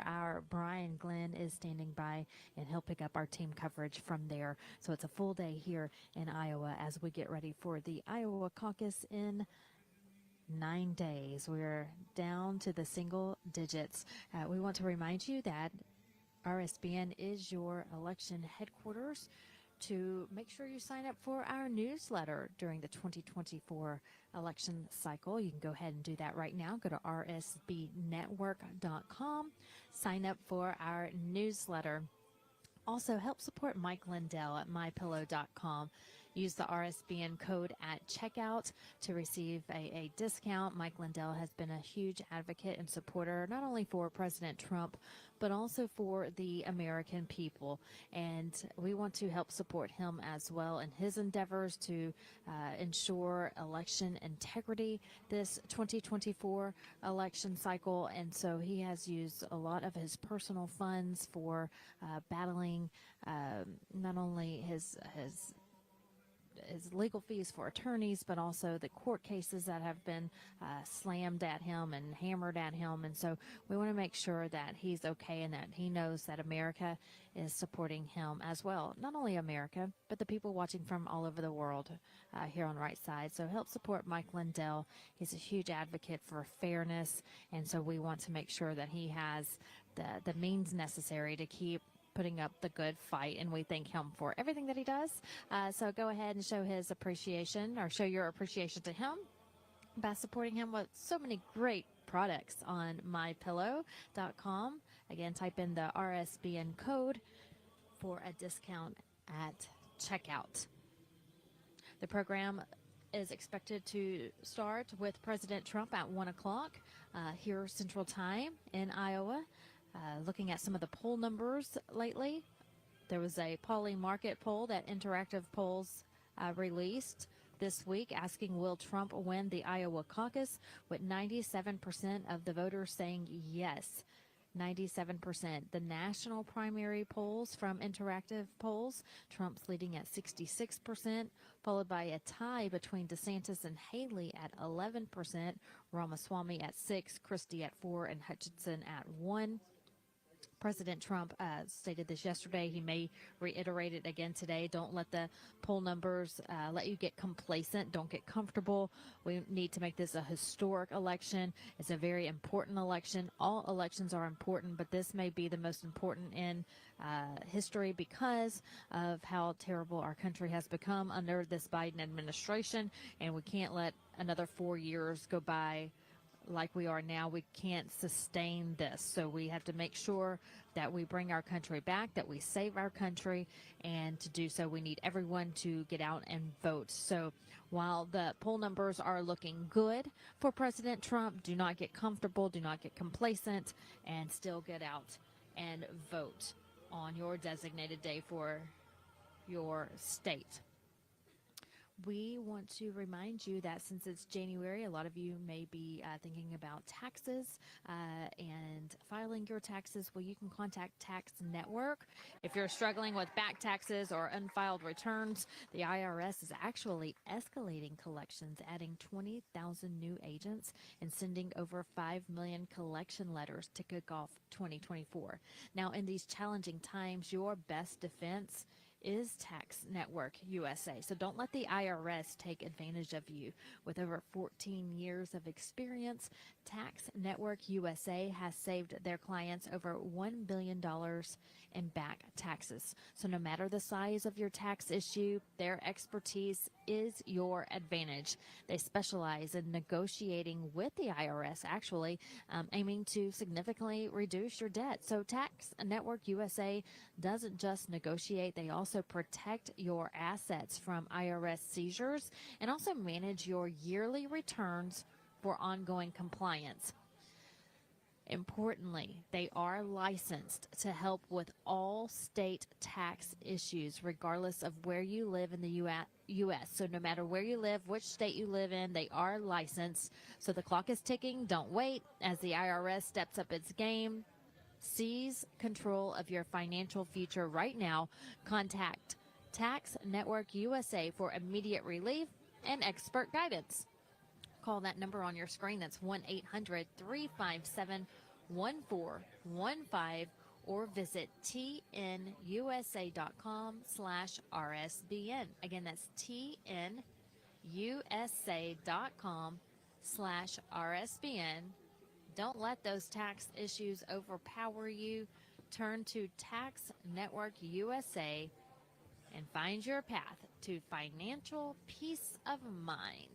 our Brian Glenn is standing by, and he'll pick up our team coverage from there. So it's a full day here in Iowa as we get ready for the Iowa caucus in 9 days. We're down to the single digits. We want to remind you that RSBN is your election headquarters. To make sure you sign up for our newsletter during the 2024 election cycle. You can go ahead and do that right now. Go to rsbnetwork.com, sign up for our newsletter. Also, help support Mike Lindell at mypillow.com. Use the RSBN code at checkout to receive a discount. Mike Lindell has been a huge advocate and supporter, not only for President Trump, but also for the American people. And we want to help support him as well in his endeavors to ensure election integrity this 2024 election cycle. And so he has used a lot of his personal funds for battling not only his legal fees for attorneys, but also the court cases that have been slammed at him and hammered at him. And so we want to make sure that he's okay and that he knows that America is supporting him as well. Not only America, but the people watching from all over the world here on Right Side. So help support Mike Lindell. He's a huge advocate for fairness. And so we want to make sure that he has the means necessary to keep putting up the good fight, and we thank him for everything that he does. So go ahead and show his appreciation, or show your appreciation to him by supporting him with so many great products on mypillow.com. Again, type in the RSBN code for a discount at checkout. The program is expected to start with President Trump at 1 o'clock here Central Time in Iowa. Looking at some of the poll numbers lately, there was a Polling Market poll that Interactive Polls released this week asking, will Trump win the Iowa caucus, with 97% of the voters saying yes. 97%. The national primary polls from Interactive Polls, Trump's leading at 66%, followed by a tie between DeSantis and Haley at 11%, Ramaswamy at 6%, Christie at 4%, and Hutchinson at 1%. President Trump stated this yesterday. He may reiterate it again today. Don't let the poll numbers let you get complacent. Don't get comfortable. We need to make this a historic election. It's a very important election. All elections are important, but this may be the most important in history because of how terrible our country has become under this Biden administration, and we can't let another 4 years go by like we are now. We can't sustain this. So we have to make sure that we bring our country back, that we save our country, and to do so we need everyone to get out and vote. So while the poll numbers are looking good for President Trump, do not get comfortable, do not get complacent, and still get out and vote on your designated day for your state. We want to remind you that since it's January, a lot of you may be thinking about taxes and filing your taxes. Well, you can contact Tax Network. If you're struggling with back taxes or unfiled returns, the IRS is actually escalating collections, adding 20,000 new agents and sending over 5 million collection letters to kick off 2024. Now, in these challenging times, your best defense is Tax Network USA. So don't let the IRS take advantage of you. With over 14 years of experience, Tax Network USA has saved their clients over $1 billion in back taxes. So no matter the size of your tax issue, their expertise is your advantage. They specialize in negotiating with the IRS, actually, aiming to significantly reduce your debt. So Tax Network USA doesn't just negotiate, they also protect your assets from IRS seizures and also manage your yearly returns for ongoing compliance. Importantly, they are licensed to help with all state tax issues, regardless of where you live in the U.S. So no matter where you live, which state you live in, they are licensed. So the clock is ticking. Don't wait as the IRS steps up its game. Seize control of your financial future right now. Contact Tax Network USA for immediate relief and expert guidance. Call that number on your screen. That's 1-800-357 1415 or visit tnusa.com/RSBN. Again, that's tnusa.com/RSBN. Don't let those tax issues overpower you. Turn to Tax Network USA and find your path to financial peace of mind.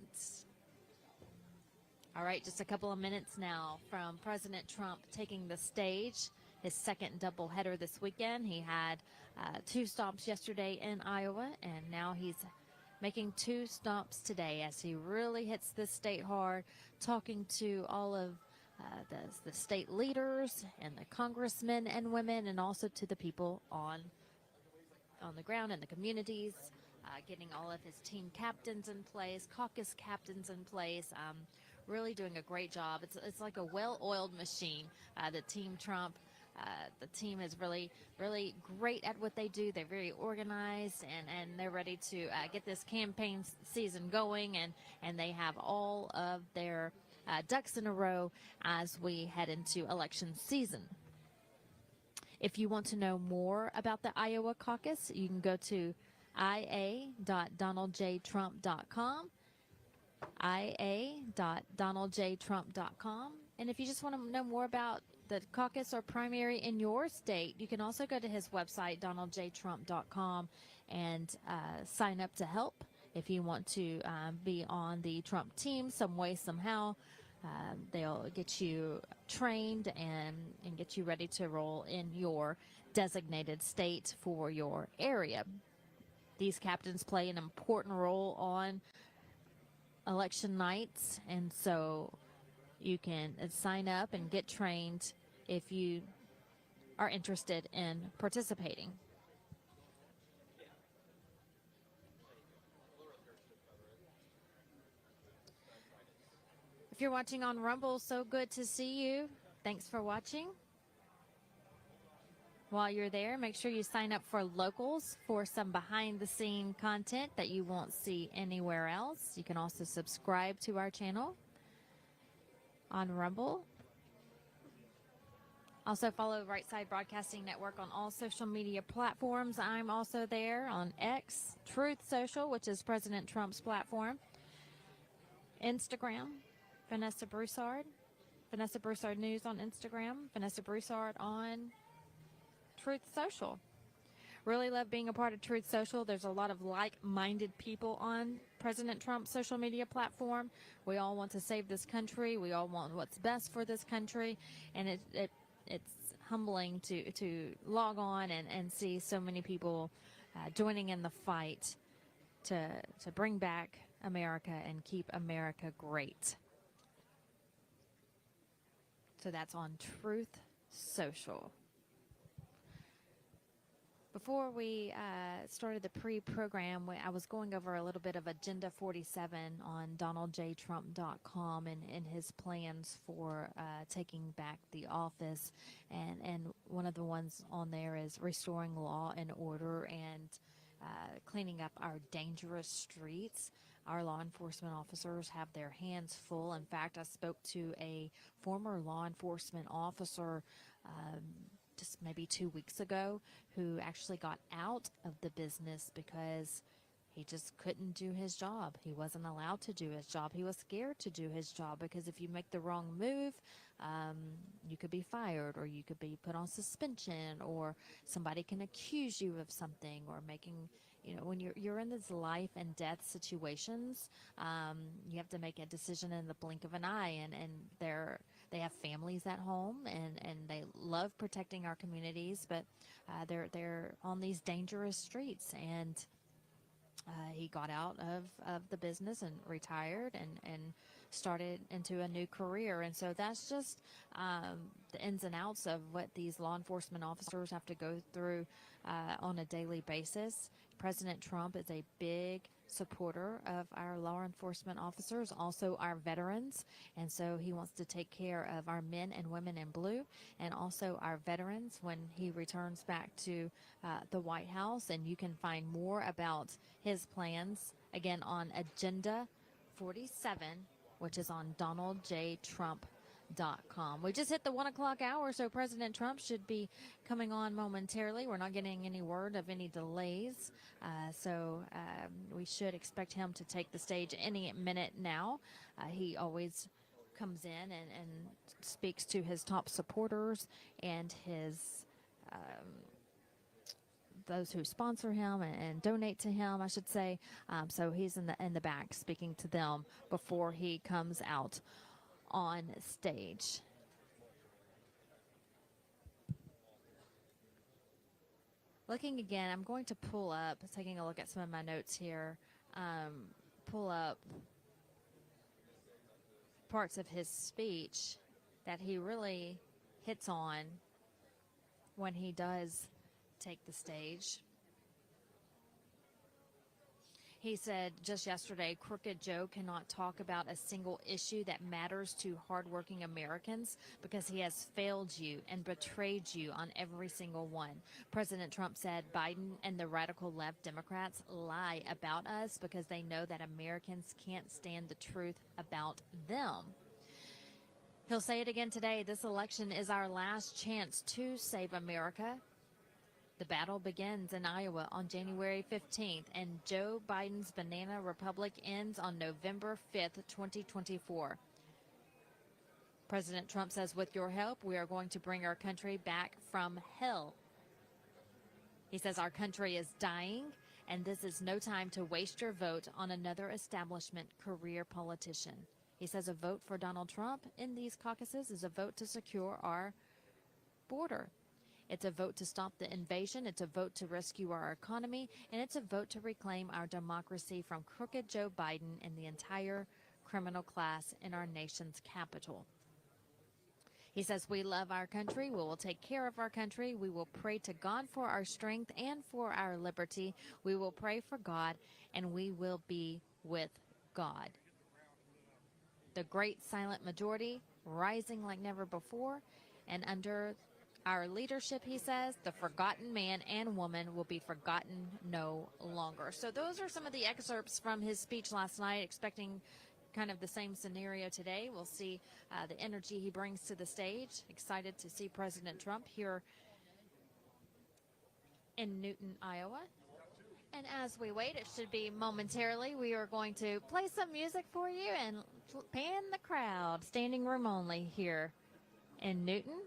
All right, just a couple of minutes now from President Trump taking the stage, his second doubleheader this weekend. He had 2 stops yesterday in Iowa, and now he's making 2 stops today as he really hits this state hard, talking to all of the state leaders and the congressmen and women, and also to the people on the ground in the communities, getting all of his team captains in place, caucus captains in place, really doing a great job. It's like a well-oiled machine. The Team Trump, the team is really, really great at what they do. They're very organized, and they're ready to get this campaign season going, and they have all of their ducks in a row as we head into election season. If you want to know more about the Iowa caucus, you can go to ia.donaldjtrump.com, ia.donaldjtrump.com. And if you just want to know more about the caucus or primary in your state, you can also go to his website, donaldjtrump.com, and sign up to help if you want to be on the Trump team some way, somehow. They'll get you trained and get you ready to roll in your designated state for your area. These captains play an important role on election nights, and so you can sign up and get trained if you are interested in participating. If you're watching on Rumble, so good to see you. Thanks for watching. While you're there, make sure you sign up for Locals for some behind-the-scene content that you won't see anywhere else. You can also subscribe to our channel on Rumble. Also follow Right Side Broadcasting Network on all social media platforms. I'm also there on X, Truth Social, which is President Trump's platform, Instagram, Vanessa Broussard News on Instagram, Vanessa Broussard on Truth Social. Really love being a part of Truth Social. There's a lot of like-minded people on President Trump's social media platform. We all want to save this country. We all want what's best for this country, and it's humbling to log on and see so many people joining in the fight to bring back America and keep America great. So that's on Truth Social. Before we started the pre-program, I was going over a little bit of Agenda 47 on DonaldJTrump.com and his plans for taking back the office. And one of the ones on there is restoring law and order and cleaning up our dangerous streets. Our law enforcement officers have their hands full. In fact, I spoke to a former law enforcement officer just maybe 2 weeks ago who actually got out of the business because he just couldn't do his job. He wasn't allowed to do his job. He was scared to do his job because if you make the wrong move, you could be fired, or you could be put on suspension, or somebody can accuse you of something, or making, when you're in these life and death situations, you have to make a decision in the blink of an eye, and they have families at home, and they love protecting our communities, but they're on these dangerous streets, and he got out of the business and retired and started into a new career. And so that's just the ins and outs of what these law enforcement officers have to go through on a daily basis. President Trump is a big supporter of our law enforcement officers, also our veterans, and so he wants to take care of our men and women in blue and also our veterans when he returns back to the White House. And you can find more about his plans again on Agenda 47, which is on DonaldJTrump.com. We just hit the 1 o'clock hour, so President Trump should be coming on momentarily. We're not getting any word of any delays, so we should expect him to take the stage any minute now. He always comes in and speaks to his top supporters and his those who sponsor him and donate to him, I should say. So he's in the back speaking to them before he comes out on stage. Looking again, I'm going to pull up, taking a look at some of my notes here, pull up parts of his speech that he really hits on when he does take the stage. He said just yesterday, Crooked Joe cannot talk about a single issue that matters to hardworking Americans because he has failed you and betrayed you on every single one. President Trump said Biden and the radical left Democrats lie about us because they know that Americans can't stand the truth about them. He'll say it again today. This election is our last chance to save America. The battle begins in Iowa on January 15th, and Joe Biden's banana republic ends on November 5th, 2024. President Trump says, with your help, we are going to bring our country back from hell. He says our country is dying, and this is no time to waste your vote on another establishment career politician. He says a vote for Donald Trump in these caucuses is a vote to secure our border. It's a vote to stop the invasion. It's a vote to rescue our economy. And it's a vote to reclaim our democracy from crooked Joe Biden and the entire criminal class in our nation's capital. He says, we love our country. We will take care of our country. We will pray to God for our strength and for our liberty. We will pray for God, and we will be with God. The great silent majority rising like never before, and under our leadership, he says, the forgotten man and woman will be forgotten no longer. So those are some of the excerpts from his speech last night, expecting kind of the same scenario today. We'll see the energy he brings to the stage. Excited to see President Trump here in Newton, Iowa. And as we wait, it should be momentarily, we are going to play some music for you and pan the crowd, standing room only here in Newton.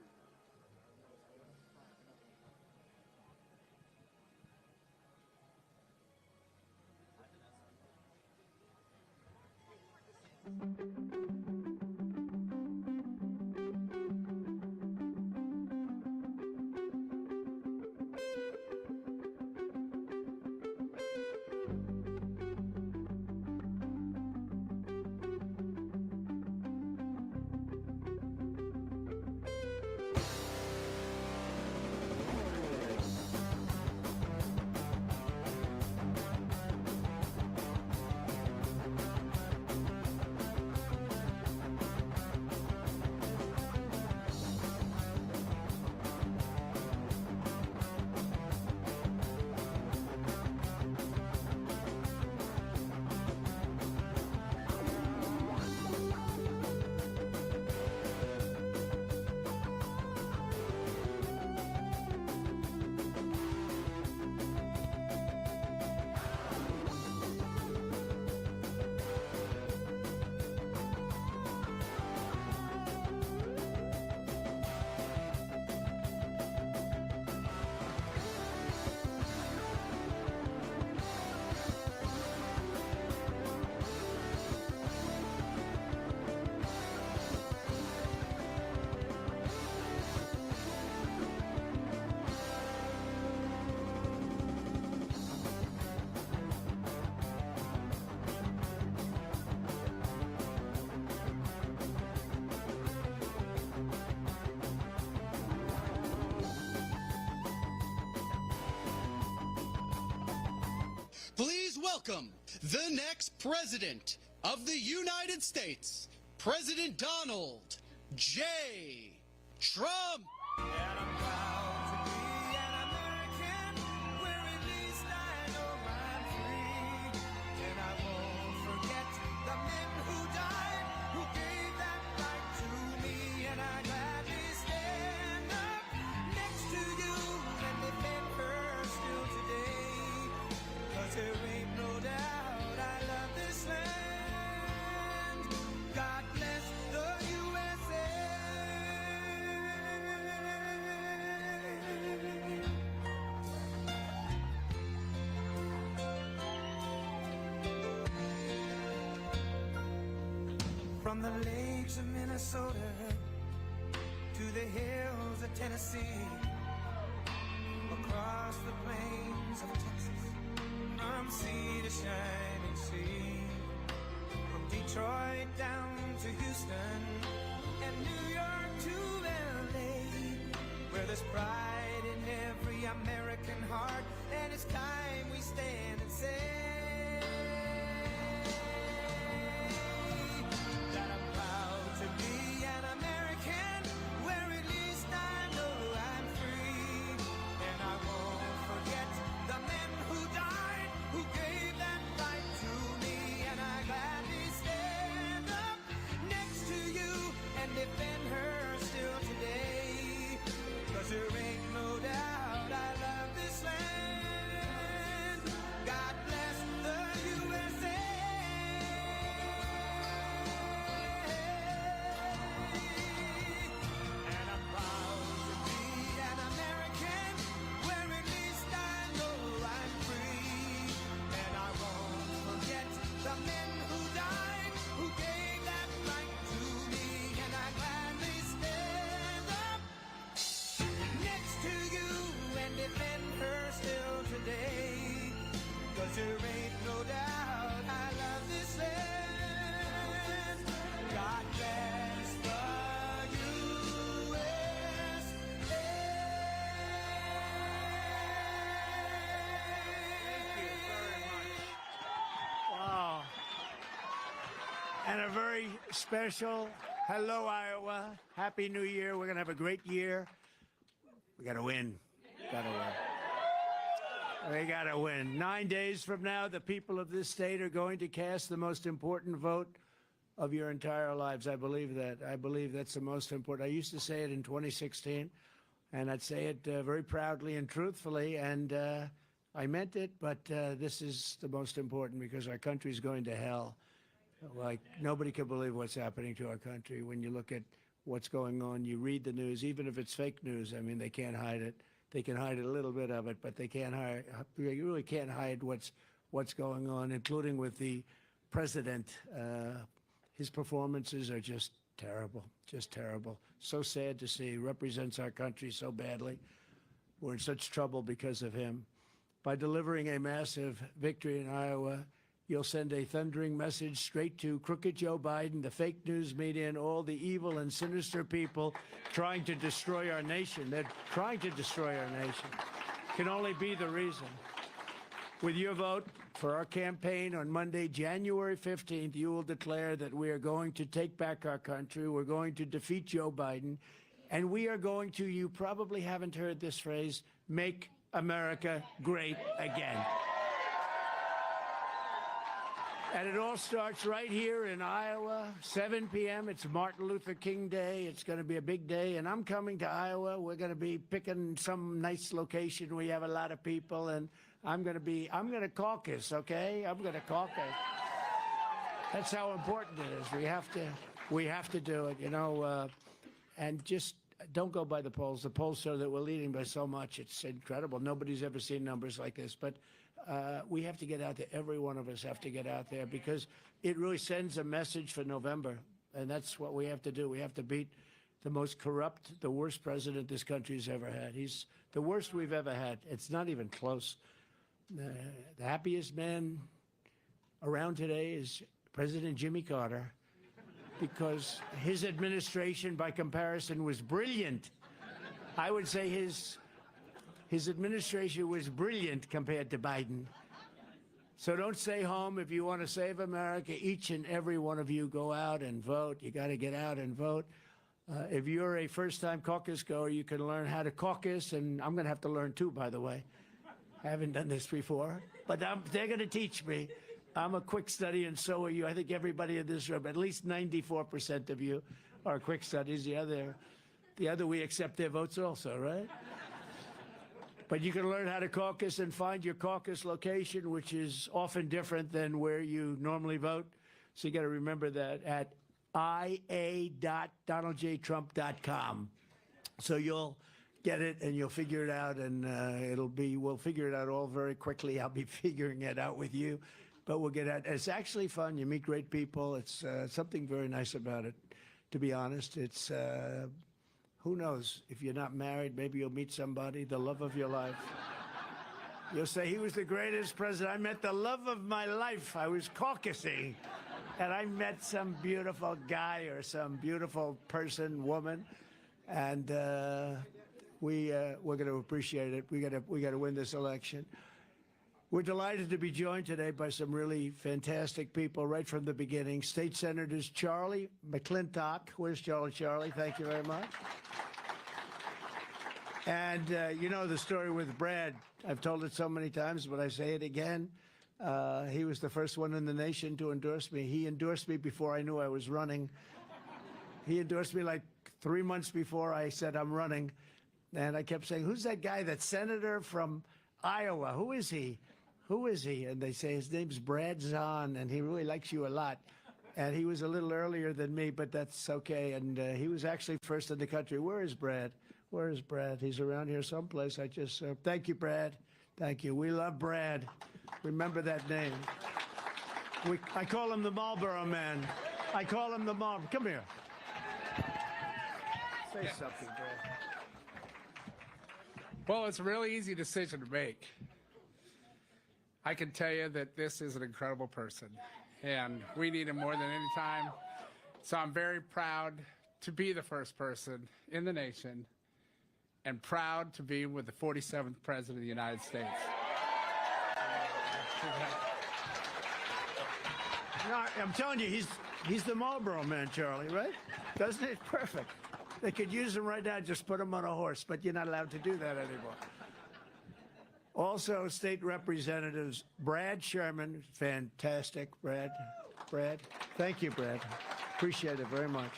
Please welcome the next president of the United States, President Donald J. Trump. And I'm proud to be an American, where at least I know I'm free. And I won't forget the men who died, who gave that right to me. From the lakes of Minnesota to the hills of Tennessee, across the plains of Texas, from sea to shining sea, from Detroit down to Houston and New York to LA, where there's pride in every American heart, and it's time we stand and say that I'm proud to be an American, where at least I know I'm free. And I won't forget the men who died, who gave that right to me. And I gladly stand up next to you and defend her still today. 'Cause there ain't no doubt I love this land. God bless the USA. And I'm proud to be an American, where at least I know I'm free. And I won't forget the men who died, who gave that right to me. And I gladly stand up next to you and defend her still today. 'Cause there ain't no doubt I love this land. God bless the USA. Thank you very much. Wow. And a very special hello, Iowa. Happy New Year. We're going to have a great year. We got to win. Got to win. We got to win. 9 days from now, the people of this state are going to cast the most important vote of your entire lives. I believe that. I believe that's the most important. I used to say it in 2016, and I'd say it very proudly and truthfully, and I meant it, but this is the most important because our country's going to hell. Like, nobody can believe what's happening to our country. When you look at what's going on, you read the news, even if it's fake news, I mean, they can't hide it. They can hide a little bit of it, but they can't hide. They really can't hide what's going on, including with the president. His performances are just terrible, just terrible. So sad to see. He represents our country so badly. We're in such trouble because of him. By delivering a massive victory in Iowa, you'll send a thundering message straight to crooked Joe Biden, the fake news media, and all the evil and sinister people trying to destroy our nation. They're trying to destroy our nation. Can only be the reason. With your vote for our campaign on Monday, January 15th, you will declare that we are going to take back our country. We're going to defeat Joe Biden. And we are going to, you probably haven't heard this phrase, make America great again. And it all starts right here in Iowa, 7 p.m. It's Martin Luther King Day. It's going to be a big day, and I'm coming to Iowa. We're going to be picking some nice location. We have a lot of people, and I'm going to caucus, okay? I'm going to caucus. That's how important it is. We have to do it, you know, and just don't go by the polls. The polls show that we're leading by so much. It's incredible. Nobody's ever seen numbers like this, but we have to get out there. Every one of us have to get out there because it really sends a message for November, and that's what we have to do. We have to beat the most corrupt, the worst president this country's ever had. He's the worst we've ever had. It's not even close. The happiest man around today is President Jimmy Carter because his administration, by comparison, was brilliant. I would say his administration was brilliant compared to Biden. So don't stay home. If you want to save America, each and every one of you go out and vote. You got to get out and vote. If you're a first-time caucus goer, you can learn how to caucus, and I'm going to have to learn too, by the way. I haven't done this before, but they're going to teach me. I'm a quick study, and so are you. I think everybody in this room, at least 94% of you, are quick studies. The other, we accept their votes also, right? But you can learn how to caucus and find your caucus location, which is often different than where you normally vote. So you got to remember that at ia.donaldjtrump.com. So you'll get it and you'll figure it out, and we'll figure it out all very quickly. I'll be figuring it out with you. but we'll get at it. It's actually fun. You meet great people. It's something very nice about it, to be honest. It's, who knows, if you're not married, maybe you'll meet somebody, the love of your life. You'll say, he was the greatest president. I met the love of my life. I was caucusing, and I met some beautiful guy or some beautiful person, woman, and we're going to appreciate it. We got to win this election. We're delighted to be joined today by some really fantastic people right from the beginning. State Senators Charlie McClintock. Where's Charlie? Charlie, thank you very much. And you know the story with Brad. I've told it so many times, but I say it again. He was the first one in the nation to endorse me. He endorsed me before I knew I was running. He endorsed me like 3 months before I said I'm running. And I kept saying, who's that guy, that senator from Iowa? Who is he? Who is he? And they say his name's Brad Zahn, and he really likes you a lot. And he was a little earlier than me, but that's okay. And he was actually first in the country. Where is Brad? Where is Brad? He's around here someplace. Thank you, Brad. Thank you. We love Brad. Remember that name. I call him the Marlboro Man. I call him the Marlboro. Come here. Say something, Brad. Well, it's a really easy decision to make. I can tell you that this is an incredible person, and we need him more than any time. So I'm very proud to be the first person in the nation and proud to be with the 47th President of the United States. No, I'm telling you, he's the Marlboro Man, Charlie, right? Doesn't it? Perfect. They could use him right now, just put him on a horse, but you're not allowed to do that anymore. Also, state representatives, Brad Sherman, fantastic, Brad. Thank you, Brad. Appreciate it very much.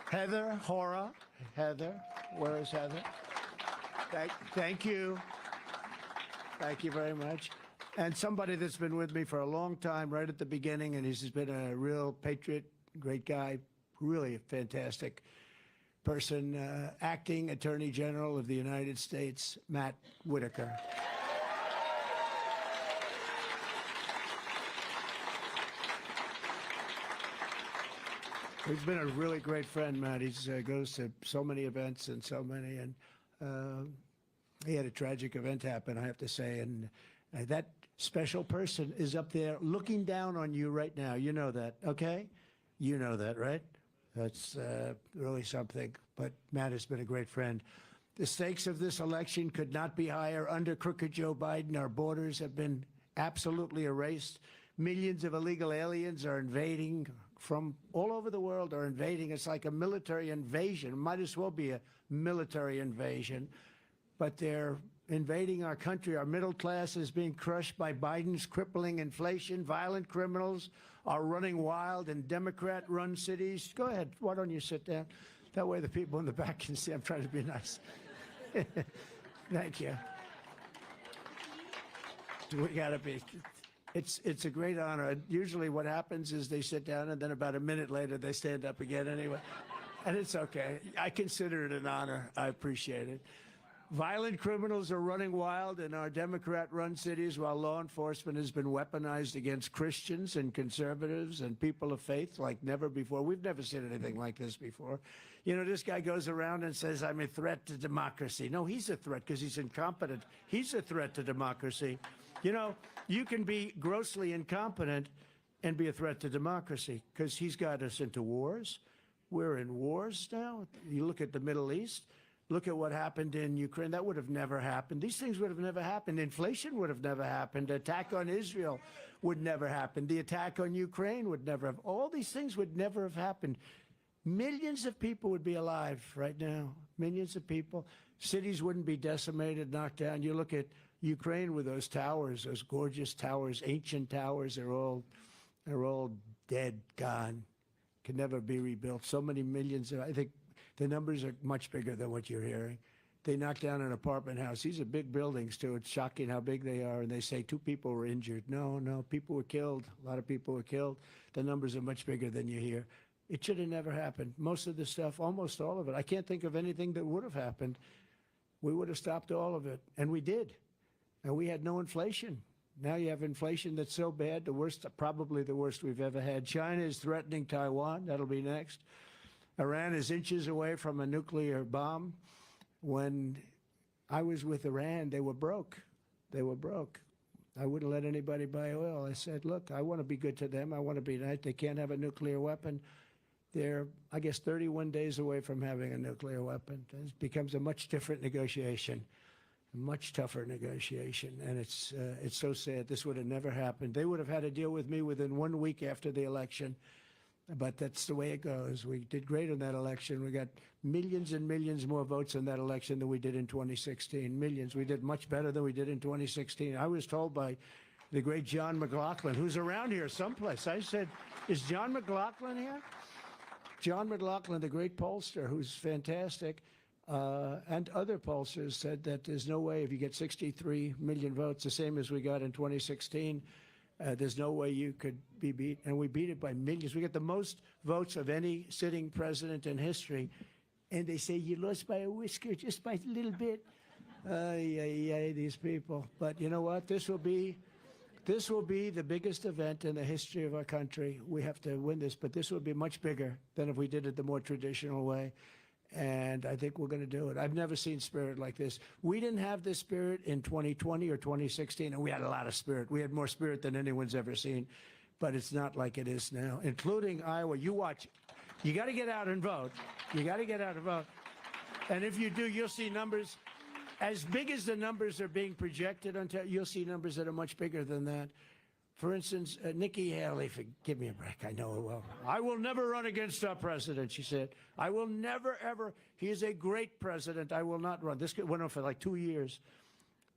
Heather Hora, Heather, where is Heather? Thank you. Thank you very much. And somebody that's been with me for a long time, right at the beginning, and he's been a real patriot, great guy, really a fantastic person, Acting Attorney General of the United States, Matt Whitaker. He's been a really great friend, Matt. He goes to so many events and so many, and he had a tragic event happen, I have to say, and that special person is up there looking down on you right now. You know that, okay? You know that, right? That's really something. But Matt has been a great friend. The stakes of this election could not be higher. Under crooked Joe Biden, our borders have been absolutely erased. Millions of illegal aliens are invading from all over the world are invading. It's like a military invasion. It might as well be a military invasion. But they're invading our country. Our middle class is being crushed by Biden's crippling inflation. Violent criminals are running wild in Democrat-run cities. Go ahead. Why don't you sit down? That way the people in the back can see I'm trying to be nice. Thank you. We got to be. It's a great honor. Usually what happens is they sit down, and then about a minute later they stand up again anyway. And it's okay. I consider it an honor. I appreciate it. Violent criminals are running wild in our Democrat-run cities while law enforcement has been weaponized against Christians and conservatives and people of faith like never before. We've never seen anything like this before. You know, this guy goes around and says, I'm a threat to democracy. No, he's a threat because he's incompetent. He's a threat to democracy. You know, you can be grossly incompetent and be a threat to democracy because he's got us into wars. We're in wars now. You look at the Middle East. Look at what happened in Ukraine. That would have never happened. These things would have never happened. Inflation would have never happened. Attack on Israel would never happen. The attack on Ukraine would never have. All these things would never have happened. Millions of people would be alive right now. Millions of people. Cities wouldn't be decimated, knocked down. You look at Ukraine with those towers, those gorgeous towers, ancient towers. They're all dead, gone. Can never be rebuilt. So many millions. I think the numbers are much bigger than what you're hearing. They knocked down an apartment house. These are big buildings, too. It's shocking how big they are. And they say 2 people were injured. No, people were killed. A lot of people were killed. The numbers are much bigger than you hear. It should have never happened. Most of the stuff, almost all of it. I can't think of anything that would have happened. We would have stopped all of it. And we did. And we had no inflation. Now you have inflation that's so bad, the worst, probably the worst we've ever had. China is threatening Taiwan. That'll be next. Iran is inches away from a nuclear bomb. When I was with Iran, they were broke. They were broke. I wouldn't let anybody buy oil. I said, look, I want to be good to them. I want to be nice. They can't have a nuclear weapon. They're, I guess, 31 days away from having a nuclear weapon. It becomes a much different negotiation, a much tougher negotiation. And it's so sad. This would have never happened. They would have had to deal with me within 1 week after the election. But that's the way it goes. We did great in that election. We got millions and millions more votes in that election than we did in 2016. Millions. We did much better than we did in 2016. I was told by the great John McLaughlin, who's around here someplace. I said, is John McLaughlin here? John McLaughlin, the great pollster, who's fantastic, and other pollsters said that there's no way if you get 63 million votes, the same as we got in 2016, there's no way you could be beat. And we beat it by millions. We get the most votes of any sitting president in history. And they say, you lost by a whisker, just by a little bit. These people. But you know what? This will be the biggest event in the history of our country. We have to win this, but this will be much bigger than if we did it the more traditional way. And I think we're going to do it. I've never seen spirit like this. We didn't have this spirit in 2020 or 2016, and we had a lot of spirit. We had more spirit than anyone's ever seen, but it's not like it is now, including Iowa. You watch. You got to get out and vote. You got to get out and vote. And if you do, you'll see numbers as big as the numbers are being projected. You'll see numbers that are much bigger than that. For instance, Nikki Haley, give me a break, I know her well. I will never run against our president, she said. I will never, ever. He is a great president. I will not run. This went on for like 2 years.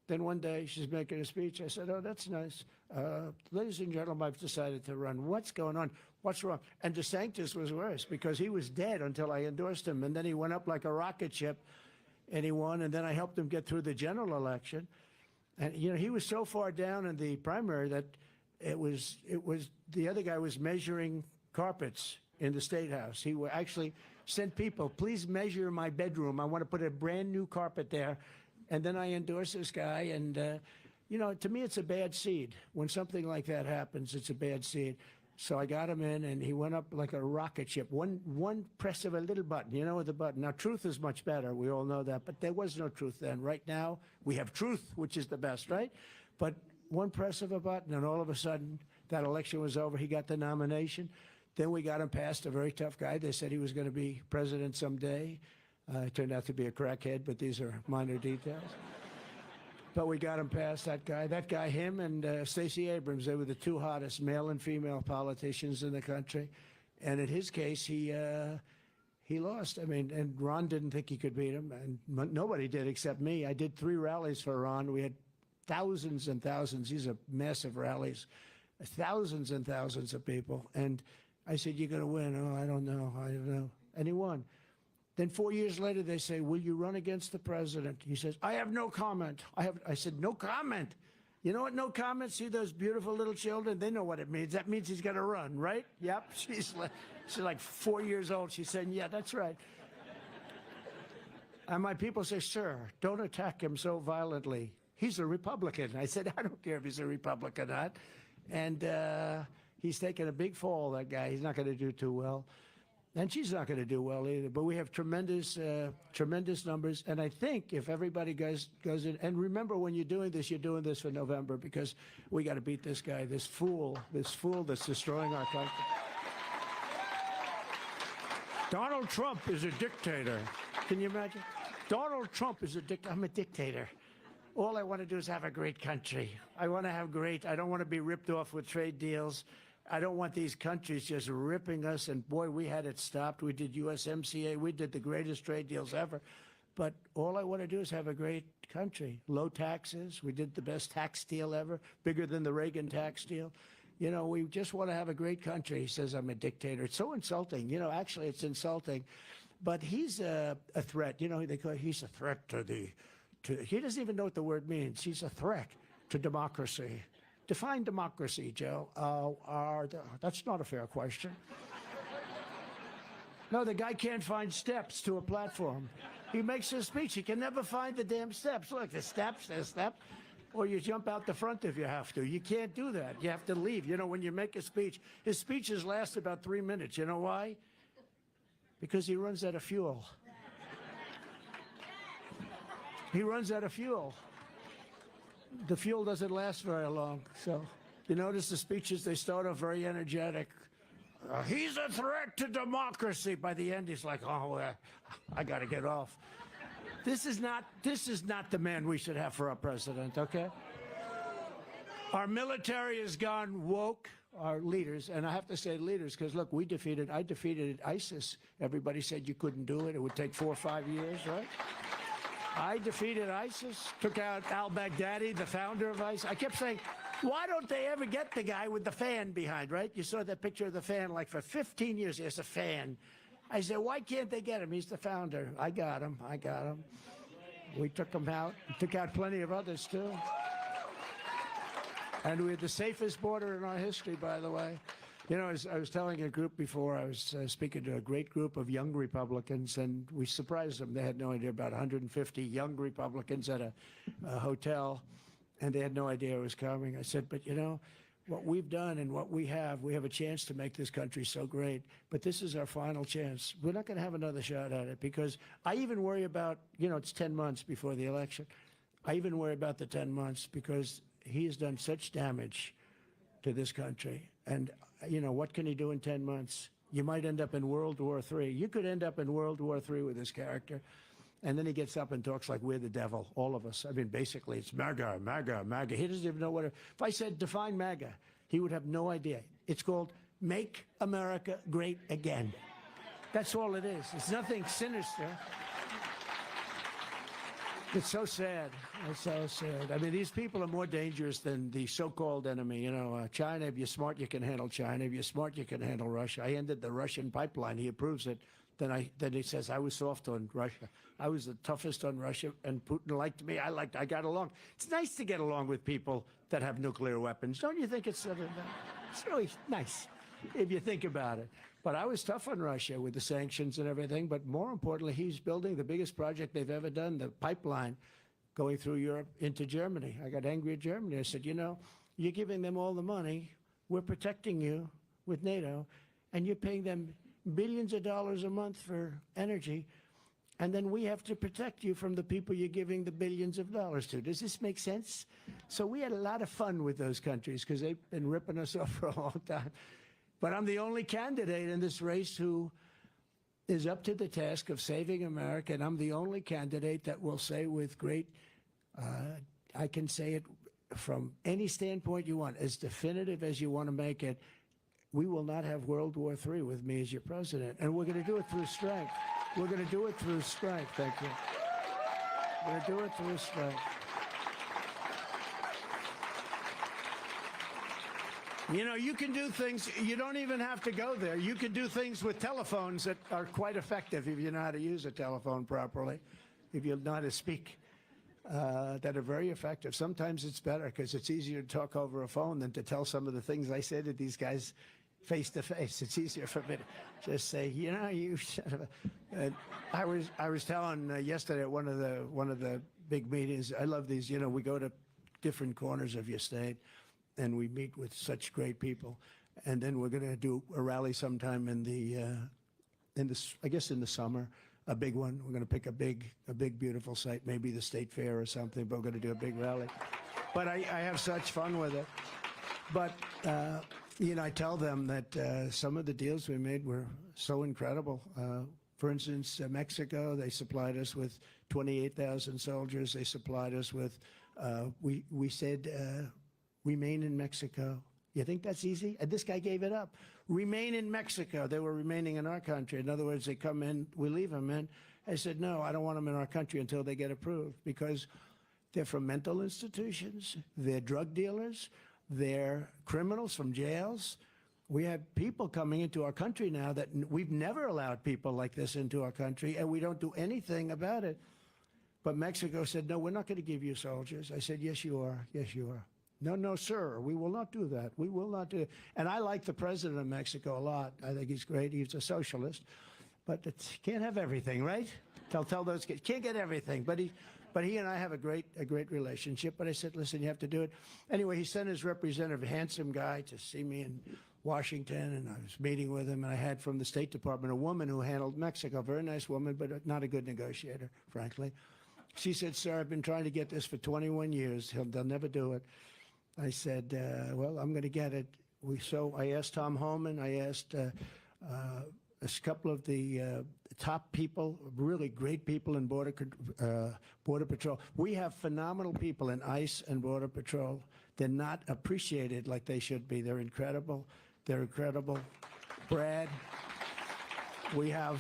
Then one day she's making a speech. I said, oh, that's nice. Ladies and gentlemen, I've decided to run. What's going on? What's wrong? And DeSantis was worse because he was dead until I endorsed him. And then he went up like a rocket ship and he won. And then I helped him get through the general election. And, you know, he was so far down in the primary that it was the other guy was measuring carpets in the State House. He actually sent people, please measure my bedroom. I want to put a brand new carpet there. And then I endorsed this guy. And, you know, to me, it's a bad seed. When something like that happens, it's a bad seed. So I got him in, and he went up like a rocket ship. One press of a little button, you know, with the button. Now, truth is much better. We all know that. But there was no truth then. Right now, we have truth, which is the best, right? But one press of a button, and all of a sudden, that election was over. He got the nomination. Then we got him past, a very tough guy. They said he was going to be president someday. It turned out to be a crackhead, but these are minor details. But we got him past that guy, him and Stacey Abrams. They were the two hottest male and female politicians in the country. And in his case, he lost. I mean, and Ron didn't think he could beat him, and nobody did except me. I did 3 rallies for Ron. We had thousands and thousands. These are massive rallies, thousands and thousands of people. And I said, you're going to win. Oh, I don't know. And he won. Then 4 years later, they say, will you run against the president? He says, I have no comment. I said, no comment? You know what no comment? See those beautiful little children? They know what it means. That means he's going to run, right? Yep. She's like 4 years old. She's saying, yeah, that's right. And my people say, sir, don't attack him so violently. He's a Republican. I said, I don't care if he's a Republican or not. And he's taken a big fall, that guy. He's not going to do too well. And she's not going to do well either. But we have tremendous numbers. And I think if everybody goes in, and remember when you're doing this for November, because we got to beat this guy, this fool that's destroying our country. Donald Trump is a dictator. Can you imagine? Donald Trump is a dictator. I'm a dictator. All I want to do is have a great country. I don't want to be ripped off with trade deals. I don't want these countries just ripping us. And boy, we had it stopped. We did USMCA. We did the greatest trade deals ever. But all I want to do is have a great country. Low taxes. We did the best tax deal ever, bigger than the Reagan tax deal. You know, we just want to have a great country. He says I'm a dictator. It's so insulting. You know, actually, it's insulting. But he's a threat. You know, he's a threat he doesn't even know what the word means. He's a threat to democracy. Define democracy, Joe. That's not a fair question. No, the guy can't find steps to a platform. He makes a speech. He can never find the damn steps. Look, the steps. or you jump out the front if you have to. You can't do that. You have to leave. You know, when you make a speech, his speeches last about 3 minutes. You know why? Because he runs out of fuel. He runs out of fuel. The fuel doesn't last very long. So you notice the speeches, they start off very energetic. He's a threat to democracy. By the end, he's like, oh, I got to get off. This is not the man we should have for our president, okay? Our military has gone woke, our leaders, and I have to say leaders, because look, I defeated ISIS. Everybody said you couldn't do it. It would take 4 or 5 years, right? I defeated ISIS, took out al-Baghdadi, the founder of ISIS. I kept saying, why don't they ever get the guy with the fan behind, right? You saw that picture of the fan, like for 15 years, there's a fan. I said, why can't they get him? He's the founder. I got him. We took him out. Took out plenty of others, too. And we had the safest border in our history, by the way. You know, I was telling a group before, I was speaking to a great group of young Republicans, and we surprised them. They had no idea, about 150 young Republicans at a hotel, and they had no idea it was coming. I said, but you know, what we've done and what we have a chance to make this country so great, but this is our final chance. We're not going to have another shot at it, because I even worry about, you know, it's 10 months before the election. I even worry about the 10 months because he has done such damage to this country. And, you know, what can he do in 10 months? You might end up in World War III. You could end up in World War III with this character. And then he gets up and talks like we're the devil, all of us. I mean, basically, it's MAGA, MAGA, MAGA. He doesn't even know what if I said define MAGA, he would have no idea. It's called Make America Great Again. That's all it is. It's nothing sinister. It's so sad. It's so sad. I mean, these people are more dangerous than the so-called enemy. You know, China, if you're smart, you can handle China. If you're smart, you can handle Russia. I ended the Russian pipeline. He approves it. Then he says, I was soft on Russia. I was the toughest on Russia, and Putin liked me. I got along. It's nice to get along with people that have nuclear weapons. Don't you think it's really nice if you think about it? But I was tough on Russia with the sanctions and everything. But more importantly, he's building the biggest project they've ever done, the pipeline going through Europe into Germany. I got angry at Germany. I said, you know, you're giving them all the money. We're protecting you with NATO, and you're paying them billions of dollars a month for energy, and then we have to protect you from the people you're giving the billions of dollars to. Does this make sense? So we had a lot of fun with those countries because they've been ripping us off for a long time. But I'm the only candidate in this race who is up to the task of saving America, and I'm the only candidate that will say with great, I can say it from any standpoint you want, as definitive as you want to make it, we will not have World War III with me as your president. And we're going to do it through strength. We're going to do it through strength. Thank you. We're going to do it through strength. You know, you can do things, you don't even have to go there. You can do things with telephones that are quite effective if you know how to use a telephone properly, if you know how to speak, that are very effective. Sometimes it's better because it's easier to talk over a phone than to tell some of the things I say to these guys face to face. It's easier for me to just say, you know, you son of a... I was telling yesterday at one of the big meetings, I love these, you know, we go to different corners of your state, and we meet with such great people. And then we're going to do a rally sometime in the summer, a big one. We're going to pick a big, beautiful site, maybe the State Fair or something, but we're going to do a big rally. But I have such fun with it. But, you know, I tell them that some of the deals we made were so incredible. For instance, Mexico, they supplied us with 28,000 soldiers. They supplied us with, we said, remain in Mexico. You think that's easy? And this guy gave it up. Remain in Mexico. They were remaining in our country. In other words, they come in, we leave them in. I said, no, I don't want them in our country until they get approved, because they're from mental institutions, they're drug dealers, they're criminals from jails. We have people coming into our country now that we've never allowed people like this into our country, and we don't do anything about it. But Mexico said, no, we're not going to give you soldiers. I said, yes, you are. Yes, you are. No, no, sir, we will not do that. We will not do it. And I like the president of Mexico a lot. I think he's great. He's a socialist. But you can't have everything, right? Tell those kids, can't get everything. But But he and I have a great relationship. But I said, listen, you have to do it. Anyway, he sent his representative, a handsome guy, to see me in Washington, and I was meeting with him. And I had from the State Department a woman who handled Mexico, very nice woman, but not a good negotiator, frankly. She said, sir, I've been trying to get this for 21 years. They'll never do it. I said, well, I'm going to get it. So I asked Tom Homan. I asked a couple of the top people, really great people in Border Patrol. We have phenomenal people in ICE and Border Patrol. They're not appreciated like they should be. They're incredible. They're incredible. Brad, we have,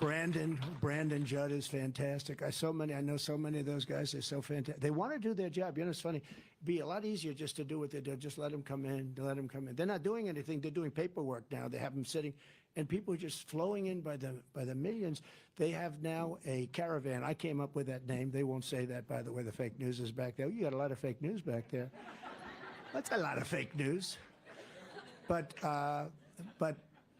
Brandon Judd is fantastic. I know so many of those guys. They're so fantastic. They want to do their job. You know, it's funny. It'd be a lot easier just to do what they do. Just let them come in. They're not doing anything. They're doing paperwork now. They have them sitting, and people are just flowing in by the millions. They have now a caravan. I came up with that name. They won't say that, by the way. The fake news is back there. You got a lot of fake news back there. That's a lot of fake news. But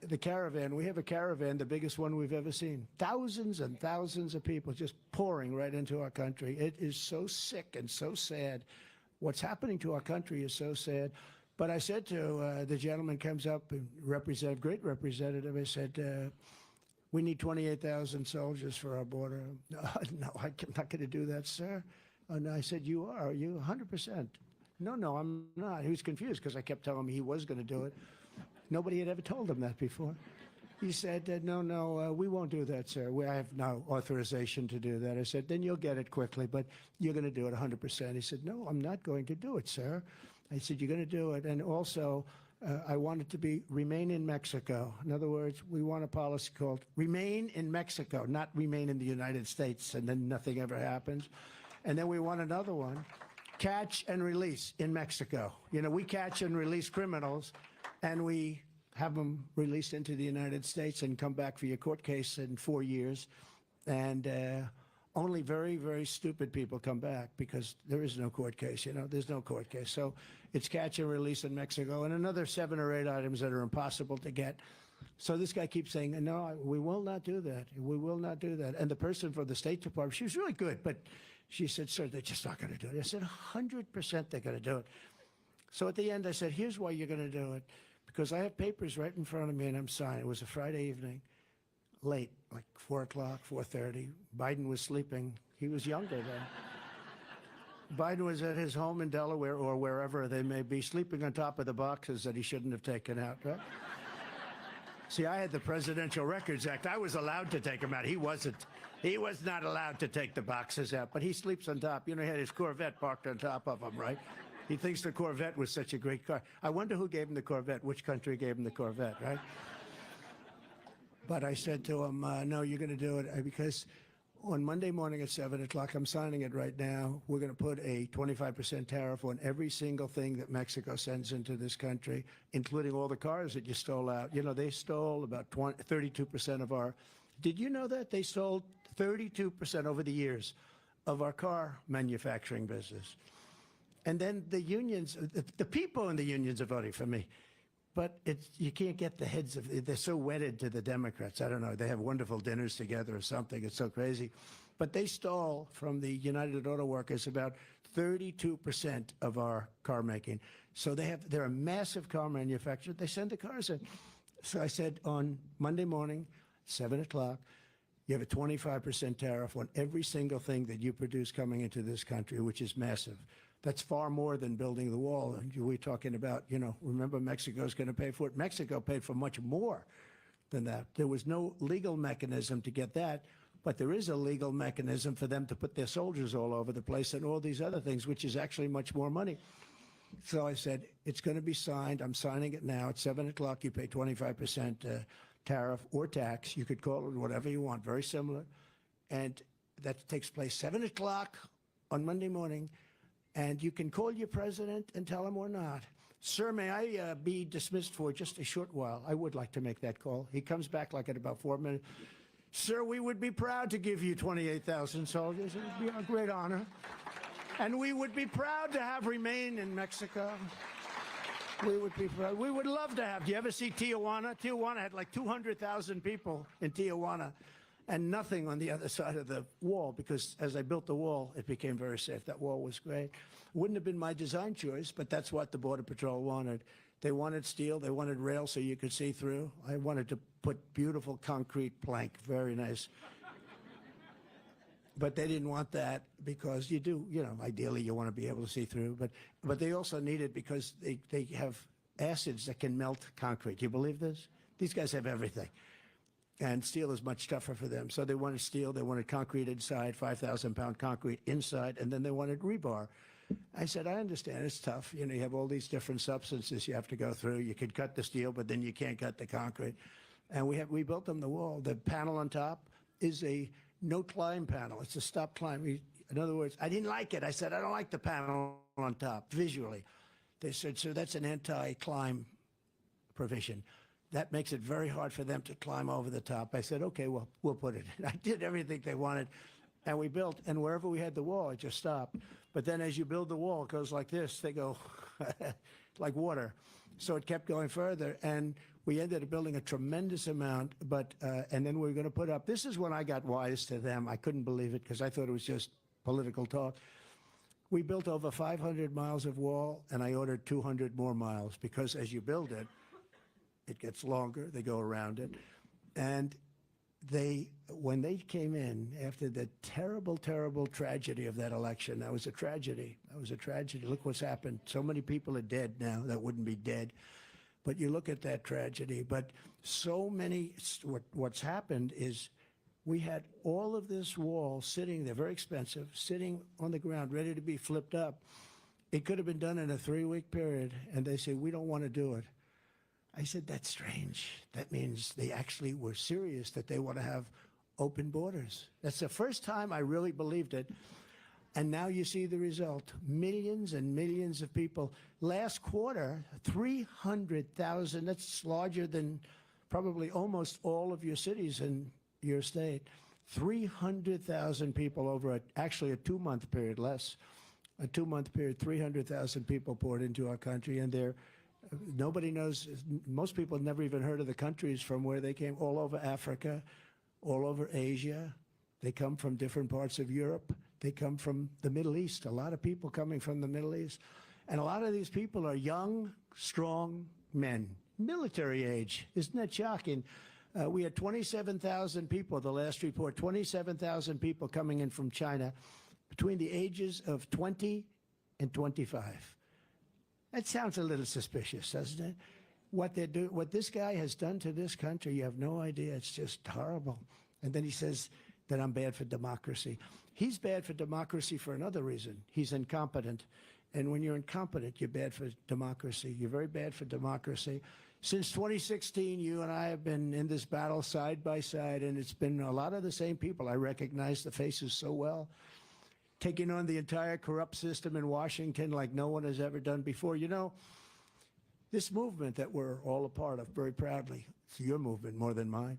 the caravan, we have a caravan, the biggest one we've ever seen. Thousands and thousands of people just pouring right into our country. It is so sick and so sad. What's happening to our country is so sad. But I said to the gentleman comes up, great representative, I said, we need 28,000 soldiers for our border. No, I'm not going to do that, sir. And I said, you are you 100%. No, I'm not. He was confused because I kept telling him he was going to do it. Nobody had ever told him that before. He said, no, we won't do that, sir. I have no authorization to do that. I said, then you'll get it quickly, but you're going to do it 100%. He said, no, I'm not going to do it, sir. I said, you're going to do it. And also, I want it to remain in Mexico. In other words, we want a policy called remain in Mexico, not remain in the United States, and then nothing ever happens. And then we want another one, catch and release in Mexico. You know, we catch and release criminals, and we have them released into the United States and come back for your court case in 4 years. And only very, very stupid people come back because there is no court case, you know, there's no court case. So it's catch and release in Mexico and another 7 or 8 items that are impossible to get. So this guy keeps saying, no, we will not do that. We will not do that. And the person from the State Department, she was really good, but she said, sir, they're just not going to do it. I said, 100% they're going to do it. So at the end, I said, here's why you're going to do it. Because I have papers right in front of me and I'm signing. It was a Friday evening, late, like 4 o'clock, 4:30. Biden was sleeping. He was younger then. Biden was at his home in Delaware or wherever they may be, sleeping on top of the boxes that he shouldn't have taken out, right? See, I had the Presidential Records Act. I was allowed to take them out. He wasn't. He was not allowed to take the boxes out, but he sleeps on top. You know, he had his Corvette parked on top of him, right? He thinks the Corvette was such a great car. I wonder who gave him the Corvette, which country gave him the Corvette, right? But I said to him, no, you're going to do it because on Monday morning at 7 o'clock, I'm signing it right now, we're going to put a 25% tariff on every single thing that Mexico sends into this country, including all the cars that you stole out. You know, they stole about 32% of our, did you know that? They stole 32% over the years of our car manufacturing business. And then the unions, the people in the unions are voting for me. But you can't get the heads of, they're so wedded to the Democrats. I don't know, they have wonderful dinners together or something. It's so crazy. But they stole from the United Auto Workers about 32% of our car making. So they're a massive car manufacturer. They send the cars in. So I said on Monday morning, 7 o'clock, you have a 25% tariff on every single thing that you produce coming into this country, which is massive. That's far more than building the wall. And we're talking about, you know, remember Mexico's going to pay for it. Mexico paid for much more than that. There was no legal mechanism to get that, but there is a legal mechanism for them to put their soldiers all over the place and all these other things, which is actually much more money. So I said, it's going to be signed. I'm signing it now. At 7 o'clock, you pay 25% tariff or tax. You could call it whatever you want, very similar. And that takes place 7 o'clock on Monday morning. And you can call your president and tell him or not. Sir, may I be dismissed for just a short while? I would like to make that call. He comes back like at about 4 minutes. Sir, we would be proud to give you 28,000 soldiers. It would be a great honor. And we would be proud to have remain in Mexico. We would be proud. We would love to have. Do you ever see Tijuana? Tijuana had like 200,000 people in Tijuana. and nothing on the other side of the wall, because as I built the wall, it became very safe. That wall was great. Wouldn't have been my design choice, but that's what the Border Patrol wanted. They wanted steel, they wanted rail so you could see through. I wanted to put beautiful concrete plank, very nice. But they didn't want that because you do, ideally you want to be able to see through. But they also need it because they have acids that can melt concrete. You believe this? These guys have everything. And steel is much tougher for them. So they wanted steel, they wanted concrete inside, 5,000-pound concrete inside, and then they wanted rebar. I said, I understand, it's tough. You have all these different substances you have to go through. You could cut the steel, but then you can't cut the concrete. And we built them the wall. The panel on top is a no-climb panel. It's a stop climb. In other words, I didn't like it. I said, I don't like the panel on top visually. They said, so that's an anti-climb provision. That makes it very hard for them to climb over the top. I said, okay, well, we'll put it in. I did everything they wanted, and we built. And wherever we had the wall, it just stopped. But then as you build the wall, it goes like this. They go like water. So it kept going further, and we ended up building a tremendous amount. And then we were going to put up. This is when I got wise to them. I couldn't believe it because I thought it was just political talk. We built over 500 miles of wall, and I ordered 200 more miles because as you build it, it gets longer. They go around it. And when they came in after the terrible, terrible tragedy of that election, that was a tragedy. That was a tragedy. Look what's happened. So many people are dead now that wouldn't be dead. But you look at that tragedy. But so many, what's happened is we had all of this wall sitting there, very expensive, sitting on the ground, ready to be flipped up. It could have been done in a 3-week period. And they say, we don't want to do it. I said, that's strange. That means they actually were serious that they want to have open borders. That's the first time I really believed it. And now you see the result. Millions and millions of people. Last quarter, 300,000. That's larger than probably almost all of your cities in your state. 300,000 people over actually a 2-month period, less. A 2-month period, 300,000 people poured into our country, and nobody knows. Most people have never even heard of the countries from where they came. All over Africa, all over Asia. They come from different parts of Europe. They come from the Middle East. A lot of people coming from the Middle East. And a lot of these people are young, strong men, military age. Isn't that shocking? We had 27,000 people, the last report, 27,000 people coming in from China between the ages of 20 and 25. That sounds a little suspicious, doesn't it? What this guy has done to this country, you have no idea. It's just horrible. And then he says that I'm bad for democracy. He's bad for democracy for another reason. He's incompetent. And when you're incompetent, you're bad for democracy. You're very bad for democracy. Since 2016, you and I have been in this battle side by side, and it's been a lot of the same people. I recognize the faces so well. Taking on the entire corrupt system in Washington like no one has ever done before. This movement that we're all a part of very proudly, it's your movement more than mine,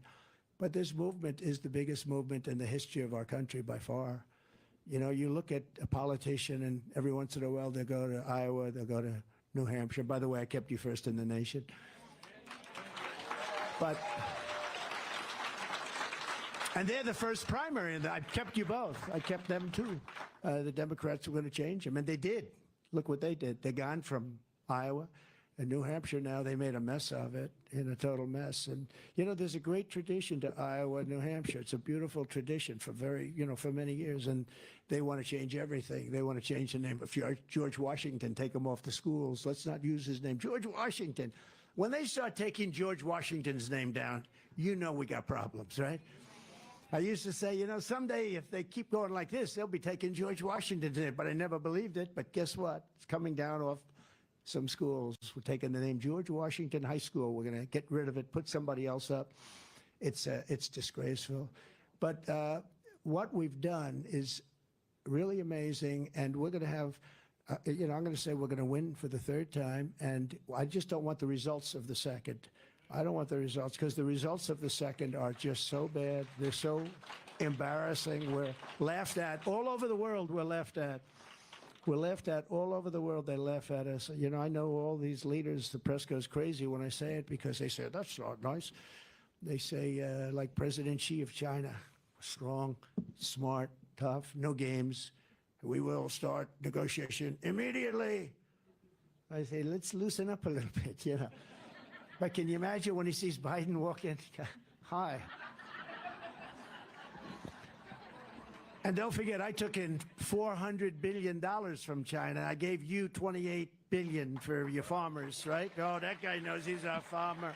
but this movement is the biggest movement in the history of our country by far. You look at a politician, and every once in a while they'll go to Iowa, they'll go to New Hampshire. By the way, I kept you first in the nation. And they're the first primary, and I kept you both. I kept them too. The Democrats were going to change them, and they did. Look what they did. They're gone from Iowa and New Hampshire now. They made a mess of it, in a total mess. And there's a great tradition to Iowa and New Hampshire. It's a beautiful tradition for for many years. And they want to change everything. They want to change the name of George Washington, take him off the schools. Let's not use his name, George Washington. When they start taking George Washington's name down, we got problems, right? I used to say, someday if they keep going like this, they'll be taking George Washington's name. But I never believed it. But guess what? It's coming down off some schools. We're taking the name George Washington High School. We're going to get rid of it, put somebody else up. It's disgraceful. But what we've done is really amazing. And we're going to have, I'm going to say we're going to win for the 3rd time. And I just don't want the results of the 2nd. I don't want the results, because the results of the 2nd are just so bad. They're so embarrassing. We're laughed at. All over the world, we're laughed at. We're laughed at all over the world. They laugh at us. I know all these leaders, the press goes crazy when I say it, because they say, that's not nice. They say, like President Xi of China. strong, smart, tough, no games. We will start negotiation immediately. I say, let's loosen up a little bit, you know. But can you imagine when he sees Biden walk in? Hi. And don't forget, I took in $400 billion from China. I gave you $28 billion for your farmers, right? Oh, that guy knows he's a farmer.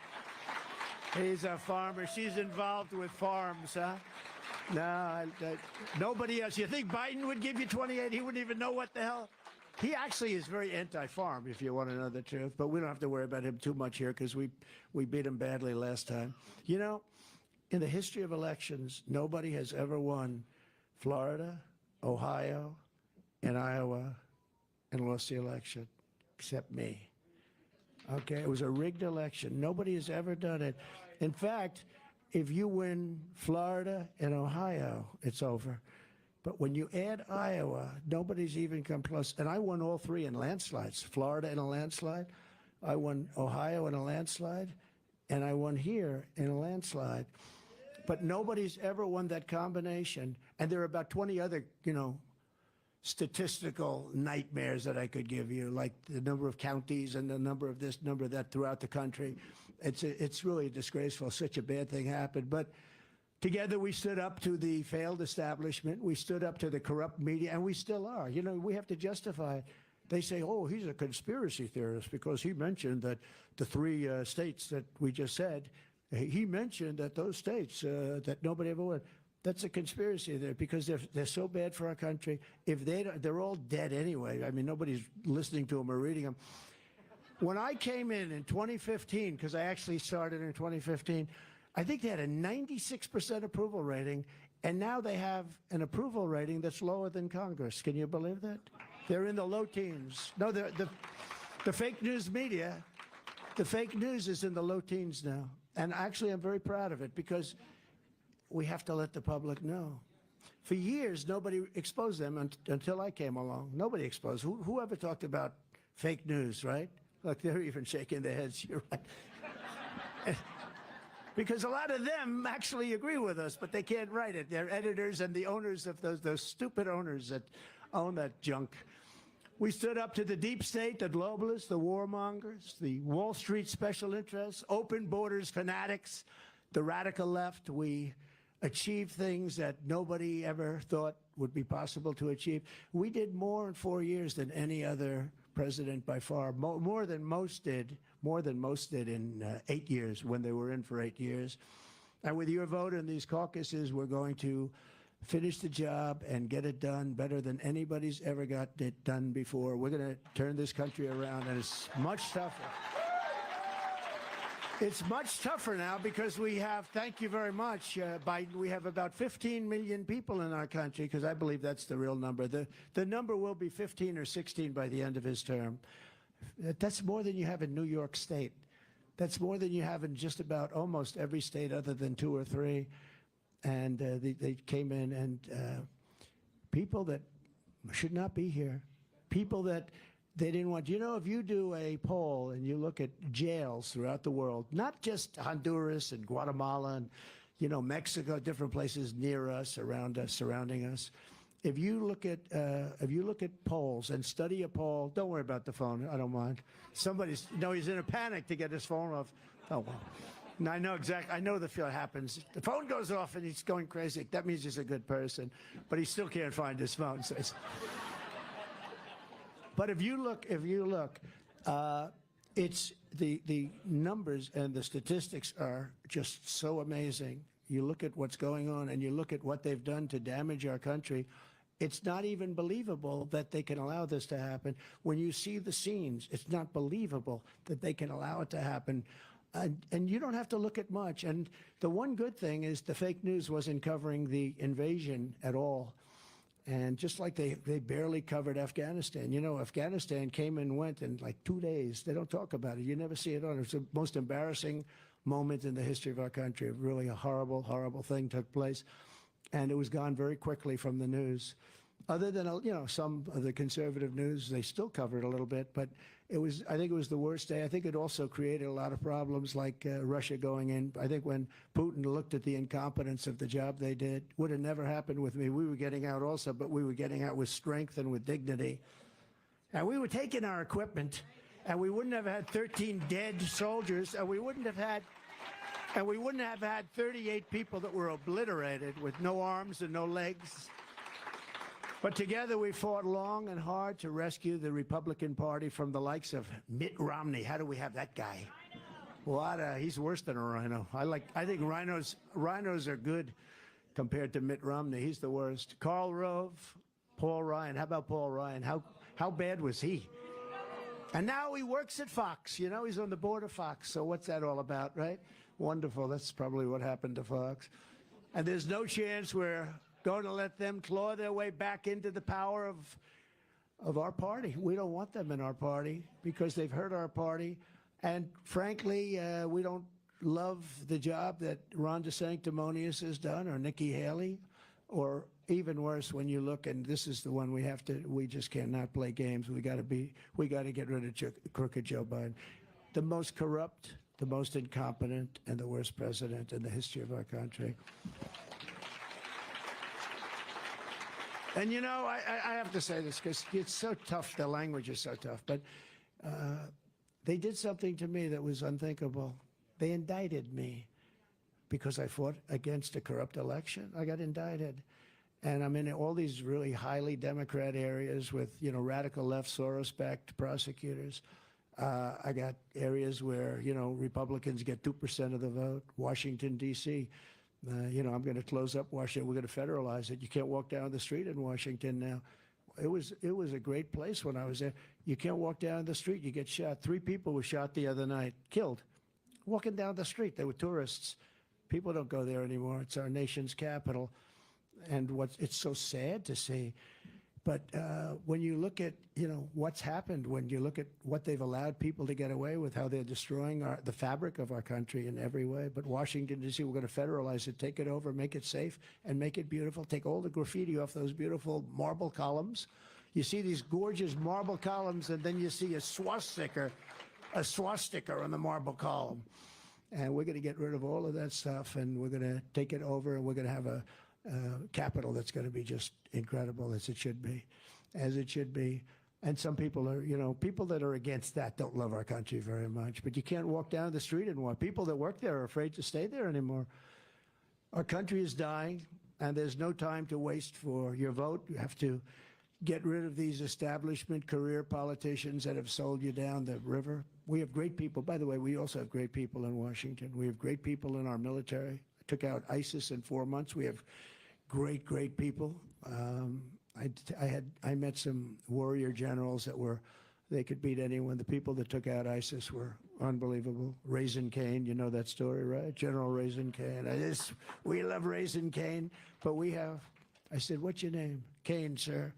He's a farmer. She's involved with farms, huh? No, nobody else. You think Biden would give you 28? He wouldn't even know what the hell. He actually is very anti-farm, if you want to know the truth. But we don't have to worry about him too much here because we beat him badly last time. You know, in the history of elections, nobody has ever won Florida, Ohio, and Iowa and lost the election except me. Okay, it was a rigged election. Nobody has ever done it. In fact, if you win Florida and Ohio, it's over. But when you add Iowa, nobody's even come close. And I won all three in landslides. Florida in a landslide, I won Ohio in a landslide, and I won here in a landslide. But nobody's ever won that combination. And there are about 20 other, you know, statistical nightmares that I could give you, like the number of counties and the number of this, number of that throughout the country. It's really disgraceful. Such a bad thing happened. But together we stood up to the failed establishment. We stood up to the corrupt media, and we still are. You know, we have to justify it. They say, oh, he's a conspiracy theorist because he mentioned that the three states that we just said, he mentioned that those states that nobody ever won. That's a conspiracy there because they're so bad for our country. If they're all dead anyway. I mean, nobody's listening to them or reading them. When I came in 2015, because I actually started in 2015, I think they had a 96% approval rating, and now they have an approval rating that's lower than Congress. Can you believe that? They're in the low teens. No, the fake news media, the fake news is in the low teens now. And actually, I'm very proud of it because we have to let the public know. For years, nobody exposed them until I came along. Nobody exposed. Who ever talked about fake news, right? Look, they're even shaking their heads. You're right. Because a lot of them actually agree with us, but they can't write it. They're editors and the owners of those stupid owners that own that junk. We stood up to the deep state, the globalists, the warmongers, the Wall Street special interests, open borders fanatics, the radical left. We achieved things that nobody ever thought would be possible to achieve. We did more in 4 years than any other president by far, more than most did in 8 years when they were in for 8 years. And with your vote in these caucuses, we're going to finish the job and get it done better than anybody's ever got it done before. We're going to turn this country around, and it's much tougher. It's much tougher now because we have, thank you very much, Biden, we have about 15 million people in our country, because I believe that's the real number. The number will be 15 or 16 by the end of his term. That's more than you have in New York State. That's more than you have in just about almost every state other than 2 or 3. And they came in, and people that should not be here, people that they didn't want. You know, if you do a poll and you look at jails throughout the world, not just Honduras and Guatemala and, you know, Mexico, different places near us, around us, surrounding us. If you look at polls and study a poll, don't worry about the phone. I don't mind. He's in a panic to get his phone off. Oh well. No, I know exactly. I know the feel happens. The phone goes off and he's going crazy. That means he's a good person, but he still can't find his phone. So but if you look, it's the numbers and the statistics are just so amazing. You look at what's going on and you look at what they've done to damage our country. It's not even believable that they can allow this to happen. When you see the scenes, it's not believable that they can allow it to happen. And you don't have to look at much. And the one good thing is the fake news wasn't covering the invasion at all. And just like they barely covered Afghanistan. You know, Afghanistan came and went in like 2 days. They don't talk about it. You never see it on. It's the most embarrassing moment in the history of our country. Really a horrible, horrible thing took place. And it was gone very quickly from the news. other than, some of the conservative news, they still covered a little bit, but I think it was the worst day. I think it also created a lot of problems like Russia going in. I think when Putin looked at the incompetence of the job they did, would have never happened with me. We were getting out also, but we were getting out with strength and with dignity. And we were taking our equipment, and we wouldn't have had 13 dead soldiers, and we wouldn't have had 38 people that were obliterated with no arms and no legs. But together we fought long and hard to rescue the Republican Party from the likes of Mitt Romney. How do we have that guy? He's worse than a rhino. I think rhinos are good compared to Mitt Romney. He's the worst. Karl Rove, Paul Ryan. How about Paul Ryan? How bad was he? And now he works at Fox. He's on the board of Fox. So what's that all about, right? Wonderful. That's probably what happened to Fox. And there's no chance we're going to let them claw their way back into the power of our party. We don't want them in our party because they've hurt our party. And frankly, we don't love the job that Ron DeSanctimonious has done, or Nikki Haley, or even worse when you look, and this is the one we just cannot play games. We got to get rid of crooked Joe Biden. The most corrupt, the most incompetent, and the worst president in the history of our country. And I have to say this because it's so tough. The language is so tough. But they did something to me that was unthinkable. They indicted me because I fought against a corrupt election. I got indicted. And I'm in all these really highly Democrat areas with, radical left Soros-backed prosecutors. I got areas where, Republicans get 2% of the vote. Washington, D.C., I'm going to close up Washington. We're going to federalize it. You can't walk down the street in Washington now. It was a great place when I was there. You can't walk down the street. You get shot. 3 people were shot the other night, killed, walking down the street. They were tourists. People don't go there anymore. It's our nation's capital. And it's so sad to see. But when you look at, what's happened, when you look at what they've allowed people to get away with, how they're destroying the fabric of our country in every way. But Washington, D.C., we're going to federalize it, take it over, make it safe, and make it beautiful. Take all the graffiti off those beautiful marble columns. You see these gorgeous marble columns, and then you see a swastika on the marble column. And we're going to get rid of all of that stuff, and we're going to take it over, and we're going to have a capital that's going to be just incredible, as it should be. And some people are, people that are against that don't love our country very much. But you can't walk down the street anymore. People that work there are afraid to stay there anymore. Our country is dying, and there's no time to waste for your vote. You have to get rid of these establishment career politicians that have sold you down the river. We have great people. By the way, we also have great people in Washington. We have great people in our military. I took out ISIS in 4 months. We have great people. I met some warrior generals they could beat anyone. The people that took out ISIS were unbelievable. Raising Cane, you know that story, right? General Raising Cane. We love Raising Cane, but I said, what's your name? Cane, sir.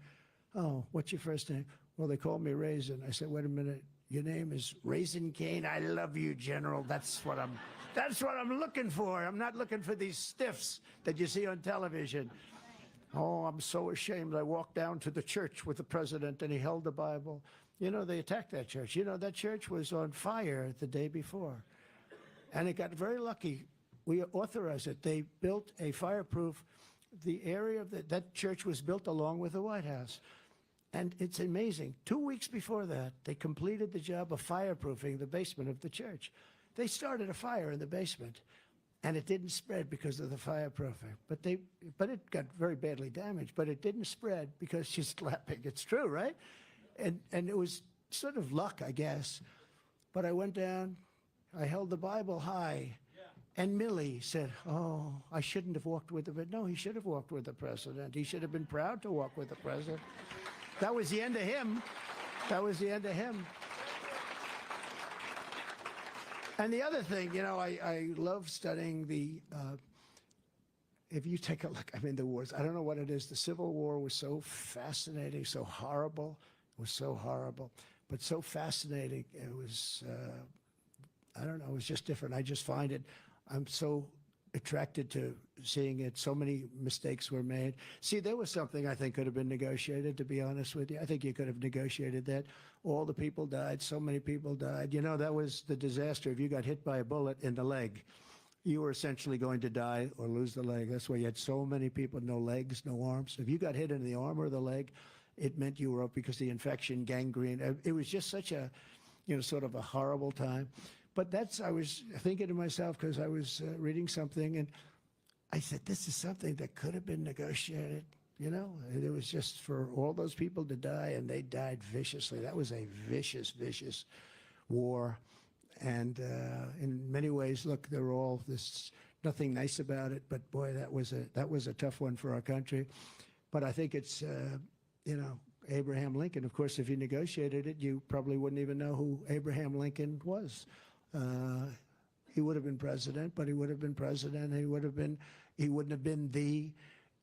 Oh, what's your first name? Well, they called me Raisin. I said, wait a minute. Your name is Raising Cane? I love you, General. That's what I'm looking for. I'm not looking for these stiffs that you see on television. Oh, I'm so ashamed. I walked down to the church with the president, and he held the Bible. They attacked that church. That church was on fire the day before. And it got very lucky. We authorized it. They built a fireproof, the area of that church was built along with the White House. And it's amazing. 2 weeks before that, they completed the job of fireproofing the basement of the church. They started a fire in the basement, and it didn't spread because of the fireproofing. But it got very badly damaged. But it didn't spread because she's laughing. It's true, right? And it was sort of luck, I guess. But I went down, I held the Bible high, and Millie said, "Oh, I shouldn't have walked with the president." No, he should have walked with the president. He should have been proud to walk with the president. That was the end of him. That was the end of him. And the other thing, I love studying if you take a look, the wars, I don't know what it is. The Civil War was so fascinating, so horrible. It was so horrible, but so fascinating. It was, I don't know, it was just different. I just find it, I'm so attracted to seeing it. So many mistakes were made. See, there was something I think could have been negotiated, to be honest with you. I think you could have negotiated that. All the people died. So many people died. You know, that was the disaster. If you got hit by a bullet in the leg, you were essentially going to die or lose the leg. That's why you had so many people, no legs, no arms. If you got hit in the arm or the leg, it meant you were up because the infection, gangrene. It was just such a, sort of a horrible time. But I was thinking to myself, because I was reading something, and I said, this is something that could have been negotiated. It was just for all those people to die, and they died viciously. That was a vicious, vicious war. And in many ways, look, they're all this, nothing nice about it, but boy, that was a tough one for our country. But I think it's, Abraham Lincoln. Of course, if you negotiated it, you probably wouldn't even know who Abraham Lincoln was. He would have been president, but he would have been president. He wouldn't have been the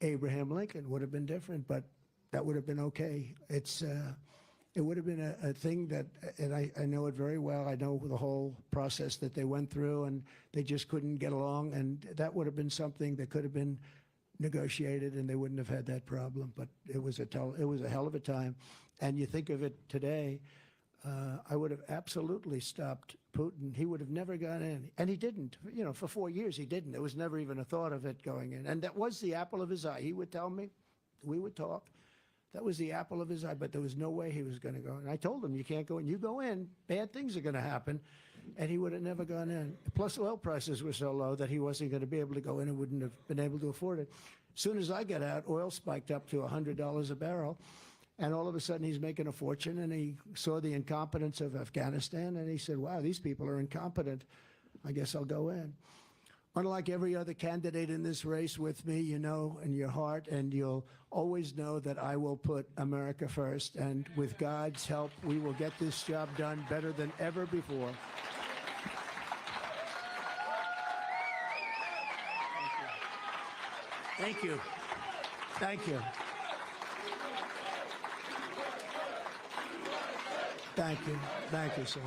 Abraham Lincoln. Would have been different, but that would have been okay. It would have been a thing that, and I know it very well. I know the whole process that they went through, and they just couldn't get along. And that would have been something that could have been negotiated, and they wouldn't have had that problem. But it was a hell of a time. And you think of it today, I would have absolutely stopped Putin. He would have never gone in. And he didn't. For 4 years, he didn't. There was never even a thought of it going in. And that was the apple of his eye. He would tell me, we would talk. That was the apple of his eye, but there was no way he was going to go. And I told him, you can't go in. You go in, bad things are going to happen. And he would have never gone in. Plus, oil prices were so low that he wasn't going to be able to go in and wouldn't have been able to afford it. As soon as I got out, oil spiked up to $100 a barrel. And all of a sudden, he's making a fortune. And he saw the incompetence of Afghanistan. And he said, wow, these people are incompetent. I guess I'll go in. Unlike every other candidate in this race with me, in your heart, and you'll always know that I will put America first. And with God's help, we will get this job done better than ever before. Thank you. Thank you. Thank you. Thank you, sir.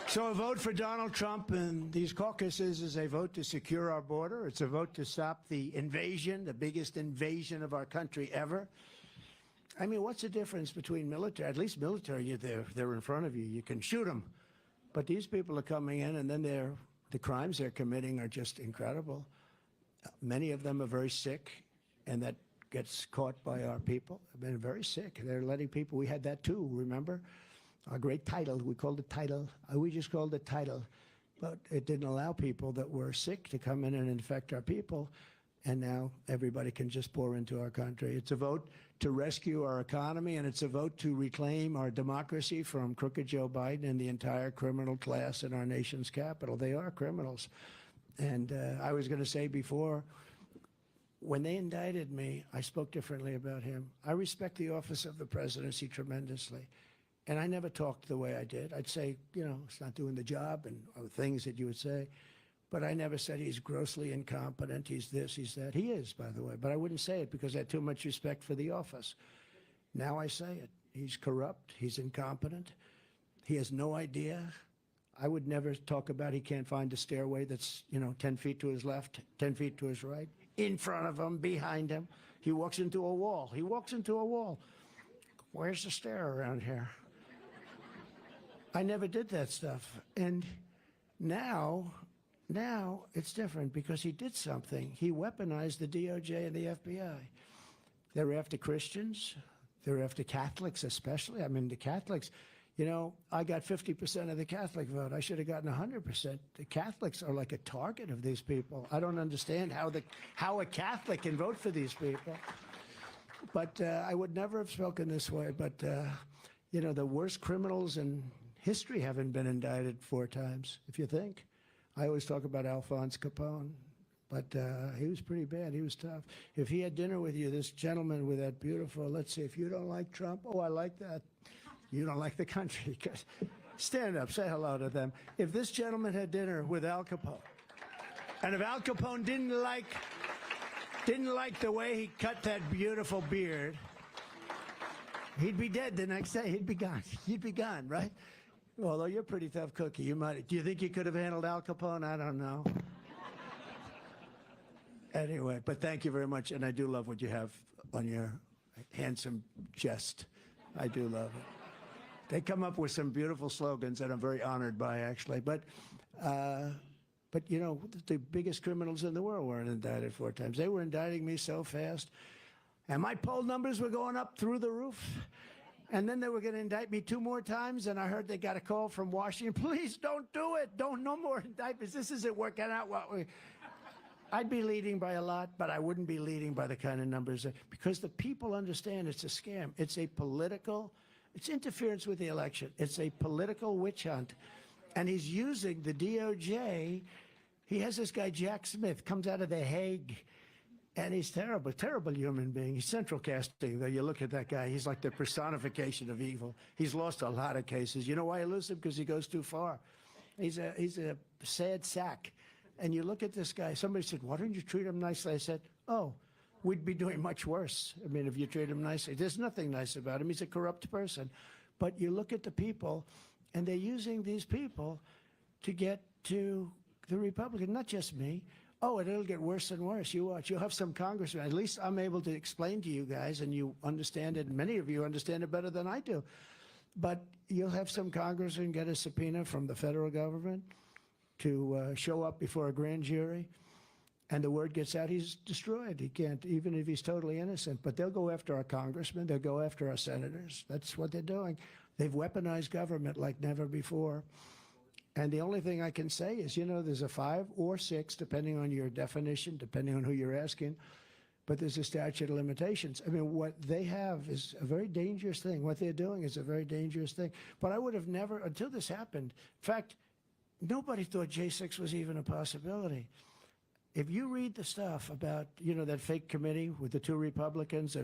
So a vote for Donald Trump in these caucuses is a vote to secure our border. It's a vote to stop the invasion, the biggest invasion of our country ever. I mean, what's the difference between military? At least military, they're in front of you. You can shoot them. But these people are coming in, and then the crimes they're committing are just incredible. Many of them are very sick, and that gets caught by our people. They've been very sick. They're letting people, we had that too, remember? Our great title, we called it title. We just called it title. But it didn't allow people that were sick to come in and infect our people. And now everybody can just pour into our country. It's a vote to rescue our economy, and it's a vote to reclaim our democracy from crooked Joe Biden and the entire criminal class in our nation's capital. They are criminals. And I was going to say before, when they indicted me, I spoke differently about him. I respect the office of the presidency tremendously. And I never talked the way I did. I'd say, it's not doing the job and things that you would say. But I never said he's grossly incompetent, he's this, he's that. He is, by the way. But I wouldn't say it because I had too much respect for the office. Now I say it. He's corrupt. He's incompetent. He has no idea. I would never talk about he can't find a stairway that's, 10 feet to his left, 10 feet to his right, in front of him, behind him. He walks into a wall. He walks into a wall. Where's the stair around here? I never did that stuff. And now it's different because he did something. He weaponized the DOJ and the FBI. They're after Christians. They're after Catholics especially. I mean, the Catholics, I got 50% of the Catholic vote. I should have gotten 100%. The Catholics are like a target of these people. I don't understand how a Catholic can vote for these people. But I would never have spoken this way. But, the worst criminals in history haven't been indicted 4 times, if you think. I always talk about Alphonse Capone, but he was pretty bad. He was tough. If he had dinner with you, this gentleman with that beautiful, let's see, if you don't like Trump, oh, I like that. You don't like the country. Stand up, say hello to them. If this gentleman had dinner with Al Capone, and if Al Capone didn't like the way he cut that beautiful beard, he'd be dead the next day. He'd be gone. He'd be gone, right? Although you're a pretty tough cookie, do you think you could have handled Al Capone? I don't know. Anyway, but thank you very much, and I do love what you have on your handsome chest. I do love it. They come up with some beautiful slogans that I'm very honored by, actually. But you know, the biggest criminals in the world weren't indicted 4 times. They were indicting me so fast, and my poll numbers were going up through the roof. And then they were going to indict me 2 more times, and I heard they got a call from Washington. Please don't do it. No more indictments. This isn't working out what we. I'd be leading by a lot, but I wouldn't be leading by the kind of numbers because the people understand it's a scam. It's a political. It's interference with the election. It's a political witch hunt, and he's using the DOJ. He has this guy Jack Smith comes out of The Hague. And he's terrible, terrible human being. He's central casting, though. You look at that guy, he's like the personification of evil. He's lost a lot of cases. You know why he loses them? Because he goes too far. He's a sad sack. And you look at this guy, somebody said, why don't you treat him nicely? I said, oh, we'd be doing much worse. I mean, if you treat him nicely. There's nothing nice about him. He's a corrupt person. But you look at the people, and they're using these people to get to the Republican, not just me. Oh, and it'll get worse and worse. You watch. You'll have some congressmen. At least I'm able to explain to you guys, and you understand it. Many of you understand it better than I do. But you'll have some congressmen get a subpoena from the federal government to show up before a grand jury, and the word gets out, he's destroyed. He can't, even if he's totally innocent. But they'll go after our congressmen. They'll go after our senators. That's what they're doing. They've weaponized government like never before. And the only thing I can say is, you know, there's a 5 or 6, depending on your definition, depending on who you're asking, but there's a statute of limitations. I mean, what they have is a very dangerous thing. What they're doing is a very dangerous thing. But I would have never, until this happened, in fact, nobody thought J6 was even a possibility. If you read the stuff about, you know, that fake committee with the 2 Republicans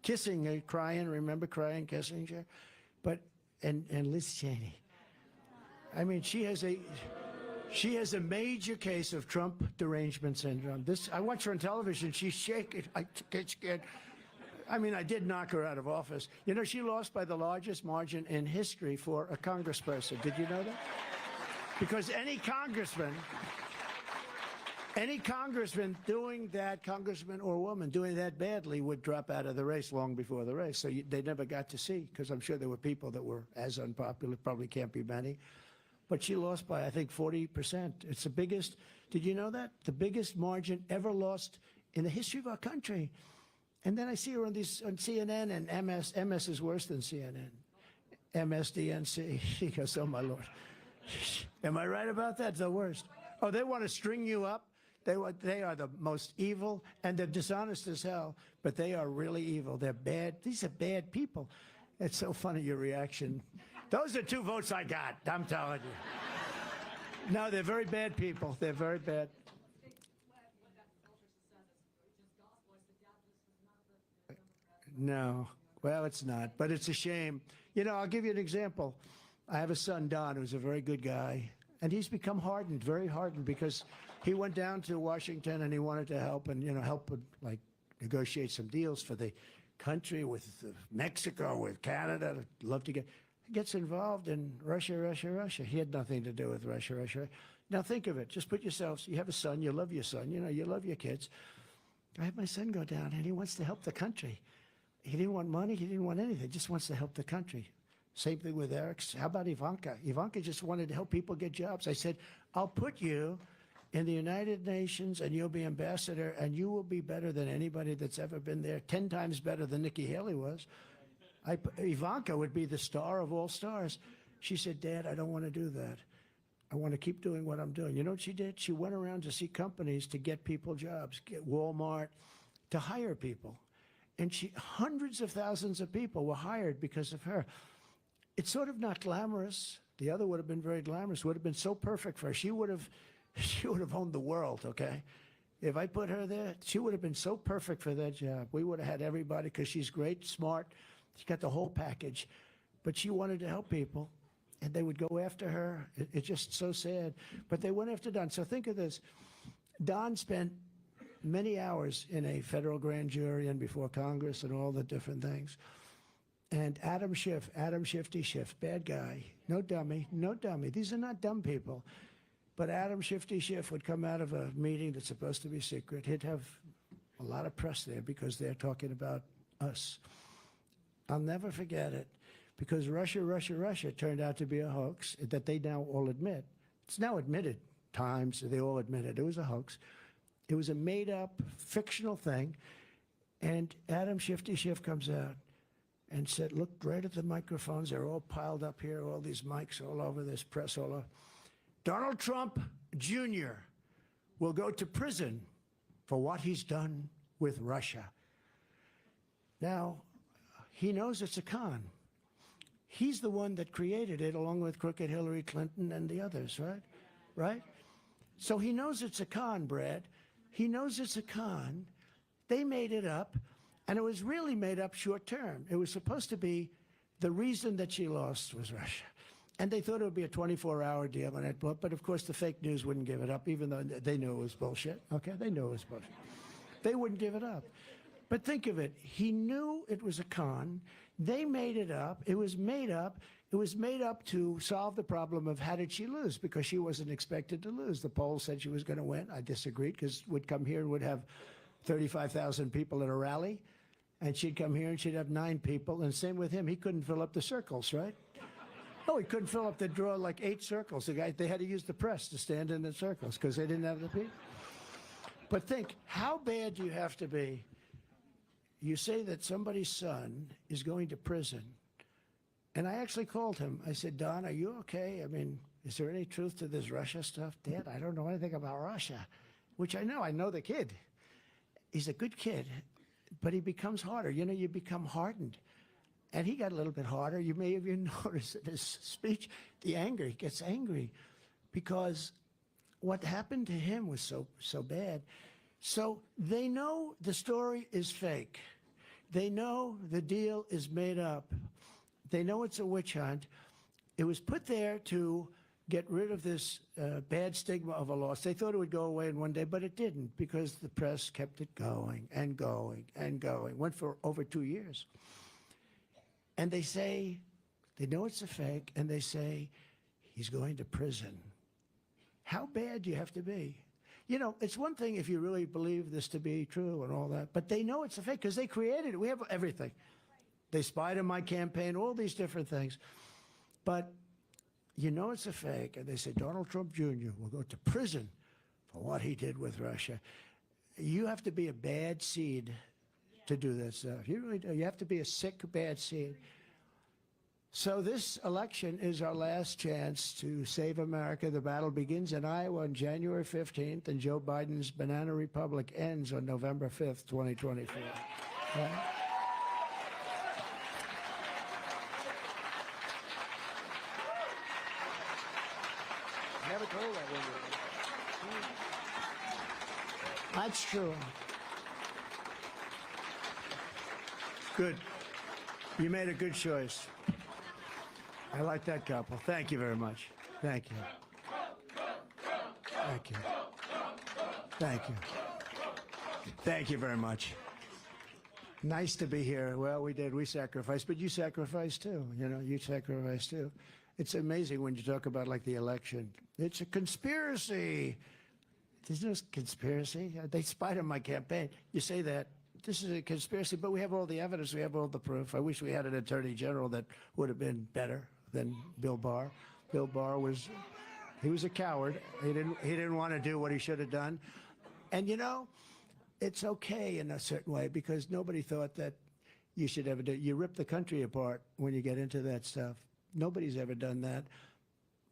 kissing and crying, remember crying, Kissinger? But, and Liz Cheney. I mean, she has a major case of Trump derangement syndrome. I watch her on television. She's shaking. I get scared. I mean, I did knock her out of office. You know, she lost by the largest margin in history for a congressperson. Did you know that? Because any congressman doing that, congressman or woman doing that badly would drop out of the race long before the race. So they never got to see, because I'm sure there were people that were as unpopular, probably can't be many. But she lost by, I think, 40%. It's the biggest, did you know that? The biggest margin ever lost in the history of our country. And then I see her on CNN and MS. MS is worse than CNN. MSDNC. She goes, oh, my Lord. Am I right about that? It's the worst. Oh, they want to string you up. They are the most evil, and they're dishonest as hell, but they are really evil. They're bad. These are bad people. It's so funny, your reaction. Those are 2 votes I got, I'm telling you. No, they're very bad people. They're very bad. No, well, it's not, but it's a shame. You know, I'll give you an example. I have a son, Don, who's a very good guy, and he's become hardened, very hardened, because he went down to Washington and he wanted to help and, you know, help with, like, negotiate some deals for the country with Mexico, with Canada. I'd love to gets involved in Russia. He had nothing to do with Russia. Now think of it. Just put yourselves, you have a son, you love your son, you know, you love your kids. I had my son go down and he wants to help the country. He didn't want money, he didn't want anything, just wants to help the country. Same thing with Eric. How about Ivanka? Ivanka just wanted to help people get jobs. I said, I'll put you in the United Nations and you'll be ambassador and you will be better than anybody that's ever been there, 10 times better than Nikki Haley was. Ivanka would be the star of all stars. She said, Dad, I don't want to do that. I want to keep doing what I'm doing. You know what she did? She went around to see companies to get people jobs, get Walmart, to hire people. And hundreds of thousands of people were hired because of her. It's sort of not glamorous. The other would have been very glamorous, would have been so perfect for her. She would have owned the world, okay? If I put her there, she would have been so perfect for that job. We would have had everybody, because she's great, smart. She got the whole package. But she wanted to help people, and they would go after her. It's just so sad. But they went after Don. So think of this. Don spent many hours in a federal grand jury and before Congress and all the different things. And Adam Shifty Schiff, bad guy, no dummy. These are not dumb people. But Adam Shifty Schiff would come out of a meeting that's supposed to be secret. He'd have a lot of press there because they're talking about us. I'll never forget it because Russia turned out to be a hoax that they now all admit. It's now admitted times, they all admit it. It was a hoax. It was a made-up, fictional thing. And Adam Shifty Schiff comes out and said, looked right at the microphones. They're all piled up here, all these mics all over, this press all over. Donald Trump Jr. will go to prison for what he's done with Russia. Now, he knows it's a con. He's the one that created it along with crooked Hillary Clinton and the others, right? Right? So he knows it's a con, Brad. He knows it's a con. They made it up, and it was really made up short term. It was supposed to be the reason that she lost was Russia. And they thought it would be a 24-hour deal, and but of course the fake news wouldn't give it up, even though they knew it was bullshit. Okay, they knew it was bullshit. They wouldn't give it up. But think of it. He knew it was a con. They made it up. It was made up. It was made up to solve the problem of how did she lose, because she wasn't expected to lose. The polls said she was going to win. I disagreed, because would come here and would have 35,000 people at a rally, and she'd come here and she'd have 9 people, and same with him. He couldn't fill up the circles, right? No, he couldn't fill up the draw like 8 circles. They had to use the press to stand in the circles because they didn't have the people. But think, how bad do you have to be? You say that somebody's son is going to prison. And I actually called him. I said, Don, are you okay? I mean, is there any truth to this Russia stuff? Dad, I don't know anything about Russia, which I know. I know the kid. He's a good kid, but he becomes harder. You know, you become hardened. And he got a little bit harder. You may have even noticed in his speech, the anger. He gets angry because what happened to him was so bad. So they know the story is fake. They know the deal is made up. They know it's a witch hunt. It was put there to get rid of this bad stigma of a loss. They thought it would go away in one day, but it didn't, because the press kept it going and going and going. Went for over 2 years. And they say, they know it's a fake, and they say, he's going to prison. How bad do you have to be? You know, it's one thing if you really believe this to be true and all that, but they know it's a fake because they created it. We have everything. They spied on my campaign, all these different things. But you know it's a fake, and they say Donald Trump Jr. will go to prison for what he did with Russia. You have to be a bad seed to do that stuff. You really do. You have to be a sick, bad seed. So this election is our last chance to save America. The battle begins in Iowa on January 15th, and Joe Biden's banana republic ends on November 5th, 2024. Right? Never told that one. That's true. Good. You made a good choice. I like that couple. Thank you very much. Thank you. Thank you. Thank you. Thank you very much. Nice to be here. Well, we did. We sacrificed, but you sacrificed too. You know, you sacrificed too. It's amazing when you talk about like the election. It's a conspiracy. There's no conspiracy. They spied on my campaign. You say that. This is a conspiracy, but we have all the evidence. We have all the proof. I wish we had an attorney general that would have been better than Bill Barr. Bill Barr was a coward. He didn't want to do what he should have done. And you know, it's okay in a certain way, because nobody thought that you should ever do it. You rip the country apart when you get into that stuff. Nobody's ever done that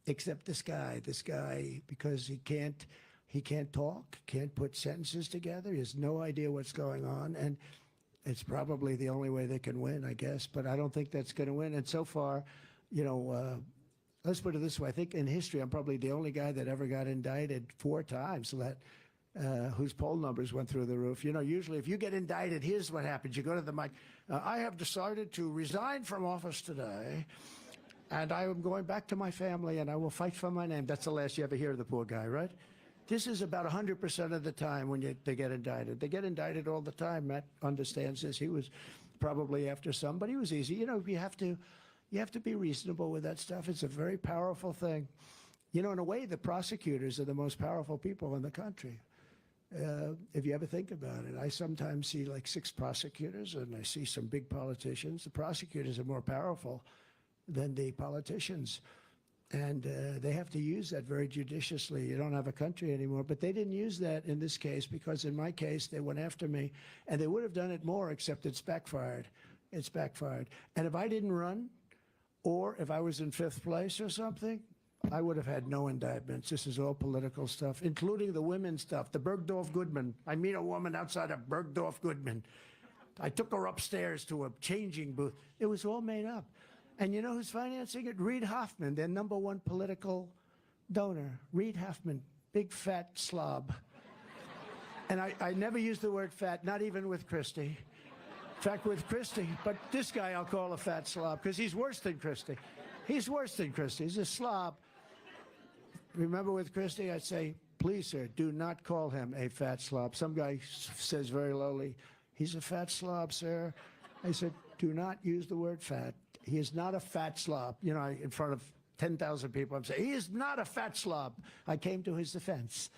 except this guy. This guy, because he can't talk, can't put sentences together. He has no idea what's going on, and it's probably the only way they can win, I guess. But I don't think that's going to win. And so far, you know, let's put it this way. I think in history, I'm probably the only guy that ever got indicted 4 times whose poll numbers went through the roof. You know, usually if you get indicted, here's what happens. You go to the mic. I have decided to resign from office today, and I am going back to my family, and I will fight for my name. That's the last you ever hear of the poor guy, right? This is about 100% of the time when they get indicted. They get indicted all the time. Matt understands this. He was probably after some, but he was easy. You know, you have to be reasonable with that stuff. It's a very powerful thing. You know, in a way, the prosecutors are the most powerful people in the country. If you ever think about it, I sometimes see like 6 prosecutors, and I see some big politicians. The prosecutors are more powerful than the politicians, and they have to use that very judiciously. You don't have a country anymore, but they didn't use that in this case, because in my case, they went after me, and they would have done it more, except it's backfired. It's backfired. And if I didn't run, or if I was in 5th place or something, I would have had no indictments. This is all political stuff, including the women's stuff. The Bergdorf Goodman. I meet a woman outside of Bergdorf Goodman. I took her upstairs to a changing booth. It was all made up. And you know who's financing it? Reid Hoffman, their #1 political donor. Reid Hoffman, big fat slob. And I never use the word fat, not even with Christie. In fact, with Christie, but this guy I'll call a fat slob, because he's worse than Christie. He's worse than Christie. He's a slob. Remember with Christie, I'd say, please, sir, do not call him a fat slob. Some guy says very lowly, he's a fat slob, sir. I said, do not use the word fat. He is not a fat slob. You know, in front of 10,000 people, I'm saying, he is not a fat slob. I came to his defense.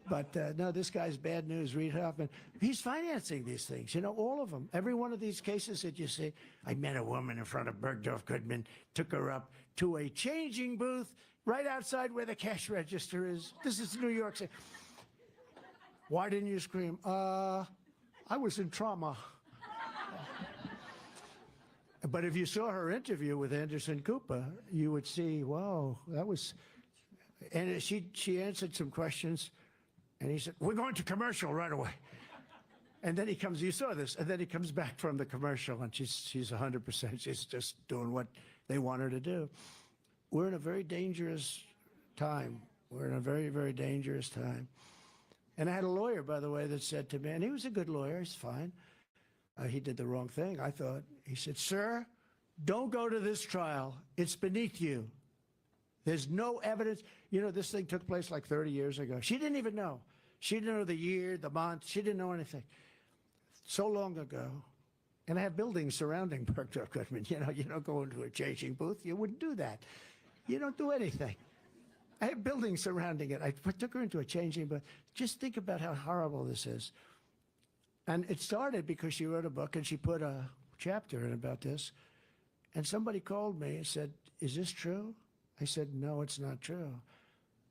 But no, this guy's bad news, Reid Hoffman. He's financing these things, you know, all of them. Every one of these cases that you see, I met a woman in front of Bergdorf Goodman, took her up to a changing booth right outside where the cash register is. This is New York City. Why didn't you scream? I was in trauma. But if you saw her interview with Anderson Cooper, you would see, wow, that was... And she answered some questions, and he said, we're going to commercial right away. And then he comes, you saw this, and then he comes back from the commercial, and she's 100%. She's just doing what they want her to do. We're in a very dangerous time. We're in a very, very dangerous time. And I had a lawyer, by the way, that said to me, and he was a good lawyer, he's fine. He did the wrong thing, I thought. He said, sir, don't go to this trial. It's beneath you. There's no evidence. You know, this thing took place like 30 years ago. She didn't even know. She didn't know the year, the month. She didn't know anything. So long ago. And I have buildings surrounding Bergdorf Goodman. You know, you don't go into a changing booth. You wouldn't do that. You don't do anything. I have buildings surrounding it. I took her into a changing booth. Just think about how horrible this is. And it started because she wrote a book and she put a chapter in about this. And somebody called me and said, is this true? I said, no, it's not true.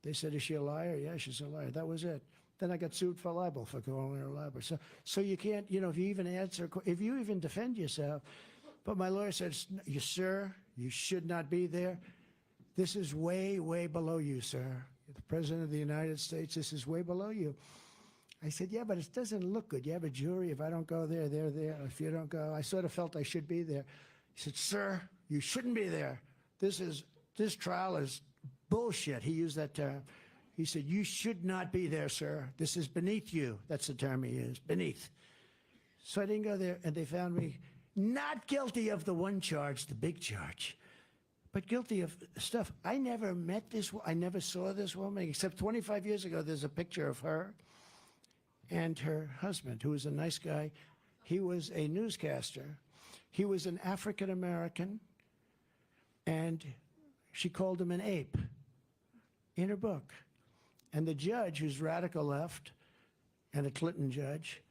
They said, is she a liar? Yeah, she's a liar. That was it. Then I got sued for libel, for calling her a liar. So you can't, you know, if you even answer, if you even defend yourself. But my lawyer said, sir, you should not be there. This is way, way below you, sir. The President of the United States, this is way below you. I said, yeah, but it doesn't look good. You have a jury. If I don't go there, they're there. If you don't go, I sort of felt I should be there. He said, sir, you shouldn't be there. This trial is bullshit. He used that term. He said, you should not be there, sir. This is beneath you. That's the term he used, beneath. So I didn't go there, and they found me not guilty of the one charge, the big charge, but guilty of stuff. I never met this, I never saw this woman, except 25 years ago, there's a picture of her and her husband, who was a nice guy. He was a newscaster. He was an African-American, and she called him an ape in her book. And the judge, who's radical left, and a Clinton judge,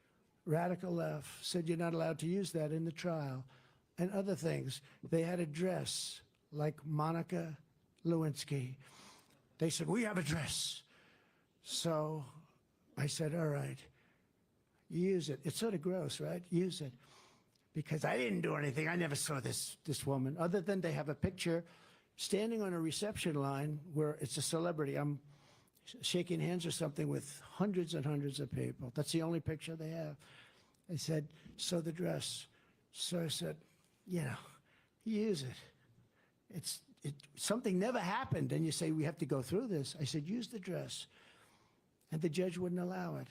radical left, said you're not allowed to use that in the trial, and other things. They had a dress like Monica Lewinsky. They said, we have a dress. So I said, all right, use it. It's sort of gross, right? Use it. Because I didn't do anything. I never saw this woman, other than they have a picture standing on a reception line where it's a celebrity. I'm shaking hands or something with hundreds and hundreds of people. That's the only picture they have. I said, so the dress. So I said, you know, use it. Something never happened, and you say, we have to go through this. I said, use the dress. And the judge wouldn't allow it.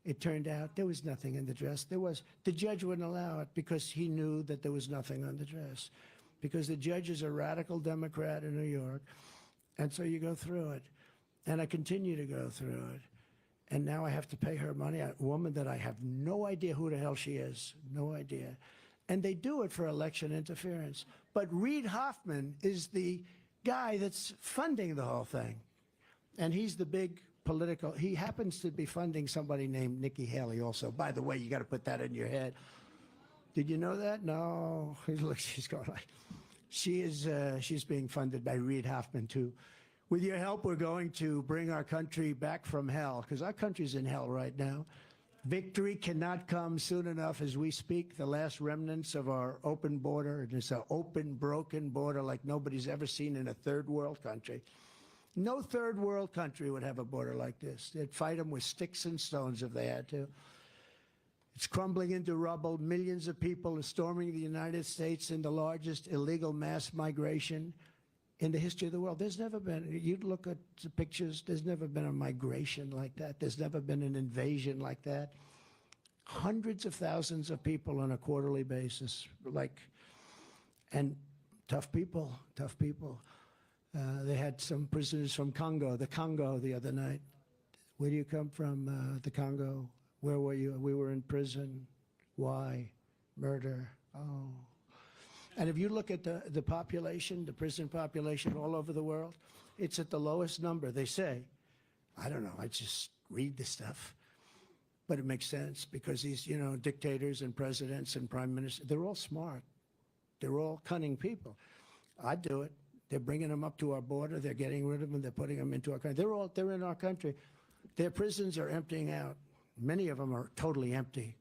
It turned out there was nothing in the dress. The judge wouldn't allow it because he knew that there was nothing on the dress. Because the judge is a radical Democrat in New York. And so you go through it. And I continue to go through it. And now I have to pay her money, a woman that I have no idea who the hell she is. No idea. And they do it for election interference. But Reid Hoffman is the guy that's funding the whole thing. And he's the big political, he happens to be funding somebody named Nikki Haley also. By the way, you got to put that in your head. Did you know that? No. Look, she's going like, she's being funded by Reid Hoffman too. With your help, we're going to bring our country back from hell, because our country's in hell right now. Victory cannot come soon enough as we speak. The last remnants of our open border, and it's an open, broken border like nobody's ever seen in a third world country. No third world country would have a border like this. They'd fight them with sticks and stones if they had to. It's crumbling into rubble. Millions of people are storming the United States in the largest illegal mass migration in the history of the world. There's never been, you look at the pictures, there's never been a migration like that. There's never been an invasion like that. Hundreds of thousands of people on a quarterly basis, and tough people, tough people. They had some prisoners from the Congo the other night. Where do you come from, the Congo? Where were you? We were in prison. Why? Murder. Oh. And if you look at the population, the prison population all over the world, it's at the lowest number. They say, I don't know, I just read this stuff. But it makes sense because these, dictators and presidents and prime ministers, they're all smart. They're all cunning people. I'd do it. They're bringing them up to our border. They're getting rid of them. They're putting them into our country. They're in our country. Their prisons are emptying out. Many of them are totally empty.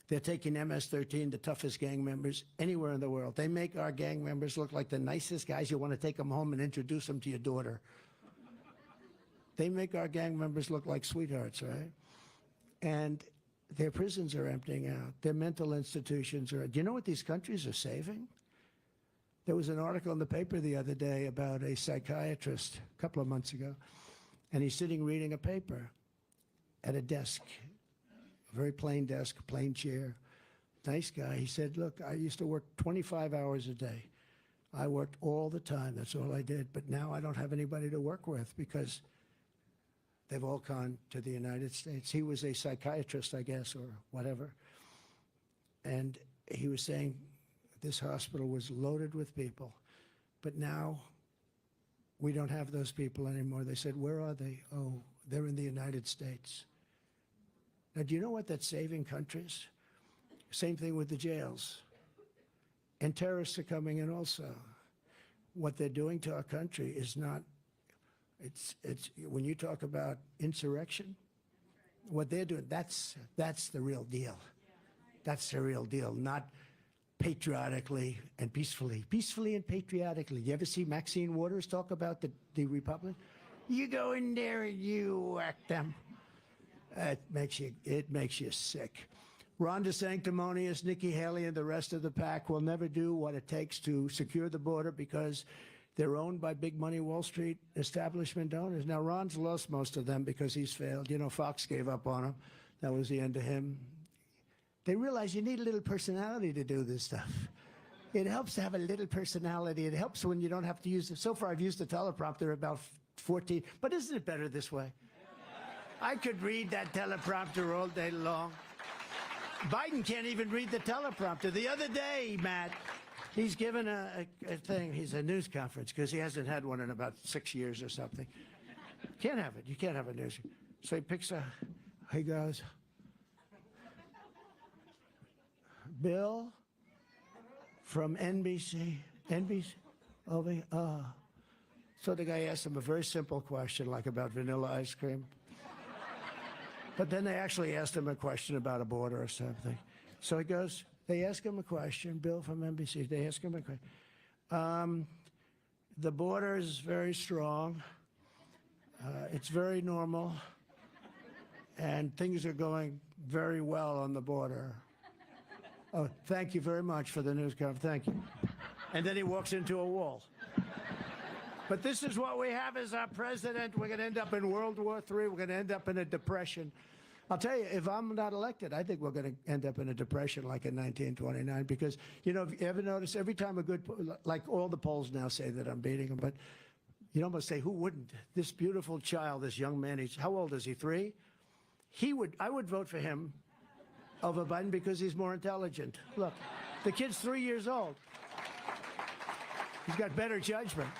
They're taking MS-13, the toughest gang members anywhere in the world. They make our gang members look like the nicest guys. You want to take them home and introduce them to your daughter. They make our gang members look like sweethearts, right? And their prisons are emptying out. Their mental institutions are. Do you know what these countries are saving? There was an article in the paper the other day about a psychiatrist a couple of months ago, and he's sitting reading a paper at a desk, a very plain desk, plain chair. Nice guy. He said, look, I used to work 25 hours a day. I worked all the time. That's all I did. But now I don't have anybody to work with because they've all gone to the United States. He was a psychiatrist, I guess, or whatever. And he was saying this hospital was loaded with people. But now we don't have those people anymore. They said, where are they? Oh, they're in the United States. Now, do you know what that's saving countries? Same thing with the jails. And terrorists are coming in also. What they're doing to our country is not, it's when you talk about insurrection, what they're doing, that's the real deal. That's the real deal, not patriotically and peacefully. Peacefully and patriotically. You ever see Maxine Waters talk about the Republic? You go in there and you whack them. It makes you sick. Ron DeSanctimonious, Nikki Haley, and the rest of the pack will never do what it takes to secure the border because they're owned by big money Wall Street establishment owners. Now, Ron's lost most of them because he's failed. Fox gave up on him. That was the end of him. They realize you need a little personality to do this stuff. It helps to have a little personality. It helps when you don't have to use it. So far, I've used the teleprompter about 14, but isn't it better this way? I could read that teleprompter all day long. Biden can't even read the teleprompter. The other day, Matt, he's given a thing. He's a news conference because he hasn't had one in about 6 years or something. Can't have it. You can't have a news. So he picks he goes, Bill from NBC. So the guy asked him a very simple question, like about vanilla ice cream. But then they actually asked him a question about a border or something. So he goes, they ask him a question, Bill from NBC, they ask him a question. The border is very strong. It's very normal. And things are going very well on the border. Oh, thank you very much for the news conference. Thank you. And then he walks into a wall. But this is what we have as our president. We're going to end up in World War III. We're going to end up in a depression. I'll tell you, if I'm not elected, I think we're going to end up in a depression like in 1929 because, if you ever notice, every time like all the polls now say that I'm beating him, but you almost say, who wouldn't? This beautiful child, this young man, how old is he, 3? I would vote for him over Biden because he's more intelligent. Look, the kid's 3 years old. He's got better judgment.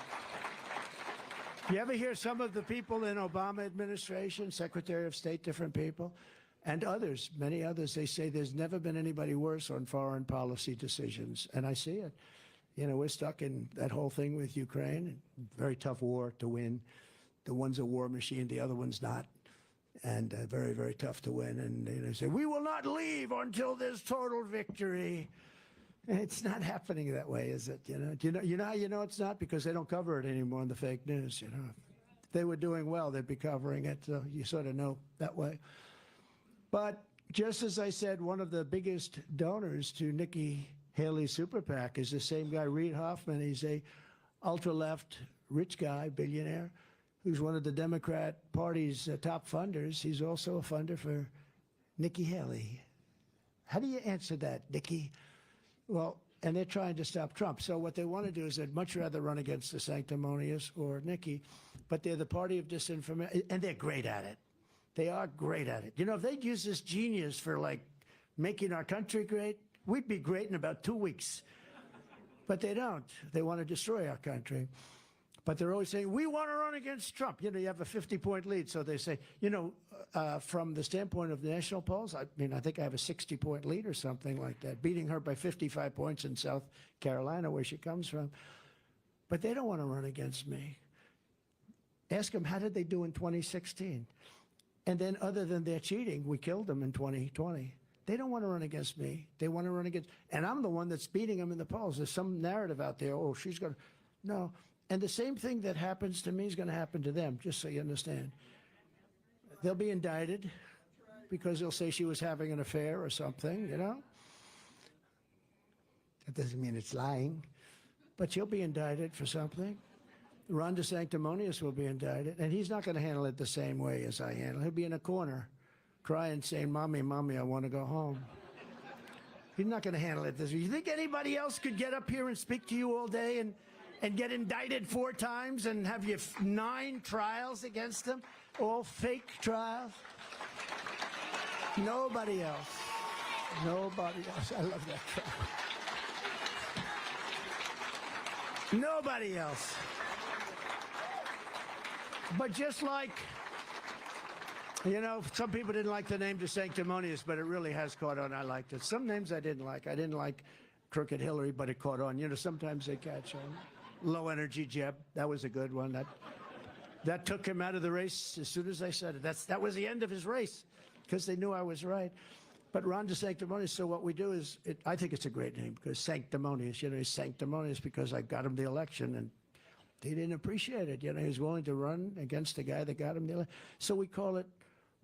You ever hear some of the people in Obama administration, Secretary of State, different people, and others, many others, they say there's never been anybody worse on foreign policy decisions. And I see it. You know, we're stuck in that whole thing with Ukraine. Very tough war to win. The one's a war machine, the other one's not. And very, very tough to win. And they say, we will not leave until there's total victory. And it's not happening that way, is it? You know how you know it's not? Because they don't cover it anymore in the fake news, you know. If they were doing well, they'd be covering it, so you sort of know that way. But just as I said, one of the biggest donors to Nikki Haley's super PAC is the same guy, Reid Hoffman. He's a ultra-left rich guy, billionaire, who's one of the Democrat Party's top funders. He's also a funder for Nikki Haley. How do you answer that, Nikki? Well, and they're trying to stop Trump. So what they want to do is they'd much rather run against the sanctimonious or Nikki, but they're the party of disinformation, and they're great at it. They are great at it. You know, if they'd use this genius for, like, making our country great, we'd be great in about 2 weeks. But they don't. They want to destroy our country. But they're always saying, we want to run against Trump. You know, you have a 50-point lead. So they say, you know, from the standpoint of the national polls, I mean, I think I have a 60-point lead or something like that, beating her by 55 points in South Carolina, where she comes from. But they don't want to run against me. Ask them, how did they do in 2016? And then other than their cheating, we killed them in 2020. They don't want to run against me. They want to run against, and I'm the one that's beating them in the polls. There's some narrative out there, oh, she's going to, no. And the same thing that happens to me is going to happen to them, just so you understand. They'll be indicted because they'll say she was having an affair or something, you know? That doesn't mean it's lying, but she'll be indicted for something. Ron DeSanctimonious will be indicted, and he's not going to handle it the same way as I handle it. He'll be in a corner crying, saying, Mommy, Mommy, I want to go home. He's not going to handle it this way. You think anybody else could get up here and speak to you all day and get indicted 4 times and have you 9 trials against them? All fake trials? Nobody else. Nobody else. I love that trial. Nobody else. But just like, you know, some people didn't like the name DeSanctimonious, but it really has caught on. I liked it. Some names I didn't like. I didn't like Crooked Hillary, but it caught on. You know, sometimes they catch on. Low Energy Jeb, that was a good one. That took him out of the race as soon as I said it. That was the end of his race, because they knew I was right. But Ron DeSanctimonious, so what we do is, I think it's a great name, because sanctimonious, you know, he's sanctimonious because I got him the election, and he didn't appreciate it. You know, he was willing to run against the guy that got him the election. So we call it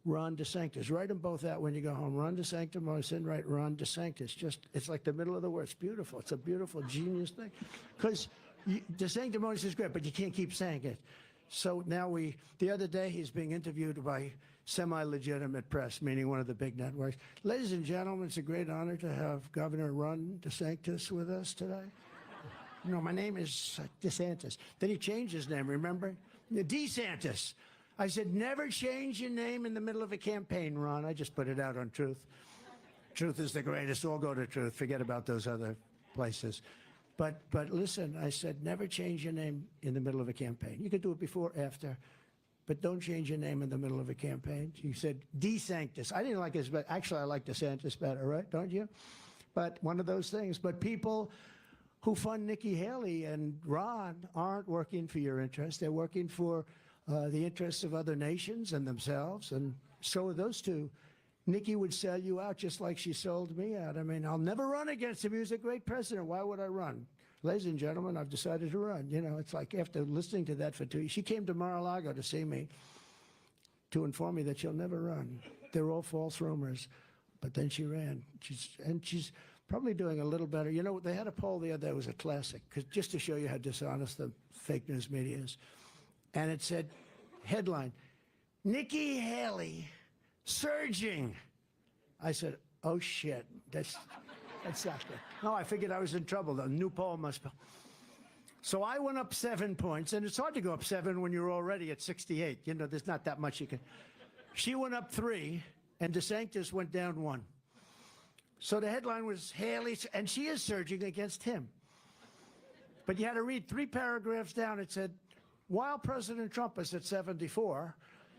Ron DeSanctis. Write them both out when you go home. Ron DeSanctimonious, and write Ron DeSanctis. Just, it's like the middle of the word. It's beautiful. It's a beautiful, genius thing. Because DeSanctimonious is great, but you can't keep saying it. So now the other day, he's being interviewed by semi-legitimate press, meaning one of the big networks. Ladies and gentlemen, it's a great honor to have Governor Ron DeSantis with us today. You know, my name is DeSantis. Then he changed his name, remember? DeSantis. I said, never change your name in the middle of a campaign, Ron. I just put it out on Truth. Truth is the greatest. All go to Truth. Forget about those other places. But listen, I said, never change your name in the middle of a campaign. You could do it before, after, but don't change your name in the middle of a campaign. He said, DeSantis. I didn't like his, but actually I like DeSantis better, right? Don't you? But one of those things. But people who fund Nikki Haley and Ron aren't working for your interests. They're working for the interests of other nations and themselves, and so are those two. Nikki would sell you out just like she sold me out. I mean, I'll never run against him. He was a great president. Why would I run? Ladies and gentlemen, I've decided to run. You know, it's like after listening to that for 2 years, she came to Mar-a-Lago to see me to inform me that she'll never run. They're all false rumors. But then she ran. She's probably doing a little better. You know, they had a poll the other day. It was a classic, just to show you how dishonest the fake news media is. And it said, headline, Nikki Haley surging. I said, oh, shit, that's not good. No, I figured I was in trouble. The new poll must be. So I went up 7 points, and it's hard to go up 7 when you're already at 68. You know, there's not that much you can. She went up 3, and DeSantis went down 1. So the headline was Haley, and she is surging against him. But you had to read 3 paragraphs down. It said, while President Trump was at 74.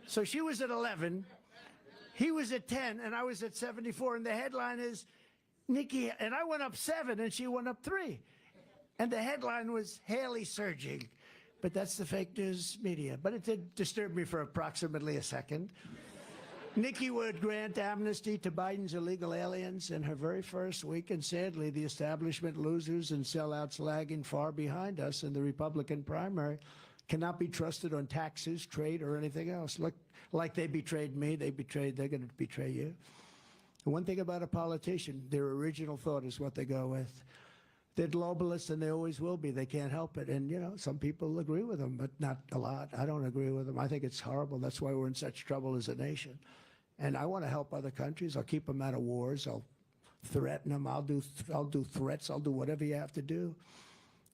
So she was at 11, he was at 10, and I was at 74. And the headline is, Nikki, and I went up 7 and she went up 3. And the headline was Haley surging. But that's the fake news media. But it did disturb me for approximately a second. Nikki would grant amnesty to Biden's illegal aliens in her very first week, and sadly, the establishment losers and sellouts lagging far behind us in the Republican primary cannot be trusted on taxes, trade, or anything else. Look, like they betrayed me, they're going to betray you. And one thing about a politician, their original thought is what they go with. They're globalists, and they always will be. They can't help it. And, you know, some people agree with them, but not a lot. I don't agree with them. I think it's horrible. That's why we're in such trouble as a nation. And I want to help other countries. I'll keep them out of wars. I'll threaten them. I'll do threats. I'll do whatever you have to do.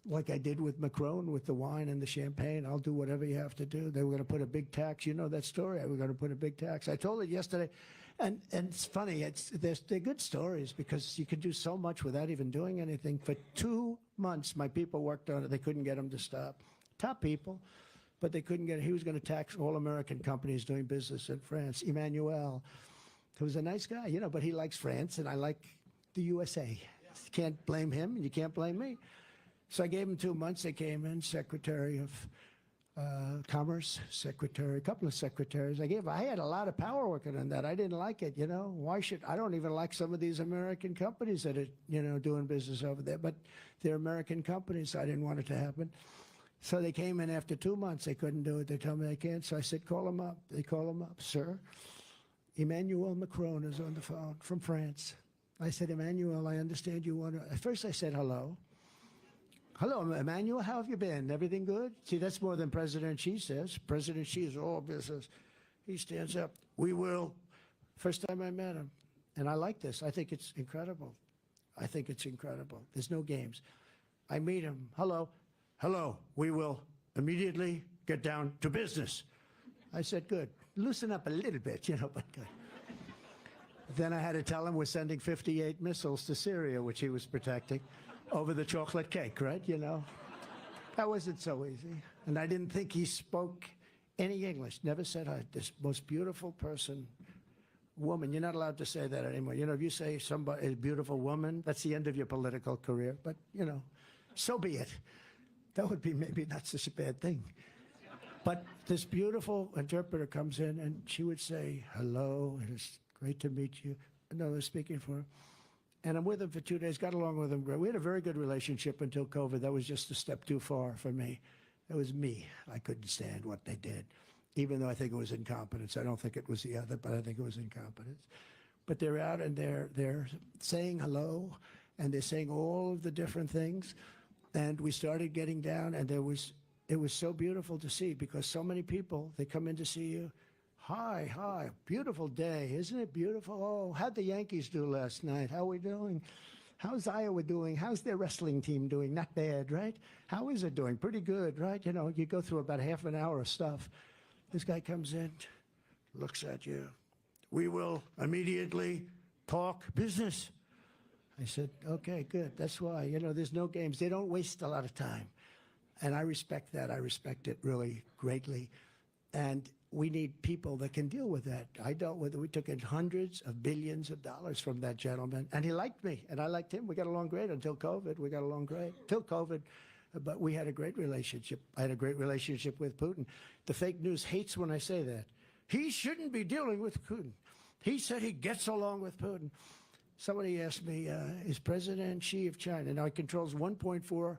Like I did with Macron, with the wine and the champagne. I'll do whatever you have to do. They were going to put a big tax. You know that story. We're going to put a big tax. I told it yesterday. And it's funny. They're good stories because you can do so much without even doing anything. For 2 months, my people worked on it. They couldn't get them to stop. Top people. But they couldn't get it. He was going to tax all American companies doing business in France. Emmanuel, who was a nice guy, you know, but he likes France, and I like the USA. You can't blame him, and you can't blame me. So I gave him 2 months. They came in, Secretary of Commerce, Secretary, a couple of secretaries. I had a lot of power working on that. I didn't like it, you know. I don't even like some of these American companies that are, you know, doing business over there, but they're American companies, so I didn't want it to happen. So they came in after 2 months. They couldn't do it. They told me they can't. So I said, call him up. They call him up. Sir, Emmanuel Macron is on the phone from France. I said, Emmanuel, I understand you want to. At first I said, hello. Hello, Emmanuel, how have you been? Everything good? See, that's more than President Xi says. President Xi is all business. He stands up. We will. First time I met him. And I like this. I think it's incredible. I think it's incredible. There's no games. I meet him. Hello. Hello, we will immediately get down to business. I said, good. Loosen up a little bit, you know, but good. Then I had to tell him we're sending 58 missiles to Syria, which he was protecting, over the chocolate cake, right, you know? That wasn't so easy. And I didn't think he spoke any English, never said hi. This most beautiful person, woman, you're not allowed to say that anymore. You know, if you say somebody, a beautiful woman, that's the end of your political career, but, you know, so be it. That would be maybe not such a bad thing. But this beautiful interpreter comes in, and she would say, hello, it's great to meet you. No, they're speaking for him. And I'm with him for 2 days, got along with him great. We had a very good relationship until COVID. That was just a step too far for me. It was me. I couldn't stand what they did, even though I think it was incompetence. I don't think it was the other, but I think it was incompetence. But they're out, and they're saying hello, and they're saying all of the different things. And we started getting down, and it was so beautiful to see, because so many people, they come in to see you. Hi, beautiful day. Isn't it beautiful? Oh, how'd the Yankees do last night? How are we doing? How's Iowa doing? How's their wrestling team doing? Not bad, right? How is it doing? Pretty good, right? You know, you go through about half an hour of stuff. This guy comes in, looks at you. We will immediately talk business. I said, okay, good. That's why, you know, there's no games. They don't waste a lot of time. And I respect that. I respect it really greatly. And we need people that can deal with that. I dealt with it. We took in hundreds of billions of dollars from that gentleman. And he liked me, and I liked him. We got along great until COVID. We got along great till COVID. But we had a great relationship. I had a great relationship with Putin. The fake news hates when I say that. He shouldn't be dealing with Putin. He said he gets along with Putin. Somebody asked me, is President Xi of China, now he controls 1.4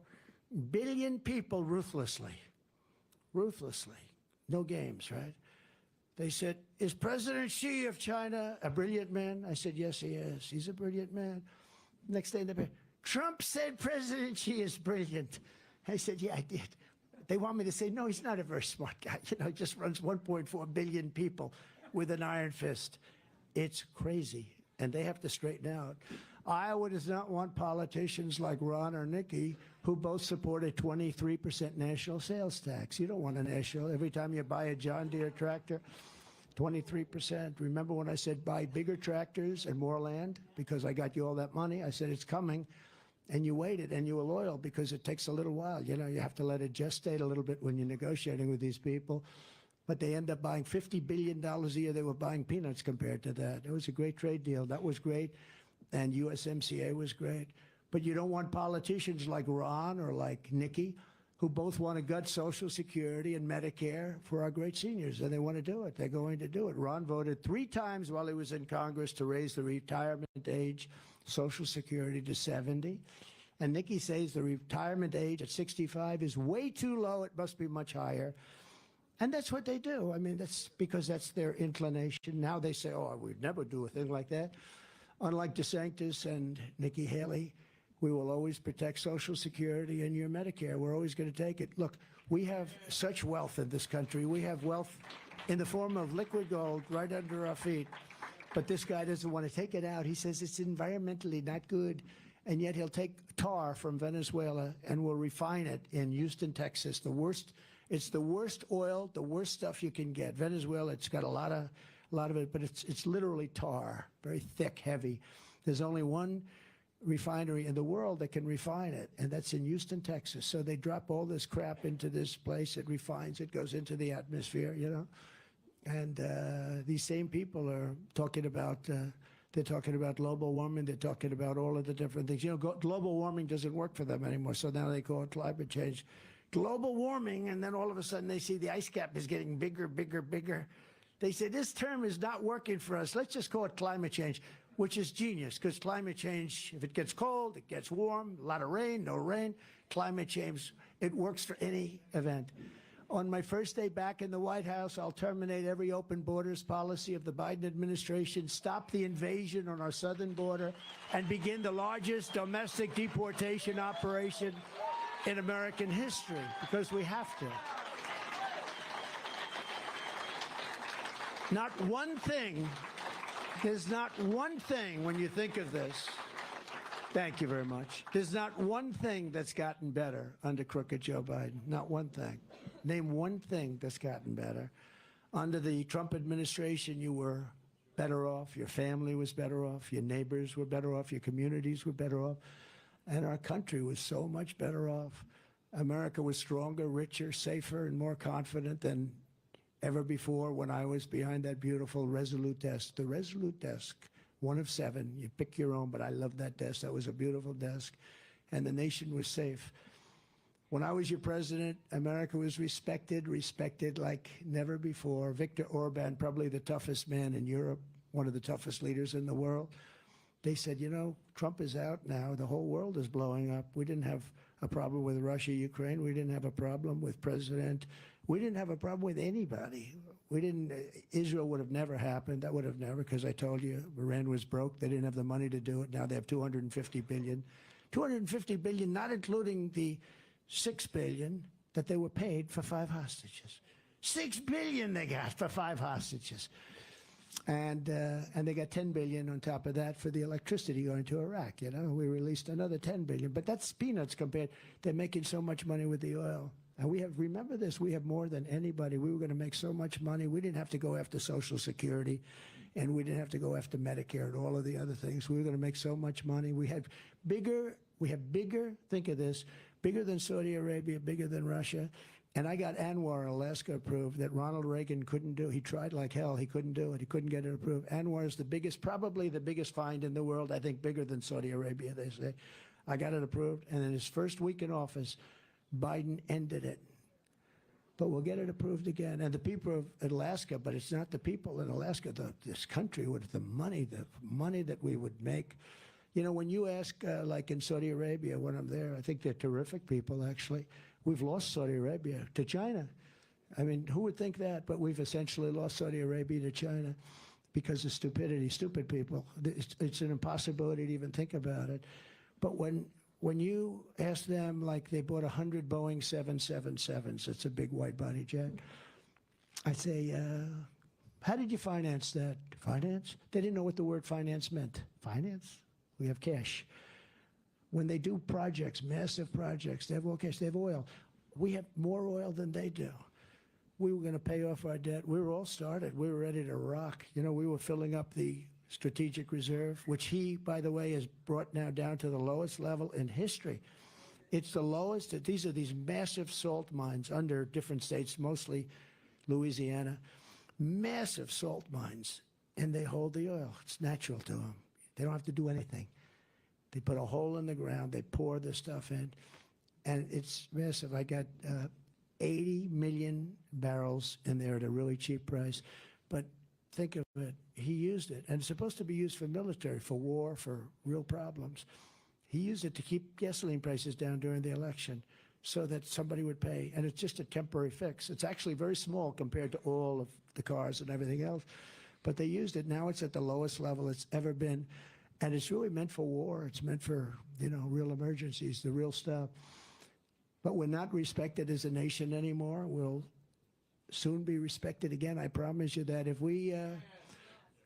billion people ruthlessly. Ruthlessly. No games, right? They said, is President Xi of China a brilliant man? I said, yes, he is. He's a brilliant man. Next day, Trump said President Xi is brilliant. I said, yeah, I did. They want me to say, no, he's not a very smart guy. You know, he just runs 1.4 billion people with an iron fist. It's crazy. And they have to straighten out. Iowa does not want politicians like Ron or Nikki, who both support a 23% national sales tax. You don't want a national. Every time you buy a John Deere tractor, 23%. Remember when I said buy bigger tractors and more land? Because I got you all that money. I said it's coming. and you waited and you were loyal because it takes a little while. You know, you have to let it gestate a little bit when you're negotiating with these people. But they end up buying $50 billion a year. They were buying peanuts compared to that. It was a great trade deal. That was great. And USMCA was great. But you don't want politicians like Ron or like Nikki, who both want to gut Social Security and Medicare for our great seniors. And they want to do it. They're going to do it. Ron voted 3 times while he was in Congress to raise the retirement age, Social Security, to 70. And Nikki says the retirement age at 65 is way too low. It must be much higher. And that's what they do. I mean, that's because that's their inclination. Now they say, oh, we'd never do a thing like that. Unlike DeSantis and Nikki Haley, we will always protect Social Security and your Medicare. We're always going to take it. Look, we have such wealth in this country. We have wealth in the form of liquid gold right under our feet. But this guy doesn't want to take it out. He says it's environmentally not good. And yet he'll take tar from Venezuela and will refine it in Houston, Texas. It's the worst oil, the worst stuff you can get. Venezuela, it's got a lot of it, but it's literally tar, very thick, heavy. There's only one refinery in the world that can refine it, and that's in Houston, Texas. So they drop all this crap into this place. It refines it, goes into the atmosphere, you know. And these same people are talking about, they're talking about global warming. They're talking about all of the different things. You know, global warming doesn't work for them anymore, so now they call it climate change. Global warming, and then all of a sudden they see the ice cap is getting bigger, bigger, bigger. They say, this term is not working for us. Let's just call it climate change, which is genius, because climate change, if it gets cold, it gets warm, a lot of rain, no rain, climate change, it works for any event. On my first day back in the White House, I'll terminate every open borders policy of the Biden administration, stop the invasion on our southern border, and begin the largest domestic deportation operation in American history, because we have to. Not one thing, there's not one thing when you think of this. Thank you very much. There's not one thing that's gotten better under crooked Joe Biden. Not one thing. Name one thing that's gotten better. Under the Trump administration, you were better off. Your family was better off. Your neighbors were better off. Your communities were better off. And our country was so much better off. America was stronger, richer, safer, and more confident than ever before when I was behind that beautiful Resolute desk. The Resolute desk, one of 7. You pick your own, but I love that desk. That was a beautiful desk. And the nation was safe. When I was your president, America was respected like never before. Viktor Orban, probably the toughest man in Europe, one of the toughest leaders in the world. They said, you know, Trump is out now. The whole world is blowing up. We didn't have a problem with Russia, Ukraine. We didn't have a problem with President. We didn't have a problem with anybody. We didn't, Israel would have never happened. That would have never, because I told you, Iran was broke. They didn't have the money to do it. Now they have $250 billion. $250 billion, not including the $6 billion that they were paid for 5 hostages. $6 billion they got for 5 hostages. And they got $10 billion on top of that for the electricity going to Iraq. You know, we released another $10 billion, but that's peanuts compared. They're making so much money with the oil. And we have, remember this, we have more than anybody. We were going to make so much money. We didn't have to go after Social Security, and we didn't have to go after Medicare and all of the other things. We were going to make so much money. We have bigger, think of this, bigger than Saudi Arabia, bigger than Russia. And I got Anwar in Alaska approved that Ronald Reagan couldn't do. He tried like hell. He couldn't do it. He couldn't get it approved. Anwar is the biggest, probably the biggest find in the world. I think bigger than Saudi Arabia, they say. I got it approved. And in his first week in office, Biden ended it. But we'll get it approved again. And the people of Alaska, but it's not the people in Alaska, this country with the money that we would make. You know, when you ask, like in Saudi Arabia, when I'm there, I think they're terrific people, actually. We've lost Saudi Arabia to China. I mean, who would think that? But we've essentially lost Saudi Arabia to China because of stupidity, stupid people. It's an impossibility to even think about it. But when you ask them, like they bought 100 Boeing 777s, it's a big wide-body jet, I say, how did you finance that? Finance? They didn't know what the word finance meant. Finance? We have cash. When they do projects, massive projects, they have all cash, they have oil. We have more oil than they do. We were going to pay off our debt. We were all started. We were ready to rock. You know, we were filling up the strategic reserve, which he, by the way, has brought now down to the lowest level in history. It's the lowest. These are these massive salt mines under different states, mostly Louisiana, massive salt mines, and they hold the oil. It's natural to them. They don't have to do anything. They put a hole in the ground, they pour the stuff in, and it's massive. I got 80 million barrels in there at a really cheap price. But think of it, he used it, and it's supposed to be used for military, for war, for real problems. He used it to keep gasoline prices down during the election so that somebody would pay, and it's just a temporary fix. It's actually very small compared to all of the cars and everything else, but they used it. Now it's at the lowest level it's ever been, and it's really meant for war. It's meant for, you know, real emergencies, the real stuff. But we're not respected as a nation anymore. We'll soon be respected again. I promise you that if we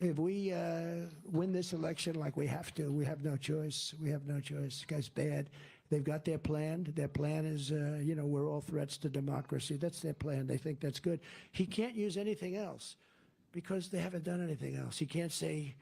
win this election like we have to, we have no choice. We have no choice. This guy's bad. They've got their plan. Their plan is, you know, we're all threats to democracy. That's their plan. They think that's good. He can't use anything else because they haven't done anything else. He can't say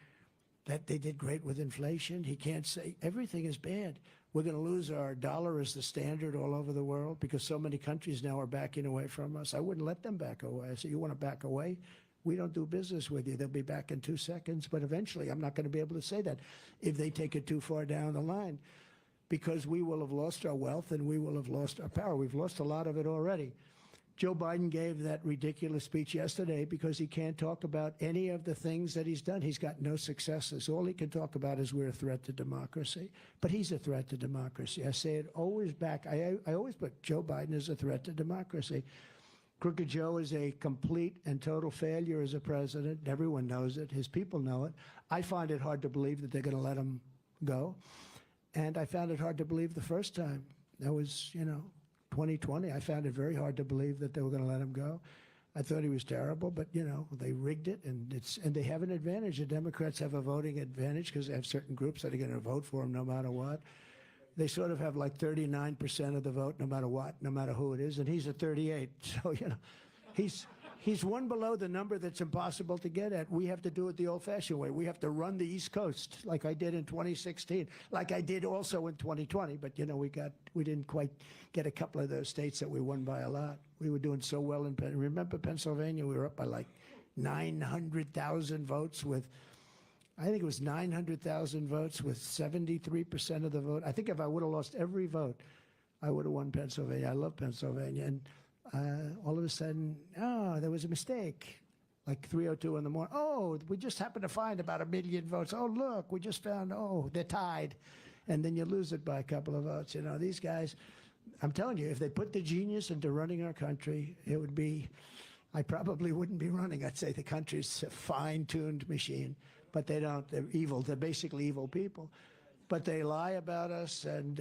that they did great with inflation. He can't say everything is bad. We're going to lose our dollar as the standard all over the world because so many countries now are backing away from us. I wouldn't let them back away. I said, you want to back away? We don't do business with you. They'll be back in 2 seconds. But eventually, I'm not going to be able to say that if they take it too far down the line because we will have lost our wealth and we will have lost our power. We've lost a lot of it already. Joe Biden gave that ridiculous speech yesterday because he can't talk about any of the things that he's done. He's got no successes. All he can talk about is we're a threat to democracy. But he's a threat to democracy. I say it always back. I always put Joe Biden as a threat to democracy. Crooked Joe is a complete and total failure as a president. Everyone knows it. His people know it. I find it hard to believe that they're going to let him go. And I found it hard to believe the first time. That was, you know, 2020, I found it very hard to believe that they were going to let him go. I thought he was terrible, but, you know, they rigged it, and they have an advantage. The Democrats have a voting advantage because they have certain groups that are going to vote for him no matter what. They sort of have like 39% of the vote no matter what, no matter who it is, and he's at 38. So, you know, he's one below the number that's impossible to get at. We have to do it the old-fashioned way. We have to run the East Coast like I did in 2016, like I did also in 2020. But, you know, we didn't quite get a couple of those states that we won by a lot. We were doing so well in remember Pennsylvania? We were up by like 900,000 votes with, I think it was 900,000 votes with 73% of the vote. I think if I would have lost every vote, I would have won Pennsylvania. I love Pennsylvania. And all of a sudden, oh, there was a mistake, like 3:02 in the morning. Oh, we just happened to find about 1 million votes. Oh, look, we just found, oh, they're tied. And then you lose it by a couple of votes. You know, these guys, I'm telling you, if they put the genius into running our country, it would be, I probably wouldn't be running. I'd say the country's a fine-tuned machine, but they don't. They're evil. They're basically evil people. But they lie about us, and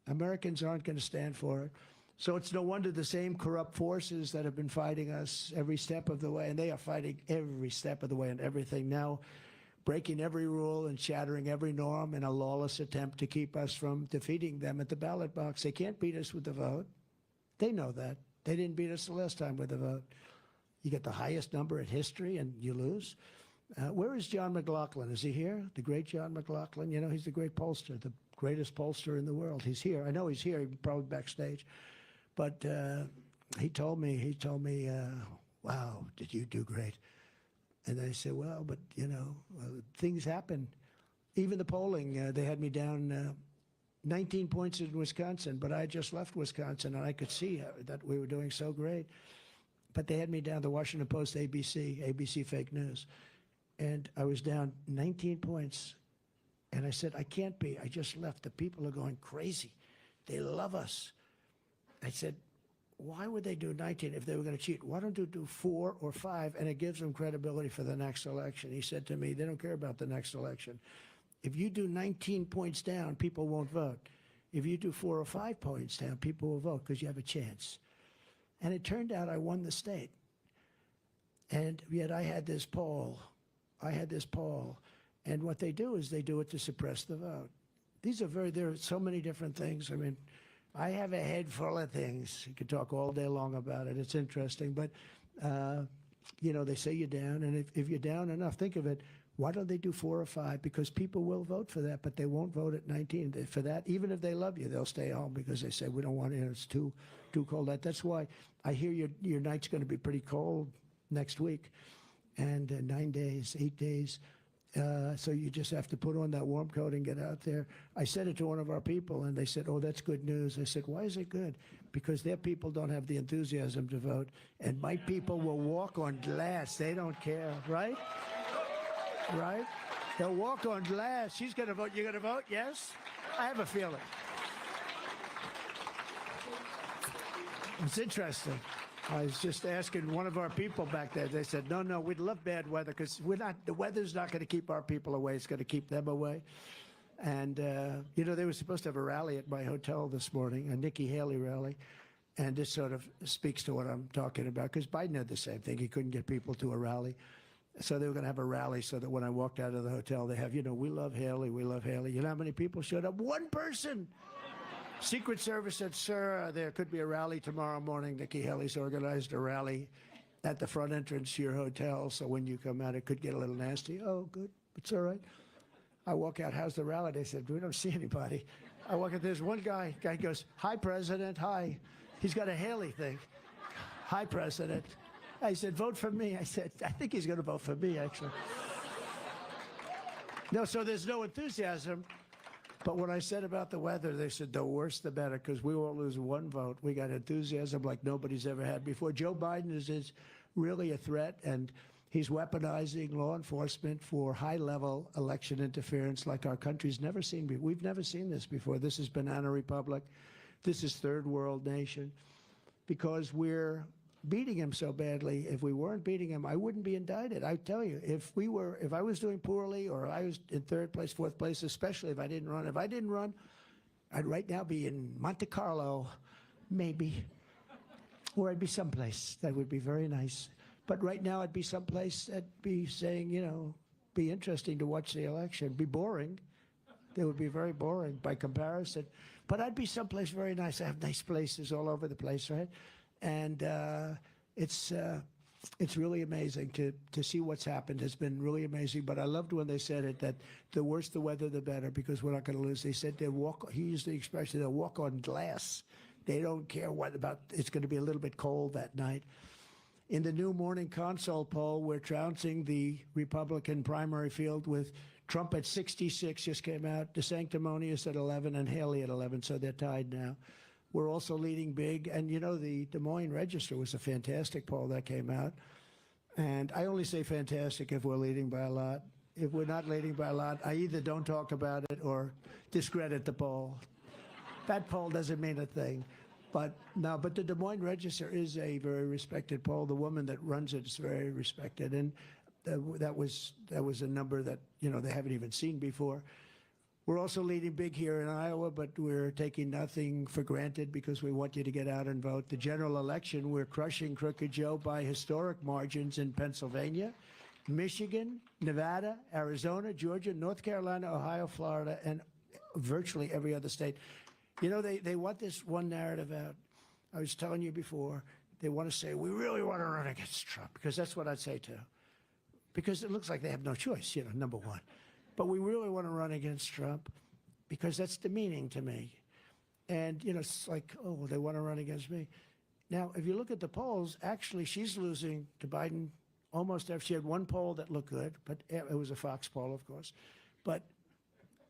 Americans aren't going to stand for it. So it's no wonder the same corrupt forces that have been fighting us every step of the way, and they are fighting every step of the way and everything now, breaking every rule and shattering every norm in a lawless attempt to keep us from defeating them at the ballot box. They can't beat us with the vote. They know that. They didn't beat us the last time with the vote. You get the highest number in history and you lose. Where is John McLaughlin? Is he here? The great John McLaughlin? You know, he's the great pollster, the greatest pollster in the world. He's here. I know he's here. He's probably backstage. But he told me, wow, did you do great? And I said, well, but, you know, things happen. Even the polling, they had me down 19 points in Wisconsin, but I just left Wisconsin, and I could see that we were doing so great. But they had me down the Washington Post, ABC fake news. And I was down 19 points. And I said, I can't be. I just left. The people are going crazy. They love us. I said, why would they do 19 if they were going to cheat? Why don't you do 4 or 5, and it gives them credibility for the next election? He said to me, they don't care about the next election. If you do 19 points down, people won't vote. If you do 4 or 5 points down, people will vote because you have a chance. And it turned out I won the state. And yet I had this poll. And what they do is they do it to suppress the vote. There are so many different things. I mean, I have a head full of things. You could talk all day long about it. It's interesting. But, you know, they say you're down. And if you're down enough, think of it. Why don't they do 4 or 5? Because people will vote for that, but they won't vote at 19 for that. Even if they love you, they'll stay home because they say, we don't want it, it's too cold. That's why I hear your night's going to be pretty cold next week, and 9 days, 8 days. So you just have to put on that warm coat and get out there. I said it to one of our people, and they said, oh, that's good news. I said, why is it good? Because their people don't have the enthusiasm to vote, and my people will walk on glass. They don't care, right? Right? They'll walk on glass. She's going to vote. You're going to vote? Yes? I have a feeling. It's interesting. I was just asking one of our people back there. They said, no, we'd love bad weather because the weather's not going to keep our people away. It's going to keep them away. And, you know, they were supposed to have a rally at my hotel this morning, a Nikki Haley rally. And this sort of speaks to what I'm talking about because Biden had the same thing. He couldn't get people to a rally. So they were going to have a rally so that when I walked out of the hotel, they have, you know, we love Haley, we love Haley. You know how many people showed up? One person. Secret Service said, sir, there could be a rally tomorrow morning. Nikki Haley's organized a rally at the front entrance to your hotel. So when you come out, it could get a little nasty. Oh, good. It's all right. I walk out, how's the rally? They said, we don't see anybody. I walk out, there's one guy goes, hi, President, hi. He's got a Haley thing. Hi, President. I said, vote for me. I said, I think he's going to vote for me, actually. No, so there's no enthusiasm. But what I said about the weather, they said, the worse the better, because we won't lose one vote. We got enthusiasm like nobody's ever had before. Joe Biden is really a threat, and he's weaponizing law enforcement for high-level election interference like our country's never seen before. We've never seen this before. This is Banana Republic. This is third world nation, because we're beating him so badly. If we weren't beating him, I wouldn't be indicted. I tell you, if I was doing poorly or I was in third place, fourth place, especially if I didn't run, I'd right now be in Monte Carlo, maybe, or I'd be someplace that would be very nice. But right now I'd be someplace that'd be saying, you know, be interesting to watch the election, be boring. It would be very boring by comparison. But I'd be someplace very nice. I have nice places all over the place, right? And it's really amazing to see what's happened. It's been really amazing. But I loved when they said it, that the worse the weather, the better, because we're not going to lose. They said he used the expression, they'll walk on glass. They don't care it's going to be a little bit cold that night. In the new Morning Consult poll, we're trouncing the Republican primary field with Trump at 66, just came out, DeSanctimonious at 11, and Haley at 11, so they're tied now. We're also leading big, and you know, the Des Moines Register was a fantastic poll that came out. And I only say fantastic if we're leading by a lot. If we're not leading by a lot, I either don't talk about it or discredit the poll. That poll doesn't mean a thing. But the Des Moines Register is a very respected poll. The woman that runs it is very respected. And that was a number that, you know, they haven't even seen before. We're also leading big here in Iowa, but we're taking nothing for granted because we want you to get out and vote. The general election, we're crushing Crooked Joe by historic margins in Pennsylvania, Michigan, Nevada, Arizona, Georgia, North Carolina, Ohio, Florida, and virtually every other state. You know, they want this one narrative out. I was telling you before, they want to say, we really want to run against Trump, because that's what I'd say too. Because it looks like they have no choice, you know, number one. But we really want to run against Trump because that's demeaning to me. And, you know, it's like, oh, they want to run against me. Now, if you look at the polls, actually, she's losing to Biden almost every. She had one poll that looked good, but it was a Fox poll, of course. But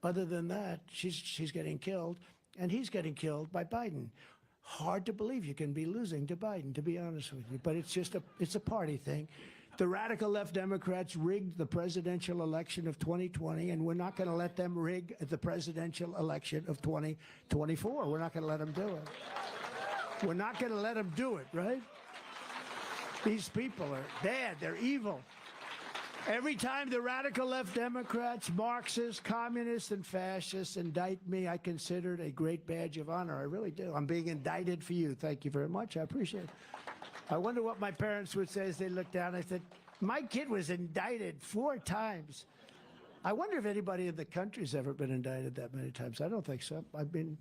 other than that, she's getting killed, and he's getting killed by Biden. Hard to believe you can be losing to Biden, to be honest with you. But it's just it's a party thing. The radical left Democrats rigged the presidential election of 2020, and we're not going to let them rig the presidential election of 2024. We're not going to let them do it. We're not going to let them do it, right? These people are bad. They're evil. Every time the radical left Democrats, Marxists, communists, and fascists indict me, I consider it a great badge of honor. I really do. I'm being indicted for you. Thank you very much. I appreciate it. I wonder what my parents would say as they looked down. I said, my kid was indicted 4 times. I wonder if anybody in the country's ever been indicted that many times. I don't think so.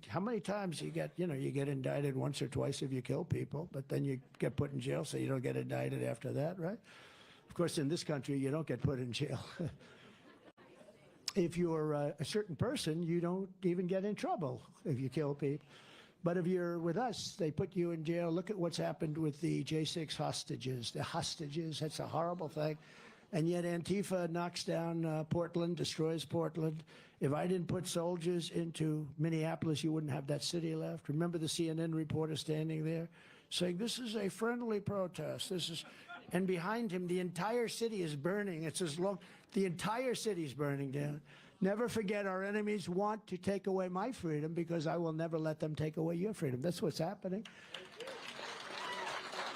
How many times you get indicted once or twice if you kill people, but then you get put in jail so you don't get indicted after that, right? Of course, in this country, you don't get put in jail. if you're a certain person, you don't even get in trouble if you kill people. But if you're with us, they put you in jail. Look at what's happened with the J6 hostages. The hostages, that's a horrible thing. And yet Antifa knocks down Portland, destroys Portland. If I didn't put soldiers into Minneapolis, you wouldn't have that city left. Remember the CNN reporter standing there saying, this is a friendly protest. And behind him, the entire city is burning. It's as long, the entire city is burning down. Never forget, our enemies want to take away my freedom because I will never let them take away your freedom. That's what's happening.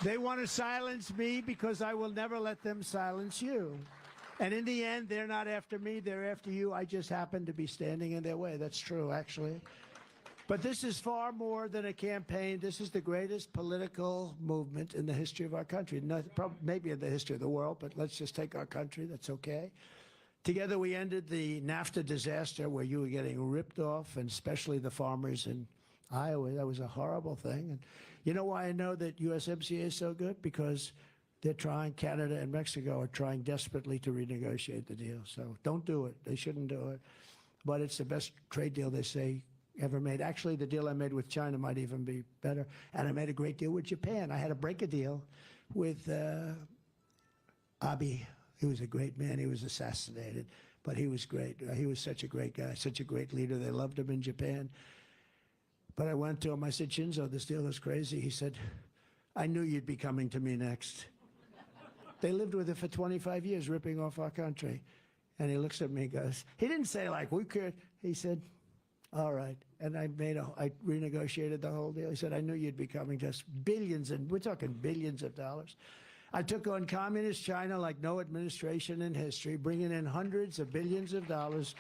They want to silence me because I will never let them silence you. And in the end, they're not after me, they're after you. I just happen to be standing in their way. That's true, actually. But this is far more than a campaign. This is the greatest political movement in the history of our country. Not, maybe in the history of the world, but let's just take our country. That's okay. Together, we ended the NAFTA disaster where you were getting ripped off, and especially the farmers in Iowa. That was a horrible thing. And you know why I know that USMCA is so good? Because they're trying, Canada and Mexico are trying desperately to renegotiate the deal. So don't do it. They shouldn't do it. But it's the best trade deal, they say, ever made. Actually, the deal I made with China might even be better. And I made a great deal with Japan. I had to break a deal with Abe. He was a great man. He was assassinated, but he was great. He was such a great guy, such a great leader. They loved him in Japan. But I went to him. I said, Shinzo, this deal is crazy. He said, I knew you'd be coming to me next. They lived with it for 25 years, ripping off our country. And he looks at me and goes, he didn't say like, we could. He said, all right. And I renegotiated the whole deal. He said, I knew you'd be coming to us. Billions, and we're talking billions of dollars. I took on communist China like no administration in history, bringing in hundreds of billions of dollars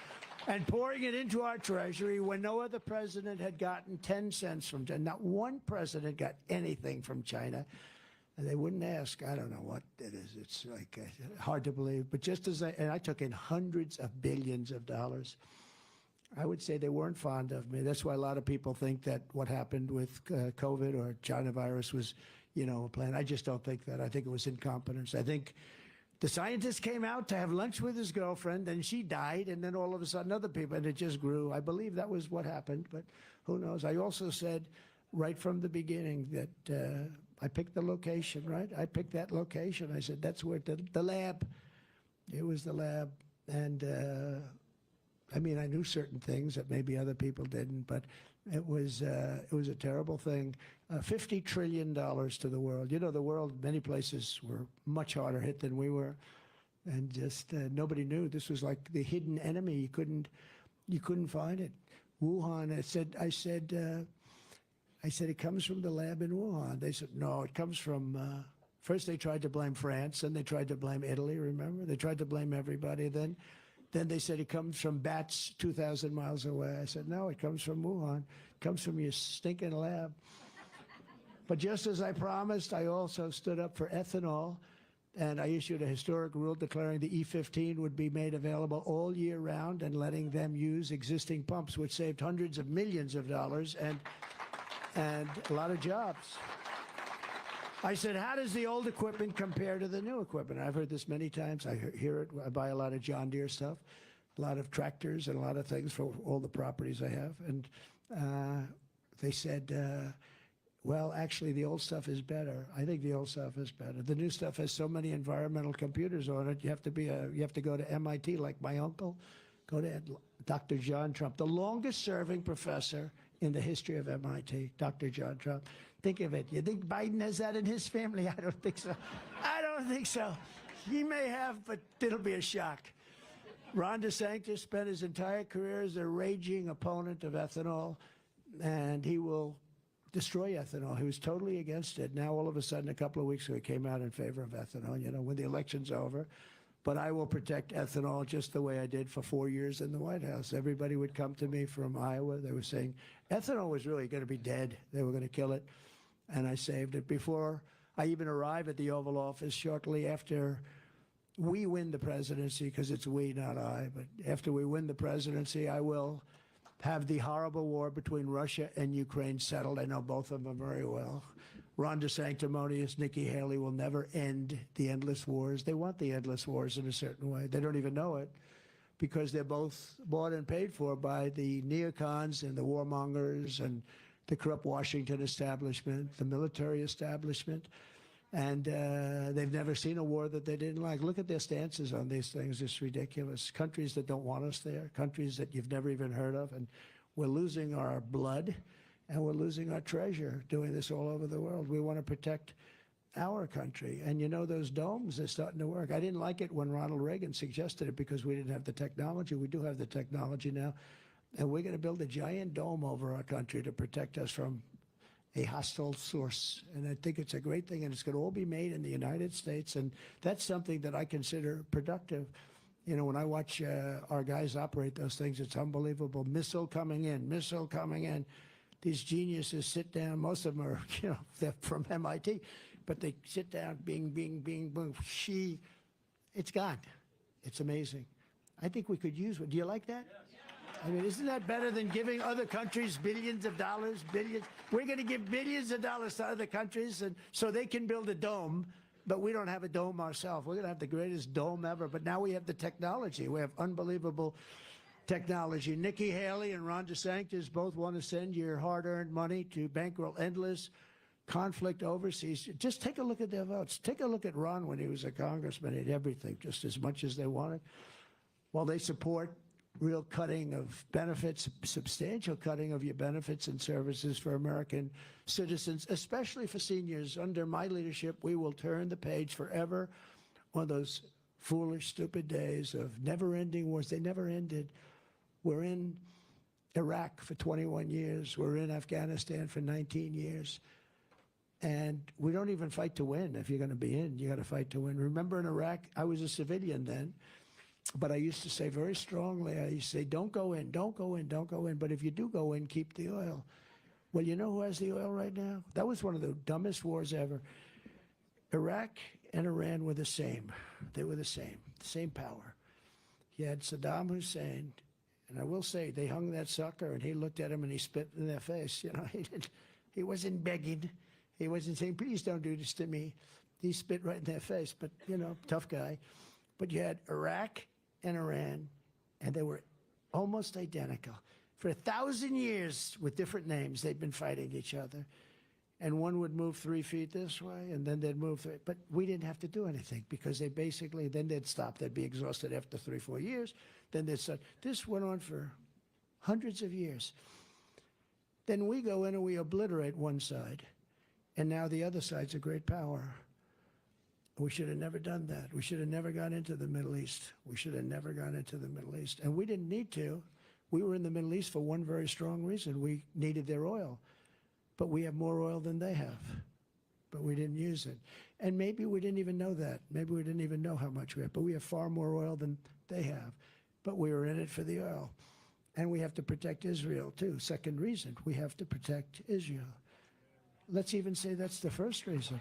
and pouring it into our treasury when no other president had gotten 10 cents from China. Not one president got anything from China. And they wouldn't ask. I don't know what it is. It's like hard to believe. But just as I took in hundreds of billions of dollars, I would say they weren't fond of me. That's why a lot of people think that what happened with COVID or China virus was, you know, a plan. I just don't think that. I think it was incompetence. I think the scientist came out to have lunch with his girlfriend, and she died, and then all of a sudden other people, and it just grew. I believe that was what happened, but who knows? I also said right from the beginning that I picked the location, right? I picked that location. I said, that's where the lab, it was the lab. And I mean, I knew certain things that maybe other people didn't, but it was a terrible thing. $50 trillion to the world. You know, the world, many places were much harder hit than we were, and just nobody knew. This was like the hidden enemy. You couldn't find it. Wuhan. I said it comes from the lab in Wuhan. They said no, it comes from. First they tried to blame France, then they tried to blame Italy. Remember, they tried to blame everybody. Then they said it comes from bats 2,000 miles away. I said, no, it comes from Wuhan. It comes from your stinking lab. But just as I promised, I also stood up for ethanol, and I issued a historic rule declaring the E15 would be made available all year round and letting them use existing pumps, which saved hundreds of millions of dollars and a lot of jobs. I said, how does the old equipment compare to the new equipment? I've heard this many times. I hear it. I buy a lot of John Deere stuff, a lot of tractors and a lot of things for all the properties I have. And they said, well, actually, the old stuff is better. I think the old stuff is better. The new stuff has so many environmental computers on it. You have to go to MIT, like my uncle. Go to Dr. John Trump, the longest-serving professor in the history of MIT, Dr. John Trump. Think of it. You think Biden has that in his family? I don't think so. I don't think so. He may have, but it'll be a shock. Ron DeSantis spent his entire career as a raging opponent of ethanol, and he will destroy ethanol. He was totally against it. Now, all of a sudden, a couple of weeks ago, he came out in favor of ethanol, you know, when the election's over. But I will protect ethanol just the way I did for 4 years in the White House. Everybody would come to me from Iowa. They were saying ethanol was really going to be dead. They were going to kill it. And I saved it. Before I even arrive at the Oval Office, shortly after we win the presidency, because it's we, not I, but after we win the presidency, I will have the horrible war between Russia and Ukraine settled. I know both of them very well. Ron DeSanctimonious, Nikki Haley will never end the endless wars. They want the endless wars in a certain way. They don't even know it. because they're both bought and paid for by the neocons and the warmongers and the corrupt Washington establishment, the military establishment. And they've never seen a war that they didn't like. Look at their stances on these things. It's ridiculous. Countries that don't want us there, countries that you've never even heard of. And we're losing our blood and we're losing our treasure doing this all over the world. We want to protect our country. And you know, those domes are starting to work. I didn't like it when Ronald Reagan suggested it because we didn't have the technology. We do have the technology now. And we're going to build a giant dome over our country to protect us from a hostile source. And I think it's a great thing, and it's going to all be made in the United States. And that's something that I consider productive. You know, when I watch our guys operate those things, it's unbelievable. Missile coming in, missile coming in. These geniuses sit down. Most of them are, you know, they're from MIT, but they sit down, bing, bing, bing, boom, it's gone. It's amazing. I think we could use one. Do you like that? I mean, isn't that better than giving other countries billions of dollars, billions? We're going to give billions of dollars to other countries and so they can build a dome, but we don't have a dome ourselves. We're going to have the greatest dome ever, but now we have the technology. We have unbelievable technology. Nikki Haley and Ron DeSantis both want to send your hard-earned money to bankroll endless conflict overseas. Just take a look at their votes. Take a look at Ron when he was a congressman. He had everything, just as much as they wanted. While they support real cutting of benefits, substantial cutting of your benefits and services for American citizens, especially for seniors. Under my leadership, we will turn the page forever on those foolish, stupid days of never-ending wars. They never ended. We're in Iraq for 21 years. We're in Afghanistan for 19 years. And we don't even fight to win. If you're going to be in, you got to fight to win. Remember in Iraq, I was a civilian then. But I used to say very strongly, I used to say, don't go in, don't go in, don't go in. But if you do go in, keep the oil. Well, you know who has the oil right now? That was one of the dumbest wars ever. Iraq and Iran were the same. They were the same power. You had Saddam Hussein, and I will say, they hung that sucker, and he looked at him and he spit in their face. You know, he wasn't begging. He wasn't saying, please don't do this to me. He spit right in their face, but, you know, tough guy. But you had Iraq and Iran, and they were almost identical. For 1,000 years, with different names, they'd been fighting each other. And one would move 3 feet this way, and then they'd move 3. But we didn't have to do anything because they basically, then they'd stop. They'd be exhausted after 3, 4 years. Then they'd start. This went on for hundreds of years. Then we go in and we obliterate one side. And now the other side's a great power. We should have never done that. We should have never gone into the Middle East. We should have never gone into the Middle East. And we didn't need to. We were in the Middle East for one very strong reason. We needed their oil. But we have more oil than they have. But we didn't use it. And maybe we didn't even know that. Maybe we didn't even know how much we have. But we have far more oil than they have. But we were in it for the oil. And we have to protect Israel, too. Second reason, we have to protect Israel. Let's even say that's the first reason.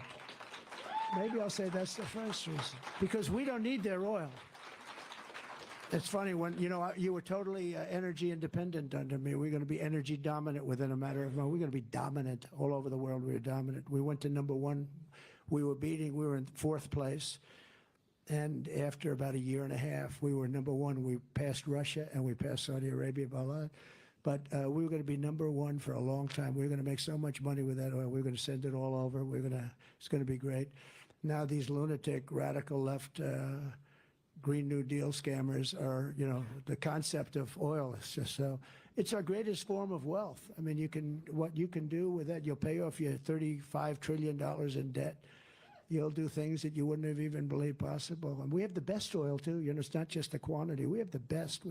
Maybe I'll say that's the first reason. Because we don't need their oil. It's funny, when, you know, you were totally energy independent under me. We're going to be energy dominant within a matter of months. We're going to be dominant all over the world. We're dominant. We went to #1. We were in 4th place. And after about a year and a half, we were #1. We passed Russia and we passed Saudi Arabia by a lot. But we were going to be #1 for a long time. We were going to make so much money with that oil. We were going to send it all over. It's going to be great. Now these lunatic, radical left, Green New Deal scammers are, you know, the concept of oil is just so. It's our greatest form of wealth. I mean, what you can do with that, you'll pay off your $35 trillion in debt. You'll do things that you wouldn't have even believed possible. And we have the best oil, too. You know, it's not just the quantity. We have the best.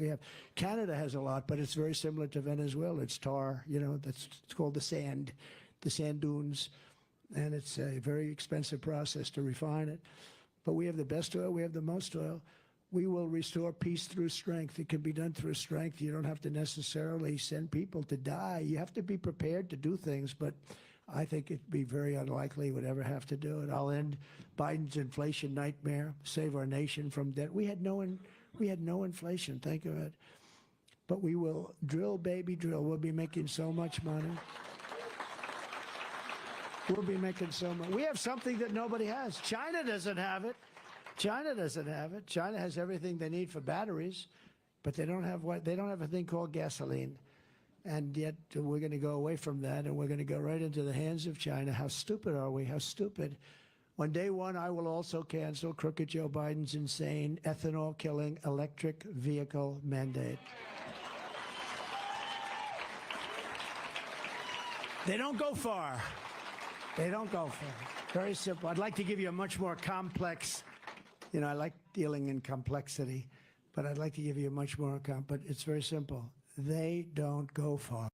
Canada has a lot, but it's very similar to Venezuela. It's tar, you know, it's called the sand dunes. And it's a very expensive process to refine it. But we have the best oil. We have the most oil. We will restore peace through strength. It can be done through strength. You don't have to necessarily send people to die. You have to be prepared to do things, but I think it'd be very unlikely we'd ever have to do it. I'll end Biden's inflation nightmare, save our nation from debt. We had no inflation, think of it. But we will drill, baby, drill. We'll be making so much money. We'll be making so much. We have something that nobody has. China doesn't have it. China doesn't have it. China has everything they need for batteries. but they don't have what they don't have a thing called gasoline. And yet we're going to go away from that, and we're going to go right into the hands of China. How stupid are we? How stupid. On day one, I will also cancel crooked Joe Biden's insane ethanol-killing electric vehicle mandate. They don't go far. They don't go far. Very simple. I'd like to give you a much more complex, I like dealing in complexity, but I'd like to give you a much more but it's very simple. They don't go far.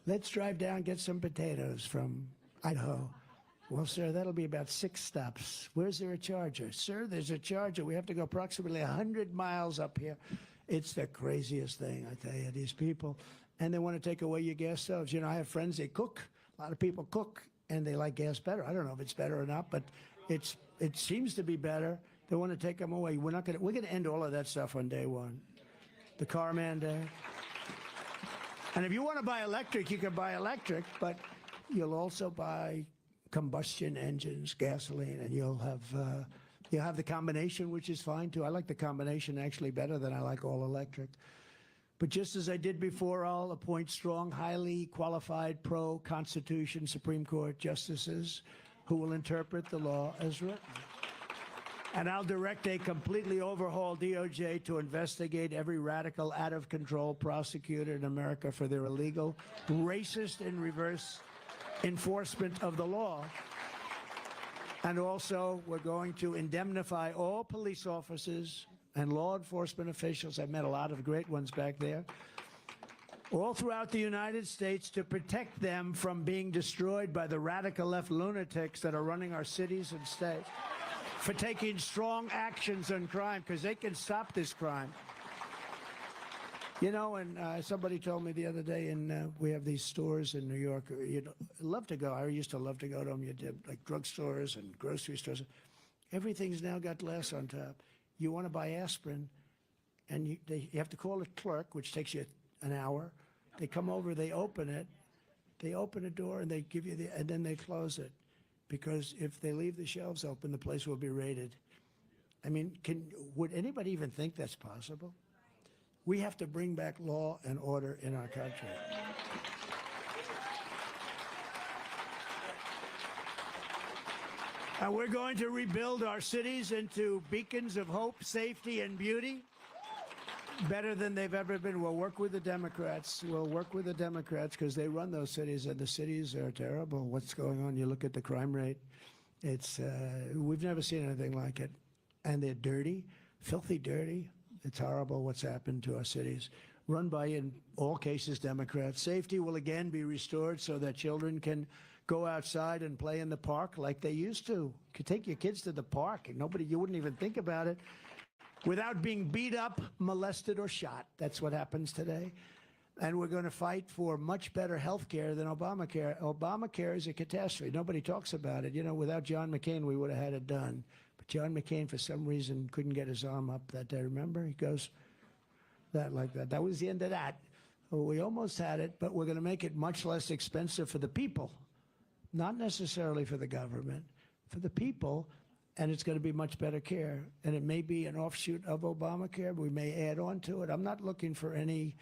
Let's drive down and get some potatoes from Idaho. Well, sir, that'll be about 6 stops. Where's there a charger? Sir, there's a charger. We have to go approximately 100 miles up here. It's the craziest thing, I tell you, these people. And they want to take away your gas stoves. I have friends, they cook. A lot of people cook, and they like gas better. I don't know if it's better or not, but it seems to be better. They want to take them away. We're going to end all of that stuff on day one. The car mandate. And if you want to buy electric, you can buy electric, but you'll also buy combustion engines, gasoline, and you'll have the combination, which is fine too. I like the combination actually better than I like all electric. But just as I did before, I'll appoint strong, highly qualified pro-Constitution Supreme Court justices who will interpret the law as written. And I'll direct a completely overhauled DOJ to investigate every radical, out-of-control prosecutor in America for their illegal, racist, and reverse enforcement of the law. And also, we're going to indemnify all police officers and law enforcement officials. I've met a lot of great ones back there, all throughout the United States, to protect them from being destroyed by the radical left lunatics that are running our cities and states, for taking strong actions on crime, because they can stop this crime. And somebody told me the other day, and we have these stores in New York. You'd love to go. I used to love to go to them. You did like drugstores and grocery stores. Everything's now got glass on top. You want to buy aspirin, and you have to call a clerk, which takes you an hour. They come over, they open it. They open a door, and they give you and then they close it. Because if they leave the shelves open, the place will be raided. I mean, would anybody even think that's possible? We have to bring back law and order in our country. And we're going to rebuild our cities into beacons of hope, safety, and beauty, better than they've ever been. We'll work with the Democrats. We'll work with the Democrats because they run those cities, and the cities are terrible. What's going on? You look at the crime rate. We've never seen anything like it. And they're dirty, filthy dirty. It's horrible what's happened to our cities. Run by, in all cases, Democrats. Safety will again be restored so that children can go outside and play in the park like they used to. You could take your kids to the park, and you wouldn't even think about it, without being beat up, molested, or shot. That's what happens today. And we're going to fight for much better health care than Obamacare. Obamacare is a catastrophe. Nobody talks about it. Without John McCain, we would have had it done. But John McCain, for some reason, couldn't get his arm up that day. Remember? He goes like that. That was the end of that. Well, we almost had it, but we're going to make it much less expensive for the people. Not necessarily for the government, for the people. And it's going to be much better care. And it may be an offshoot of Obamacare. We may add on to it. I'm not looking for any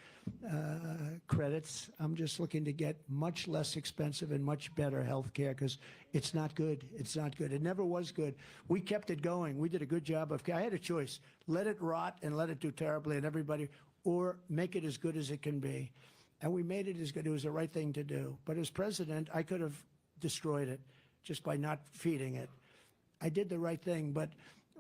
credits. I'm just looking to get much less expensive and much better health care, because it's not good. It's not good. It never was good. We kept it going. We did a good job of care. I had a choice. Let it rot and let it do terribly, and everybody, or make it as good as it can be. And we made it as good. It was the right thing to do. But as president, I could have destroyed it just by not feeding it. I did the right thing, but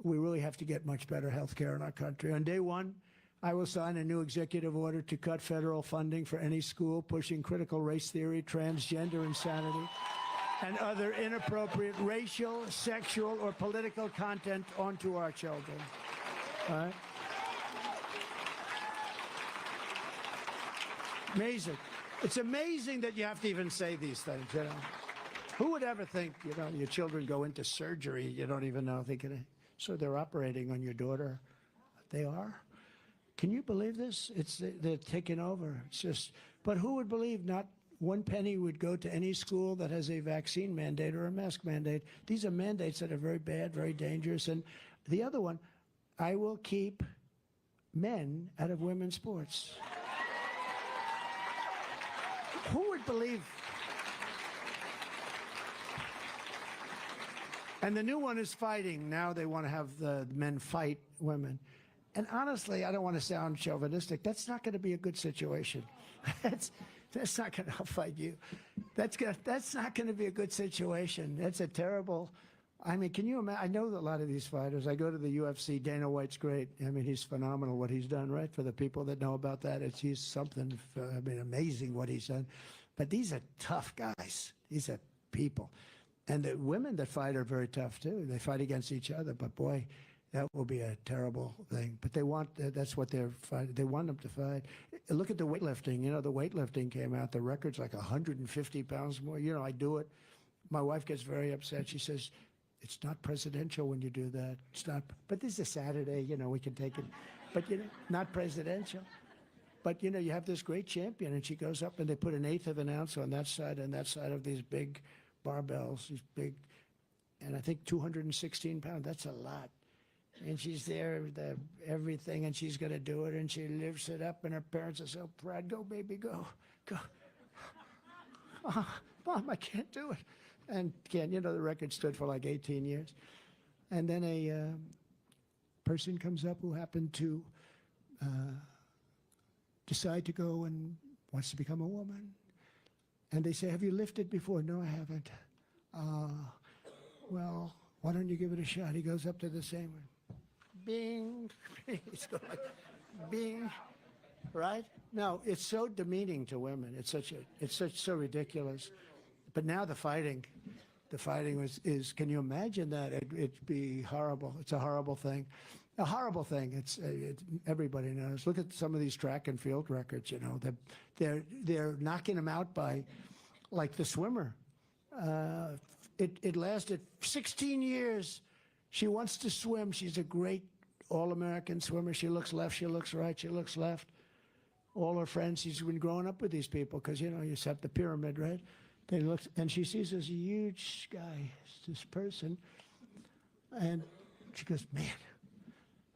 we really have to get much better health care in our country. On day one, I will sign a new executive order to cut federal funding for any school pushing critical race theory, transgender insanity, and other inappropriate racial, sexual, or political content onto our children. All right? Amazing. It's amazing that you have to even say these things, Who would ever think, your children go into surgery, you don't even know so they're operating on your daughter. They are? Can you believe this? They're taking over. It's just, but who would believe not one penny would go to any school that has a vaccine mandate or a mask mandate? These are mandates that are very bad, very dangerous. And the other one, I will keep men out of women's sports. Who would believe? And the new one is fighting. Now they want to have the men fight women. And honestly, I don't want to sound chauvinistic. That's not going to be a good situation. That's not going to fight you. That's not going to be a good situation. That's a terrible. I mean, can you imagine? I know a lot of these fighters. I go to the UFC. Dana White's great. I mean, he's phenomenal what he's done, right? For the people that know about that, he's something, I mean, amazing what he's done. But these are tough guys. These are people. And the women that fight are very tough, too. They fight against each other. But, boy, that will be a terrible thing. But they want, that's what they're fighting. They want them to fight. Look at the weightlifting. You know, the weightlifting came out. The record's like 150 pounds more. You know, I do it. My wife gets very upset. She says, it's not presidential when you do that. It's not. But this is a Saturday. You know, we can take it. But, you know, not presidential. But, you know, you have this great champion, and she goes up, and they put 1/8 of an ounce on that side and that side of these big barbells, these big, and I think 216 pounds. That's a lot. And she's there with everything, and she's going to do it, and she lifts it up, and her parents are so proud. Go, baby, go, go. Mom, I can't do it. And again, you know, the record stood for like 18 years. And then a person comes up who happened to decide to go and wants to become a woman. And they say, have you lifted before? No, I haven't. Well, why don't you give it a shot? He goes up to the same one. Bing. He's going like, bing. Right? No, it's so demeaning to women. It's so ridiculous. But now the fighting is, can you imagine that? It'd be horrible. It's a horrible thing. A horrible thing. Everybody knows. Look at some of these track and field records, you know. They're knocking them out by, like the swimmer. It lasted 16 years. She wants to swim. She's a great all-American swimmer. She looks left, she looks right, she looks left. All her friends, she's been growing up with these people because, you know, you set the pyramid, right? They look, and she sees this huge guy, this person, and she goes, man,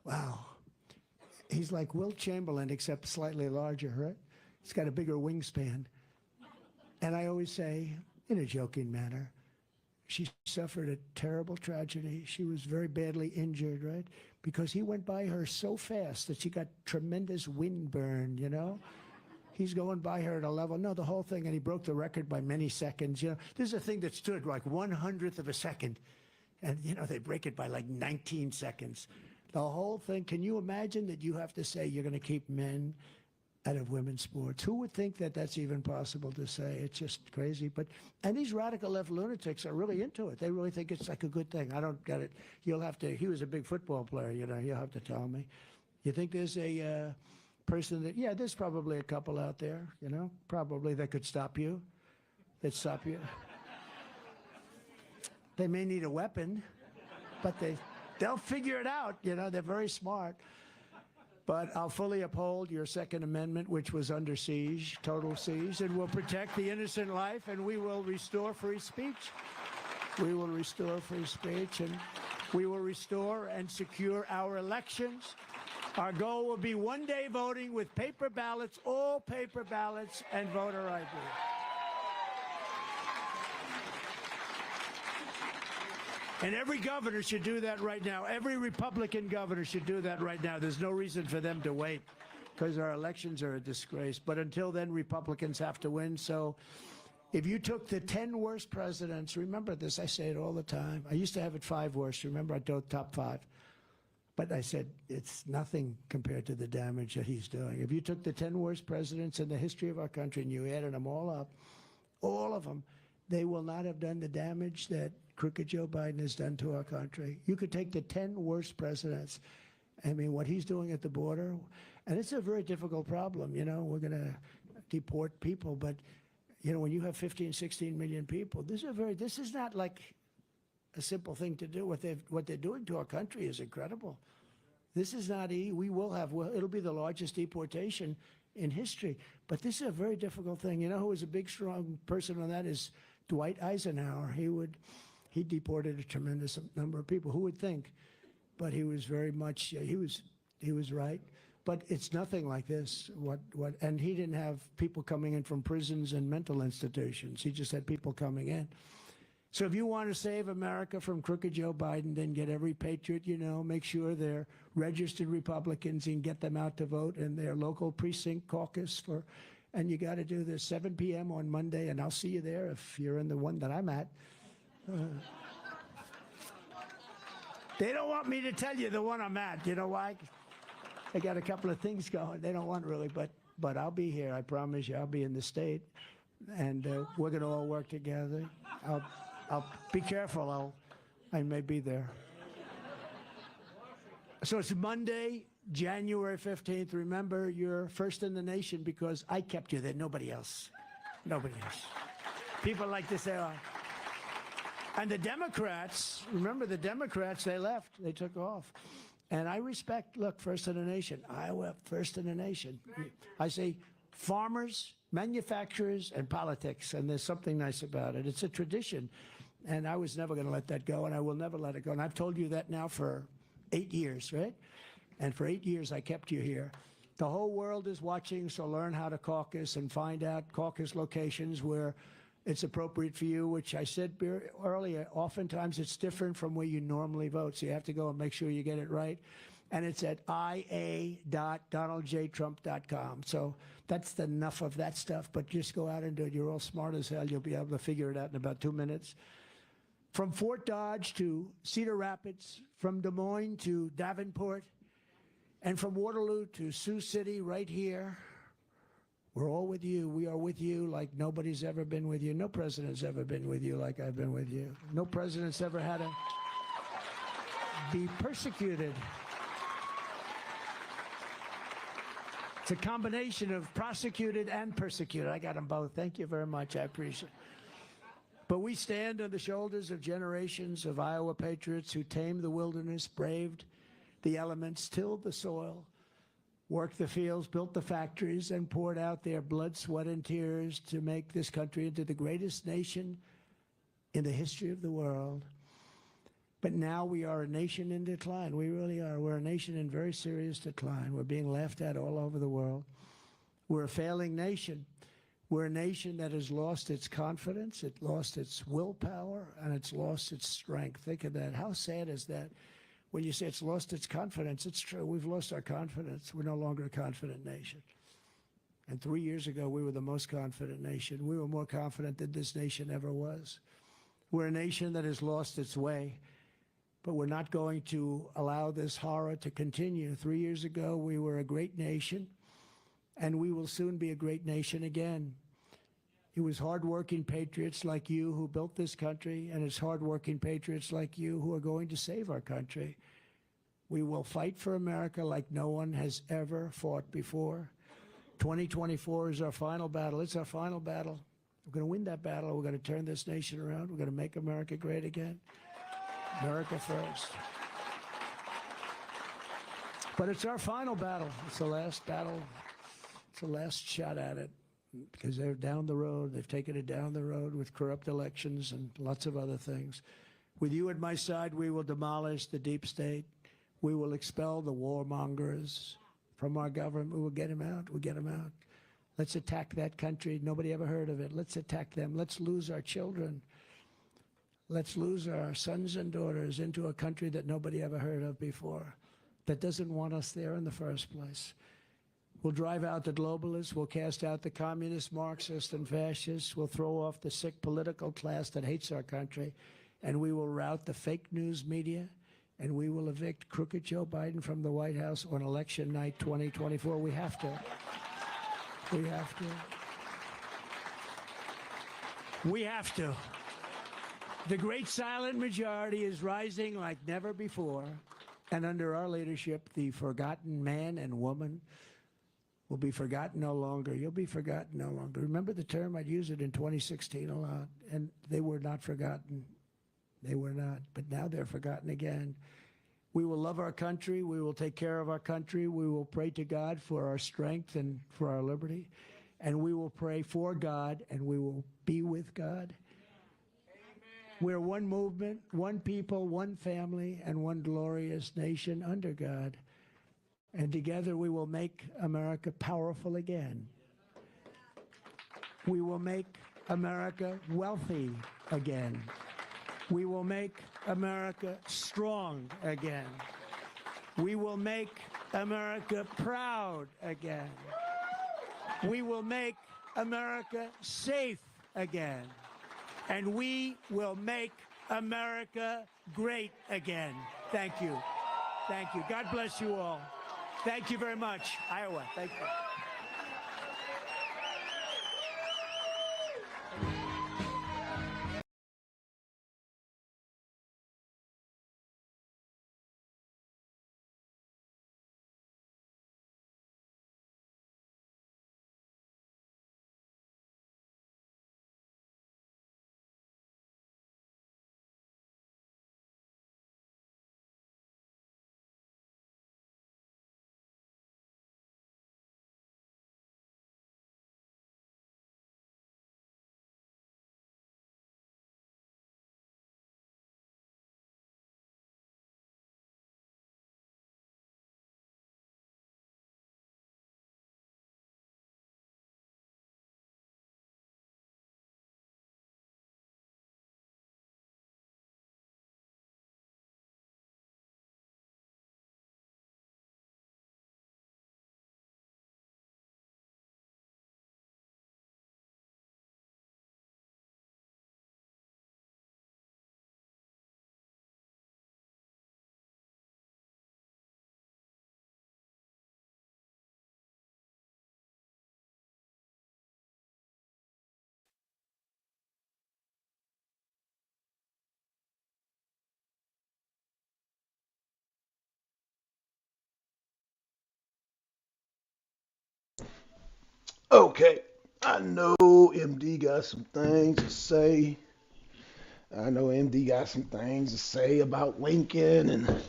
wow. He's like Wilt Chamberlain, except slightly larger, right? He's got a bigger wingspan. And I always say, in a joking manner, she suffered a terrible tragedy. She was very badly injured, right? Because he went by her so fast that she got tremendous windburn, you know? He's going by her at a level, no, the whole thing, and he broke the record by many seconds, you know? This is a thing that stood like 1/100th of a second. And, you know, they break it by like 19 seconds. The whole thing, can you imagine that you have to say you're going to keep men out of women's sports? Who would think that that's even possible to say? It's just crazy. And these radical left lunatics are really into it. They really think it's like a good thing. I don't get it. You'll have to, he was a big football player, you know, you'll have to tell me. You think there's a person that, yeah, there's probably a couple out there, you know, probably that could stop you. They'd stop you. They may need a weapon, but they'll figure it out, you know, they're very smart. But I'll fully uphold your Second Amendment, which was under siege, total siege, and will protect the innocent life, and we will restore free speech. We will restore free speech, and we will restore and secure our elections. Our goal will be one-day voting with paper ballots, all paper ballots, and voter ID. And every governor should do that right now. Every Republican governor should do that right now. There's no reason for them to wait because our elections are a disgrace. But until then, Republicans have to win. So if you took the 10 worst presidents, remember this, I say it all the time. I used to have it 5 worst. Remember, I told top 5. But I said it's nothing compared to the damage that he's doing. If you took the 10 worst presidents in the history of our country and you added them all up, all of them, they will not have done the damage that crooked Joe Biden has done to our country. You could take the 10 worst presidents. I mean, what he's doing at the border, and it's a very difficult problem. You know, we're going to deport people, but, you know, when you have 15, 16 million people, this is not like a simple thing to do. What they're doing to our country is incredible. This is not it'll be the largest deportation in history. But this is a very difficult thing. You know who was a big, strong person on that is Dwight Eisenhower. He deported a tremendous number of people. Who would think? But he was very much, he was right. But it's nothing like this. And he didn't have people coming in from prisons and mental institutions. He just had people coming in. So if you want to save America from crooked Joe Biden, then get every patriot you know, make sure they're registered Republicans and get them out to vote in their local precinct caucus and you got to do this 7 p.m. on Monday, and I'll see you there if you're in the one that I'm at. They don't want me to tell you the one I'm at. You know why? They got a couple of things going. They don't want really, but I'll be here. I promise you, I'll be in the state, and we're going to all work together. I'll be careful. I may be there. So it's Monday, January 15th. Remember, you're first in the nation because I kept you there. Nobody else. Nobody else. People like to say, oh. And the Democrats, remember the Democrats, they left. They took off. And I respect, look, first in the nation. Iowa, first in the nation. I say farmers, manufacturers, and politics. And there's something nice about it. It's a tradition. And I was never going to let that go, and I will never let it go. And I've told you that now for 8 years, right? And for 8 years, I kept you here. The whole world is watching, so learn how to caucus and find out caucus locations where it's appropriate for you, which I said earlier, oftentimes it's different from where you normally vote, so you have to go and make sure you get it right. And it's at ia.donaldjtrump.com. So that's enough of that stuff, but just go out and do it. You're all smart as hell. You'll be able to figure it out in about 2 minutes. From Fort Dodge to Cedar Rapids, from Des Moines to Davenport, and from Waterloo to Sioux City right here, we're all with you. We are with you like nobody's ever been with you. No president's ever been with you like I've been with you. No president's ever had to be persecuted. It's a combination of prosecuted and persecuted. I got them both. Thank you very much. I appreciate it. But we stand on the shoulders of generations of Iowa patriots who tamed the wilderness, braved the elements, tilled the soil, worked the fields, built the factories, and poured out their blood, sweat, and tears to make this country into the greatest nation in the history of the world. But now we are a nation in decline. We really are. We're a nation in very serious decline. We're being laughed at all over the world. We're a failing nation. We're a nation that has lost its confidence, it lost its willpower, and it's lost its strength. Think of that. How sad is that? When you say it's lost its confidence, it's true. We've lost our confidence. We're no longer a confident nation. And 3 years ago, we were the most confident nation. We were more confident than this nation ever was. We're a nation that has lost its way, but we're not going to allow this horror to continue. 3 years ago, we were a great nation, and we will soon be a great nation again. It was hardworking patriots like you who built this country, and it's hardworking patriots like you who are going to save our country. We will fight for America like no one has ever fought before. 2024 is our final battle. It's our final battle. We're going to win that battle. We're going to turn this nation around. We're going to make America great again. America first. But it's our final battle. It's the last battle. It's the last shot at it. Because they're down the road. They've taken it down the road with corrupt elections and lots of other things. With you at my side, we will demolish the deep state. We will expel the warmongers from our government. We will get them out. We'll get them out. Let's attack that country. Nobody ever heard of it. Let's attack them. Let's lose our children. Let's lose our sons and daughters into a country that nobody ever heard of before, that doesn't want us there in the first place. We'll drive out the globalists. We'll cast out the communists, Marxists, and fascists. We'll throw off the sick political class that hates our country. And we will rout the fake news media. And we will evict crooked Joe Biden from the White House on election night 2024. We have to. We have to. We have to. The great silent majority is rising like never before. And under our leadership, the forgotten man and woman will be forgotten no longer. You'll be forgotten no longer. Remember the term? I'd use it in 2016 a lot. And they were not forgotten. They were not. But now they're forgotten again. We will love our country. We will take care of our country. We will pray to God for our strength and for our liberty. And we will pray for God, and we will be with God. We're one movement, one people, one family, and one glorious nation under God. And together we will make America powerful again. We will make America wealthy again. We will make America strong again. We will make America proud again. We will make America safe again. And we will make America great again. Thank you. Thank you. God bless you all. Thank you very much. Iowa, thank you. Okay, I know MD got some things to say. I know MD got some things to say about Lincoln and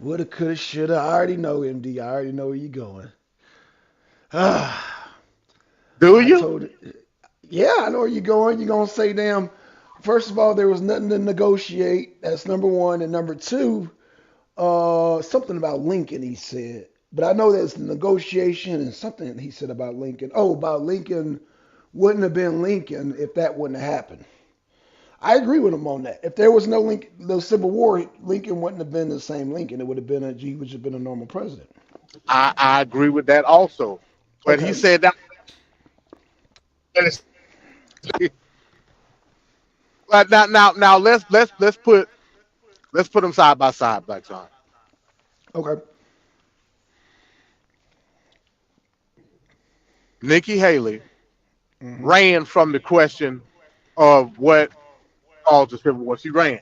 woulda, coulda, shoulda. I already know MD. I already know where you're going. Ah, Do I you? told it. Yeah, I know where you're going. You're gonna say, damn. First of all, there was nothing to negotiate. That's number one. And number two, something about Lincoln. He said, but I know there's negotiation and something he said about Lincoln. Oh, about Lincoln wouldn't have been Lincoln if that wouldn't have happened. I agree with him on that. If there was no Lincoln, no Civil War, Lincoln wouldn't have been the same Lincoln. It would have been he would have been a normal president. I agree with that also. But he Okay. said that. Now let's put them side by side, Black John. Okay. Nikki Haley Hmm. ran from the question of what caused the Civil War. She ran.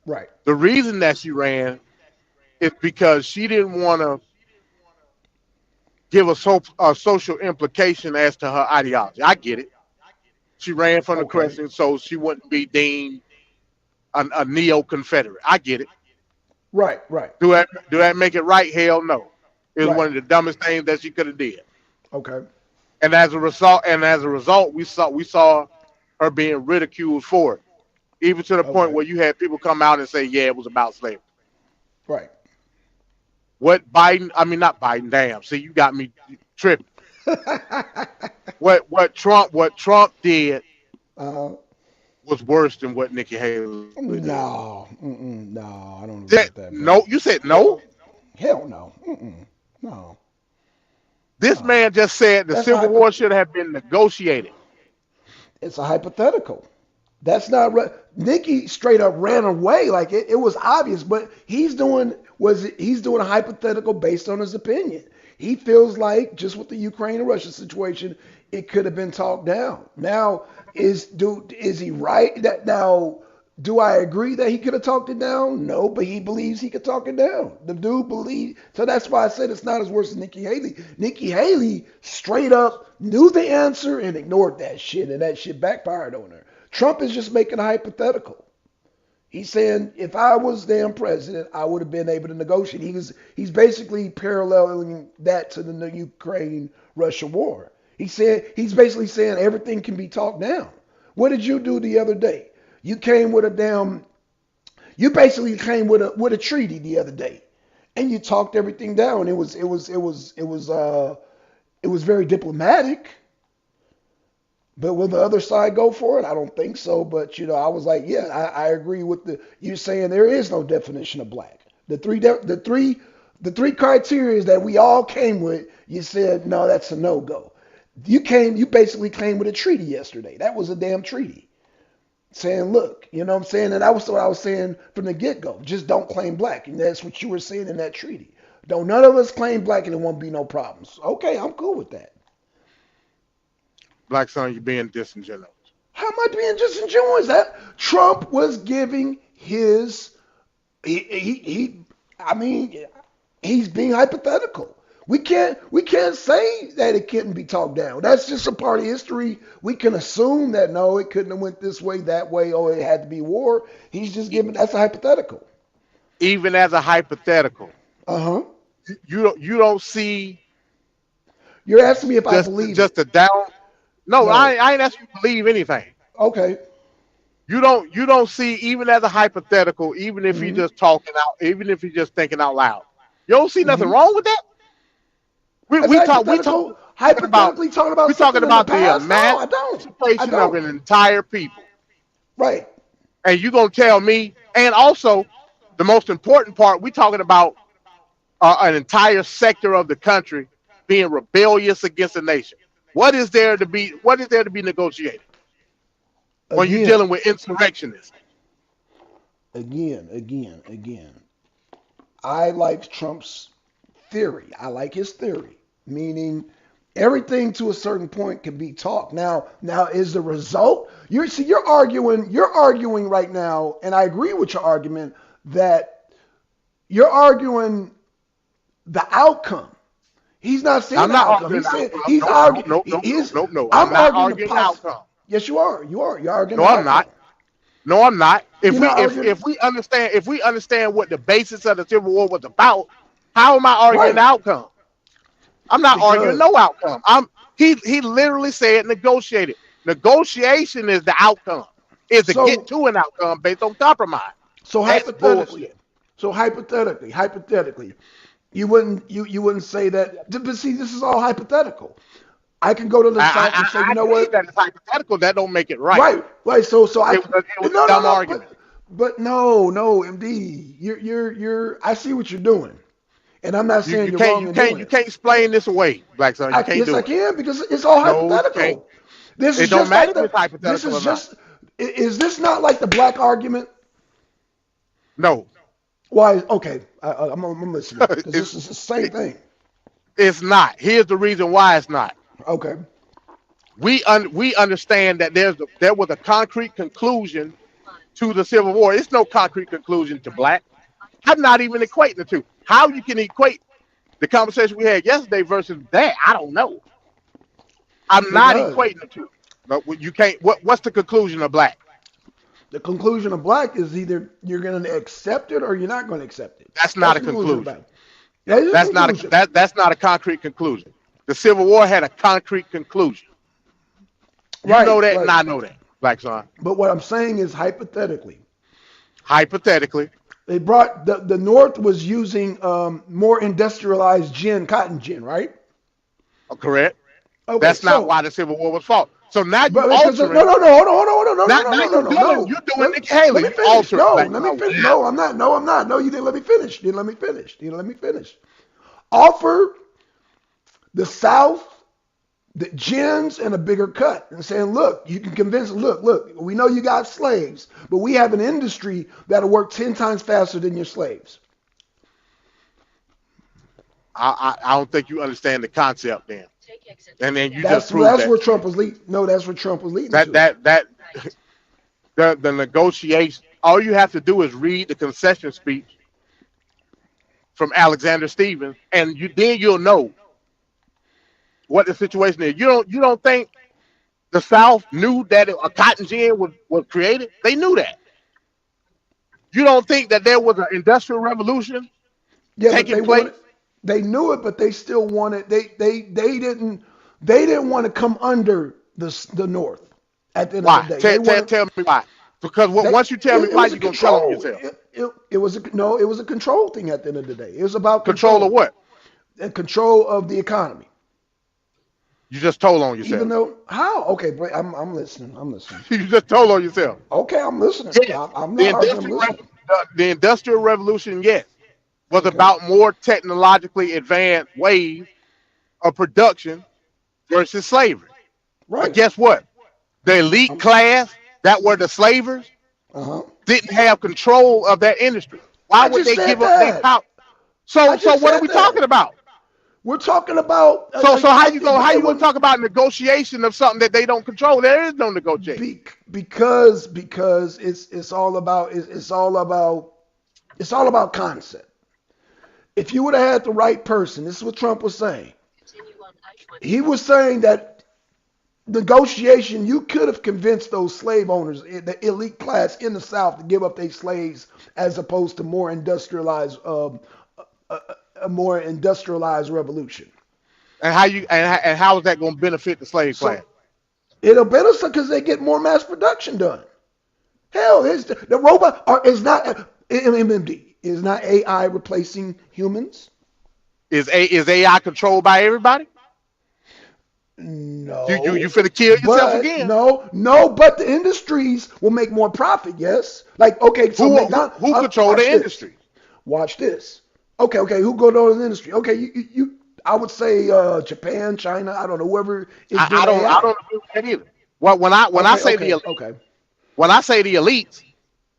Right. The reason that she ran is because she didn't want to give a social implication as to her ideology. I get it. She ran from the Okay. question so she wouldn't be deemed a neo-Confederate. I get it. Right. Right. Do that make it right? Hell no. It was Right. one of the dumbest things that she could have did. Okay. And as a result, we saw her being ridiculed for it, even to the point Okay. where you had people come out and say, "Yeah, it was about slavery." Right. What Biden? I mean, not Biden. Damn. See, you got me tripping. What Trump did uh, was worse than what Nikki Haley did. no. No, I don't agree with that, bro. No, you said no. Hell no. No. This No. man just said the That's a Civil War should have been negotiated. It's a hypothetical. That's not right. Nikki straight up ran away. Like it was obvious, but he's doing a hypothetical based on his opinion. He feels like just with the Ukraine and Russia situation, it could have been talked down. Now is he right that now? Do I agree that he could have talked it down? No, but he believes he could talk it down. The dude believes. So that's why I said it's not as worse as Nikki Haley. Nikki Haley straight up knew the answer and ignored that shit, and that shit backfired on her. Trump is just making a hypothetical. He's saying if I was damn president, I would have been able to negotiate. He's basically paralleling that to the Ukraine Russia war. He's basically saying everything can be talked down. What did you do the other day? You basically came with a treaty the other day. and you talked everything down. It was very diplomatic. But will the other side go for it? I don't think so. But I was like, yeah, I agree with you saying there is no definition of black. The three criteria that we all came with. You said no, that's a no go. You basically came with a treaty yesterday. That was a damn treaty saying, look, you know what I'm saying, and that was what I was saying from the get go. Just don't claim black, and that's what you were saying in that treaty. Don't none of us claim black, and there won't be no problems. Okay, I'm cool with that. Black son, you're being disingenuous. How am I being disingenuous? That Trump was giving his I mean, he's being hypothetical. We can't say that it couldn't be talked down. That's just a part of history. We can assume that no, it couldn't have went this way, that way, or it had to be war. He's just giving that's a hypothetical. Even as a hypothetical, Uh-huh. you don't see You're asking me if I believe just it. a down. No, No. I ain't asking you to believe anything. Okay. You don't see, even as a hypothetical, even if he's just talking out, even if he's just thinking out loud. You don't see nothing wrong with that. We talking about hypothetically talking about we're talking about the past. No, I emancipation don't. of an entire people. Right. And you're gonna tell me, and also the most important part, we're talking about an entire sector of the country being rebellious against the nation. What is there to be negotiated when you're dealing with insurrectionists? Again. I like Trump's theory. I like his theory, meaning everything to a certain point can be talked. Now is the result? You're arguing right now, and I agree with your argument that you're arguing the outcome. He's not saying I'm the not outcome. arguing He's arguing. No. I'm not arguing arguing the outcome. Yes, you are. You're arguing. No, the I'm outcome. not. No, I'm not. If You're not arguing- we understand what the basis of the Civil War was about, how am I arguing Right. the outcome? I'm not Because- arguing no outcome. He literally said negotiated. Negotiation is the outcome. Is to get to an outcome based on compromise. So That's hypothetically, bullshit. hypothetically, you wouldn't say that. But see, this is all hypothetical. I can go to the South and say, you know believe what? that it's hypothetical. That don't make it right. Right. So I It was a dumb argument. But no, MD, you're. I see what you're doing, and I'm not saying you're wrong in doing You it. can't explain this away, Black Son. You can't Yes, do I it. can because it's all No, you hypothetical. can't. This It is don't just matter like if it's hypothetical this is or just. Is this not like the black argument? No, Why? Okay, I'm listening because this is the same thing. it's not. Here's the reason why it's not. Okay. We understand that there was a concrete conclusion to the Civil War. It's no concrete conclusion to black. I'm not even equating the two. How you can equate the conversation we had yesterday versus that, I don't know. I'm not does. equating the two. But you can't. What's the conclusion of black? The conclusion of black is either you're going to accept it or you're not going to accept it. That's not a the conclusion of conclusion. black. That is a That's not conclusion. that's not a concrete conclusion. The Civil War had a concrete conclusion. You Right, know that, right. and I know that, Black Son. But what I'm saying is hypothetically, Hypothetically, they brought the North was using more industrialized cotton gin, right? correct. Okay, That's so- not why the Civil War was fought. So now you But because altering. no, hold on, no. Now you're doing Let Nikki Haley. me You finish. altering No, Black let me Power. finish. No, I'm not. No, I'm not. No, you didn't let me finish. Offer the South the gins and a bigger cut and saying, look, you can convince, look, we know you got slaves, but we have an industry that'll work 10 times faster than your slaves. I don't think you understand the concept then. And then you That's just proved that. where Trump was leading. No, that's where Trump was leading to. The negotiation. All you have to do is read the concession speech from Alexander Stevens, and you'll know what the situation is. You don't think the South knew that a cotton gin was created? They knew that. You don't think that there was an industrial revolution taking place? They knew it, but they still wanted. They didn't want to come under the North. At the end Why? of the day, Tell me why. Because once you tell me right, was a you're gonna tell on control. yourself. It was it was a control thing at the end of the day. It was about Control of what? and control of the economy. You just told on yourself. Even though how? Okay, but I'm listening. I'm listening. You just told on yourself. Okay, I'm listening. Yes. I'm The not arguing. I'm industrial, listening. the industrial revolution, yes, was Okay. about more technologically advanced ways of production versus slavery. But Right. guess what? The elite class that were the slavers Uh-huh. didn't have control of that industry. Why I would just they said give up their that. power? I So just what are said we that. talking about? We're talking about So how you gonna talk about negotiation of something that they don't control? There is no negotiation. because it's all about concept. If you would have had the right person, this is what Trump was saying. He was saying that negotiation, you could have convinced those slave owners, the elite class in the South, to give up their slaves as opposed to more industrialized, a more industrialized revolution. And how is that going to benefit the slave class? It'll benefit because they get more mass production done. Hell, the robot is not MMD. Is not AI replacing humans? Is AI controlled by everybody? No. You finna kill yourself But again? No. But the industries will make more profit. Yes. Like okay, so Who control the industry? Watch this. Okay. Who control the industry? Okay, you. I would say Japan, China. I don't know whoever is doing I don't agree with that either. Well, when I say the elites,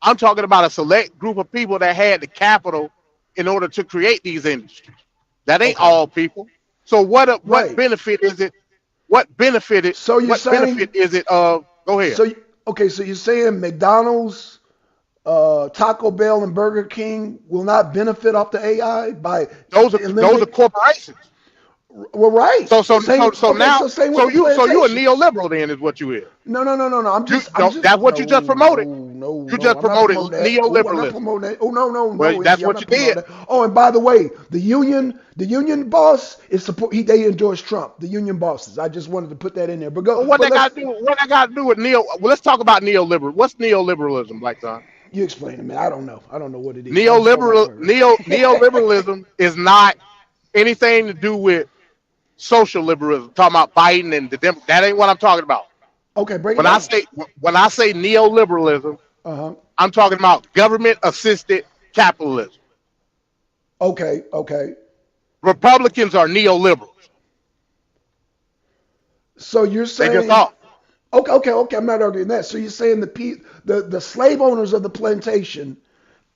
I'm talking about a select group of people that had the capital in order to create these industries. That ain't all people. So what Right. benefit is it? What benefit So you're what saying- benefit is it of? Go ahead. So you're saying McDonald's, Taco Bell, and Burger King will not benefit off the AI by those are corporations. Well, right. So same you with the a plantations. neoliberal then is what you is. No. I'm just. That's what you just promoted. No, You just I'm not promoted promoting that. neoliberalism. I'm not promoting that. Oh no. Well, that's I'm what not you did. promoting that. Oh, and by the way, the union boss is support. They endorse Trump. The union bosses. I just wanted to put that in there. But go. Well, what but that got to do with Well, let's talk about neoliberal. What's neoliberalism, Black John? You explain it, man. I don't know what it is. Neoliberalism is not anything to do with social liberalism. Talking about Biden and that ain't what I'm talking about. Okay, break it When down. I say neoliberalism, I'm talking about government assisted capitalism. Okay. Republicans are neoliberals. So you're They saying just are. Okay. I'm not arguing that. So you're saying the slave owners of the plantation,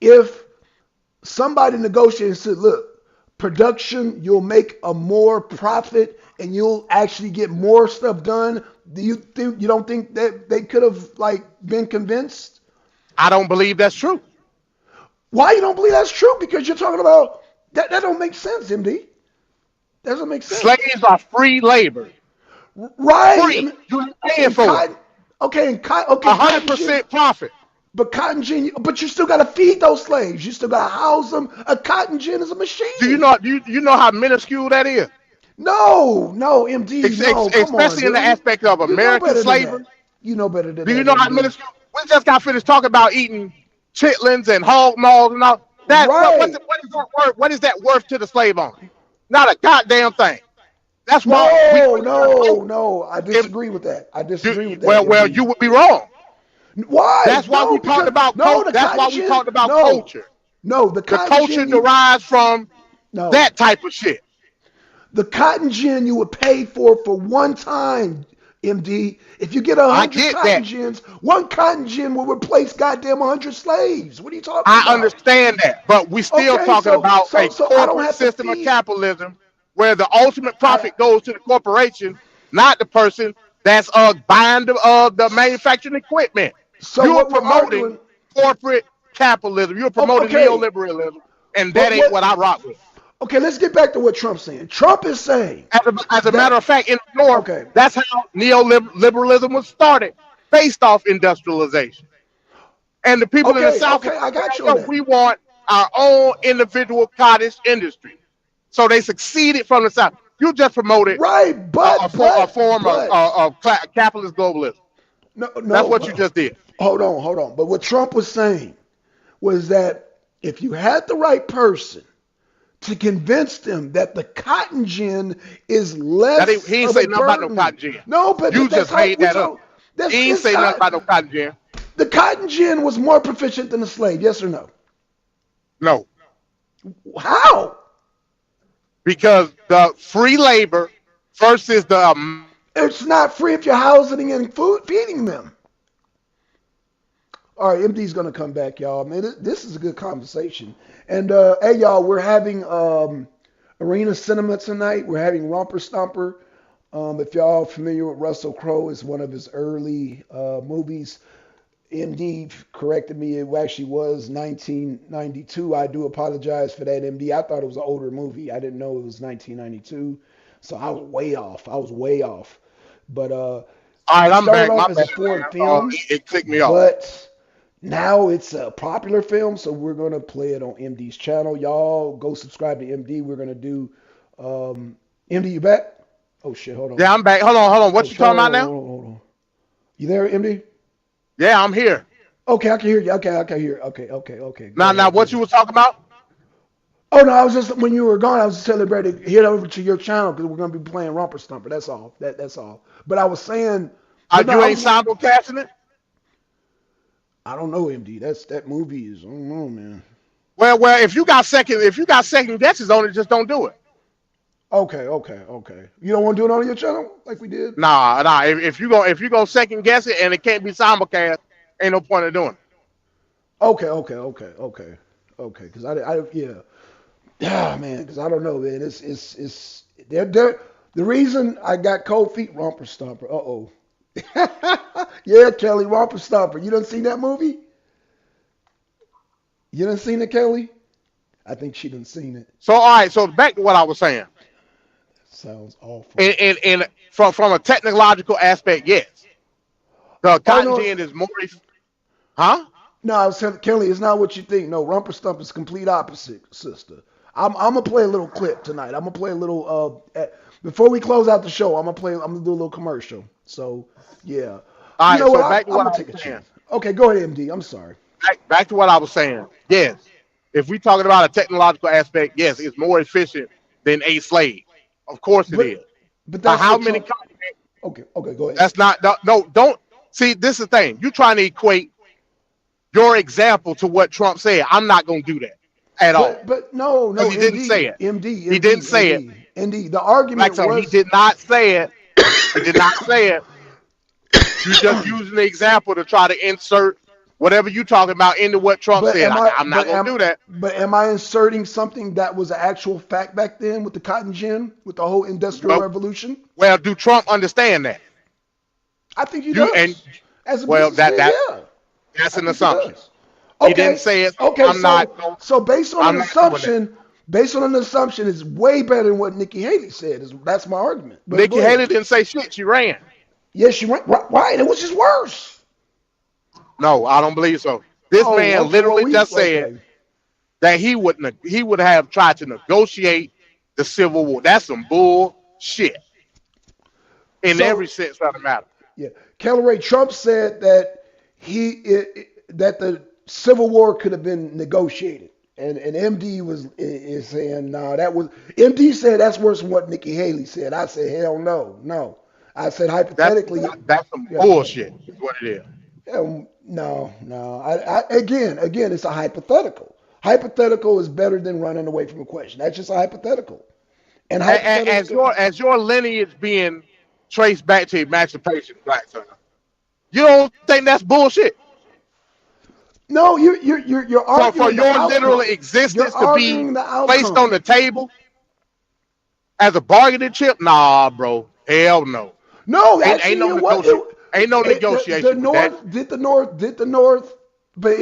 if somebody negotiated and said, look, production, you'll make a more profit and you'll actually get more stuff done. You don't think that they could have been convinced? I don't believe that's true. Why you don't believe that's true? Because you're talking about that don't make sense, MD. That doesn't make sense. Slaves are free labor. Right. Free. You're paying for it. Okay, and 100% profit. But cotton gin, but you still got to feed those slaves. You still got to house them. A cotton gin is a machine. Do you know how minuscule that is? No, MD. No, come Especially on, in the dude. aspect of You know American better than slavery. that. You know better than that. Do you know how MD. minuscule? We just got finished talking about eating chitlins and hog maws and all. Right. What is that worth to the slave owner? Not a goddamn thing. That's why. No. I disagree with that. Well, you would be wrong. Why? That's why we talked about culture. That's why we talked about culture. No, the The cotton culture gin, derives from no. that type of shit. The cotton gin you would pay for one time, MD. If you get 100 get cotton that. gins, one cotton gin will replace goddamn 100 slaves. What are you talking about? I understand that, but we still Okay, talking about a I don't corporate have to system of feed- capitalism where the ultimate profit goes to the corporation, not the person that's buying the manufacturing equipment. So You're what we're promoting arguing- corporate capitalism. You're promoting okay. neoliberalism, and that ain't what I rock with. Okay, let's get back to what Trump's saying. Trump is saying, As a matter of fact, in the North, Okay. that's how neoliberalism was started, based off industrialization. And the people in the Okay, South, okay, I got you on that. we want our own individual cottage industry. So they succeeded from the South. You just promoted right, but a form of capitalist globalism. no, That's what you just did. hold on. But what Trump was saying was that if you had the right person to convince them that the cotton gin is That less he ain't of a say nothing about no burden. cotton gin. No, but You that's just how made that up. That's He ain't it's say nothing not, about no cotton gin. the cotton gin was more proficient than the slave. Yes or no? No, How? because the free labor versus the It's not free if you're housing and feeding them. All right, MD's gonna come back, y'all. Man, this is a good conversation. And hey, y'all, we're having Arena Cinema tonight. We're having Romper Stomper. If y'all familiar with Russell Crowe, it's one of his early movies. MD corrected me. It actually was 1992. I do apologize for that, MD. I thought it was an older movie. I didn't know it was 1992. So I was way off. But all right, it I'm started back. My off as a bad. foreign film, It clicked me off. but now it's a popular film, so we're gonna play it on MD's channel. Y'all go subscribe to MD. We're gonna do MD, you back? Oh shit, hold on. Yeah, I'm back. Hold on. What Oh, you talking about now? hold on. You there, MD? Yeah, I'm here. Okay, I can hear you. Okay, I can hear. Okay. Go Now, ahead. what you was talking about? Oh no, I was just when you were gone, I was just telling everybody to head over to your channel because we're gonna be playing Romper Stomper. That's all. That's all. But I was saying, but no, You I ain't was- simulcasting it? I don't know, MD. That movie is. I don't know, man. Well, if you got second guesses on it, just don't do it. Okay. You don't want to do it on your channel like we did? Nah. If you go second guess it and it can't be simulcast, ain't no point in doing it. Okay. Because yeah, man. Because I don't know, man. It's they're the reason I got cold feet. Romper Stomper. Yeah, Kelly, Romper Stomper. You done seen that movie? You done seen it, Kelly? I think she done seen it. So all right. So back to what I was saying. Sounds awful. And from a technological aspect, yes, the cotton no. gin is more. Huh? No, I was telling Kelly, it's not what you think. No, Romper Stomper is complete opposite, sister. I'm gonna play a little clip tonight. I'm gonna play a little before we close out the show. I'm gonna do a little commercial. So yeah. All right. You know So what? back to I'm what gonna I take a was saying. chance. Okay, go ahead, MD. I'm sorry. Back to what I was saying. Yes, if we talking about a technological aspect, yes, it's more efficient than a slave. Of course it But is. but But that's how what many? Trump, okay, go ahead. That's not. No, don't see. This is the thing. You trying to equate your example to what Trump said. I'm not going to do that at all. But no, Because he didn't say it. MD, He didn't say it. MD. The Like argument so, he was did not say it. He did not say it. You just using the example to try to insert whatever you talking about into what Trump But said. am I? I'm not going to do that. But am I inserting something that was an actual fact back then with the cotton gin, with the whole industrial Well, revolution? Well, do Trump understand that? I think he You does. and As a well, businessman, yeah. that's I an think he assumption. does. He didn't say it. Okay, I'm not. so based on I'm an not doing that. assumption, it's way better than what Nikki Haley said. That's my argument. But Nikki go ahead. Haley didn't say shit. She ran. Yes, she went right. It was just worse. No, I don't believe so. This man okay, literally well, just said that he would have tried to negotiate the Civil War. That's some bullshit in So- every sense of the matter. Yeah, Kelly Ray Trump said that that the Civil War could have been negotiated, and MD is saying no. That was MD said that's worse than what Nikki Haley said. I said hell no. I said hypothetically. That's some bullshit. Is what it is. No. Again, it's a hypothetical. Hypothetical is better than running away from a question. That's just a hypothetical. And As your lineage being traced back to emancipation, Black son, you don't think that's bullshit? no, you're arguing For the your outcome. literal existence You're to be arguing the outcome. placed on the table as a bargaining chip? Nah, bro. Hell no. No, Ain't actually, no it was. ain't no negotiation The with that. North did the North, but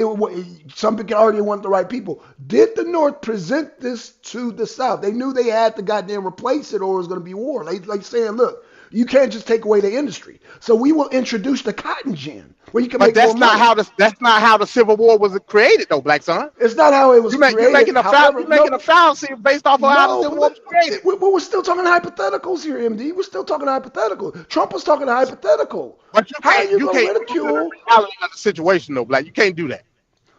some people can argue it wasn't the right people. Did the North present this to the South? They knew they had to goddamn replace it, or it was going to be war. Like saying, look, You can't just take away the industry. So we will introduce the cotton gin where you can But make that's more not money. that's not how the Civil War was created, though, Black Son. It's not how it was You're created. making a However, you're making a fallacy based off of how the no, Civil War was created. we're still talking hypotheticals here, MD. We're still talking hypothetical. Trump was talking hypothetical. But you How are can't you you going to can't ridicule? alter the reality of the situation, though, Black. You can't do that.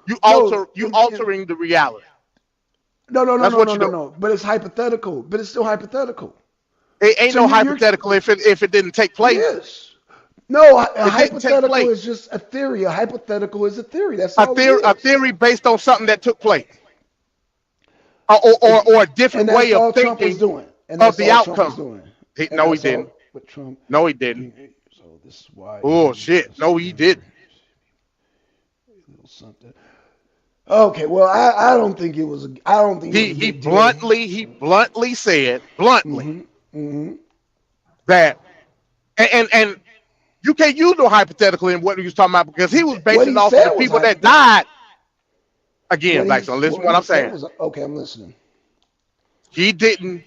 You No, altering the reality. No. That's what you do. No. But it's hypothetical. But it's still hypothetical. It ain't So no you're- hypothetical if it didn't take place. Yes. No, a didn't take hypothetical place. is just a theory. A hypothetical is a theory. That's A all theory, it is. a theory based on something that took place, or a different And that's way all of Trump was thinking doing. And of that's the all Trump was outcome. doing. He, And no, he that's all didn't. with Trump. No, he didn't. So this is why. Oh shit! No, he didn't. Little something. Okay, well, I don't think it was. I don't think it was a He big deal. bluntly said Mm-hmm. that, and you can't use no hypothetical in what he was talking about because he was What basing he it off said of the was people that died. Again, What Black he- Son, listen to what what I'm he said saying. was- okay, I'm listening. He didn't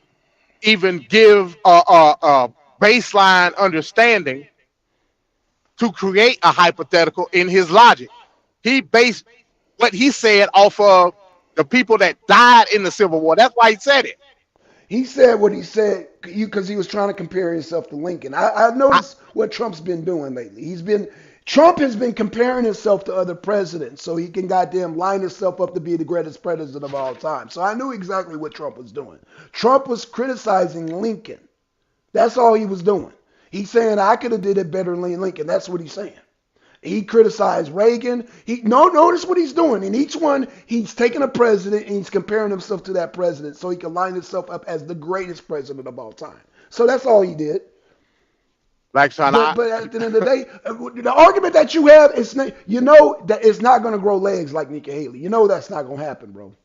even give a baseline understanding to create a hypothetical in his logic. He based what he said off of the people that died in the Civil War. That's why he said it. He said what he said because he was trying to compare himself to Lincoln. I noticed what Trump's been doing lately. Trump has been comparing himself to other presidents so he can goddamn line himself up to be the greatest president of all time. So I knew exactly what Trump was doing. Trump was criticizing Lincoln. That's all he was doing. He's saying I could have did it better than Lincoln. That's what he's saying. He criticized Reagan. Notice what he's doing. In each one, he's taking a president and he's comparing himself to that president so he can line himself up as the greatest president of all time. So that's all he did. Black Son, But at the end of the day, the argument that you have is, that it's not going to grow legs like Nikki Haley. You know that's not going to happen, bro.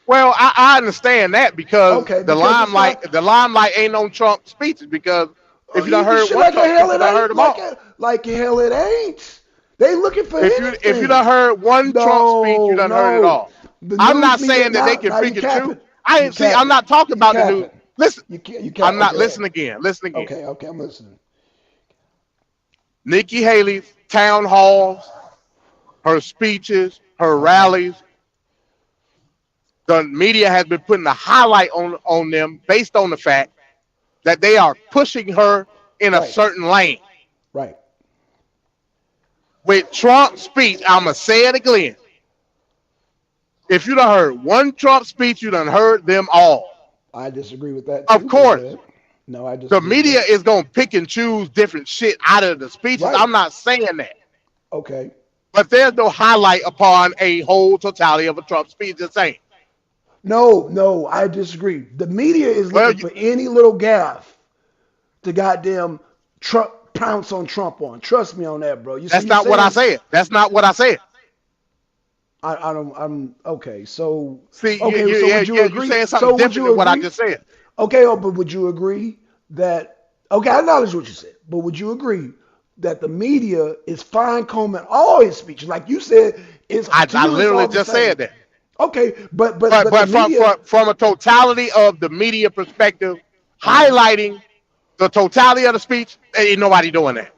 well, I understand that because Okay, the because it's limelight ain't on Trump speeches because if you done can heard shit one like Trump hell speech, it you done heard ain't. them all. Like hell it ain't. They looking for If anything. you done heard one Trump speech, you done heard it all. The I'm news not media- saying that they now- can now you pick and choose. capping. I You ain't see. I'm capping. not talking You about the capping. news. Listen, You can't. I'm not. Okay. Listen again. Listen again. Okay, I'm listening. Nikki Haley's town halls, her speeches, her rallies. The media has been putting a highlight on them based on the fact that they are pushing her in a Right. certain lane. Right. With Trump's speech, I'm going to say it again. If you done heard one Trump speech, you done heard them all. I disagree with that. Of too, course. but no, I disagree. The media is going to pick and choose different shit out of the speeches. Right. I'm not saying that. Okay. But there's no highlight upon a whole totality of a Trump speech. Just saying. No, I disagree. The media is Well, looking for any little gaffe to goddamn Trump pounce on Trump on. Trust me on that, bro. That's not what I said. That's not what I said. I'm okay. So See, okay, you, so yeah, would you yeah, agree? you're saying So something would different you than what I agree? just said. Okay, but would you agree that? Okay, I acknowledge what you said, but would you agree that the media is fine combing all his speeches, like you said? I literally just said that. Okay, but But the media, from a totality of the media perspective, highlighting the totality of the speech, ain't nobody doing that.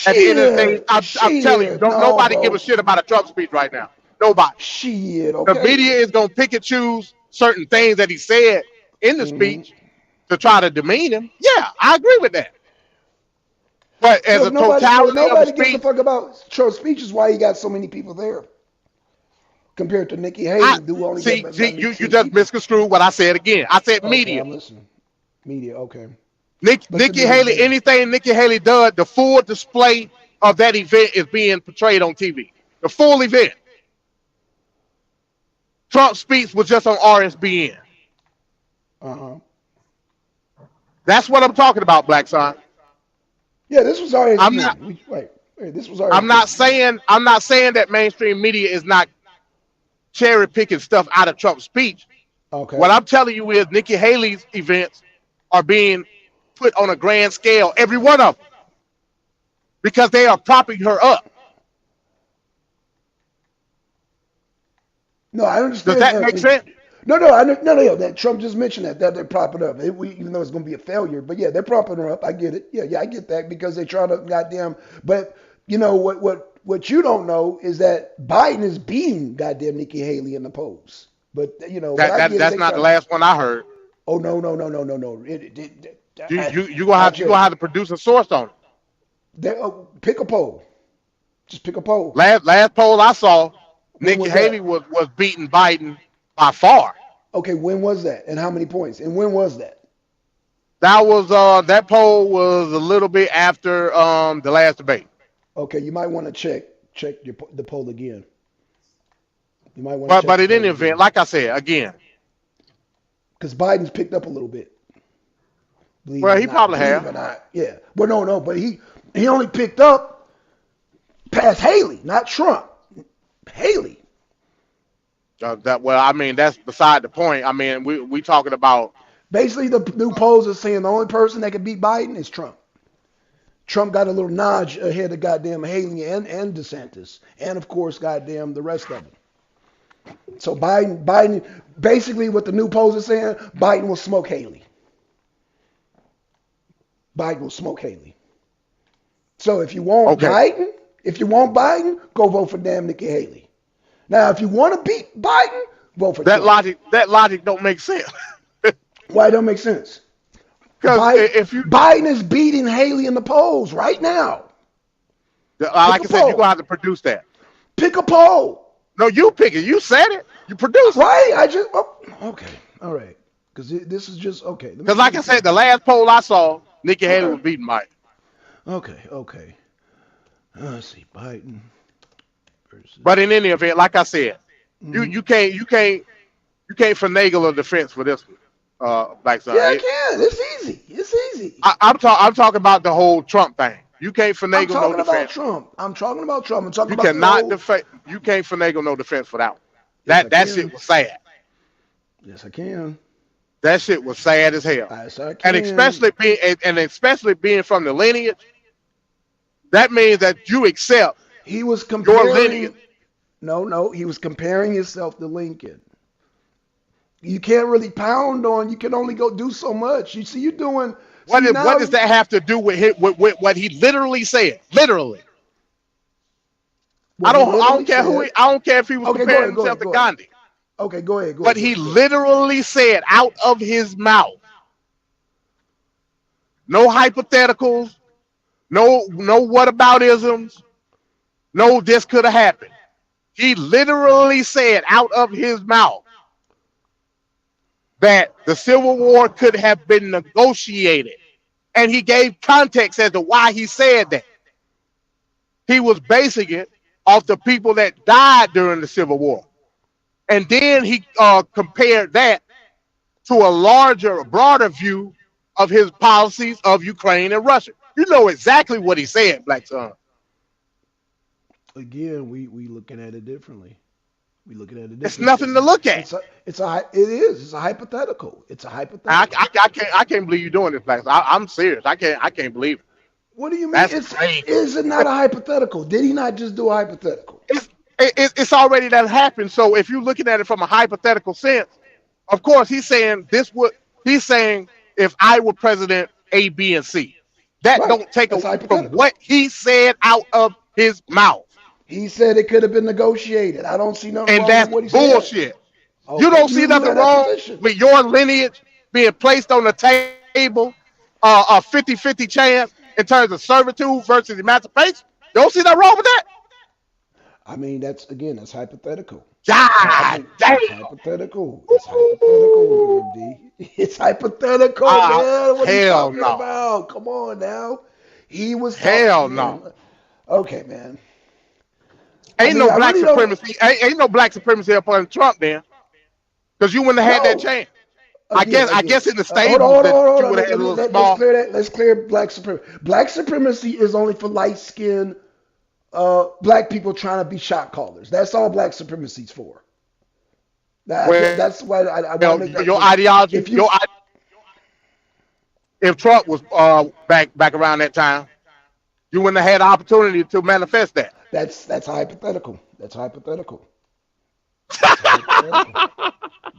At the end of the day, I'm telling you, nobody give a shit about a Trump speech right now. Nobody. Shit, okay. The media is gonna pick and choose certain things that he said in the speech to try to demean him. Yeah, I agree with that. But as a totality of nobody the gives a speech, fuck about Trump's speeches. Why he got so many people there compared to Nikki Haley, who only see, got you just misconstrued what I said again. I said Okay, media. I'm listening. Media, okay. But Nikki the Haley, media- anything Nikki Haley does, the full display of that event is being portrayed on TV. The full event. Trump's speech was just on RSBN. Uh-huh. That's what I'm talking about, Black Son. Yeah, this was already. I'm not- Wait, this was already. I'm not saying that mainstream media is not cherry picking stuff out of Trump's speech. Okay. What I'm telling you is Nikki Haley's events are being put on a grand scale, every one of them, because they are propping her up. No, I understand. Does that make sense? No. That Trump just mentioned that they're propping up. Even though it's going to be a failure, but yeah, they're propping her up. I get it. Yeah, I get that because they try to goddamn. But you know what you don't know is that Biden is beating goddamn Nikki Haley in the polls. But you know, but I get it. That's They not try the to- last one I heard. Oh no. You gonna have to produce a source on it. Pick a poll. Just pick a poll. Last poll I saw, When Nikki was that? Haley was beating Biden by far. Okay, when was that? And how many points? And when was that? That was that poll was a little bit after the last debate. Okay, you might want to check the poll again. You might want to But in any event, like I said again, because Biden's picked up a little bit. Believe Well, it or he not, probably believe have. it or not. Yeah. Well, no, but he only picked up past Haley, not Trump. Haley. I mean, that's beside the point. I mean, we talking about Basically, the new polls are saying the only person that can beat Biden is Trump. Trump got a little nudge ahead of goddamn Haley and DeSantis, and of course, goddamn the rest of them. So Biden, basically, what the new polls are saying, Biden will smoke Haley. Biden will smoke Haley. So if you want Biden, go vote for damn Nikki Haley. Now, if you want to beat Biden, vote for that Trump. logic don't make sense. Why it don't make sense? Because if you Biden is beating Haley in the polls right now. like I Pick a said, poll. you're gonna have to produce that. Pick a poll. No, you pick it. You said it. You produce it. Right? Okay. All right. Because this is just, okay. Because like I said, the last poll I saw, Nikki Haley was beating Mike. Okay. Let's see. Biden versus. But in any event, like I said, Mhm. you can't finagle a defense for this one, Black Son. Yeah, I can. It's easy. I'm talking about the whole Trump thing. You can't I'm finagle no talking about defense. Trump. I'm talking about Trump. I'm talking You about the cannot whole- you can't finagle no defense for that one. Yes, I That can. shit was sad. Yes, I can. That shit was sad as hell. Yes, I can. And especially being from the lineage, that means that you accept He was your comparing. lineage. No, he was comparing himself to Lincoln. You can't really pound on. You can only go do so much. You see, you're doing. What see, does that have to do with what he literally said? Literally. what I he don't literally care said- I don't care if he was Okay, go comparing ahead, go himself ahead, to go ahead. Gandhi. Okay, go ahead. But he literally said out of his mouth. No hypotheticals, no whataboutisms, no this could have happened. He literally said out of his mouth that the Civil War could have been negotiated. And he gave context as to why he said that. He was basing it off the people that died during the Civil War. And then he compared that to a larger, broader view of his policies of Ukraine and Russia. You know exactly what he said, Black Son. Again, we looking at it differently. We looking at it differently. It's nothing to look at. It's a hypothetical. It's a hypothetical. I can't believe you're doing this, Black Son. I'm serious. I can't believe it. What do you mean? That's crazy. Is it not a hypothetical? Did he not just do a hypothetical? It's already that happened. So if you're looking at it from a hypothetical sense, of course he's saying he's saying if I were president A, B, and C. That Right. don't take That's away from hypothetical. what he said out of his mouth. He said it could have been negotiated. I don't see nothing And wrong that's with what he said. bullshit. Okay, You don't see nothing in that wrong position. with your lineage being placed on the table, a 50-50 chance in terms of servitude versus emancipation. You don't see nothing wrong with that? I mean, that's hypothetical. God damn. It's hypothetical. It's hypothetical, D. It's hypothetical, man. What are you hell talking no. about? Come on now. He was Hell talking- no. Okay, man. Ain't I mean, no I black really don't- supremacy. Ain't no black supremacy up on Trump then. Because you wouldn't have had that No. chance. Again. I guess in the Hold stable on, that hold you on. would have had a little Let's small. clear that. Let's clear black supremacy. Black supremacy is only for light-skinned black people trying to be shot callers. That's all black supremacy's for. That's why I want to make that Your clear. ideology. If you- If Trump was back around that time, you wouldn't have had the opportunity to manifest that. That's hypothetical. That's hypothetical.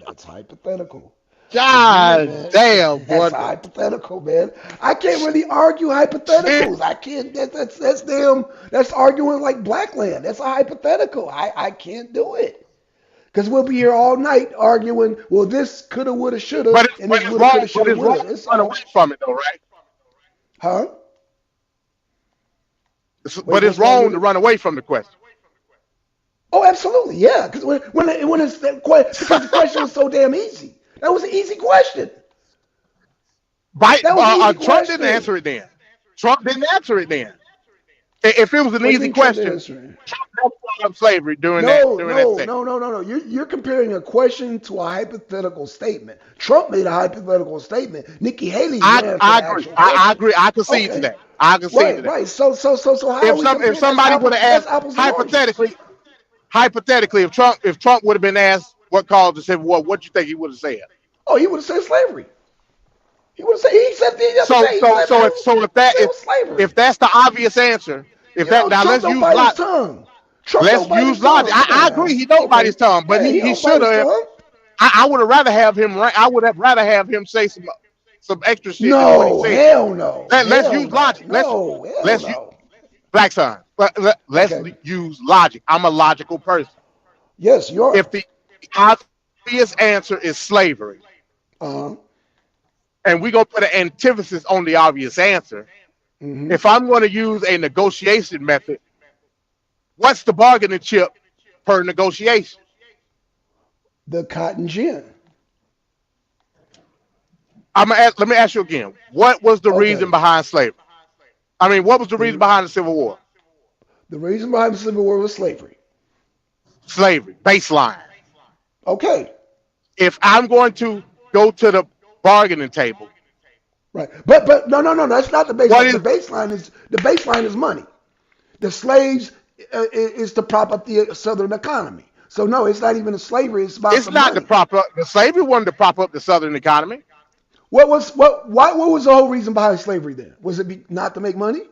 That's That's hypothetical. God Man, damn, boy. that's hypothetical, man. I can't really argue hypotheticals. I can't. That's damn. That's arguing like Blackland. That's a hypothetical. I can't do it because we'll be here all night arguing. Well, this coulda, woulda, shoulda, But and but this it's woulda, wrong. coulda, But shoulda, it's wrong woulda. to It's run all, away from it, though, right? huh? But it's What's wrong wrong with to it? run away from the question. Oh, absolutely, yeah. Because when it's because the question was so damn easy. That was an easy question. That was an easy Trump didn't question. answer it then. Trump didn't answer it then. If it was an What do you easy mean Trump didn't question, answer it? Trump never brought up slavery during No, that no, segment. no. You're comparing a question to a hypothetical statement. Trump made a hypothetical statement. Nikki Haley ran for the I agree. actual I question. agree. I concede to Okay. that. I concede Right, to that. right. So how are we If comparing? somebody would have That's asked apples and oranges. hypothetically, if Trump would have been asked what caused the Civil War, what do you think he would have said? Oh, he would have said slavery. He would have said he said the other day. He said slavery. If that's the obvious answer, Trump don't bite his tongue. Trump let's don't bite his use logic. tongue. Come I on agree. now. He don't bite his tongue, but Yeah, he don't should bite his have. tongue. I would have rather have him. I would have rather have him say some extra shit than No, what he said. hell no. Let's Hell use no. logic. No, Let's hell no. Black Son. Let's Okay. use logic. I'm a logical person. Yes, you are. If the obvious answer is slavery, Uh-huh. and we're gonna put an antithesis on the obvious answer, Mhm. if I'm going to use a negotiation method, what's the bargaining chip per negotiation? The cotton gin. Let me ask you again. What was the Okay. reason behind slavery? I mean, what was the reason behind the Civil War? The reason behind the Civil War was slavery. Slavery, baseline. Okay. If I'm going to go to the bargaining table, Right. But no. That's not the baseline. What is- The baseline is money. The slaves is to prop up the Southern economy. So no, it's not even a slavery. It's about it's the not money. to prop up the slavery wasn't to prop up the Southern economy. What was the whole reason behind slavery then? Was it not to make money?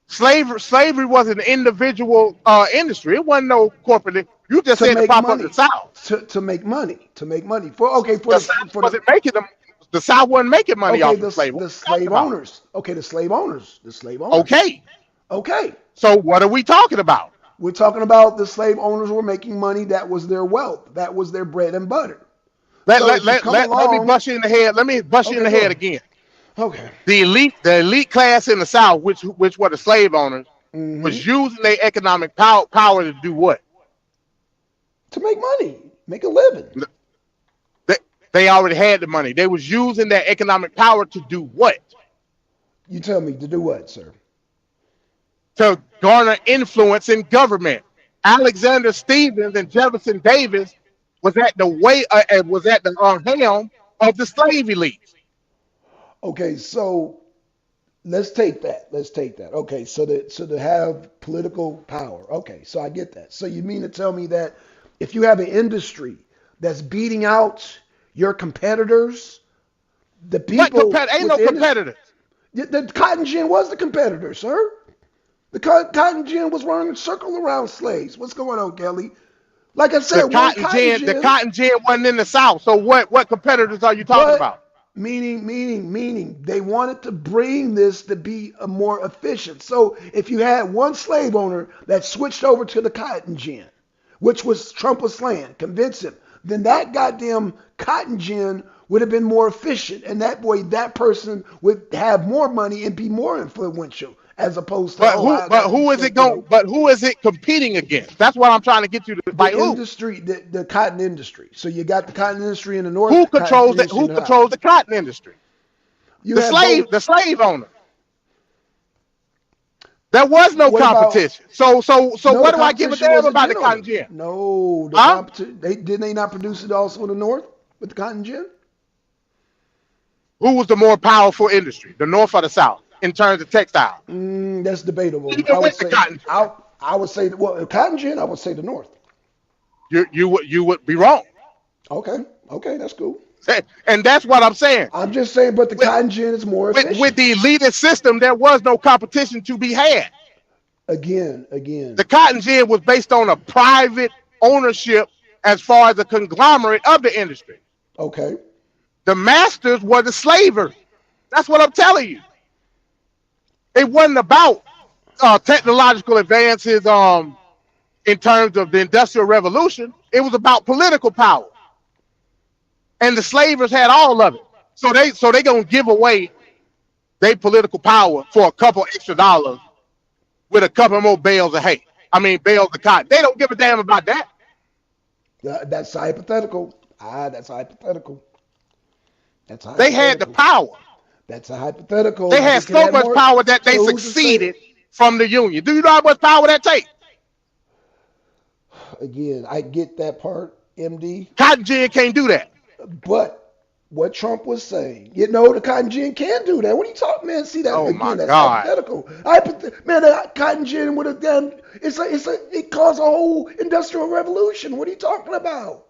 Slavery was an individual industry. It wasn't no corporate. You just To said to make prop money. up the South. To make money. For The South wasn't making them. The South wasn't making money off of slavery. the slave owners. Okay, the slave owners. Okay. Okay. So what are we talking about? We're talking about the slave owners were making money. That was their wealth. That was their bread and butter. Let So if you me come along- bust you in the head. Let me bust you in the Okay, go head ahead. again. Okay. The elite class in the South, which were the slave owners, Mhm. was using their economic power to do what? To make money, make a living. They already had the money. They was using their economic power to do what? You tell me to do what, sir? To garner influence in government. Alexander Stephens and Jefferson Davis was at the helm of the slave elite. Okay, so let's take that. Okay, so to have political power. Okay, so I get that. So you mean to tell me that if you have an industry that's beating out your competitors, the people Ain't no with the industry- competitors. The cotton gin was the competitor, sir. The cotton gin was running a circle around slaves. What's going on, Kelly? Like I said, The cotton gin wasn't in the South. So what competitors are you talking about? Meaning they wanted to bring this to be a more efficient. So if you had one slave owner that switched over to the cotton gin, which was Trump was slaying, convince him, then that goddamn cotton gin would have been more efficient, and that way that person would have more money and be more influential as opposed to who is it competing against? That's what I'm trying to get you to by who? The cotton industry. So you got the cotton industry in the north. Who controls the cotton industry? The slave owner. There was no competition. So what do I give a damn about the cotton gin? No, didn't they not produce it also in the north with the cotton gin? Who was the more powerful industry, the north or the south, in terms of textile? That's debatable. I would say the cotton gin. I would say the north. You would be wrong. Okay, that's cool. And that's what I'm saying. I'm just saying, but the cotton gin is more efficient. With the elitist system, there was no competition to be had. Again. The cotton gin was based on a private ownership as far as the conglomerate of the industry. Okay. The masters were the slavers. That's what I'm telling you. It wasn't about technological advances in terms of the Industrial Revolution. It was about political power. And the slavers had all of it. So they gonna give away their political power for a couple extra dollars with a couple more bales of hay. I mean bales of cotton. They don't give a damn about that. That's hypothetical. That's hypothetical. That's hypothetical. They had the power. That's a hypothetical. They had so much power that they succeeded from the Union. Do you know how much power that takes? Again, I get that part, MD. Cotton gin can't do that. But what Trump was saying, the cotton gin can do that. What are you talking, man? See that Oh again? my That's God. hypothetical. Man, that cotton gin would have done. It caused a whole industrial revolution. What are you talking about?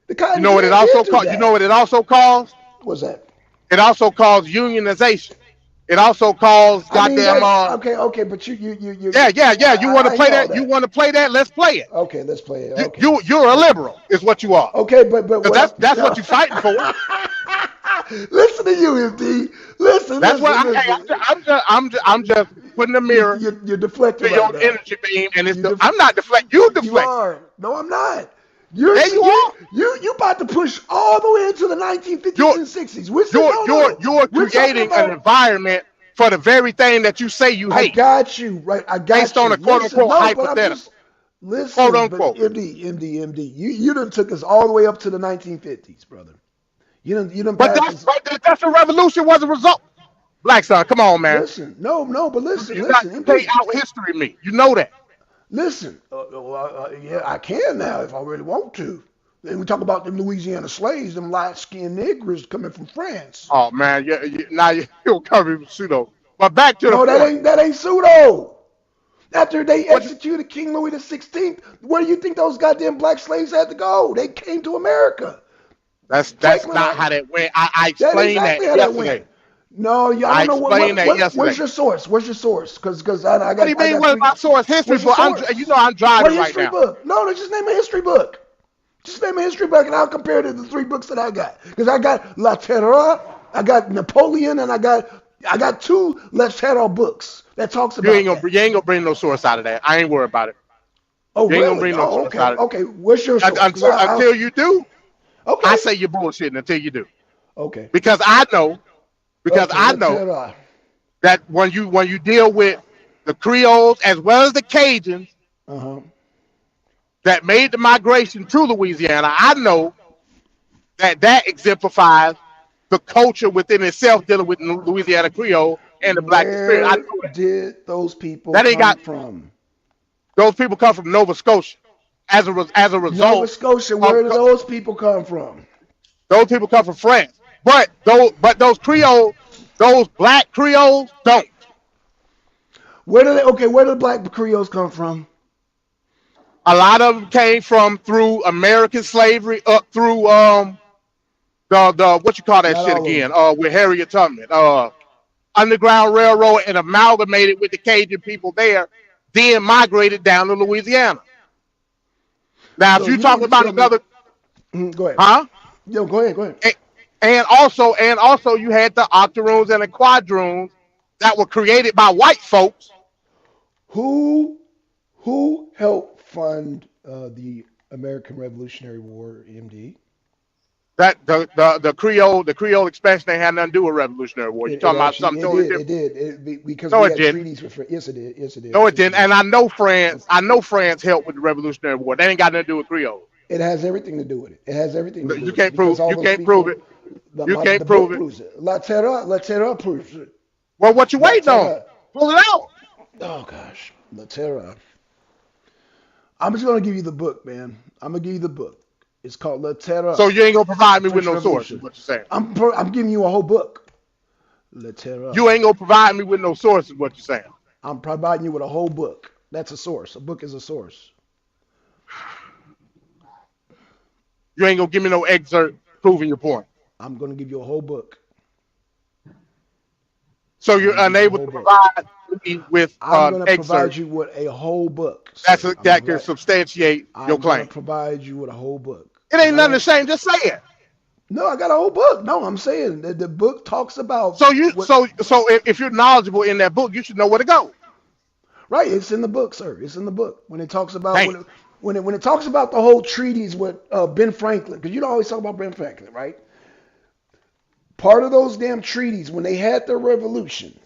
The cotton You know what gin it also did do caused? that. You know what it also caused? What's that? It also caused unionization. It also caused I mean, goddamn. okay, but you. Yeah. You want to I play know that? You want to play that? Let's play it. Okay, let's play it. Okay. You're a liberal, is what you are. Okay, but 'Cause that's what you're fighting for. Listen to you, MD. Listen. That's what listen. I'm just putting a mirror You're deflecting to your right now. energy beam, and I'm not deflecting. You You deflect. are. No, I'm not. There you are. You about to push all the way into the 1950s You're- and 60s. Which You're creating an environment for the very thing that you say you I hate. got you right. I got Based you. on a quote-unquote but I'm hypothetical. just- Listen, Quote, but unquote. MD. You done took us all the way up to the 1950s, brother. You done. But passed us- the Industrial Revolution was a result. Black Star, come on, man. Listen, but listen, You're not listen, take out history me. You know that. listen. Yeah, I can now if I really want to. And we talk about them Louisiana slaves, them light-skinned Negroes coming from France. Oh man, now you'll cover pseudo. But back to the No, point. that ain't pseudo. After they What- executed King Louis XVI, where do you think those goddamn black slaves had to go? They came to America. That's Franklin, not how that went. I That's explained exactly that how that yesterday. went. No, I I don't know explained that yesterday. Where's your source? Where's your source? Because I got. What do you mean? What is my source? History What's your book. source? I'm What driving right history now. book? No, just name a history book. Just name a history book, and I'll compare it to the 3 books that I got. Because I got La Terra, I got Napoleon, and I got 2 La Terra books that talks about. You ain't gonna bring no source out of that. I ain't worried about it. Oh, you ain't really? gonna bring no source okay. out of it. Okay. What's your source? 'Cause Until you do, okay. I say you're bullshitting until you do. Okay. Because I know Okay, I La know Terra. that when you deal with the Creoles as well as the Cajuns Uh-huh. that made the migration to Louisiana, I know that exemplifies the culture within itself dealing with Louisiana Creole and the black experience. I know Where that. did those people That ain't come got- from? Those people come from Nova Scotia. As a result, Nova Scotia, where of- do those people come from? those people come from France. But those Creoles, those black Creoles don't. Where do the black Creoles come from? A lot of them came from through American slavery up through the what you call that Not shit all of again? With Harriet Tubman. Underground Railroad and amalgamated with the Cajun people there, then migrated down to Louisiana. Now, So if you you talk mean to about tell me- another, Go ahead. huh? Yo, go ahead. And also you had the octoroons and the quadroons that were created by white folks. Who helped fund the American Revolutionary War, MD? That the Creole expansion ain't had nothing to do with Revolutionary War. You're talking about something totally different. It did. Because No, we it had didn't. treaties with France. Yes, it did. Yes, it did. No, it didn't. And I know France helped with the Revolutionary War. That ain't got nothing to do with Creole. It has everything to do with it. It has everything to do You with can't it. prove. because all You those can't people- prove it. the You book can't prove it. proves it. La Terra proves it. Well, what you La waiting on? Terra. Pull it out. Oh gosh, La Terra. I'm just gonna give you the book, man. I'm gonna give you the book. It's called La Terra. So you ain't gonna provide me with no French source. Revolution. Is what you're saying. I'm giving you a whole book. La Terra. You ain't gonna provide me with no source. Is what you're saying. I'm providing you with a whole book. That's a source. A book is a source. You ain't gonna give me no excerpt proving your point. I'm gonna give you a whole book. So you're unable to provide me with I'm gonna provide excerpt you with a whole book. that sir. that I'm can glad- substantiate I'm your gonna claim. provide you with a whole book. It ain't nothing to shame. Just say it. No, I got a whole book. No, I'm saying the book talks about So you what. so if you're knowledgeable in that book, you should know where to go. Right, it's in the book, sir. It's in the book when it talks about Damn. when it talks about the whole treaties with Ben Franklin, because you don't always talk about Ben Franklin, right? Part of those damn treaties when they had their revolution,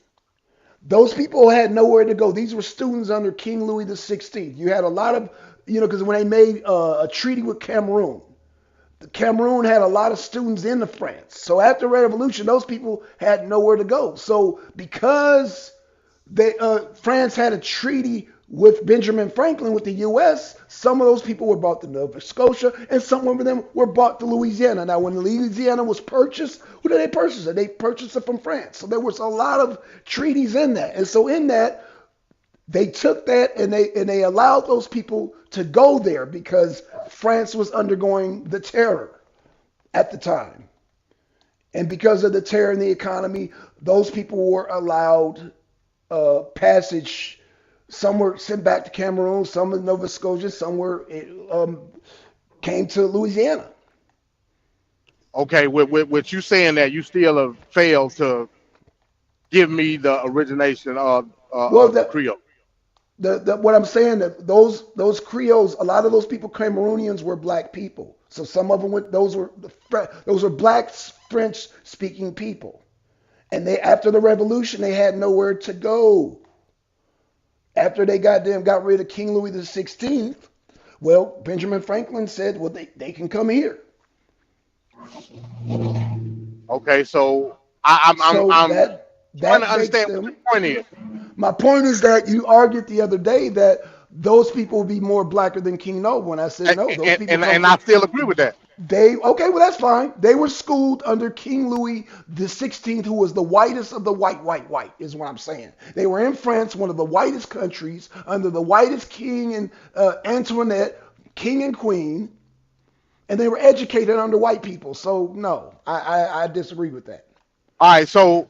those people had nowhere to go. These were students under King Louis the 16th. You had a lot of, because when they made a treaty with Cameroon, Cameroon had a lot of students into France. So after the revolution, those people had nowhere to go. So because France had a treaty with Benjamin Franklin with the U.S., some of those people were brought to Nova Scotia, and some of them were brought to Louisiana. Now, when Louisiana was purchased, who did they purchase it? They purchased it from France. So there was a lot of treaties in that, and so in that, they took that and they allowed those people to go there because France was undergoing the terror at the time, and because of the terror in the economy, those people were allowed passage. Some were sent back to Cameroon, some in Nova Scotia, some were came to Louisiana. Okay, with you saying that, you still have failed to give me the origination of Well, the Creole. what I'm saying that those Creoles, a lot of those people, Cameroonians, were black people. So some of them those were black French speaking people, and they after the revolution they had nowhere to go. After they got rid of King Louis the 16th, well, Benjamin Franklin said, well, they can come here. Okay, so I'm that trying to makes understand them. what your point is. My point is that you argued the other day that those people would be more blacker than King Noble, and I said no. Those people And I still agree with that. okay, well that's fine. They were schooled under King Louis the 16th, who was the whitest of the white, is what I'm saying. They were in France, one of the whitest countries, under the whitest king and Antoinette, king and queen, and they were educated under white people. So no, I disagree with that. All right, so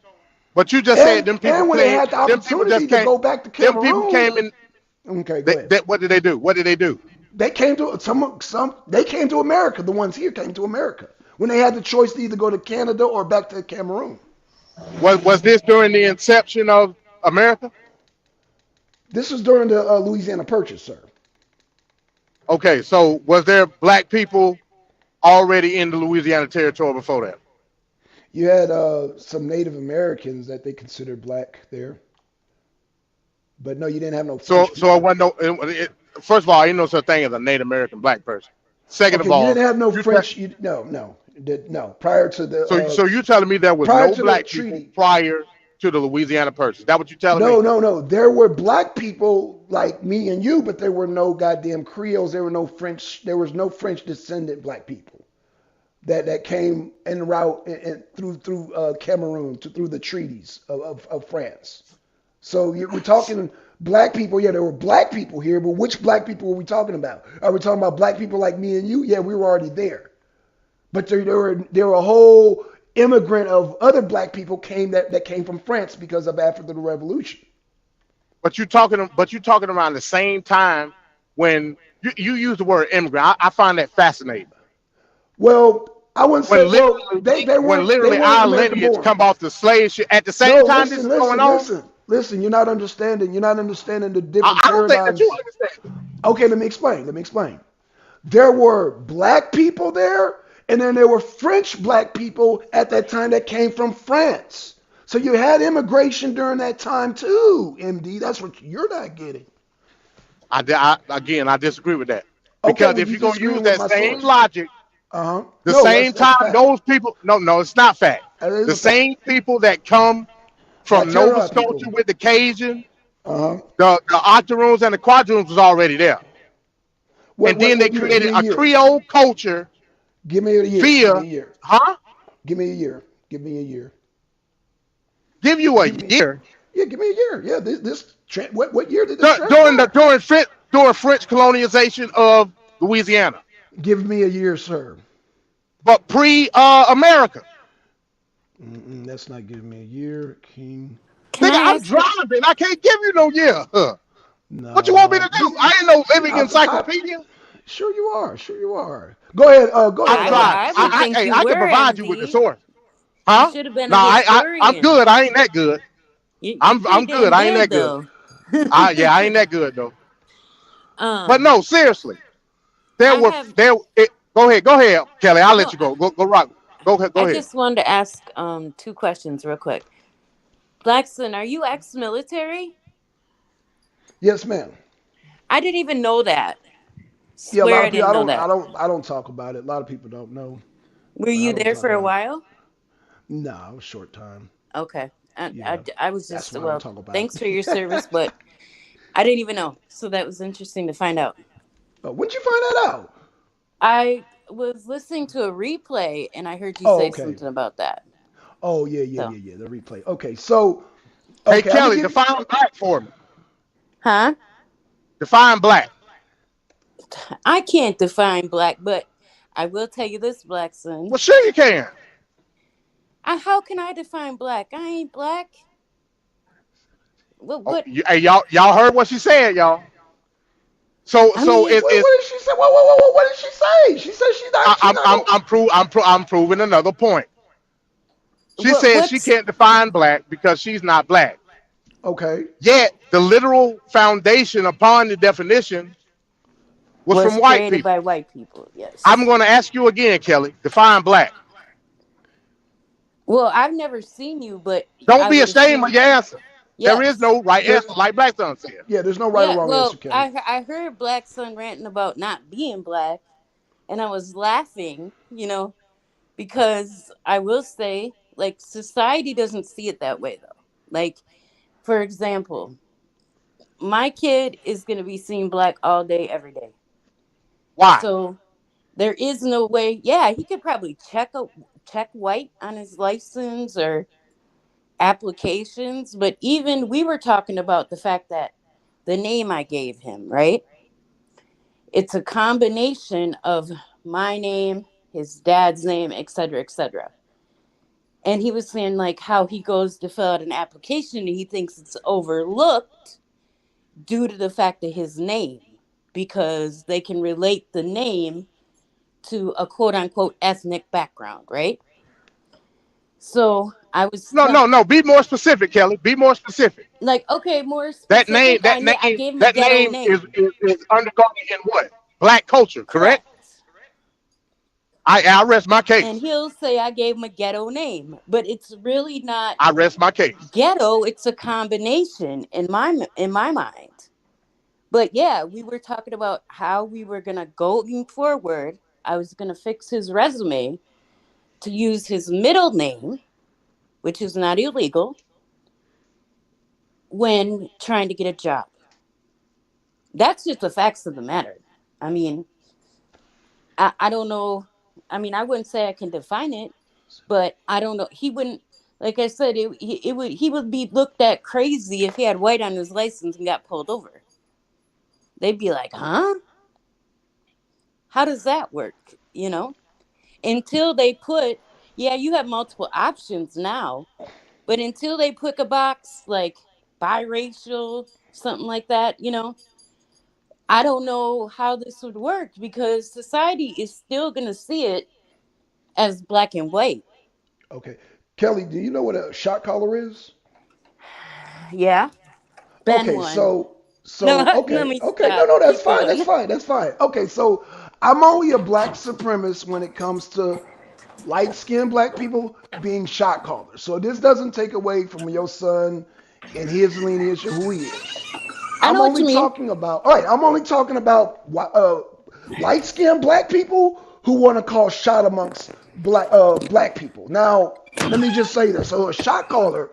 but you just said them people and when came, they had the them people opportunity just to came, go back to them Cameroon, people came in. Okay, go ahead. What did they do? What did they do? They came to they came to America. The ones here came to America when they had the choice to either go to Canada or back to Cameroon. Was this during the inception of America? This was during the Louisiana Purchase, sir. Okay, so was there black people already in the Louisiana Territory before that? You had some Native Americans that they considered black there, but no, you didn't have no. So it wasn't no. First of all, I didn't know such thing as a Native American black person. Second of all, you didn't have no French. No. Prior to the. So you telling me there was no black people prior to the Louisiana Purchase? Is that what you telling me? No. There were black people like me and you, but there were no goddamn Creoles. There were no French. There was no French descendant black people that came en route and through Cameroon through the treaties of France. So we're talking black people. Yeah, there were black people here, but which black people were we talking about? Are we talking about black people like me and you? Yeah, we were already there. But there were a whole immigrant of other black people that came from France because of after the revolution. But you're talking around the same time when you use the word immigrant. I find that fascinating. Well, I wouldn't say when literally our lineage come off the slave ship at the same time this is going on. Listen, you're not understanding. You're not understanding the different I don't paradigms. think that you understand. Okay, let me explain. There were black people there, and then there were French black people at that time that came from France. So you had immigration during that time too, MD. That's what you're not getting. I disagree with that. Because if you're going to use that same logic, those people, no, it's not fact. The same people that come from Nova Scotia with the Cajun, the octoroons and the quadroons was already there. And then they created a Creole culture. Give me a year. Give me a year. Huh? Give me a year. Give me a year. Give you a year? Yeah, give me a year. Yeah, what year did this during French colonization of Louisiana? Give me a year, sir. But pre-America. That's not giving me a year, King. I'm driving. I can't give you no year. No. What you want me to do? I ain't no living encyclopedia. Sure you are. Sure you are. Go ahead. Go I'm ahead. trying. I would think Hey, you I can were, provide you with the MD. source. You Huh? should have been No, a I'm historian. good. I ain't that good. You're pretty I'm good. dang I ain't that good good. though. Yeah, I ain't that good though. But um, no, seriously, there I were have there. Go ahead, Kelly. I'll let no. you go. Go rock. Go ahead. I Go ahead. just wanted to ask two questions real quick. Blackson, are you ex-military? Yes, ma'am. I didn't even know that. Yeah, a lot Swear of I people. didn't know that. I don't talk about it. A lot of people don't know, Were but I you don't there talk for a about it. while? No, it was short time. Okay. Yeah, I was that's just, why I don't well, talk about thanks for your it. service, but I didn't even know. So that was interesting to find out. When'd you find that out? I was listening to a replay and I heard you Oh, say okay. something about that. Oh, yeah, yeah, So, yeah, yeah. The replay. Okay, so Hey, okay, I'm gonna Kelly, give. define black for me. huh? Define black. I can't define black, but I will tell you this, Blackson. Well, sure you can. How can I define black? I ain't black. Oh, What? hey, y'all heard what she said, y'all. So I mean, What did she say? Whoa! What did she say? She said she's not. She's not. No. I'm proving another point. She said she what's can't define black because she's not black. Okay. Yet the literal foundation upon the definition was was from white created people. by white people? I'm Yes. going to ask you again, Kelly. Define black. Well, I've never seen you, but Don't I be would ashamed of assume your answer. There is yes. no right There, answer, like Blackstone said. yeah. There's no right or Yeah. wrong answer, Well, Kelly. I heard Black Sun ranting about not being black, and I was laughing, because I will say, like, society doesn't see it that way, though. Like, for example, my kid is going to be seeing black all day, every day. Why? So there is no way. Yeah, he could probably check white on his license or applications, but even we were talking about the fact that the name I gave him, right? It's a combination of my name, his dad's name, etc., etc. And he was saying like how he goes to fill out an application and he thinks it's overlooked due to the fact of his name because they can relate the name to a quote unquote ethnic background, right? So I was No. Be more specific, Kelly. Be more specific. like, okay, more That name, specific. I gave him a that ghetto name is, name. is undergoing in what? Black culture, correct? Correct. I rest my And case. he'll say I gave him a ghetto name, but it's really not I rest my case. ghetto. It's a combination in my mind. But yeah, we were talking about how we were gonna going forward. I was gonna fix his resume to use his middle name, which is not illegal, when trying to get a job. That's just the facts of the matter. I mean, I don't know. I mean, I wouldn't say I can define it, but I don't know. He wouldn't, like I said, he would be looked at crazy if he had white on his license and got pulled over. They'd be like, huh? How does that work? Until they put, yeah, you have multiple options now, but until they put a box like biracial, something like that, I don't know how this would work because society is still going to see it as black and white. Okay. Kelly, do you know what a shot caller is? Yeah. Ben Okay, one. No, let me okay. No, stop. no, that's Keep fine. going. That's fine. Okay, so I'm only a black supremacist when it comes to light-skinned black people being shot callers. So this doesn't take away from your son and his lineage or who he is. I I'm know what only you mean. talking about. All right, I'm only talking about light-skinned black people who want to call shot amongst black people. Now, let me just say this. So a shot caller,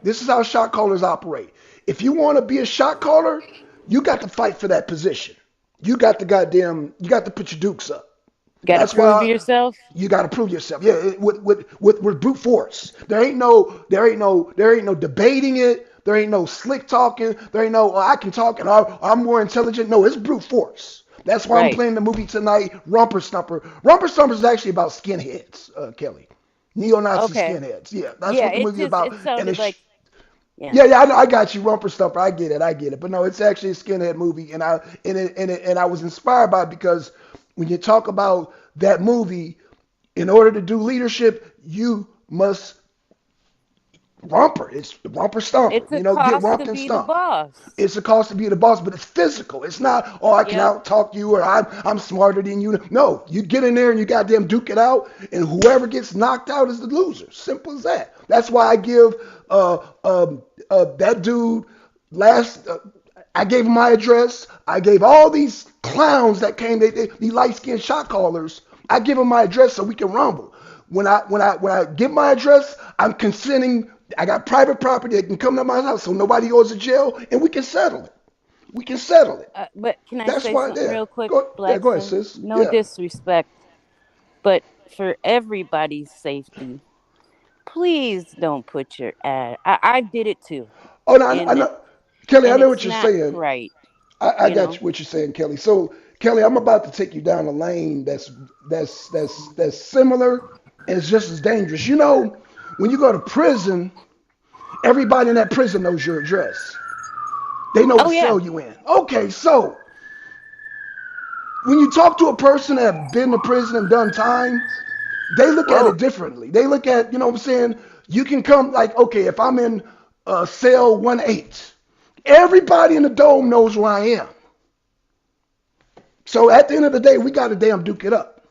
this is how shot callers operate. If you want to be a shot caller, you got to fight for that position. You got to put your dukes up. Got to That's prove why yourself. you got to prove yourself. Yeah, with brute force. There ain't no debating it. There ain't no slick talking. There ain't no I can talk and I'm more intelligent. No, it's brute force. That's why I'm Right. playing the movie tonight, Rumper Stumper. Rumper Stumper is actually about skinheads, Kelly. Neo-Nazi Okay. skinheads. Yeah, that's Yeah, what the movie is about. it And sounded it's like Yeah, I got you, Rumper Stumper. I get it. But no, it's actually a skinhead movie, and I was inspired by it because when you talk about that movie, in order to do leadership, you must rumper. It's rumper stomper. It's a Get cost rumped to and be the stomped. boss. It's a cost to be the boss, but it's physical. It's not, oh, I can Yep. out talk you or I'm smarter than you. No, you get in there and you goddamn duke it out, and whoever gets knocked out is the loser. Simple as that. That's why I give that dude last. I gave him my address. I gave all these clowns that came, these light skinned shot callers. I give them my address so we can rumble. When I give my address, I'm consenting. I got private property that can come to my house, so nobody goes to jail, and we can settle it. We can settle it. But can I That's say why. something Yeah. real quick, Go ahead, Blackson? sis. No Yeah. disrespect, but for everybody's safety, please don't put your ad. I did it too, Oh no, I and know, Kelly. I know it's what you're not saying. right. I You got know. what you're saying, Kelly. So, Kelly, I'm about to take you down a lane that's similar and it's just as dangerous. When you go to prison, everybody in that prison knows your address. They know Oh what yeah. cell you in. Okay, so when you talk to a person that have been to prison and done time, they look at it Whoa. differently. They look at, what I'm saying? You can come like, okay, if I'm in cell 1-8, everybody in the dome knows where I am. So at the end of the day, we got to damn duke it up.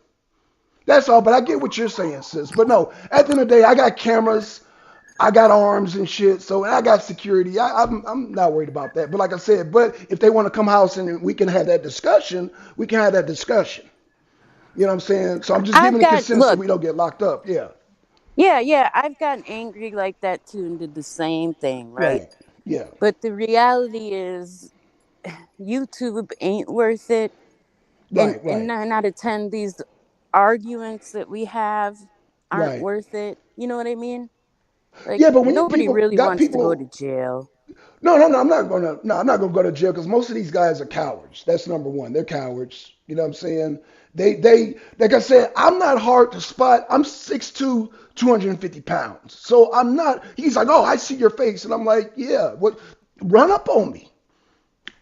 That's all. But I get what you're saying, sis. But no, at the end of the day, I got cameras, I got arms and shit. So I got security. I'm not worried about that. But like I said, but if they want to come house and we can have that discussion, we can have that discussion. You know what I'm saying? So I'm just I've giving the got consent so look. we don't get locked up. Yeah. Yeah. I've gotten angry like that too and did the same thing, right? Right. Yeah. But the reality is, YouTube ain't worth it, and Right. Right. 9 out of 10 these arguments that we have aren't Right. worth it. You know what I mean? Like Yeah, but when you nobody people really got wants to go people. to jail. No, I'm not gonna go to jail because most of these guys are cowards. That's number one. They're cowards. You know what I'm saying? They like I said, I'm not hard to spot. I'm 6'2", 250 pounds. So I'm not. He's like, oh, I see your face, and I'm like, yeah. What? Run up on me.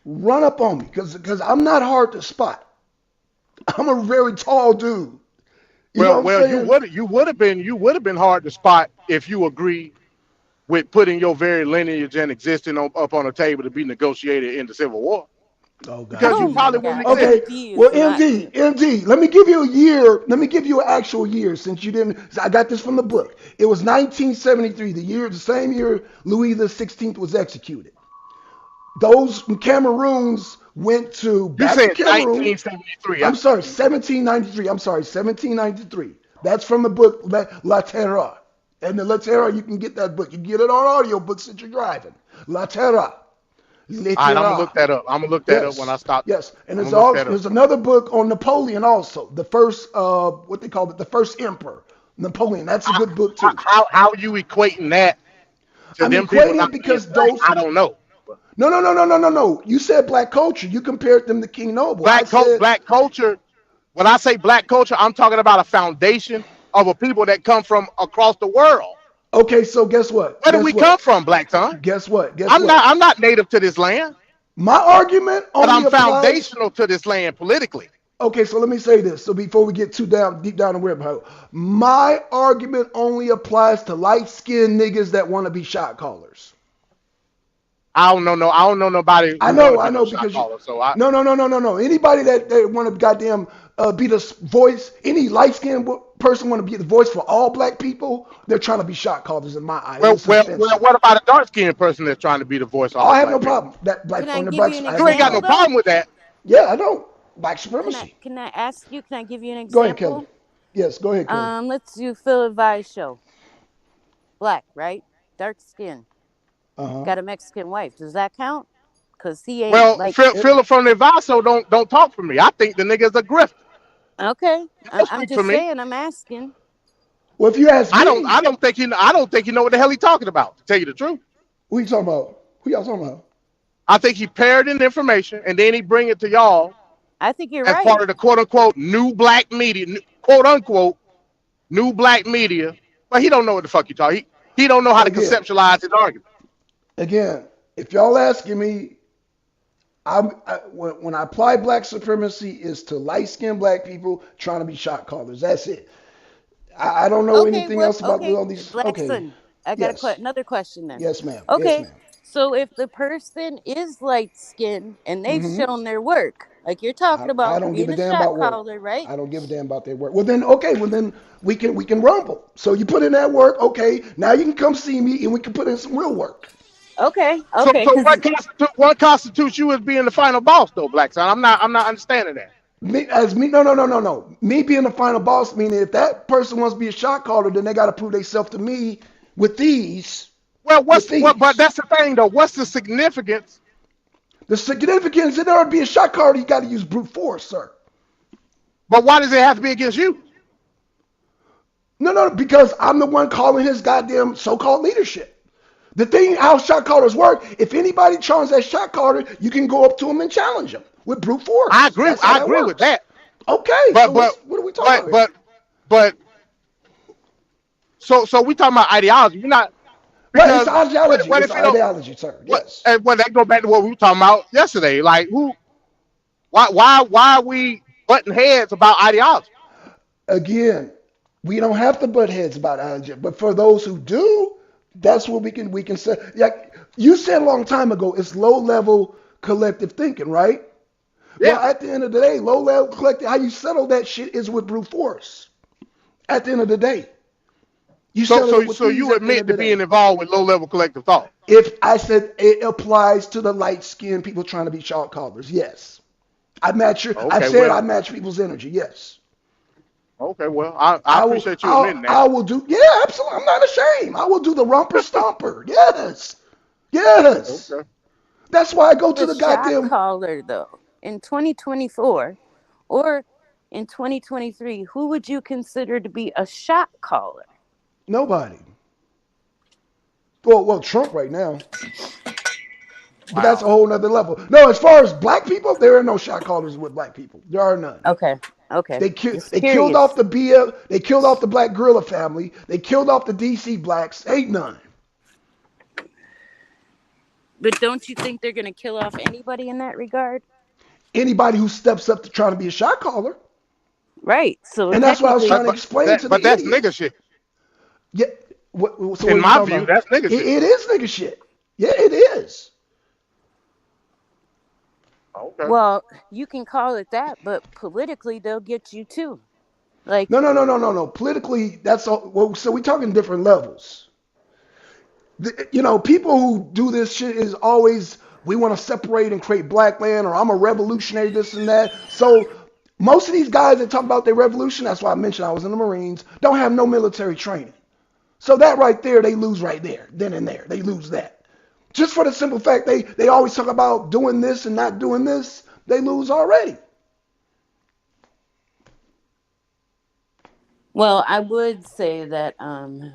Run up on me, because I'm not hard to spot. I'm a very tall dude. You know Well, what I'm well, saying? you would have been hard to spot if you agreed with putting your very lineage and existing up on the table to be negotiated in the Civil War, Oh because God, Oh you my probably Jesus. wouldn't God, exist. Okay. MD Well, is not. MD. Let me give you a year. Let me give you an actual year since you didn't. I got this from the book. It was 1973, the same year Louis the 16th was executed. Those Cameroons went You back to said Cameroon. 1973. I'm sorry, 1793. I'm sorry, 1793. That's from the book La Terra. And the La Terra, you can get that book. You can get it on audio books since you're driving. La Terra. All right, I'm gonna Litera. look that up. I'm gonna look that up when I Yes, stop. yes, and I'm gonna look that up. there's another book on Napoleon also, the first what they call it, the first emperor, Napoleon. That's a good book too. How you equating that to I'm them people equating not it being because black? those I don't know. no. You said black culture. You compared them to King Noble. I said Black culture. When I say black culture, I'm talking about a foundation of a people that come from across the world. okay. So guess what? Where do we come from, Black Son? Guess what? Guess what? I'm not native to this land, My argument but only I'm applies. foundational to this land politically. Okay, so let me say this. So before we get deep down the rabbit hole, my argument only applies to light skinned niggas that want to be shot callers. I don't know nobody I who want know, to I be know, no shot because you. caller. So I No. Anybody that want to goddamn be the voice, any light skinned person want to be the voice for all black people, they're trying to be shot callers in my eyes. It's offensive. what about a dark skinned person that's trying to be the voice of all I have no black people? problem. That black Can I on the give black you an side, I have You no ain't got no example problem. though? problem with that. Yeah, I don't. Black Can I supremacy. can I ask you? Can I give you an Go ahead, Kelly. example? Yes, go ahead, Kelly. Let's do Phil Advice show. Black, right? Dark skin. Uh-huh. Got a Mexican wife. Does that count? Cause he ain't Well, like. Philip from the Vaso don't talk for me. I think the nigga's a grifter. Okay, Don't I'm speak for just me. saying. I'm asking. Well, if you ask me, I don't think he know what the hell he talking about, to tell you the truth. who you talking about? Who y'all talking about? I think he parroting information and then he bring it to y'all I think you're as right. part of the quote unquote new black media, quote unquote new black media. But he don't know what the fuck you talk. He don't know how to Again, conceptualize his argument. Again, if y'all asking me, when I apply black supremacy is to light-skinned black people trying to be shot callers. That's it. I don't know Okay, anything well, else about okay, all these. Black Okay. Sun. I got Yes. another question then. Yes, ma'am. Yes, Okay, ma'am. so if the person is light skinned and they've hmm shown their work, like you're talking I about don't give being a a damn shot about work. caller, right? I don't give a damn about their work. Well then, okay. Well then, we can rumble. So you put in that work. Okay. Now you can come see me, and we can put in some real work. Okay, So, okay, so because what constitutes you as being the final boss, though, Black Son? I'm not understanding that. No. Me being the final boss meaning if that person wants to be a shot caller, then they got to prove themselves to me with these. Well, With but these. that's the thing, though. What's the significance? The significance in order to be a shot caller, you got to use brute force, sir. But why does it have to be against you? No, because I'm the one calling his goddamn so-called leadership. The thing how shot callers work, if anybody challenges that shot caller, you can go up to him and challenge him with brute force. I agree. That's how I that agree works. with that. Okay, But so but what are we talking about? but so we talking about ideology. We're not Right, because it's ideology. what It's if you don't? ideology, sir. What Yes. and well, that go back to what we were talking about yesterday. Like who? Why are we butting heads about ideology? Again, we don't have to butt heads about ideology, but for those who do, that's what we can say. Like you said a long time ago, it's low-level collective thinking, right? Well, Yeah. at the end of the day, low-level collective, how you settle that shit is with brute force. At the end of the day, you settle it with So these you at the end admit of to the being day. involved with low level collective thought? If I said it applies to the light-skinned people trying to be shot callers, yes. I've Okay. said Well. I match people's energy, yes. Okay. Well, I I will, appreciate you admitting that. I will do, yeah, absolutely. I'm not ashamed. I will do the rumper stomper. Yes. Yes. Okay. That's why I go to the the shot goddamn, caller though in 2024 or in 2023, who would you consider to be a shot caller? nobody. Well, Trump right now. But that's a Wow. whole nother level. No, as far as black people, there are no shot callers with black people. There are none. Okay, okay, just They killed curious. off the BL, they killed off the Black Gorilla family. They killed off the DC blacks. Ain't none. But don't you think they're gonna kill off anybody in that regard? Anybody who steps up to try to be a shot caller. Right. So And that's what I was technically, trying to explain to the That's idiot. nigga shit. Yeah. So what are In we my talking view, about? that's nigga shit. It is nigga shit. Yeah, it is. Okay. well, you can call it that, but politically they'll get you too. Like, No. Politically, that's all. Well, so we're talking different levels. People who do this shit is always we want to separate and create black land, or I'm a revolutionary, this and that. So most of these guys that talk about their revolution, that's why I mentioned I was in the Marines, don't have no military training. So that right there, they lose right there, then and there. They lose that. Just for the simple fact they always talk about doing this and not doing this, they lose already. well, I would say that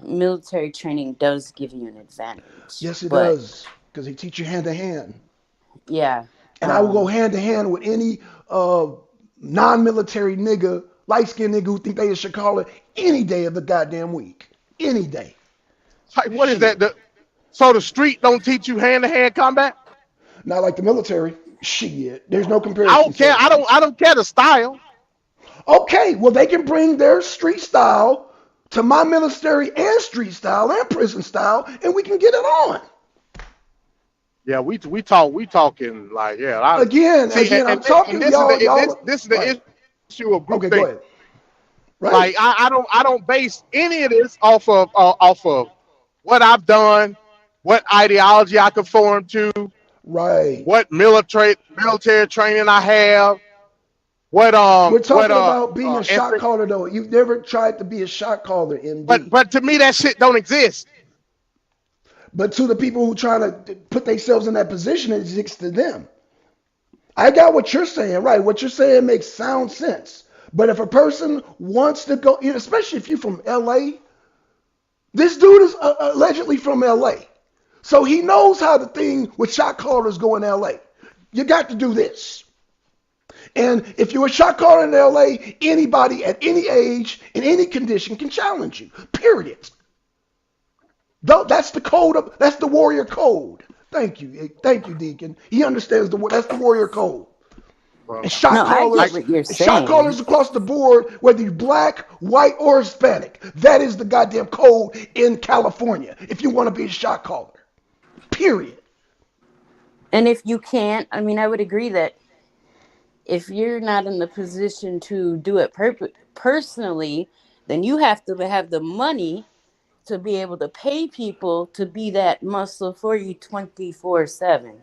military training does give you an advantage. Yes, it But does, because they teach you hand to hand. yeah, And I will go hand to hand with any non-military nigga, light-skinned nigga who think they should call it any day of the goddamn week. Any day. Like, what is Shit. that? So the street don't teach you hand to hand combat? Not like the military. Shit. There's no I comparison. don't care. sir. I don't care the style. Okay, well they can bring their street style to my military and street style and prison style, and we can get it on. Yeah, we talking like yeah. Again, I'm talking to y'all. This is the Right. issue of group Okay, go think. ahead. Right. Like I don't base any of this off of what I've done, what ideology I conform to, Right. what military training I have, what We're talking about being a shot caller, though. You've never tried to be a shot caller, MD. but to me that shit don't exist. But to the people who try to put themselves in that position, it exists to them. I got what you're saying, right? What you're saying makes sound sense. But if a person wants to go, especially if you're from LA, this dude is allegedly from LA. So he knows how the thing with shot callers go in LA. You got to do this. And if you're a shot caller in LA, anybody at any age, in any condition can challenge you, period. That's the code that's the warrior code. Thank you, Deacon. He understands that's the warrior code. Well, And shot No, I callers, get what you're and shot saying. callers across the board, whether you're black, white, or Hispanic. That is the goddamn code in California. If you want to be a shot caller, period. And if you can't, I mean, I would agree that if you're not in the position to do it personally, then you have to have the money to be able to pay people to be that muscle for you 24/7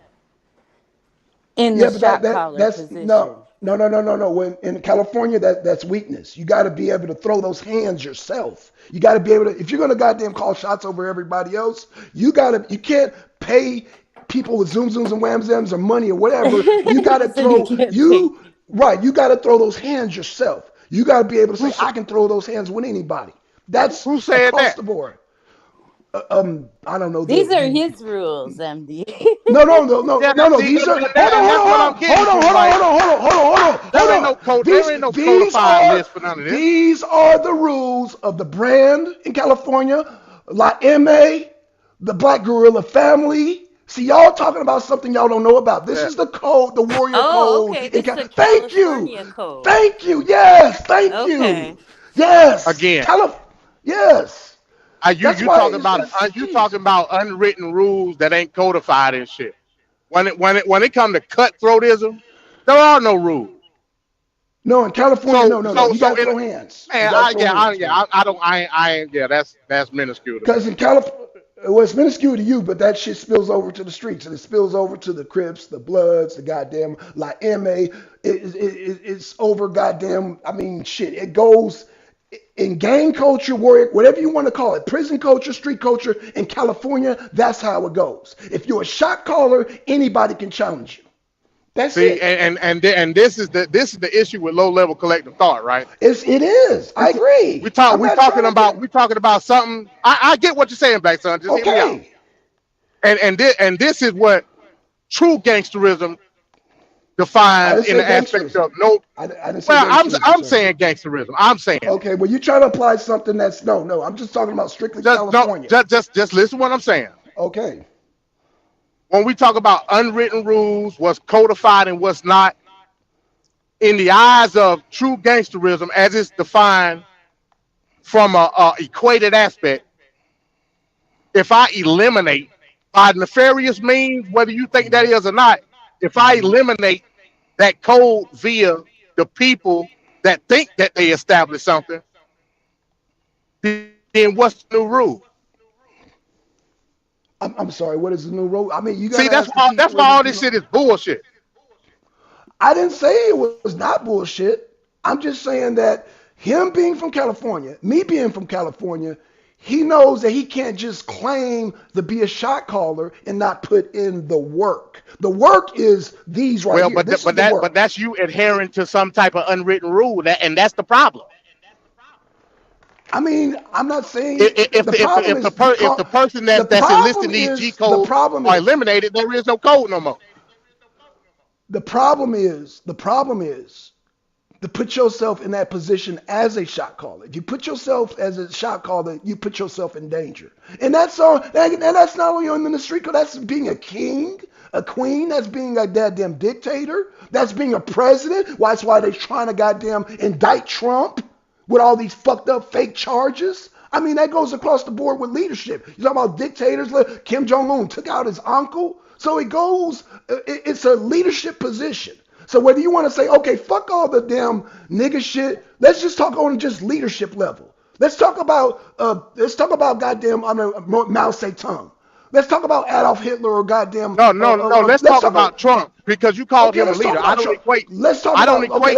in the Yeah, but shot caller that's position. no. When in California, that's weakness. You got to be able to throw those hands yourself. You got to be able to. If you're gonna goddamn call shots over everybody else, you can't pay people with zoom zooms and wham zams or money or whatever. You got to So you throw can't you right. You got to throw those hands yourself. You got to be able to say, Who, I can throw those hands with anybody. That's who said across that? the board. I don't know. These are his rules, MD. No. Yeah, see, These are. and that's what I'm getting to. Like, there ain't no code. There ain't no codified list for none of this. These are the rules of the brand in California, La MA, the Black Gorilla Family. See, y'all talking about something y'all don't know about. This Yeah. is the code, the warrior Oh, code. okay. in This is the Thank you. California code. Thank you. Yes. Thank Okay. you. Yes. Again. Yes. You That's why talking about you talking about unwritten rules that ain't codified and shit. When it come to cutthroatism, there are no rules. No, in California, no. You got to throw hands. Man, that's minuscule. To me. Because in California, well, it's minuscule to you, but that shit spills over to the streets, and it spills over to the Crips, the Bloods, the goddamn La MA. It's over goddamn. I mean, shit. It goes in gang culture, warrior, whatever you want to call it, prison culture, street culture in California. That's how it goes. If you're a shot caller, anybody can challenge you. That's See, it. and this is the issue with low level collective thought, right? It is. I agree. We're talking about something. I get what you're saying, Black Son. Just hear me out. And this is what true gangsterism defines in the aspect of no. I didn't say I'm saying gangsterism. I'm saying. Okay, well, you try to apply something that's no. I'm just talking about strictly California. Just listen to what I'm saying. Okay. When we talk about unwritten rules, what's codified and what's not, in the eyes of true gangsterism, as it's defined from a equated aspect, if I eliminate by nefarious means, whether you think that is or not, if I eliminate that code via the people that think that they established something, then what's the new rule? I'm sorry. What is the new rule? I mean, you See, that's why all this shit is bullshit. I didn't say it was not bullshit. I'm just saying that him being from California, me being from California, he knows that he can't just claim to be a shot caller and not put in the work. The work is these right here. But that's you adhering to some type of unwritten rule, and that's the problem. I mean, I'm not saying if the person that's enlisting these G codes are eliminated, there is no code no more. The problem is to put yourself in that position as a shot caller. If you put yourself as a shot caller, you put yourself in danger. And that's all. And that's not only on the street code. That's being a king, a queen. That's being a goddamn dictator. That's being a president. That's why they're trying to goddamn indict Trump with all these fucked up fake charges. I mean, that goes across the board with leadership. You're talking about dictators. Kim Jong-un took out his uncle. So it goes, it's a leadership position. So whether you want to say, okay, fuck all the damn nigga shit, let's just talk on just leadership level. Let's talk about goddamn Mao Zedong. Let's talk about Adolf Hitler or goddamn. No. Let's talk about Trump because you called him a leader. I don't equate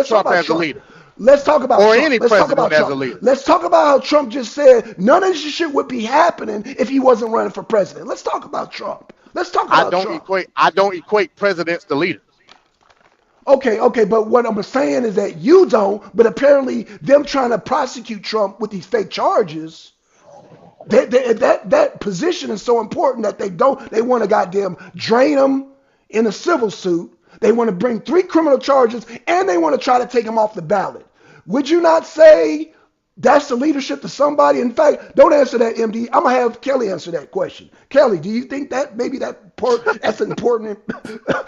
Trump as a leader. Let's talk about or Trump. any Let's president talk about as Trump. a leader. Let's talk about how Trump just said none of this shit would be happening if he wasn't running for president. Let's talk about Trump. Let's talk about Trump. I don't equate presidents to leaders. Okay, but what I'm saying is that you don't, but apparently them trying to prosecute Trump with these fake charges, that position is so important that they want to goddamn drain him in a civil suit. They want to bring 3 criminal charges and they want to try to take him off the ballot. Would you not say That's the leadership to somebody. In fact, don't answer that, MD. I'm gonna have Kelly answer that question. Kelly, do you think that maybe that's an important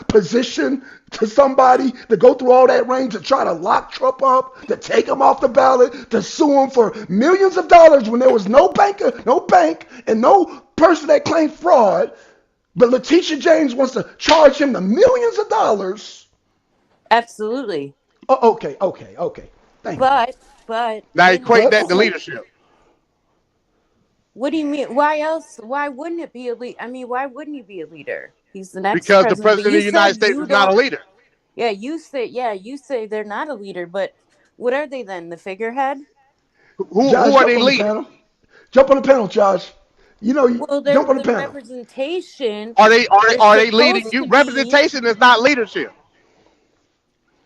position to somebody to go through all that range to try to lock Trump up, to take him off the ballot, to sue him for millions of dollars when there was no banker, no bank, and no person that claimed fraud, but Letitia James wants to charge him the millions of dollars? Absolutely. Oh, okay. Thank you. But Now you equate know, that to leadership. what do you mean? Why else? Why wouldn't it be a leader? I mean, why wouldn't he be a leader? He's the next Because the president. But president of you the United said States you is not a don't. leader. Yeah, you say they're not a leader, but what are they then? The figurehead? Who Josh, are jump they on the leading? panel. Jump on the panel, Josh. Well, they're Jump on the the panel. representation. Are they leading? Supposed You to be. representation is not leadership.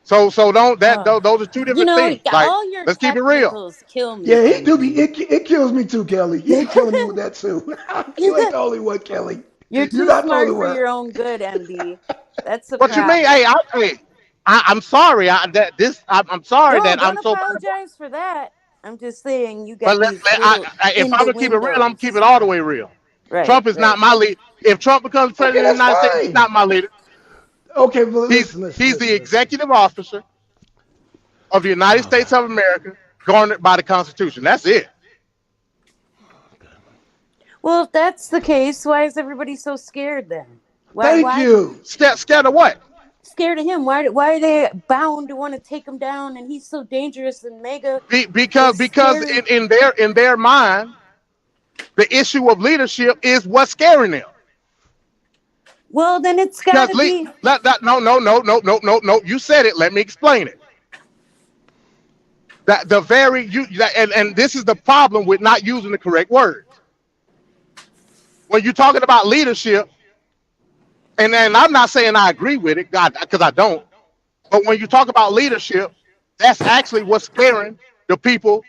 So don't that Uh, those are two different things. Like, all your let's keep it real. technicals kill me. Yeah, he do be. Andy. It kills me too, Kelly. You be killing me with that too. You ain't the only one, Kelly. You're You're too not the smart only for one. your own good, MD. That's the What you mean? problem. I'm sorry. I'm sorry No, that I'm don't so. apologize for that. I'm just saying you But got these little if I'm gonna keep it real, I'm gonna keep it innuendos. all the way real. Right, Trump is right. not my leader. If Trump becomes Okay, president of the that's United States, he's fine. not my leader. Okay, but He's listen. the executive officer of the United States of America, garnered by the Constitution. That's it. Well, if that's the case, why is everybody so scared then? Thank you. Scared of what? Scared of him? Why are they bound to want to take him down? And he's so dangerous and mega. Because scary. in their mind, the issue of leadership is what's scaring them. Well, then it's got to be. No. You said it. Let me explain it. And this is the problem with not using the correct words. When you're talking about leadership, and I'm not saying I agree with it, God, because I don't. But when you talk about leadership, that's actually what's scaring the people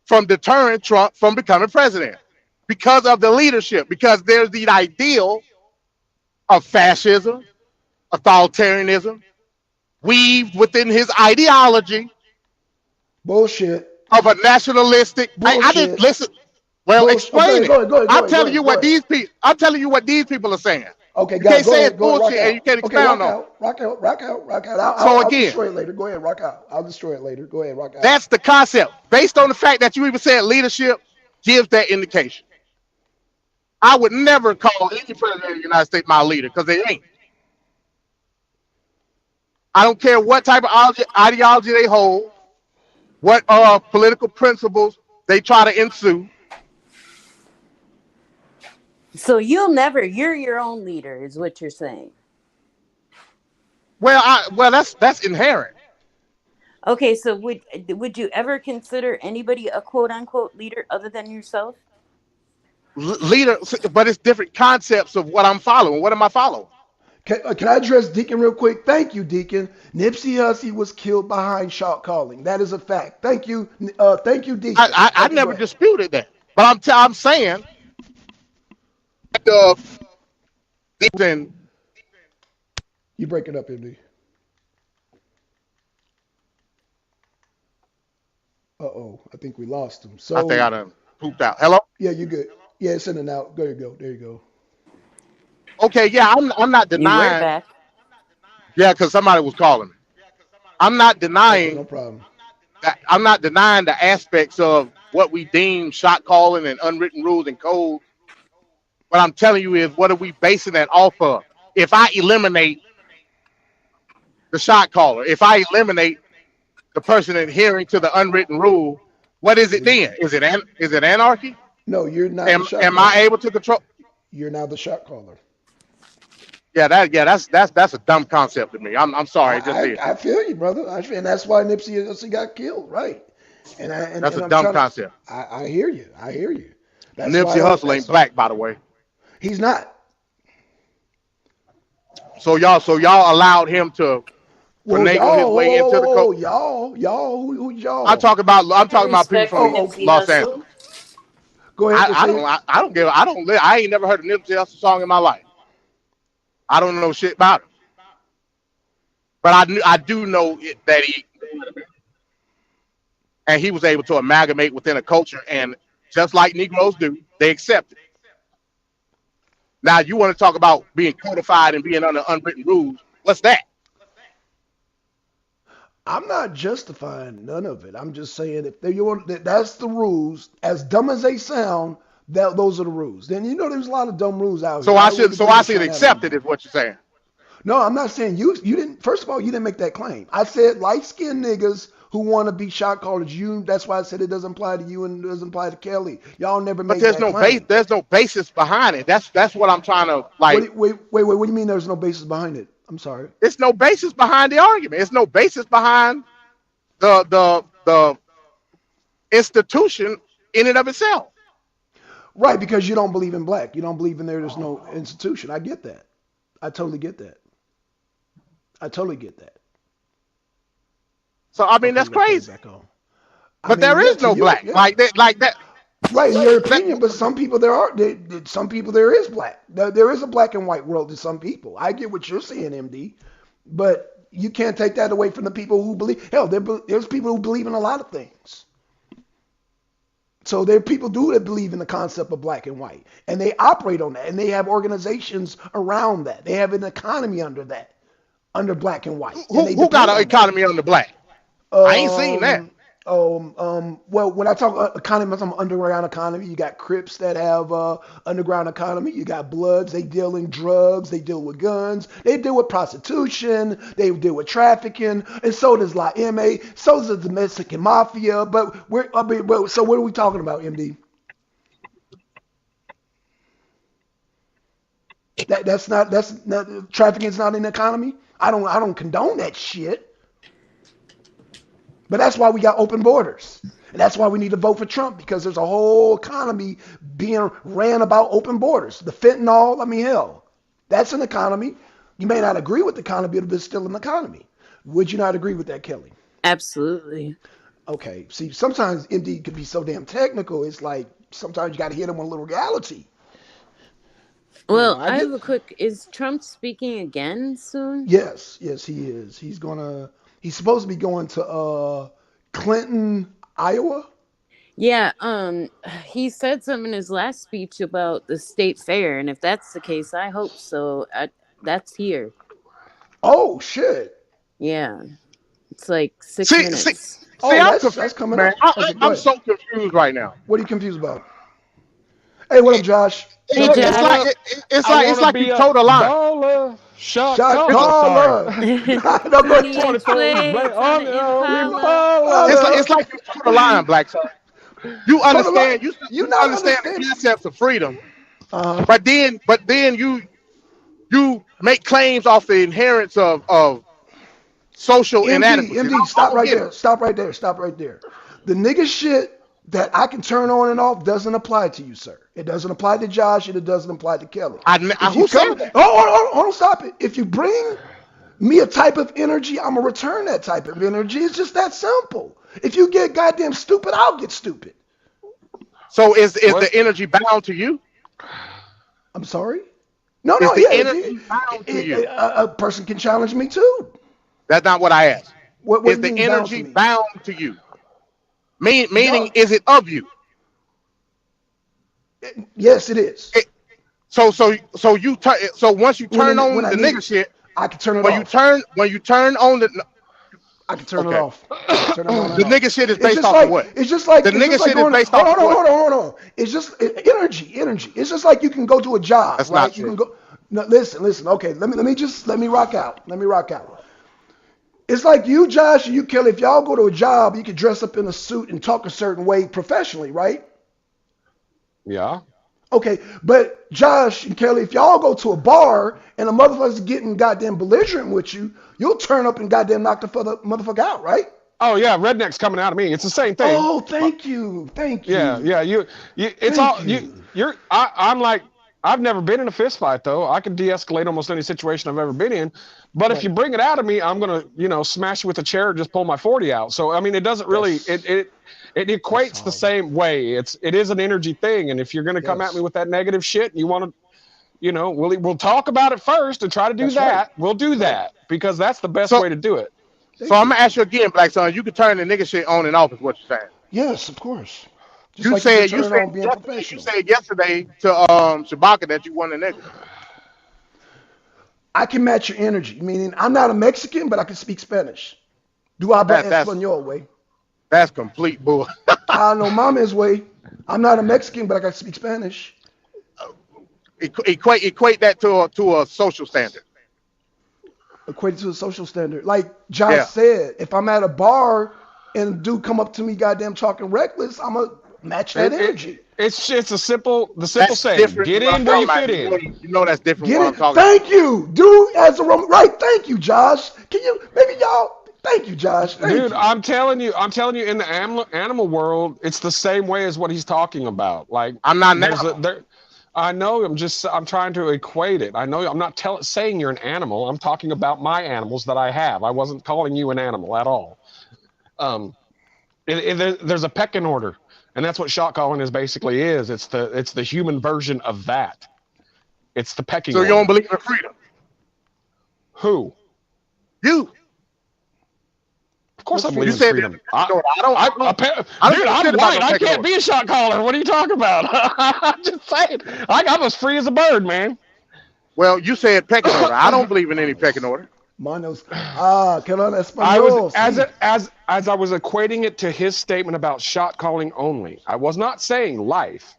from deterring Trump from becoming president, because of the leadership. Because there's the ideal of fascism, authoritarianism, weaved within his ideology Bullshit. of a nationalistic. I didn't listen. Well, explain it. Go ahead, I'm telling you what these people are saying. Okay, You guys, can't go say ahead. it's Go ahead, bullshit and you can't expound on it. Rock out. So I'll again, destroy it later. Go ahead, rock out. I'll destroy it later. Go ahead, rock out. that's the concept. Based on the fact that you even said leadership gives that indication. I would never call any president of the United States my leader, because they ain't. I don't care what type of ideology they hold, what political principles they try to ensue. So you're your own leader, is what you're saying. Well, that's inherent. Okay, so would you ever consider anybody a quote unquote leader other than yourself? Leader, but it's different concepts of what I'm following. What am I following? Can I address Deacon real quick? Thank you, Deacon. Nipsey Hussey was killed behind shot calling. That is a fact. Thank you, Deacon. I never disputed that, but I'm saying then You break it up, MD. Uh-oh, I think we lost him. So I think I done pooped out. Hello? yeah, you good. Yeah, it's in and out. There you go. Okay, yeah, I'm not You were denying. back. Yeah, because somebody was calling me. I'm not Okay, denying no problem. that. I'm not denying the aspects of what we deem shot calling and unwritten rules and codes. What I'm telling you is, what are we basing that off of? If I eliminate the shot caller, if I eliminate the person adhering to the unwritten rule, what is it then? Is it anarchy? No, you're not. Am I able to control? You're now the shot caller. Yeah, that's a dumb concept to me. I'm sorry. I feel you, brother. And that's why Nipsey Hussey got killed, right? That's a dumb concept. I hear you. That's Nipsey Hussle ain't black, by the way. He's not. So y'all allowed him to finagle his way into the code. Y'all, who y'all? I'm talking about people from Nipsey Los Hussle. Angeles. Go ahead. I ain't never heard a Nipsey Hussle song in my life. I don't know shit about him, but I do know that he. and he was able to amalgamate within a culture, and just like Negroes do, they accept it. Now you want to talk about being codified and being under unwritten rules? What's that? I'm not justifying none of it. I'm just saying if they, you want, that's the rules. As dumb as they sound, those are the rules. Then you know there's a lot of dumb rules out So here. I should accept it, is what you're saying. No, I'm not saying you didn't. First of all, you didn't make that claim. I said light-skinned niggas who want to be shot callers. That's why I said it doesn't apply to you and it doesn't apply to Kelly. Y'all never made But there's that no claim. there's no basis behind it. That's what I'm trying to like. Wait. What do you mean there's no basis behind it? I'm sorry. It's no basis behind the argument. It's no basis behind the institution in and of itself. Right, because you don't believe in black. You don't believe in there's no institution. I get that. I totally get that. So I mean that's crazy. But there is no black like that. Right, in your opinion, but some people some people there is black. There is a black and white world to some people. I get what you're saying, MD, but you can't take that away from the people who believe. Hell, there's people who believe in a lot of things. So there are people that believe in the concept of black and white, and they operate on that, and they have organizations around that. They have an economy under black and white. Who got an economy under black? I ain't seen that. Well, when I talk economy, I'm talking underground economy. You got Crips that have underground economy. You got Bloods. They deal in drugs. They deal with guns. They deal with prostitution. They deal with trafficking. And so does La M.A. So does the Mexican mafia. But so what are we talking about, MD? That's not trafficking is not in the economy. I don't condone that shit. But that's why we got open borders. And that's why we need to vote for Trump, because there's a whole economy being ran about open borders. The fentanyl, hell, that's an economy. You may not agree with the economy, but it's still an economy. Would you not agree with that, Kelly? Absolutely. Okay. See, sometimes MD could be so damn technical. It's like sometimes you got to hit him with a little reality. Well, I have a quick, is Trump speaking again soon? Yes, he is. He's supposed to be going to Clinton, Iowa. Yeah, he said something in his last speech about the state fair, and if that's the case, I hope so. That's here. Oh shit! Yeah, it's like 6 minutes. That's coming up. I'm so confused right now. What are you confused about? Hey, what up, Josh? Hey, Josh. It's like you told a lie. Shot caller. It's like you told a line, Black Star. You understand? You understand the concepts of freedom, but then you make claims off the inherence of social inadequacy. MD, stop right there. The nigga shit that I can turn on and off doesn't apply to you, sir. It doesn't apply to Josh, and it doesn't apply to Kelly. Who said that? Oh, stop it. If you bring me a type of energy, I'm going to return that type of energy. It's just that simple. If you get goddamn stupid, I'll get stupid. So is the energy bound to you? I'm sorry? No, is the energy bound to you? A person can challenge me too. That's not what I asked. What is the energy bound to you? Meaning, is it of you? Yes, it is. So once you turn on the nigga shit, I can turn it off. When you turn on the, I can turn it off. The nigga shit is based off of what? It's just like the nigga shit is based off of what? Hold on. It's just energy. It's just like you can go to a job. That's right? not true. You can go. No, listen. Okay, let me rock out. It's like you, Josh, and you, Kelly. If y'all go to a job, you can dress up in a suit and talk a certain way professionally, right? Yeah. Okay, but Josh and Kelly, if y'all go to a bar and a motherfucker's getting goddamn belligerent with you, you'll turn up and goddamn knock the motherfucker out, right? Oh yeah, redneck's coming out of me. It's the same thing. Oh, thank you. Yeah. I'm like, I've never been in a fist fight though. I can de-escalate almost any situation I've ever been in. But if you bring it out of me, I'm gonna, smash you with a chair and just pull my 40 out. So I mean, it doesn't really it equates the same way. It is an energy thing, and if you're gonna come at me with that negative shit, you want to, we'll talk about it first and try to do that. Right. We'll do that because that's the best way to do it. So I'm gonna ask you again, Black Son. You can turn the nigga shit on and off, is what you're saying. Yes, of course. Just You like said you you can turn said it on being yesterday, you professional. said yesterday to Shabaka that you want a nigga. I can match your energy. Meaning, I'm not a Mexican, but I can speak Spanish. Do habla That's español, way. that's complete bull. No mames, way. I'm not a Mexican, but I can speak Spanish. Equate that to a social standard. Equated to a social standard. Like Josh Yeah. said, if I'm at a bar and a dude come up to me, goddamn talking reckless, I'm gonna match that It, energy. it's the simple That's saying. different Get than what I'm in where you talking fit about. in. You know that's different Get what it? I'm talking about. Thank you, dude. As a right. Thank you, Josh. Can you maybe y'all? Thank you, Josh. Thank Dude, you. I'm telling you, in the animal world, it's the same way as what he's talking about. Like I'm not an there's animal. I know. I'm trying to equate it. I know. I'm not saying you're an animal. I'm talking about my animals that I have. I wasn't calling you an animal at all. Um, there's a pecking order, and that's what shot calling is basically is. It's the human version of that. It's the pecking So you order. don't believe in freedom? Who? You. Of course, I What's believe You in said freedom. I don't. Dude, I'm shit about white. no I pecking can't order. be a shot caller. What are you talking about? I'm just saying. I'm as free as a bird, man. Well, you said pecking order. I don't believe in any pecking order. Manos. Que hablan I was español. Sí. as I was equating it to his statement about shot calling only. I was not saying life.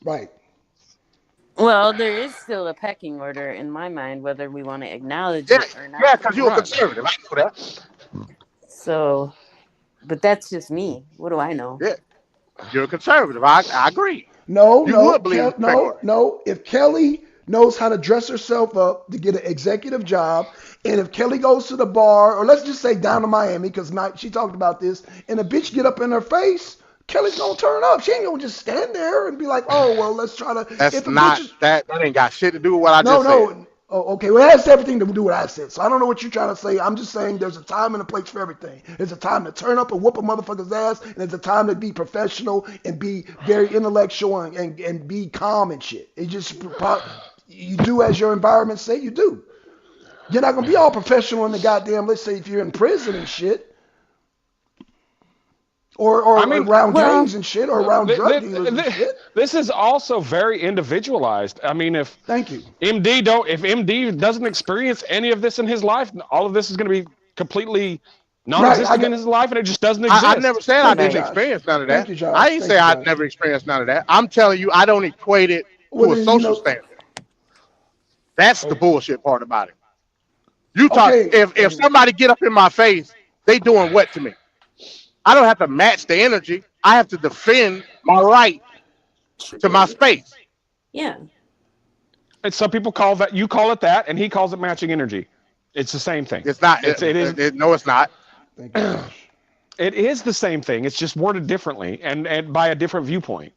Right. Well, there is still a pecking order in my mind, whether we want to acknowledge Yeah, it or not. yeah, because you're a Right. conservative. I know that. So, but that's just me. What do I know? Yeah, you're a conservative. I agree. No, You no, would believe in pecking no, order. no. If Kelly knows how to dress herself up to get an executive job, and if Kelly goes to the bar, or let's just say down to Miami, because she talked about this, and a bitch get up in her face, Kelly's gonna turn up. She ain't gonna just stand there and be like, oh well, let's try to. That's If a not bitch is, that. That ain't got shit to do with what I no, just said. no. Oh, okay. Well, it has everything to do with what I said. So I don't know what you're trying to say. I'm just saying there's a time and a place for everything. There's a time to turn up and whoop a motherfucker's ass, and there's a time to be professional and be very intellectual and be calm and shit. It just you do as your environment say you do. You're not gonna be all professional in the goddamn. Let's say if you're in prison and shit. Or I mean, around well, gangs and shit, or around drug dealers and shit. This is also very individualized. I mean, if Thank you. MD doesn't experience any of this in his life, all of this is going to be completely Right. non-existent in his life, and it just doesn't exist. I never said I Thank you, didn't Josh. experience none of Thank that. you, Josh. I ain't Thank say you, I Josh. never experienced none of that. I'm telling you, I don't equate it Well, to a then, social standard. That's the bullshit part about it. You talk Okay. if somebody get up in my face, they doing what to me? I don't have to match the energy. I have to defend my right to my space. Yeah. And some people call it that, and he calls it matching energy. It's the same thing. It's not. It is. No, it's not. Thank you, Josh. It is the same thing. It's just worded differently and by a different viewpoint.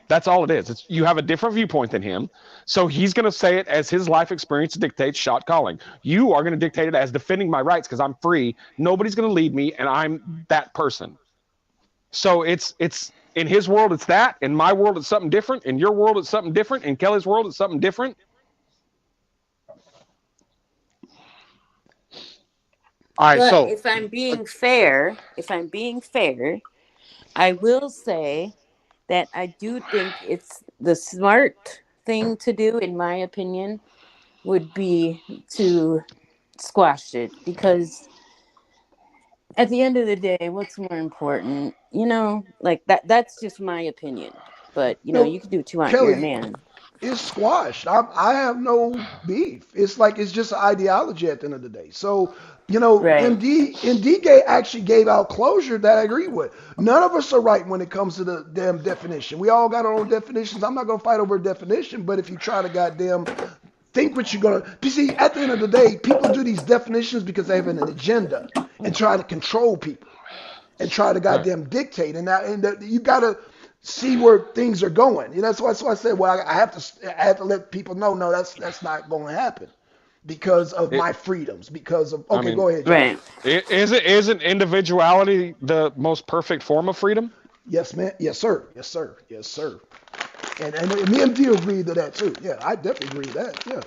That's all it is. You have a different viewpoint than him. So he's going to say it as his life experience dictates shot calling. You are going to dictate it as defending my rights because I'm free. Nobody's going to lead me, and I'm that person. So it's in his world, it's that. In my world, it's something different. In your world, it's something different. In Kelly's world, it's something different. All right. But So if I'm being fair, I will say that I do think it's the smart thing to do, in my opinion, would be to squash it, because at the end of the day, what's more important? Like that's just my opinion. But No, you can do what you want. Kelly, You're a man. it's squashed. I have no beef. It's like it's just an ideology at the end of the day. So, Right. MD actually gave out closure that I agree with. None of us are right when it comes to the damn definition. We all got our own definitions. I'm not gonna fight over a definition, but if you try to goddamn think what you're gonna you see, at the end of the day, people do these definitions because they have an agenda and try to control people and try to goddamn dictate. And you gotta see where things are going. That's why I said, well, I have to let people know, no, that's not going to happen because of my freedoms. Because of go ahead, John. Right. Isn't individuality the most perfect form of freedom? Yes, man. Yes, sir. Yes, sir. Yes, sir. And me and D agree to that too. Yeah, I definitely agree to that. Yeah.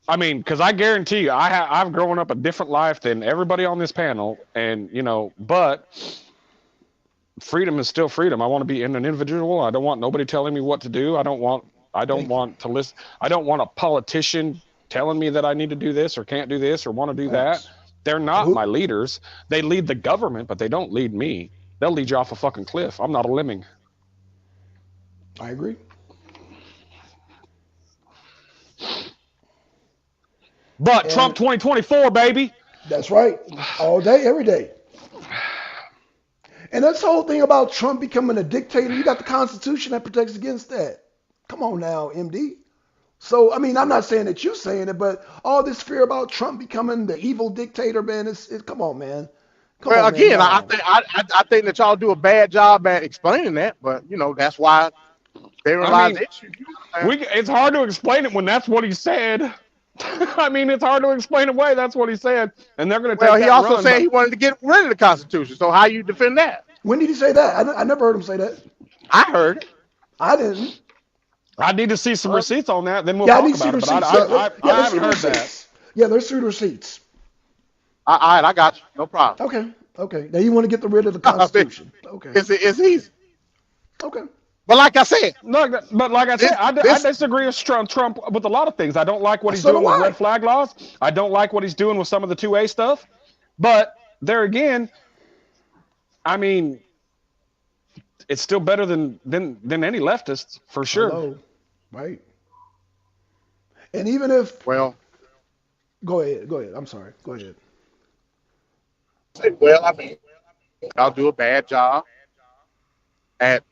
I mean, because I guarantee you, I've grown up a different life than everybody on this panel, and but freedom is still freedom. I want to be an individual. I don't want nobody telling me what to do. I don't want to listen. I don't want a politician telling me that I need to do this or can't do this or want to do that. They're not my leaders. They lead the government, but they don't lead me. They'll lead you off a fucking cliff. I'm not a lemming. I agree. But Trump 2024, baby. That's right. All day, every day. And that's the whole thing about Trump becoming a dictator. You got the Constitution that protects against that. Come on now, MD. So, I mean, I'm not saying that you're saying it, but all this fear about Trump becoming the evil dictator, man, it's come on, man. Come Well, on, man. again, No. I think that y'all do a bad job at explaining that, but that's why they realize mean, the issue. It's hard to explain it when that's what he said. I mean, it's hard to explain away. That's what he said, and they're going to take Well, that he also run, said but- he wanted to get rid of the Constitution. So how you defend that? When did he say that? I never heard him say that. I heard. I didn't. I need to see some receipts on that. Then we'll Yeah, I talk need to see about it. receipts. But I let's haven't see heard receipts. that. Yeah, let's see the receipts. All right, I got you. No problem. Okay. Now you want to get rid of the Constitution. Okay. It's easy. Okay. But like I said, But like I said, I disagree with Trump with a lot of things. I don't like what he's So do doing with I. red flag laws. I don't like what he's doing with some of the 2A stuff. But there again, I mean, it's still better than any leftists for sure. Hello. Right. And even if well, go ahead. I'm sorry. Go ahead. I mean, I'll do a bad job at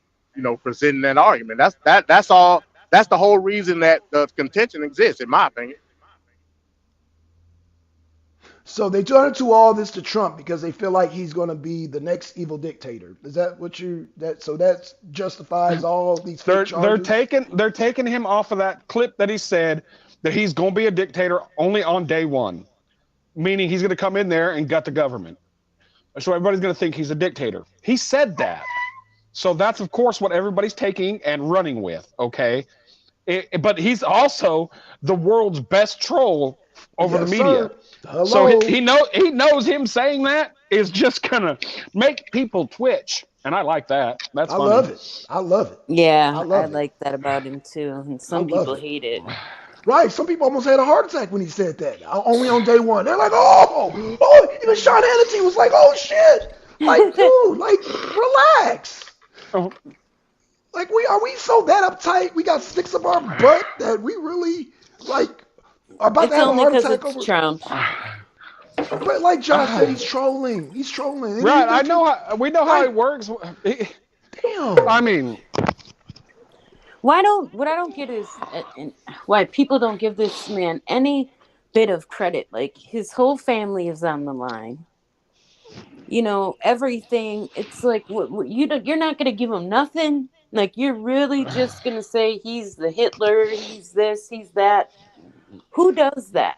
presenting that argument. That's all. That's the whole reason that the contention exists, in my opinion. So they turn to all this to Trump because they feel like he's going to be the next evil dictator. Is that what so that justifies all these fake charges? They're taking him off of that clip that he said that he's going to be a dictator only on day one, meaning he's going to come in there and gut the government. So everybody's going to think he's a dictator. He said that. So that's, of course, what everybody's taking and running with, okay? But he's also the world's best troll over the media. Hello. So he knows him saying that is just going to make people twitch. And I like that. That's funny. I love it. Yeah, I I, love it. like that about him too. And some love people it. hate it. Right. Some people almost had a heart attack when he said that. Only on day one. They're like, oh, even Sean Hannity was like, oh shit. Like, dude, like, relax. Oh. Like, are we so that uptight? We got sticks up our butt that we really are about It's to have a only heart because attack it's over. Trump. But like Josh said, he's trolling. He's trolling. Right. I know. We know how it works. Damn. I mean, What I don't get is why people don't give this man any bit of credit. Like, his whole family is on the line. Everything. It's like, you're not gonna give him nothing. Like, you're really just gonna say he's the Hitler, he's this, he's that. Who does that?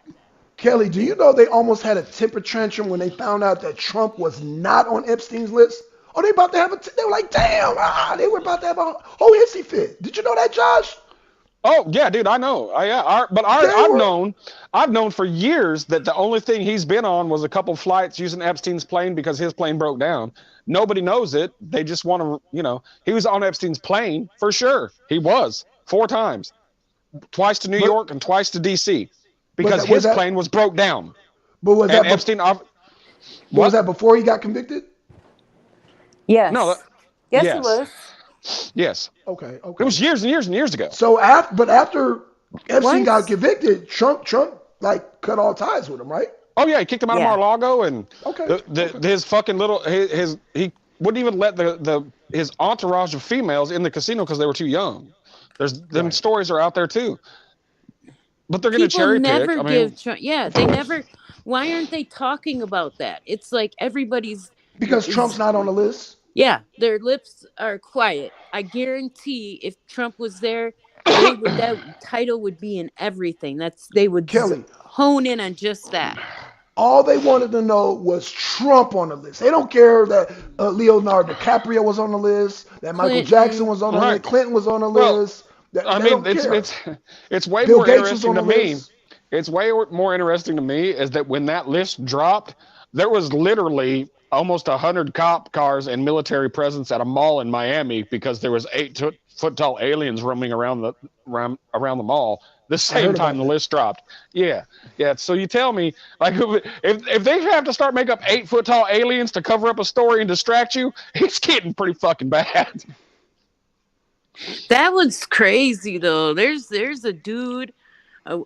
Kelly, do you know they almost had a temper tantrum when they found out that Trump was not on Epstein's list? Oh, they about to have they were like, damn, they were about to have a whole hissy fit. Did you know that, Josh? oh yeah, dude, I know. I've known for years that the only thing he's been on was a couple flights using Epstein's plane because his plane broke down. Nobody knows it. They just want to, he was on Epstein's plane for sure. He was 4 times, twice to New York and twice to DC, because his plane was broke down. But was And that Epstein, was that before he got convicted? Yes. No, yes, yes. it was. yes, Okay. it was years and years and years ago. So after Epstein Once- got convicted, Trump like cut all ties with him, right? Oh yeah, he kicked him out Yeah. of Mar-a-Lago, and Okay. his fucking little he wouldn't even let his entourage of females in the casino because they were too young. There's them stories are out there too. But they're gonna People cherry pick. never I mean, give Trump. Yeah, they never. Why aren't they talking about that? It's like everybody's. Because Trump's not on the list. Yeah, their lips are quiet. I guarantee if Trump was there, that title would be in everything. They would Kelly. hone in on just that. All they wanted to know was Trump on the list. They don't care that Leonardo DiCaprio was on the list, that Michael Clinton. Jackson was on the Right. list, Clinton was on the Well, list. I They mean, don't care. it's way Bill more Gates was interesting on to the me. list. It's way more interesting to me is that when that list dropped, there was literally almost 100 cop cars and military presence at a mall in Miami because there was 8-foot tall aliens roaming around the mall the same heard time about the that. list dropped. Yeah. So you tell me, like, if they have to start making up 8-foot tall aliens to cover up a story and distract you, it's getting pretty fucking bad. That was crazy though. There's a dude,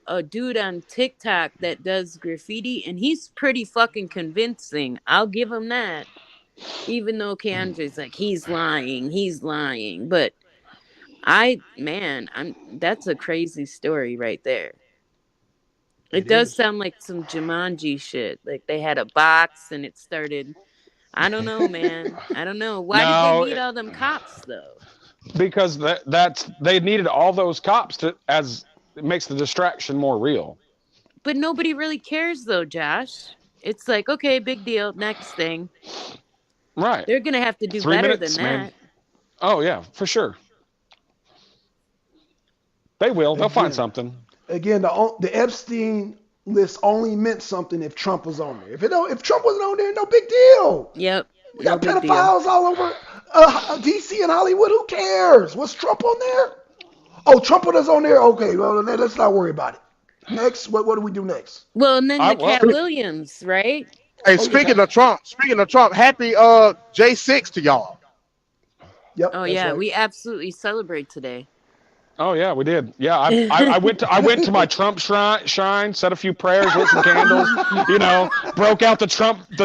a dude on TikTok that does graffiti, and he's pretty fucking convincing. I'll give him that. Even though Keandre's like, he's lying. But that's a crazy story right there. It does is. sound like some Jumanji shit. Like they had a box and it started. I don't know, man. I don't know. Why No, did they need all them cops though? because they needed all those cops as it makes the distraction more real. But nobody really cares though, Josh. It's like, okay, big deal. Next thing. Right. They're gonna have to do 3 better minutes, than man. that. Oh yeah, for sure. They will. They'll find Again. something. Again, the Epstein list only meant something if Trump was on there. If Trump wasn't on there, no big deal. Yep. We No got big deal. pedophiles all over DC and Hollywood. Who cares? Was Trump on there? Oh, Trump was on there. Okay, well let's not worry about it. Next, what do we do next? Well, and then the well, Cat Williams, right? Hey, speaking of Trump, happy J6 to y'all. Yep. Oh that's yeah, right. we absolutely celebrate today. Oh yeah, we did. Yeah, I went to my Trump shrine, said a few prayers, lit some candles, broke out the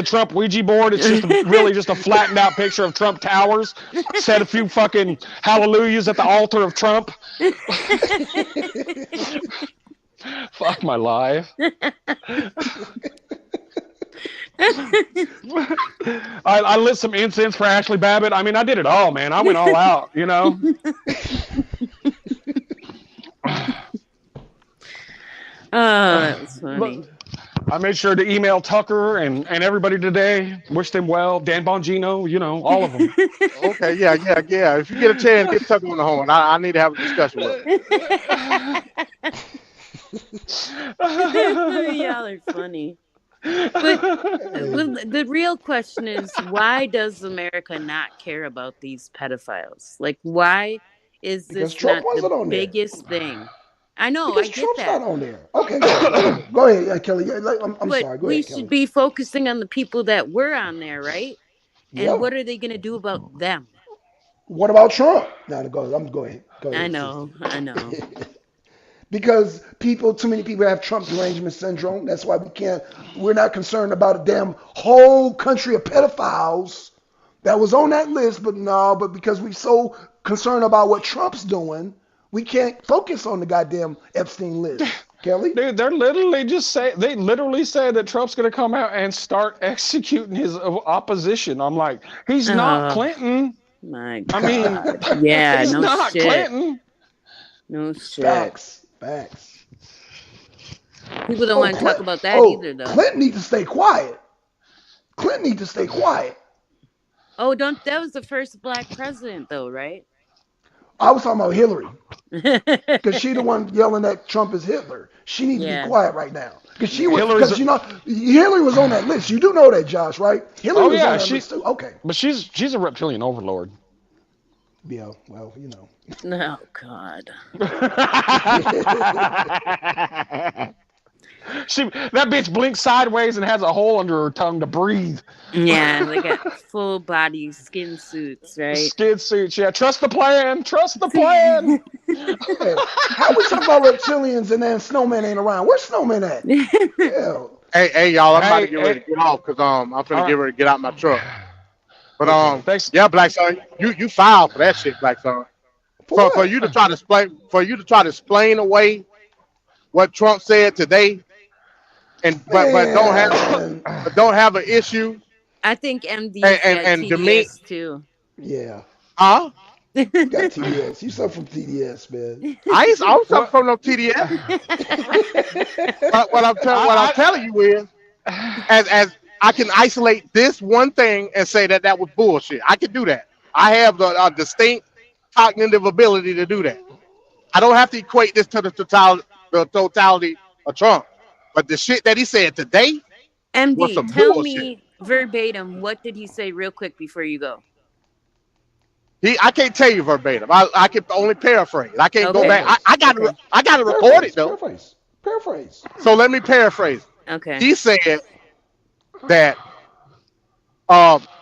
Trump Ouija board. It's just a flattened out picture of Trump Towers. Said a few fucking hallelujahs at the altar of Trump. Fuck my life. I lit some incense for Ashley Babbitt. I mean, I did it all, man. I went all out, Oh, that was funny. I made sure to email Tucker and everybody today. Wish them well. Dan Bongino, all of them. Okay, yeah. If you get a chance, get Tucker on the horn. I need to have a discussion with him. Y'all are funny. But the real question is, why does America not care about these pedophiles? Like, why is Because this Trump not wasn't the on there. biggest thing? I know, Because I get Trump's that. not on there. Okay, go ahead, Kelly. I'm But sorry. Go we ahead, should Kelly. be focusing on the people that were on there, right? And Yeah. what are they going to do about them? What about Trump? Now go ahead. Go ahead. I know. Because too many people have Trump derangement syndrome. That's why we're not concerned about a damn whole country of pedophiles that was on that list, but because we're so concerned about what Trump's doing, we can't focus on the goddamn Epstein list. Kelly? Dude, they literally say that Trump's going to come out and start executing his opposition. I'm like, he's not Clinton. My I mean, yeah, he's no not shit. Clinton. No shit. Facts. People don't want to talk about that either, though. Clinton needs to stay quiet. Oh, that was the first black president, though, right? I was talking about Hillary. Because she the one yelling that Trump is Hitler. She needs to be quiet right now. Because Hillary was on that list. You do know that, Josh, right? Hillary was on that list too. Okay. But she's a reptilian overlord. Yeah, well, Oh, God. That bitch blinks sideways and has a hole under her tongue to breathe. Yeah, they got full body skin suits, right? Skin suits, yeah. Trust the plan. Hey, how we talk about reptilians and then Snowman ain't around? Where's Snowman at? Yeah. Hey, y'all, I'm about to get ready to get off because I'm finna get ready to get out my truck. But thanks. Yeah, Black Son, you filed for that shit, Black Son. For you to try to explain away what Trump said today, but don't have an issue. I think MD and TDS too. Yeah. Huh? You got TDS. You suffer from TDS, man. I don't suffer from no TDS. what I'm telling you is, as I can isolate this one thing and say that was bullshit. I can do that. I have the distinct cognitive ability to do that. I don't have to equate this to the totality of Trump. But the shit that he said today was some MD, tell bullshit. me verbatim, what did he say real quick before you go? I can't tell you verbatim. I can only paraphrase. I can't go Okay. back. I got to Okay. record it though. Paraphrase. So let me paraphrase. Okay. He said that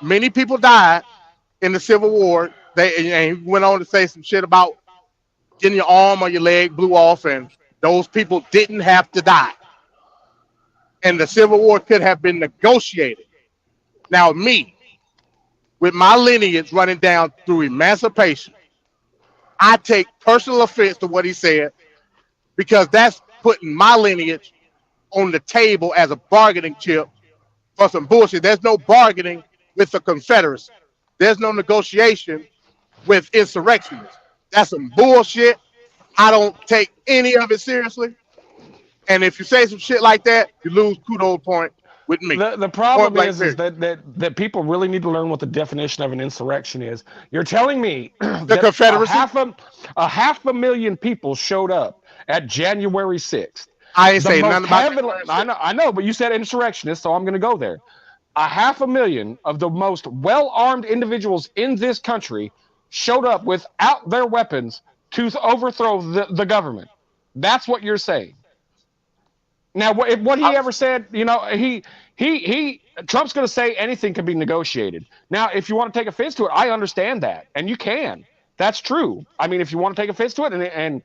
many people died in the Civil War. And he went on to say some shit about getting your arm or your leg blew off, and those people didn't have to die. And the Civil War could have been negotiated. Now, me, with my lineage running down through emancipation, I take personal offense to what he said because that's putting my lineage on the table as a bargaining chip for some bullshit. There's no bargaining with the Confederacy. There's no negotiation with insurrectionists. That's some bullshit. I don't take any of it seriously. And if you say some shit like that, you lose kudos point with me. The problem Point is blank that people really need to learn what the definition of an insurrection is. You're telling me the that Confederacy. a half a million people showed up at January 6th. I ain't The say most nothing about heavily- I know, but you said insurrectionists, so I'm going to go there. 500,000 of the most well-armed individuals in this country showed up without their weapons to overthrow the government. That's what you're saying. Now, what he ever said, you know, Trump's going to say anything can be negotiated. Now, if you want to take offense to it, I understand that, and you can. That's true. I mean, if you want to take offense to it, and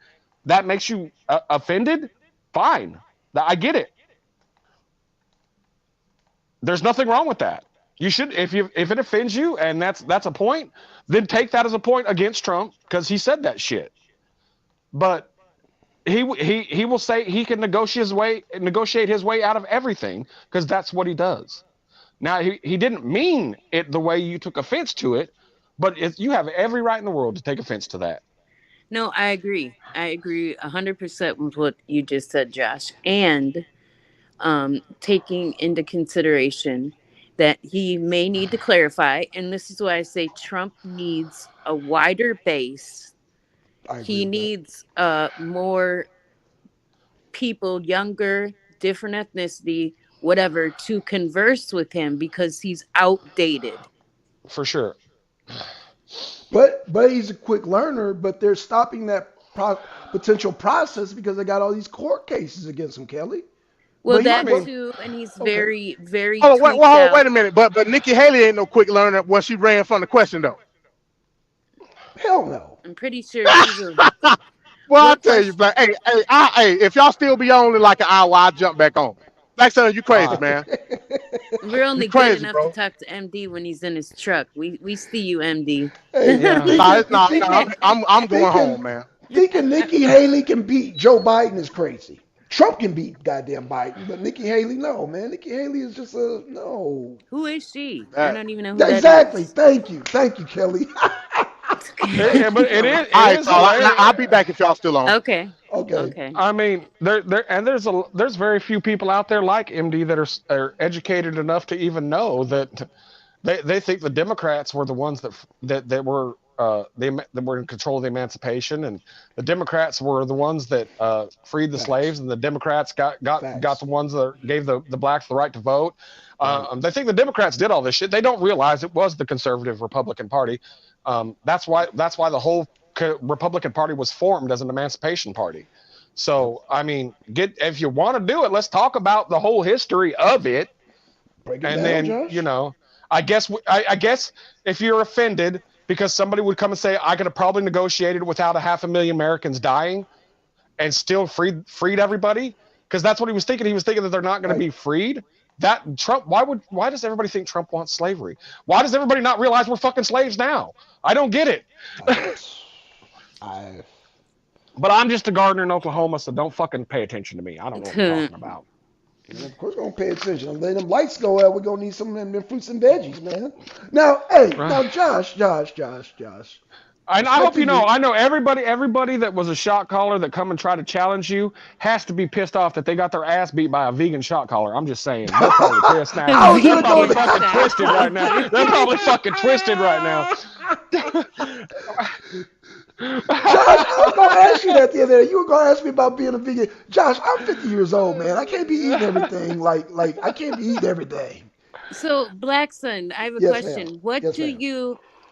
that makes you offended, fine. I get it. There's nothing wrong with that. You should, if it offends you, and that's a point, then take that as a point against Trump because he said that shit. But he will say he can negotiate his way out of everything because that's what he does. Now he didn't mean it the way you took offense to it, but you have every right in the world to take offense to that. No, I agree. I agree 100% with what you just said, Josh. And taking into consideration that he may need to clarify, and this is why I say Trump needs a wider base. He needs more people, younger, different ethnicity, whatever, to converse with him because he's outdated. For sure. But he's a quick learner, but they're stopping that potential process because they got all these court cases against him, Kelly. Well, But that he- too, and he's very, very. Oh, tweaked out. wait a minute. But Nikki Haley ain't no quick learner when she ran from the question though. Hell no. I'm pretty sure she's a. Well, I'll tell you, Black. Hey, if y'all still be on in like an hour, I'll jump back on. Black Son, you crazy, man. We're only crazy, good enough bro. to talk to MD when he's in his truck. We see you, MD. Hey, I'm going home, man. Thinking Nikki Haley can beat Joe Biden is crazy. Trump can beat goddamn Biden, but Nikki Haley, no, man. Nikki Haley is just a no. Who is she? I don't even know who Exactly. that is. Thank you, Kelly. Yeah, but it is. All right, is so hilarious. I'll be back if y'all still on. Okay. Okay. I mean, there's very few people out there like MD that are educated enough to even know that they think the Democrats were the ones that were that were in control of the emancipation, and the Democrats were the ones that freed the slaves, and the Democrats got the ones that gave the blacks the right to vote. They think the Democrats did all this shit. They don't realize it was the conservative Republican Party. That's why the whole Republican Party was formed as an emancipation party. So, I mean, if you want to do it, let's talk about the whole history of it. Break it And down, then, Josh. you know, I guess if you're offended because somebody would come and say, I could have probably negotiated without 500,000 Americans dying and still freed everybody, because that's what he was thinking. He was thinking that they're not going to be freed. That Trump, why does everybody think Trump wants slavery? Why does everybody not realize we're fucking slaves now? I don't get it. But I'm just a gardener in Oklahoma, so don't fucking pay attention to me. I don't know what I'm talking about. Of course, we're gonna pay attention. Let them lights go out. We're gonna need some of them fruits and veggies, man. Now, hey, now, Josh. And I hope you know, I know everybody that was a shot caller that come and try to challenge you has to be pissed off that they got their ass beat by a vegan shot caller. I'm just saying. They're probably pissed now. I was They're gonna probably go- fucking twisted right now. They're probably fucking twisted right now. I was gonna ask you that the other day. You were gonna ask me about being a vegan. Josh, I'm 50 years old, man. I can't be eating everything like I can't be eating every day. So, Black Sun, I have a Yes, ma'am. question. Yes, ma'am.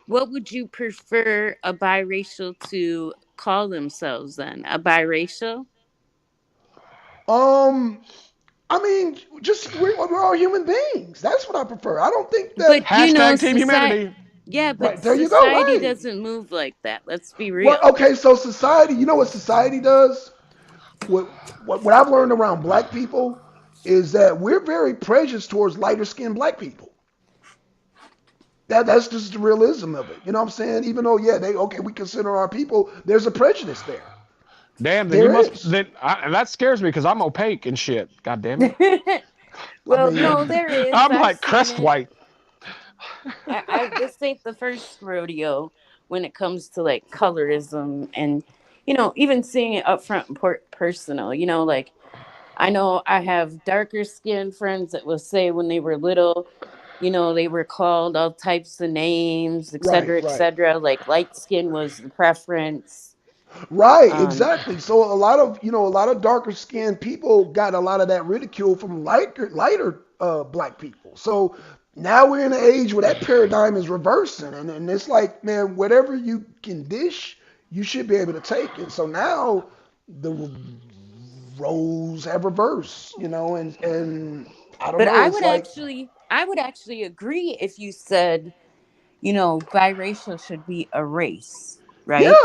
What would you prefer a biracial to call themselves then? A biracial? Um, I mean, just we're all human beings. That's what I prefer. I don't think that. But Hashtag Team society, Humanity. yeah, but Right there, you go. society Right. doesn't move like that. Let's be Well, real. okay. So society, you know what society does? What I've learned around black people is that we're very prejudiced towards lighter skinned black people. That's just the realism of it. You know what I'm saying? Even though, yeah, we consider our people, there's a prejudice there. Damn, then you There must. is. And that scares me because I'm opaque and shit. God damn it. Well, mean, no, there is. I'm I've like seen crest it. white. This ain't the first rodeo when it comes to like colorism and even seeing it up front and personal. Like I know I have darker skinned friends that will say when they were little, they were called all types of names, et Right, cetera, et right. cetera. Like light skin was the preference. Right, Um, exactly. So a lot of darker skinned people got a lot of that ridicule from lighter black people. So now we're in an age where that paradigm is reversing, and it's like, man, whatever you can dish, you should be able to take it. So now the roles have reversed, and I don't but know. It's like, I would actually agree if you said, biracial should be a race, right?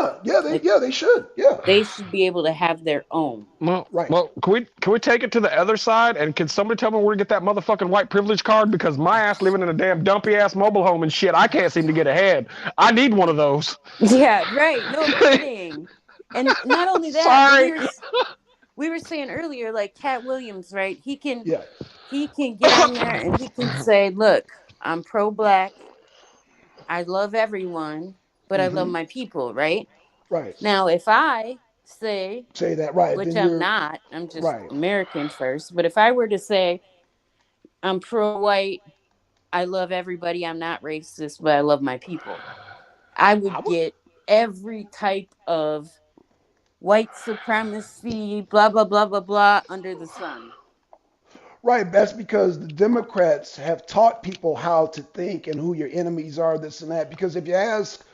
Like they should, yeah, they should be able to have their own. Well, right. well, can we take it to the other side? And can somebody tell me where to get that motherfucking white privilege card? Because my ass living in a damn dumpy ass mobile home and shit, I can't seem to get ahead. I need one of those. Yeah, right. No kidding. And not only that, but Sorry. we were saying earlier, like Cat Williams, right? He can Yeah, get on there and he can say, "Look, I'm pro-black. I love everyone, but I love hmm my people." Right right. now, if I say, Say that right. which Then I'm you're not, I'm just right. American first. But if I were to say I'm pro-white, I love everybody, I'm not racist, but I love my people, I I would would, get every type of white supremacy, blah, blah, blah, blah, blah, under the sun. right. That's because the Democrats have taught people how to think and who your enemies are, this and that. Because if you ask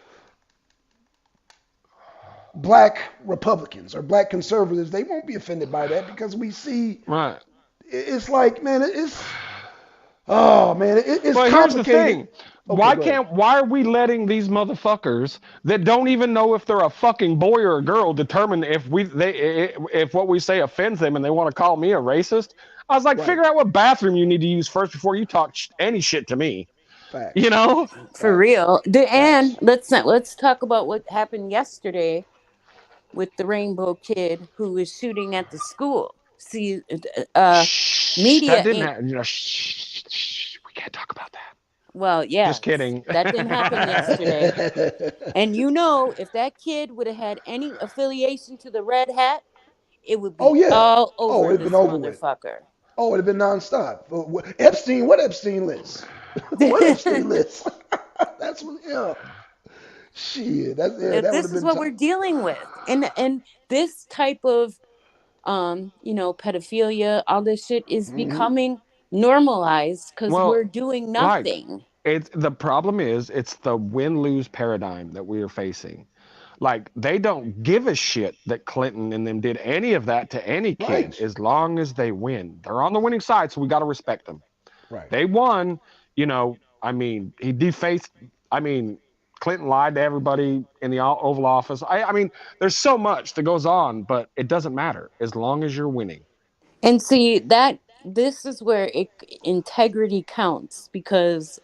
black Republicans or black conservatives, they won't be offended by that because we see Right. it's like, man, it's oh man, it's But here's the complicated. thing. Okay, go ahead. Why are we letting these motherfuckers that don't even know if they're a fucking boy or a girl determine if what we say offends them and they want to call me a racist? I was like, Right. figure out what bathroom you need to use first before you talk any shit to me. Facts. You know? For Facts. real. And Facts. let's talk about what happened yesterday with the Rainbow Kid who was shooting at the school. See, Shh, media that didn't ain't. happen. Shh, we can't talk about that. Well, yeah, Just kidding. that didn't happen yesterday. And if that kid would have had any affiliation to the Red Hat, it would Oh be yeah. all Oh, over it'd been this over with. motherfucker. Oh, it'd have been nonstop. Epstein, what Epstein list? What Epstein list? That's what, yeah. Shit, that would This have is been what we're dealing with, and this type of pedophilia, all this shit is hmm becoming normalized because Well, we're doing right. nothing. The problem is it's the win-lose paradigm that we are facing. Like they don't give a shit that Clinton and them did any of that to any kid Right. as long as they win. They're on the winning side, so we got to respect them. Right. They won, I mean, he defaced Clinton lied to everybody in the Oval Office. I mean, there's so much that goes on, but it doesn't matter as long as you're winning. And see that this is where integrity counts, because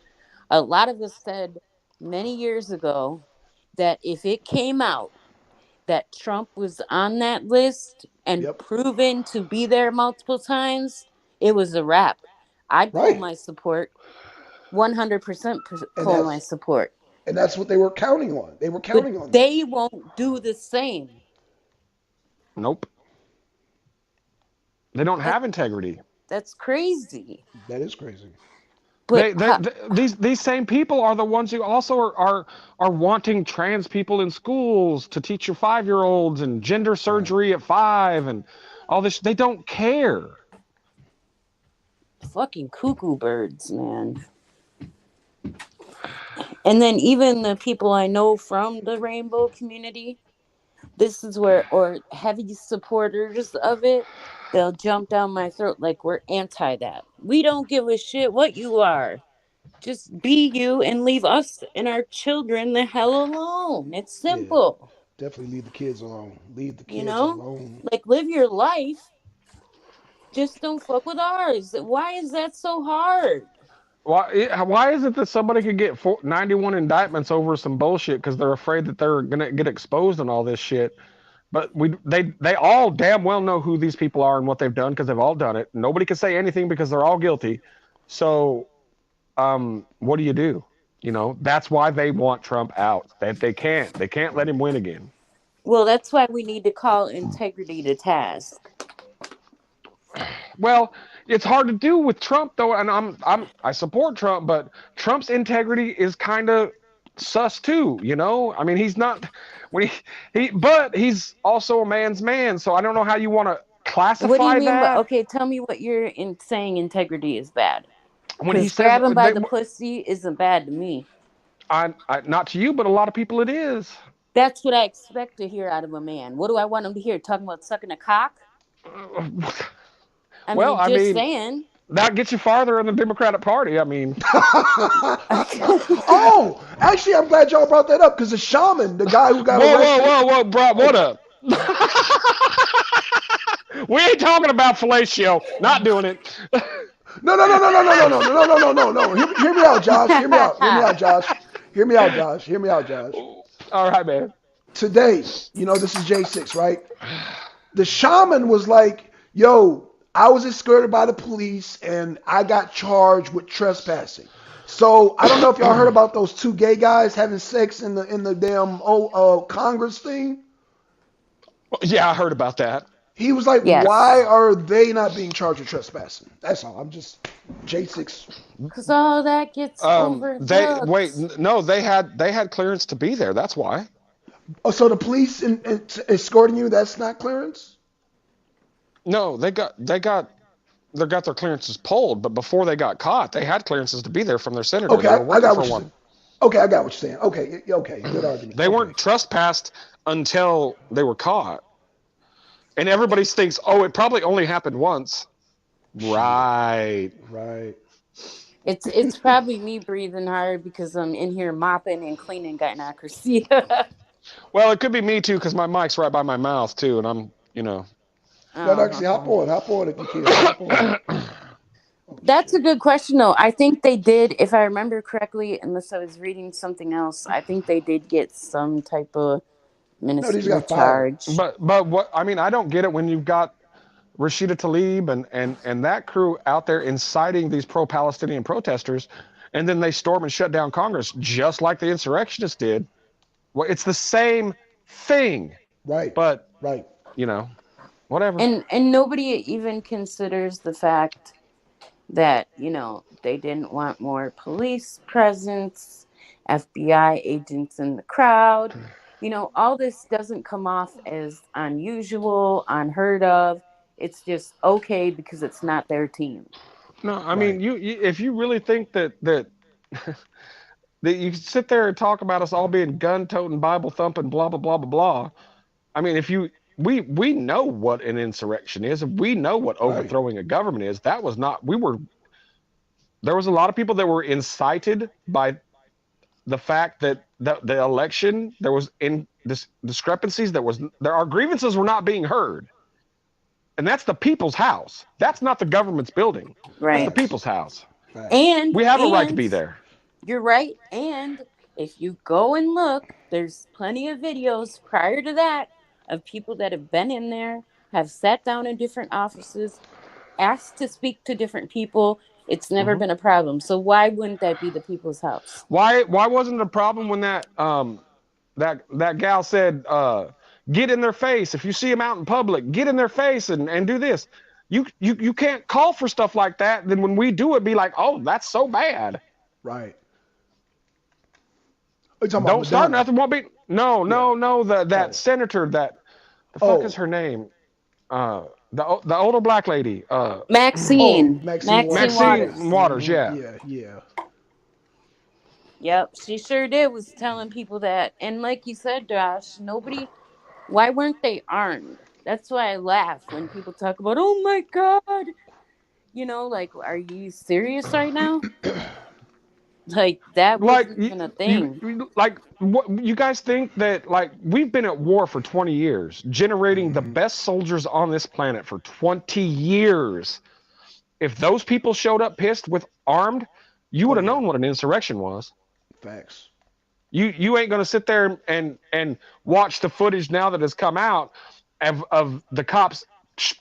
a lot of us said many years ago that if it came out that Trump was on that list and Yep. proven to be there multiple times, it was a wrap. I'd pull Right. my support, 100% And pull my support. that's what they were counting on. They were But counting on that. they won't do the same. Nope. They don't have integrity. That's crazy. That is crazy. But These same people are the ones who also are wanting trans people in schools to teach your 5-year-olds and gender surgery at 5 and all this. They don't care. fucking cuckoo birds, man. And then even the people I know from the rainbow community, this is where, or heavy supporters of it, they'll jump down my throat like we're anti that. We don't give a shit what you are. Just be you and leave us and our children the hell alone. It's simple. Definitely leave the kids alone. Leave the kids You know? alone. Like, live your life. Just don't fuck with ours. Why is that so hard? Why is it that somebody could get 91 indictments over some bullshit because they're afraid that they're gonna get exposed and all this shit? But they all damn well know who these people are and what they've done because they've all done it. Nobody can say anything because they're all guilty. So, what do? You know, that's why they want Trump out. They can't let him win again. Well, that's why we need to call integrity to task. Well, it's hard to do with Trump though, and I support Trump, but Trump's integrity is kind of sus too. You know, I mean, he's not but he's also a man's man, so I don't know how you want to classify What do you mean? that. Okay, tell me what you're saying. Integrity is bad. When he Because says grabbing by the pussy isn't bad to me. I not to you, but a lot of people it is. That's what I expect to hear out of a man. What do I want him to hear? Talking about sucking a cock? I mean, saying. That gets you farther in the Democratic Party. I mean. Oh, actually, I'm glad y'all brought that up because the shaman, the guy who got arrested. Whoa, bro, what up? We ain't talking about fellatio. Not doing it. No. Hear me out, Josh. Hear me out, Josh. All right, man. Today, you know, this is J6, right? The shaman was like, yo, I was escorted by the police and I got charged with trespassing. So I don't know if y'all heard about those two gay guys having sex in the damn Congress thing. Yeah, I heard about that. He was like, Yes. why are they not being charged with trespassing? That's all. I'm just J6. Because all that gets over. They had clearance to be there. That's why. Oh, so the police escorting you, that's not clearance? No, they got their clearances pulled, but before they got caught, they had clearances to be there from their senator. Okay, They were I got working what for you're one. saying. Okay, I got what you're saying. Okay, good argument. They weren't trespassed until they were caught. And everybody thinks, oh, it probably only happened once. Right. It's probably me breathing hard because I'm in here mopping and cleaning gynocracy. Well, it could be me too because my mic's right by my mouth too, and I'm, you know. But actually, hop on if you can. Hop on. That's a good question, though. I think they did, if I remember correctly, unless I was reading something else, I think they did get some type of ministerial charge. But what I mean, I don't get it when you've got Rashida Tlaib and that crew out there inciting these pro-Palestinian protesters, and then they storm and shut down Congress just like the insurrectionists did. Well, it's the same thing. Right. But right. You know, whatever. And nobody even considers the fact that, you know, they didn't want more police presence, FBI agents in the crowd. You know, all this doesn't come off as unusual, unheard of. It's just okay because it's not their team. No, I mean, you if you really think that that you sit there and talk about us all being gun-toting, Bible-thumping, blah blah blah blah blah. I mean, if you we know what an insurrection is. We know what overthrowing a government is. That was not. There was a lot of people that were incited by the fact that the election, there was discrepancies, our grievances were not being heard. And that's the people's house. That's not the government's building. Right. That's the people's house. Right. And we have a right to be there. You're right. And if you go and look, there's plenty of videos prior to that of people that have been in there, have sat down in different offices, asked to speak to different people. It's never been a problem. So why wouldn't that be the people's house? Why wasn't it a problem when that gal said, get in their face. If you see them out in public, get in their face and do this. You can't call for stuff like that. Then when we do it, be like, oh, that's so bad. Right. Are you talking about Don't start Madonna? nothing. Won't be. No, no, no. That Oh. senator. The fuck Oh. is her name? The older black lady. Maxine. Maxine Maxine Waters. Waters. Waters. Yeah. Yeah. Yep, she sure did. Was telling people that, and like you said, Josh, nobody. Why weren't they armed? That's why I laugh when people talk about, oh my God, like, are you serious right now? Like that Like wasn't even a thing. like what you guys think that like we've been at war for 20 years, generating the best soldiers on this planet for 20 years. If those people showed up pissed with armed, you would have known what an insurrection was. Facts. You ain't gonna sit there and watch the footage now that has come out of the cops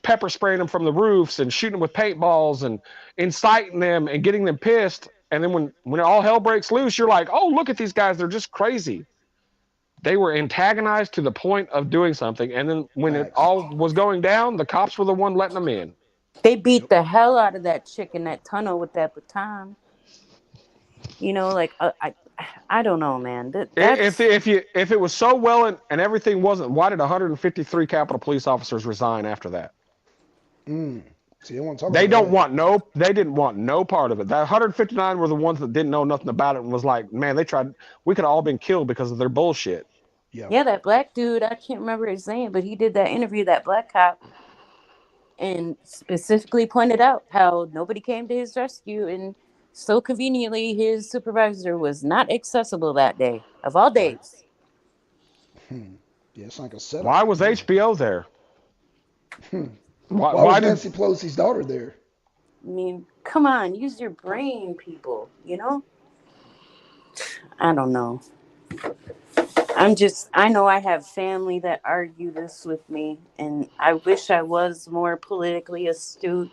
pepper spraying them from the roofs and shooting them with paintballs and inciting them and getting them pissed. And then when all hell breaks loose, you're like, oh, look at these guys, they're just crazy. They were antagonized to the point of doing something, and then when it all was going down, the cops were the one letting them in. They beat the hell out of that chick in that tunnel with that baton. I don't know, man. If it was so well and everything wasn't, why did 153 Capitol Police officers resign after that? See, they want to talk They about don't want they didn't want no part of it. That 159 were the ones that didn't know nothing about it and was like, man, we could have all been killed because of their bullshit. Yeah, that black dude, I can't remember his name, but he did that interview, that black cop, and specifically pointed out how nobody came to his rescue, and so conveniently his supervisor was not accessible that day, of all days. Yeah, it's like a setup. Why was HBO there? Why was Nancy Pelosi's daughter there? I mean, come on, use your brain, people, I don't know. I know I have family that argue this with me, and I wish I was more politically astute,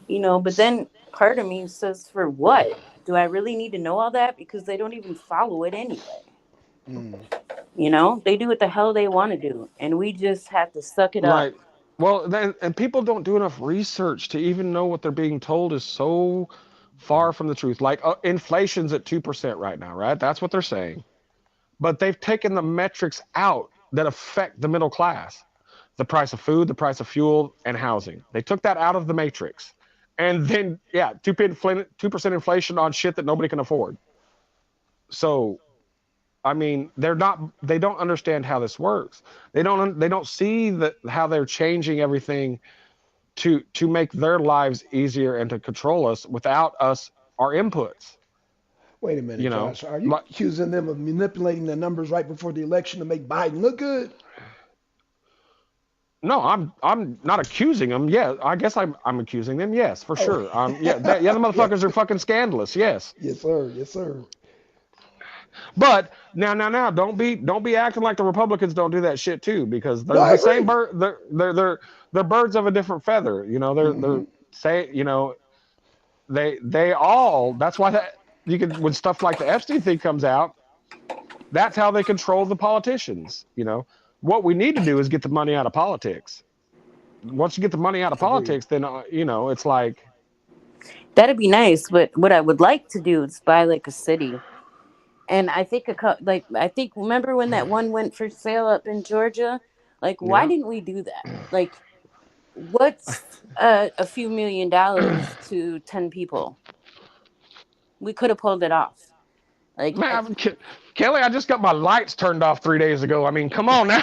but then part of me says, for what? Do I really need to know all that? Because they don't even follow it anyway. They do what the hell they want to do, and we just have to suck it up. Well, and people don't do enough research to even know what they're being told is so far from the truth. Like inflation's at 2% right now, right? That's what they're saying. But they've taken the metrics out that affect the middle class. The price of food, the price of fuel, and housing. They took that out of the matrix. And then, 2% inflation on shit that nobody can afford. So, I mean, they don't understand how this works. They don't see how they're changing everything to make their lives easier and to control us without our inputs. Wait a minute, Josh. Are you accusing them of manipulating the numbers right before the election to make Biden look good? No, I'm not accusing them. Yeah, I guess I'm accusing them. Yes, for sure. The motherfuckers are fucking scandalous. Yes. Yes, sir. Yes, sir. But now, don't be acting like the Republicans don't do that shit too, because they're the same bird. They're birds of a different feather. They're they all. That's why when stuff like the Epstein thing comes out, that's how they control the politicians. What we need to do is get the money out of politics. Once you get the money out of politics, then it's like that'd be nice. But what I would like to do is buy like a city. And I think remember when that one went for sale up in Georgia? Like, why didn't we do that? Like, what's a few $1 million to 10 people? We could have pulled it off. Like, man, Kelly, I just got my lights turned off 3 days ago. I mean, come on now.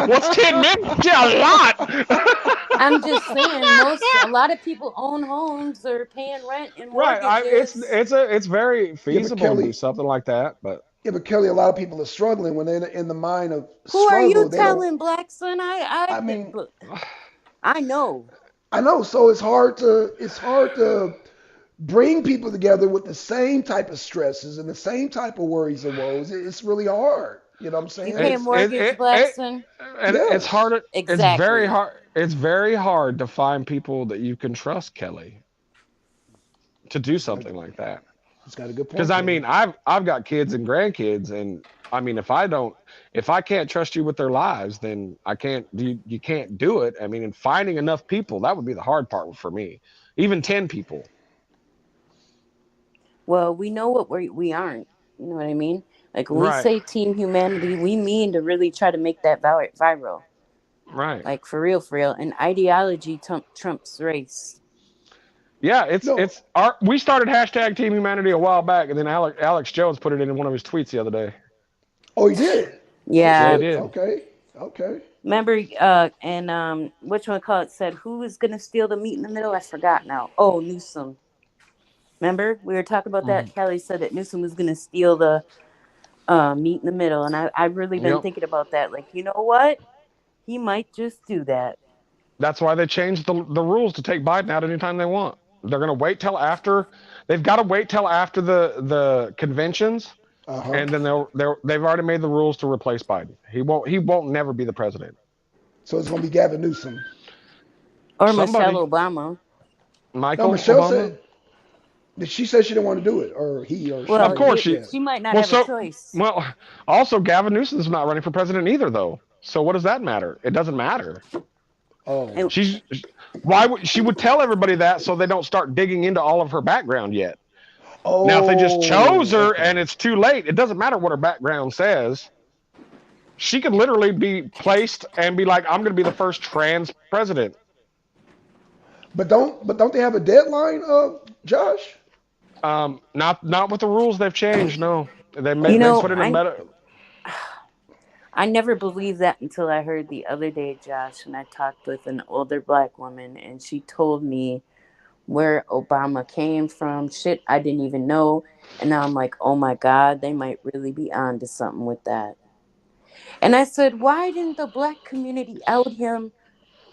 What's 10 minutes? Yeah, a lot. I'm just saying, a lot of people own homes or paying rent and mortgages. It's very feasible to do something like that, but but Kelly, a lot of people are struggling when they're in the mind of who struggle. Are you telling, Black Son? I know. So it's hard to bring people together with the same type of stresses and the same type of worries and woes. It's really hard. You know what I'm saying? You pay mortgage, Black Son? And it's hard. Exactly. It's very hard. It's very hard to find people that you can trust, Kelly, to do something like that. It's got a good point. Because I mean, I've got kids and grandkids, and I mean, if I can't trust you with their lives, then I can't. You can't do it. I mean, and finding enough people, that would be the hard part for me. Even 10 people. Well, we know what we aren't. You know what I mean? Like when we Right. say team humanity, we mean to really try to make that viral. Right. Like for real, for real. And ideology trumps race. Yeah, No. we started hashtag Team Humanity a while back, and then Alex Jones put it in one of his tweets the other day. Oh, he did. Oh Yeah, he Yeah. shit. did. Okay. Okay. Remember, and which one called said who is gonna steal the meat in the middle? I forgot now. Oh, Newsom. Remember we were talking about that. Mhm. Kelly said that Newsom was gonna steal the meet in the middle. And I've really been Yep. thinking about that. Like, you know what? He might just do that. That's why they changed the rules to take Biden out anytime they want. They're going to wait till after. They've got to wait till after the conventions, Uh huh. and then they've already made the rules to replace Biden. He won't never be the president. So it's gonna be Gavin Newsom. Or Somebody, Michelle Obama. No, Michael Michelle Obama. said she said she didn't want to do it, or he, or she. Of Well, course Yeah. she might not Well, have a so choice. well. Also, Gavin Newsom's not running for president either, though. So what does that matter? It doesn't matter. Oh. And She would tell everybody that so they don't start digging into all of her background yet. Oh. Now, if they just chose her Okay. and it's too late, it doesn't matter what her background says. She could literally be placed and be like, "I'm going to be the first trans president." But don't they have a deadline, Josh? Not with the rules they've changed. No, you they know, put in a meta. I never believed that until I heard the other day, Josh, and I talked with an older black woman, and she told me where Obama came from. Shit, I didn't even know. And now I'm like, oh my God, they might really be on to something with that. And I said, why didn't the black community out him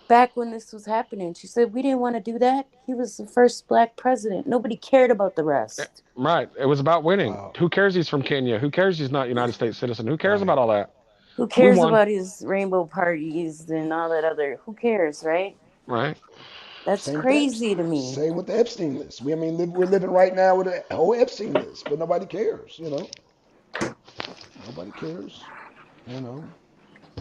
back when this was happening? She said, we didn't want to do that. He was the first black president. Nobody cared about the rest. Right. It was about winning. Wow. Who cares he's from Kenya? Who cares he's not a United States citizen? Who cares Right. about all that? Who cares won. about his rainbow parties and all that other? Who cares, right? Right. That's Same crazy to me. Same with the Epstein list. We're living right now with a whole Epstein list, but nobody cares. Nobody cares.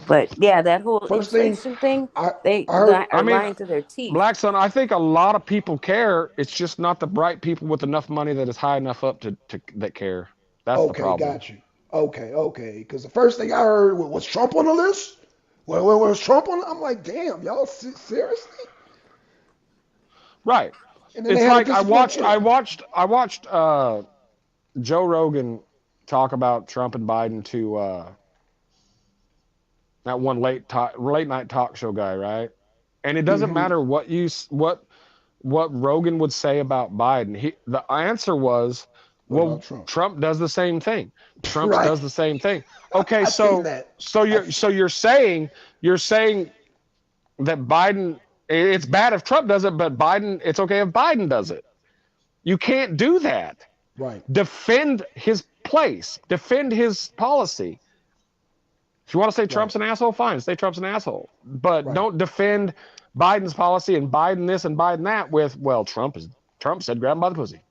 But yeah, that whole First thing, inflation thing, I they I heard. are I mean, lying to their teeth. Black Son, I think a lot of people care. It's just not the bright people with enough money that is high enough up to that care. That's the Okay, problem. got you. Okay. Because the first thing I heard was Trump on the list. Well, was Trump on? I'm like, damn, y'all seriously? Right. And then It's they had a like disappointment. I watched Joe Rogan talk about Trump and Biden to that one late night talk show guy, right? And it doesn't matter what Rogan would say about Biden. The answer was, What well, about Trump? Trump does the same thing. Trump Right. does the same thing. Okay, I've so seen that. you're saying that Biden, it's bad if Trump does it, but Biden, it's okay if Biden does it. You can't do that. Right. Defend his place. Defend his policy. If you want to say Trump's an asshole, fine. Say Trump's an asshole. But Right. don't defend Biden's policy and Biden this and Biden that with, well, Trump said grab him by the pussy.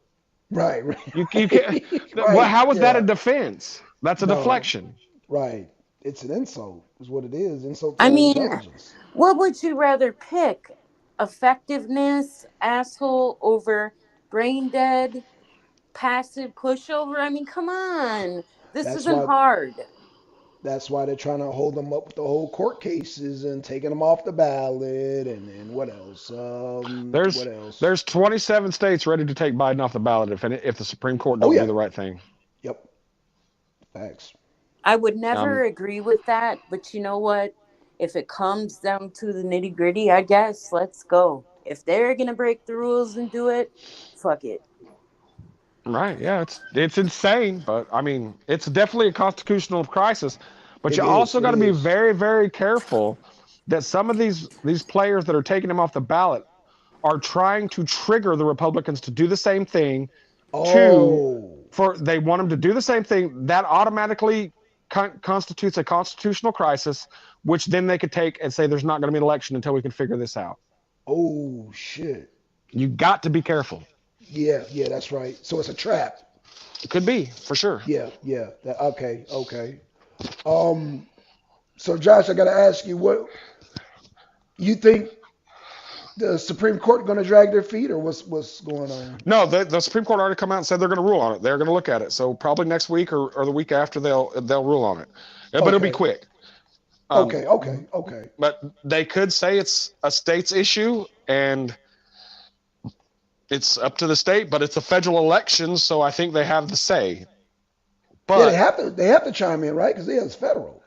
Right. You can't. Right, How is that a yeah. defense? That's a No. deflection. Right. It's an insult, is what it is. Insult to I their mean, intelligence. what would you rather pick? Effectiveness, asshole, over brain dead, passive pushover? I mean, come on. This That's isn't why. hard. That's why they're trying to hold them up with the whole court cases and taking them off the ballot and what else? What else? There's 27 states ready to take Biden off the ballot if the Supreme Court Oh don't yeah. do the right thing. Yep. Facts. I would never Um, agree with that, but you know what? If it comes down to the nitty gritty, I guess let's go. If they're gonna break the rules and do it, fuck it. Right. Yeah. It's insane, but I mean, it's definitely a constitutional crisis. But It you is. also It got to be is. very, very careful that some of these players that are taking him off the ballot are trying to trigger the Republicans to do the same thing. Oh. They want them to do the same thing. That automatically constitutes a constitutional crisis, which then they could take and say there's not going to be an election until we can figure this out. Oh shit. You got to be careful. Yeah. That's right. So it's a trap. It could be for sure. Yeah. Okay. So Josh, I got to ask you, what you think the Supreme Court going to drag their feet, or what's going on? No, the Supreme Court already come out and said they're going to rule on it. They're going to look at it. So probably next week or the week after they'll rule on it. But it'll be Okay. quick. Okay. But they could say it's a state's issue and it's up to the state, but it's a federal election, so I think they have the say. But Yeah, they have to chime in, right? Because it's federal.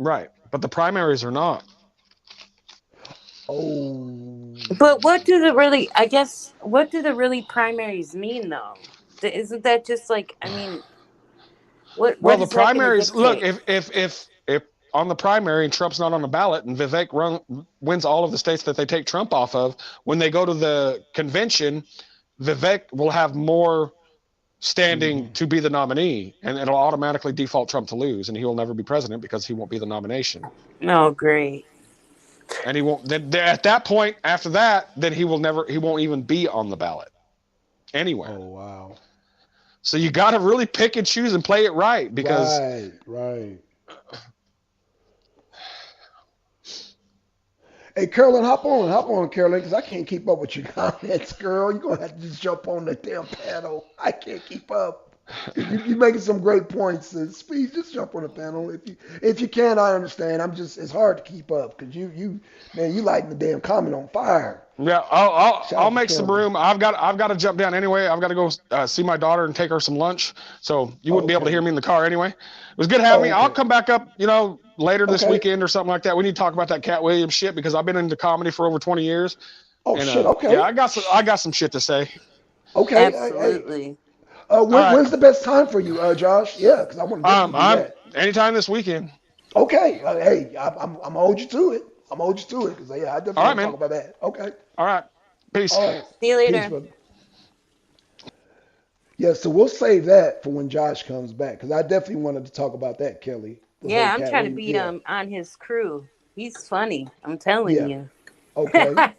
right, but the primaries are not. Oh. But what do the really? I guess what do the really primaries mean though? Isn't that just like? I mean, what? Well, What the is that gonna primaries. Look, dictate? if on the primary and Trump's not on the ballot and Vivek wins all of the states that they take Trump off of, when they go to the convention, Vivek will have more standing to be the nominee, and it'll automatically default Trump to lose, and he will never be president because he won't be the nomination. Oh, great. And he won't. Then at that point, after that, then he won't even be on the ballot anywhere. Oh wow. So you got to really pick and choose and play it right because. Right. Hey, Carolyn, hop on, Carolyn, because I can't keep up with your comments, girl. You're going to have to just jump on the damn panel. I can't keep up. You're making some great points. Please just jump on the panel. If you can, I understand. It's hard to keep up because you lighting the damn comment on fire. Yeah, I'll make some room. I've got to jump down anyway. I've got to go see my daughter and take her some lunch. So you wouldn't be able to hear me in the car anyway. It was good having me. I'll come back up, later this weekend or something like that. We need to talk about that Cat Williams shit because I've been into comedy for over 20 years. Oh and, shit! Okay. Yeah, I got some shit to say. Okay. Absolutely. When's the best time for you, Josh? Yeah, because I want to do that. Anytime this weekend. Okay. Hey, I'm gonna hold you to it. Because I definitely want to talk about that. Okay. All right. Peace. All right. See you later. Peace, brother. Yeah, so we'll save that for when Josh comes back because I definitely wanted to talk about that, Kelly. Yeah, I'm trying to beat him on his crew. He's funny. I'm telling you. Okay.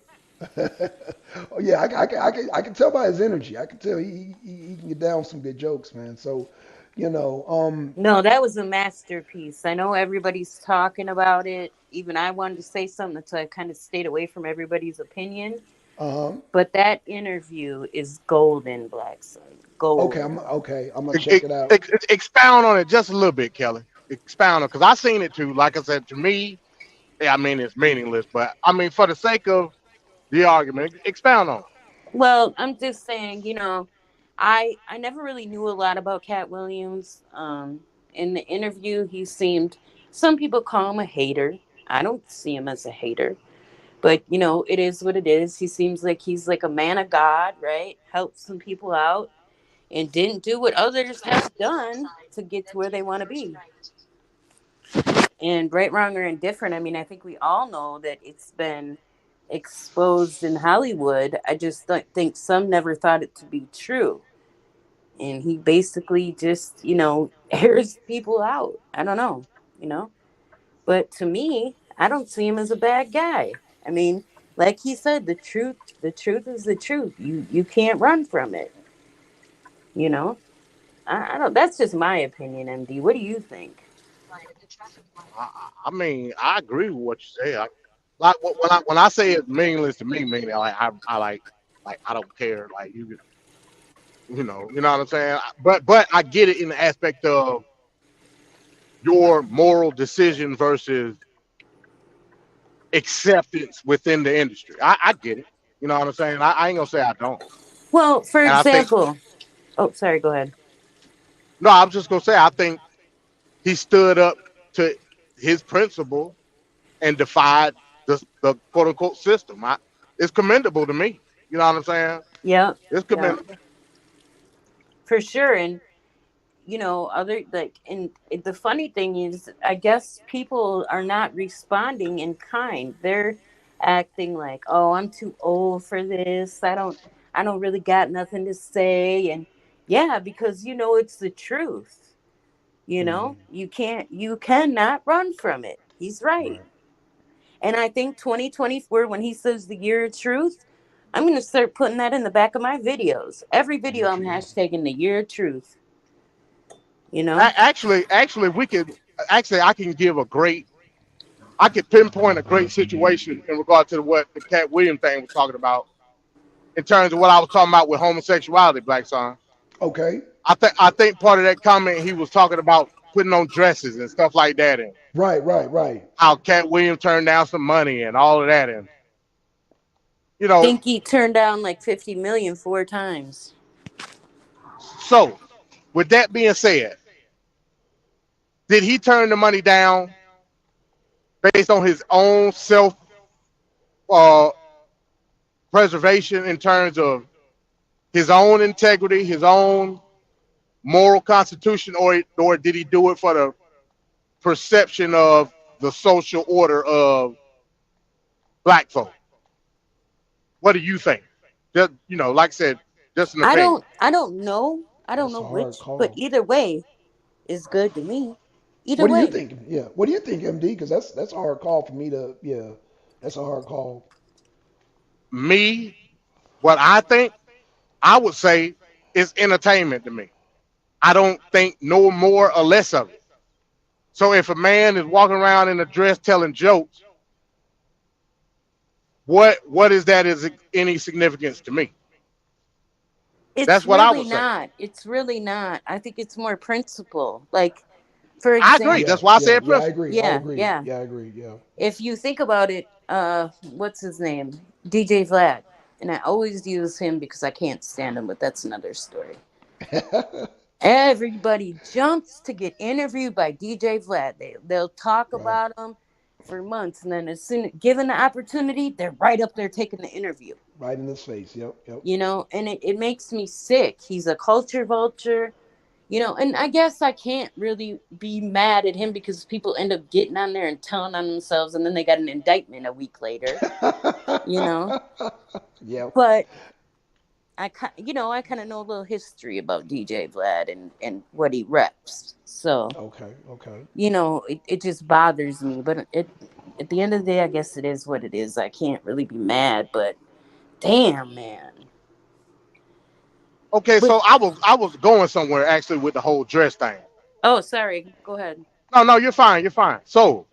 Oh yeah, I can tell by his energy. I can tell he can get down some good jokes, man. So, No, that was a masterpiece. I know everybody's talking about it. Even I wanted to say something, so I kind of stayed away from everybody's opinion. But that interview is golden, Black Sun. Golden. Okay, I'm gonna check it out. Expound on it just a little bit, Kelly. Expound on it, because I seen it too. Like I said, to me, it's meaningless. But for the sake of the argument, expound on it. Well, I'm just saying, I never really knew a lot about Cat Williams. In the interview, some people call him a hater. I don't see him as a hater. But, it is what it is. He seems like he's like a man of God, right? Helped some people out and didn't do what others have done to get to where they want to be. And right, wrong, or indifferent, I think we all know that it's been exposed in Hollywood. I just think some never thought it to be true. And he basically just, airs people out. I don't know, But to me, I don't see him as a bad guy. Like he said, the truth is the truth. You can't run from it. I don't. That's just my opinion, MD. What do you think? I agree with what you say. When I say it's meaningless to me, meaning I don't care. Like you know what I'm saying. But I get it in the aspect of your moral decision versus acceptance within the industry. I get it. You know what I'm saying. I ain't gonna say I don't. Well, for example, sorry. Go ahead. No, I'm just gonna say I think he stood up to his principle and defied the quote unquote system. It's commendable to me. You know what I'm saying? Yeah. It's commendable. For sure. And and the funny thing is, I guess people are not responding in kind. They're acting like, oh, I'm too old for this. I don't really got nothing to say. And yeah, because it's the truth. You cannot run from it. He's right. And I think 2024, when he says the year of truth, I'm going to start putting that in the back of my videos. Every video I'm hashtagging the year of truth. You know, Actually, I can give a great. I could pinpoint a great situation in regard to what the Cat Williams thing was talking about in terms of what I was talking about with homosexuality, Black Son. Okay. I think part of that comment he was talking about putting on dresses and stuff like that, and Right. how Cat Williams turned down some money and all of that, and you know, think he turned down like 50 million 4 times. so with that being said, did he turn the money down based on his own self preservation in terms of his own integrity, his own moral constitution, or did he do it for the perception of the social order of black folk? What do you think? Just, like I said, just an opinion. I don't know. I don't That's know a hard which, call. but either way is good to me. Either What do way. you think? Yeah. What do you think, MD? Because that's a hard call for me to. Yeah. That's a hard call. Me, what I think, I would say is entertainment to me. I don't think no more or less of it. So if a man is walking around in a dress telling jokes, what is that is any significance to me? That's what I would say. Not. It's really not. I think it's more principle. Like, for I example, agree. That's why I said Yeah, I principle. agree. I Yeah, agree. yeah. Yeah, I agree. Yeah. if you think about it, what's his name? DJ Vlad. And I always use him because I can't stand him, but that's another story. Everybody jumps to get interviewed by DJ Vlad. They'll talk Right. about him for months, and then as soon given the opportunity, they're right up there taking the interview. Right in his face. Yep. You know, and it makes me sick. He's a culture vulture, you know, and I guess I can't really be mad at him because people end up getting on there and telling on themselves, and then they got an indictment a week later, you know. Yeah. But I kind of know a little history about DJ Vlad and what he reps. So, Okay. you know, it just bothers me. But at the end of the day, I guess it is what it is. I can't really be mad, but damn, man. Okay, so I was going somewhere actually with the whole dress thing. Oh, sorry. Go ahead. No, you're fine. You're fine. So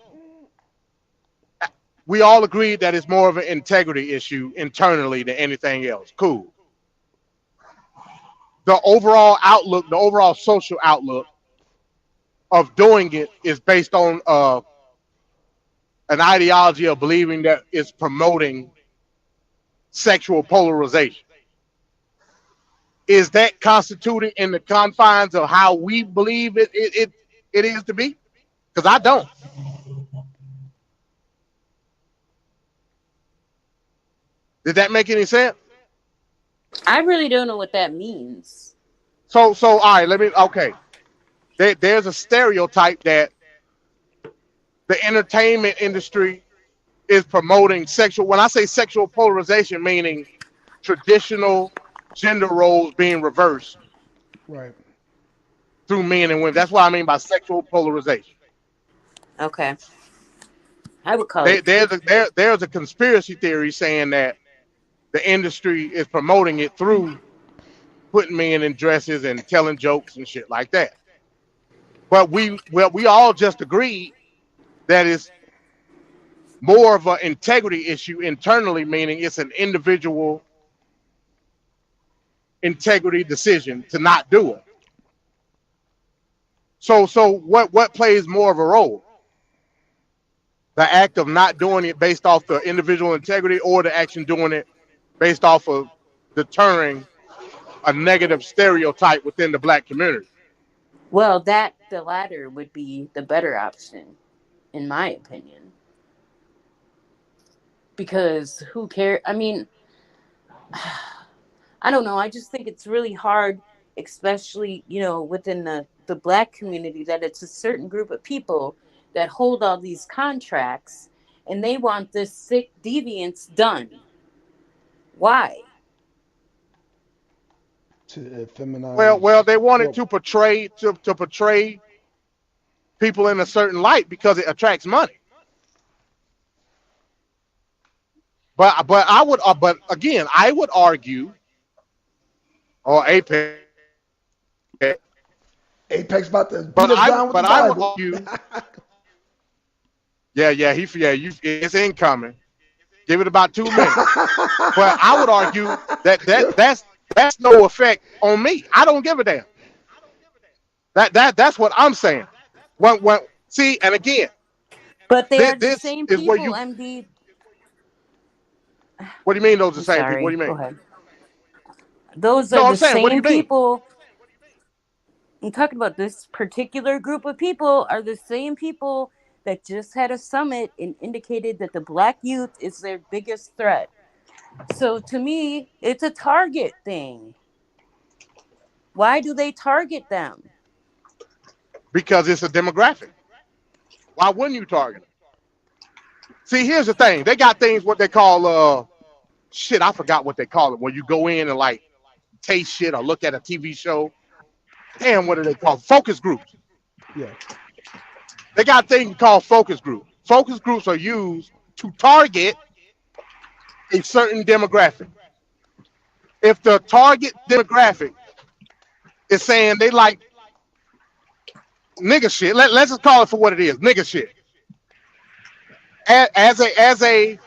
we all agreed that it's more of an integrity issue internally than anything else. Cool. The overall outlook, the overall social outlook of doing it is based on an ideology of believing that it's promoting sexual polarization. Is that constituted in the confines of how we believe it is to be? Because I don't. Did that make any sense? I really don't know what that means. So all right, okay. There's a stereotype that the entertainment industry is promoting sexual. When I say sexual polarization, meaning traditional gender roles being reversed Right. through men and women. That's what I mean by sexual polarization. Okay. I would call it. There's a conspiracy theory saying that the industry is promoting it through putting men in dresses and telling jokes and shit like that. But we all just agreed that it's more of an integrity issue internally, meaning it's an individual integrity decision to not do it. So what plays more of a role? The act of not doing it based off the individual integrity, or the action doing it based off of deterring a negative stereotype within the black community? Well, the latter would be the better option, in my opinion. Because who cares? I mean, I don't know. I just think it's really hard, especially, you know, within the black community, that it's a certain group of people that hold all these contracts and they want this sick deviance done. Why? To feminize. Well, they wanted to portray people in a certain light because it attracts money. But again, I would argue, or Apex, Apex about to beat But us down with the I would Bible. argue, it's incoming. Give it about 2 minutes. But I would argue that's no effect on me. I don't give a damn. That's what I'm saying. See, and again, But they are the this same is where people, you. MD. What do you mean those are I'm the same people? What sorry. do you Go mean? ahead. Those No, are I'm the saying, what do you same mean? people. I'm talking about this particular group of people are the same people that just had a summit and indicated that the black youth is their biggest threat. So to me, it's a target thing. Why do they target them? Because it's a demographic. Why wouldn't you target them? See, here's the thing. They got things what they call shit. I forgot what they call it when you go in and like taste shit or look at a TV show. Damn, what are they called? Focus groups. Yeah. They got things called focus groups. Focus groups are used to target a certain demographic. If the target demographic is saying they like nigga shit, let's just call it for what it is, nigga shit. As a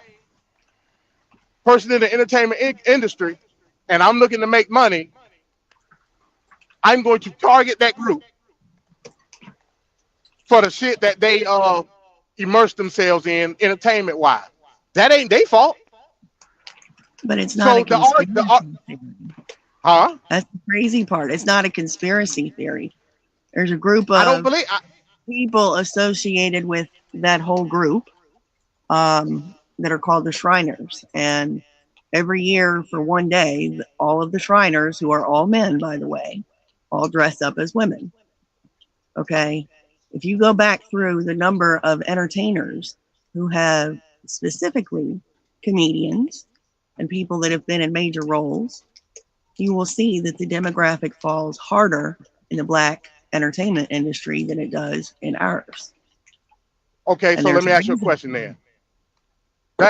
person in the entertainment industry, and I'm looking to make money, I'm going to target that group for the shit that they immerse themselves in entertainment wise. That ain't their fault. But it's not So a conspiracy theory. Huh? That's the crazy part. It's not a conspiracy theory. There's a group I don't of believe. people associated with that whole group that are called the Shriners. And every year for one day, all of the Shriners, who are all men, by the way, all dress up as women. Okay? If you go back through the number of entertainers who have specifically comedians and people that have been in major roles, you will see that the demographic falls harder in the black entertainment industry than it does in ours. Okay, And so let there's me a ask you a reason. question then.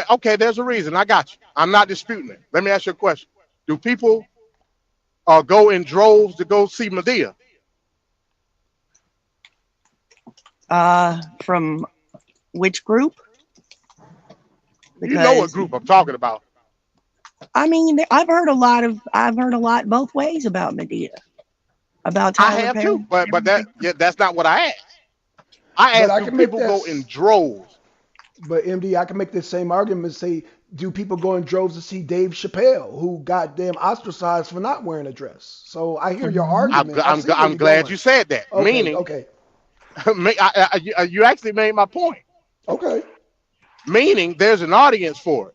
Okay, there's a reason. I got you. I'm not disputing it. Let me ask you a question. Do people go in droves to go see Medea? From which group? You know what Because group I'm talking about. I mean, I've heard a lot both ways about Medea, about I Tyler have Perry. too, but that's not what I asked. I But asked, I do can make people go this. in droves? But MD, I can make the same argument and say, do people go in droves to see Dave Chappelle, who got them ostracized for not wearing a dress? So I hear your argument. I see where I'm you're glad going. you said that. Okay, Meaning, okay, you actually made my point. okay. Meaning, there's an audience for it.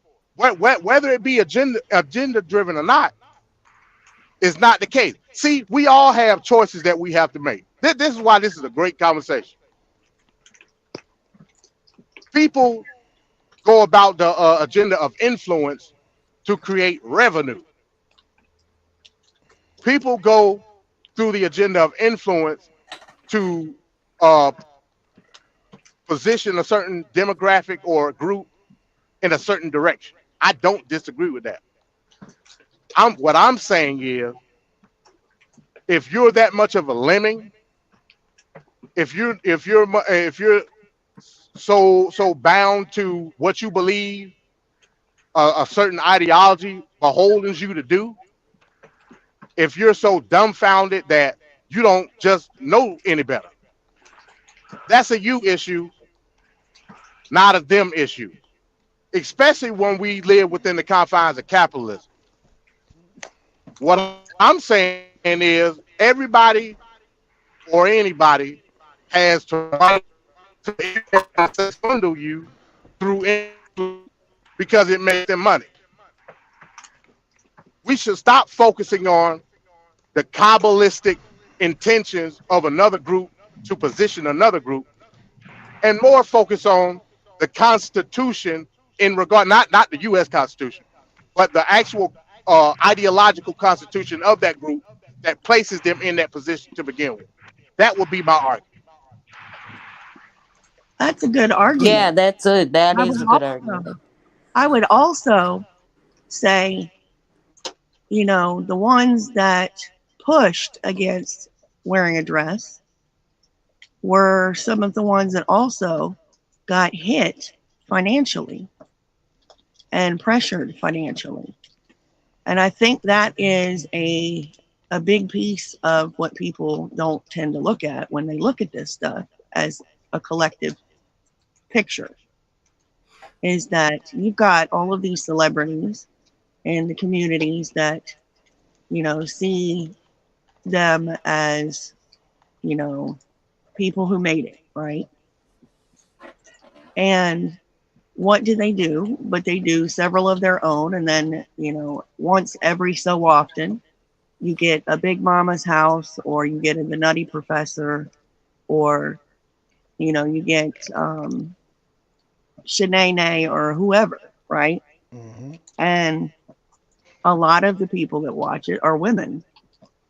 Whether it be agenda driven or not, is not the case. See, we all have choices that we have to make. This is why this is a great conversation. People go about the agenda of influence to create revenue. People go through the agenda of influence to position a certain demographic or group in a certain direction. I don't disagree with that. What I'm saying is, if you're that much of a lemming, if you're so bound to what you believe a certain ideology beholdens you to do, if you're so dumbfounded that you don't just know any better, that's a you issue, not a them issue. Especially when we live within the confines of capitalism. What I'm saying is everybody or anybody has to right to swindle you through influence because it makes them money. We should stop focusing on the Kabbalistic intentions of another group to position another group and more focus on the Constitution in regard, not the U.S. Constitution, but the actual ideological constitution of that group that places them in that position to begin with. That would be my argument. That's a good argument. Yeah, that I is would a good argument. I would also say, the ones that pushed against wearing a dress were some of the ones that also got hit financially and pressured financially. And I think that is a big piece of what people don't tend to look at when they look at this stuff as a collective picture, is that you've got all of these celebrities in the communities that, you know, see them as, you know, people who made it, right? And what do? But they do several of their own. And then, you know, once every so often, you get a Big Mama's House, or you get the Nutty Professor, or, you know, you get Shanae or whoever, right? Mm-hmm. And a lot of the people that watch it are women.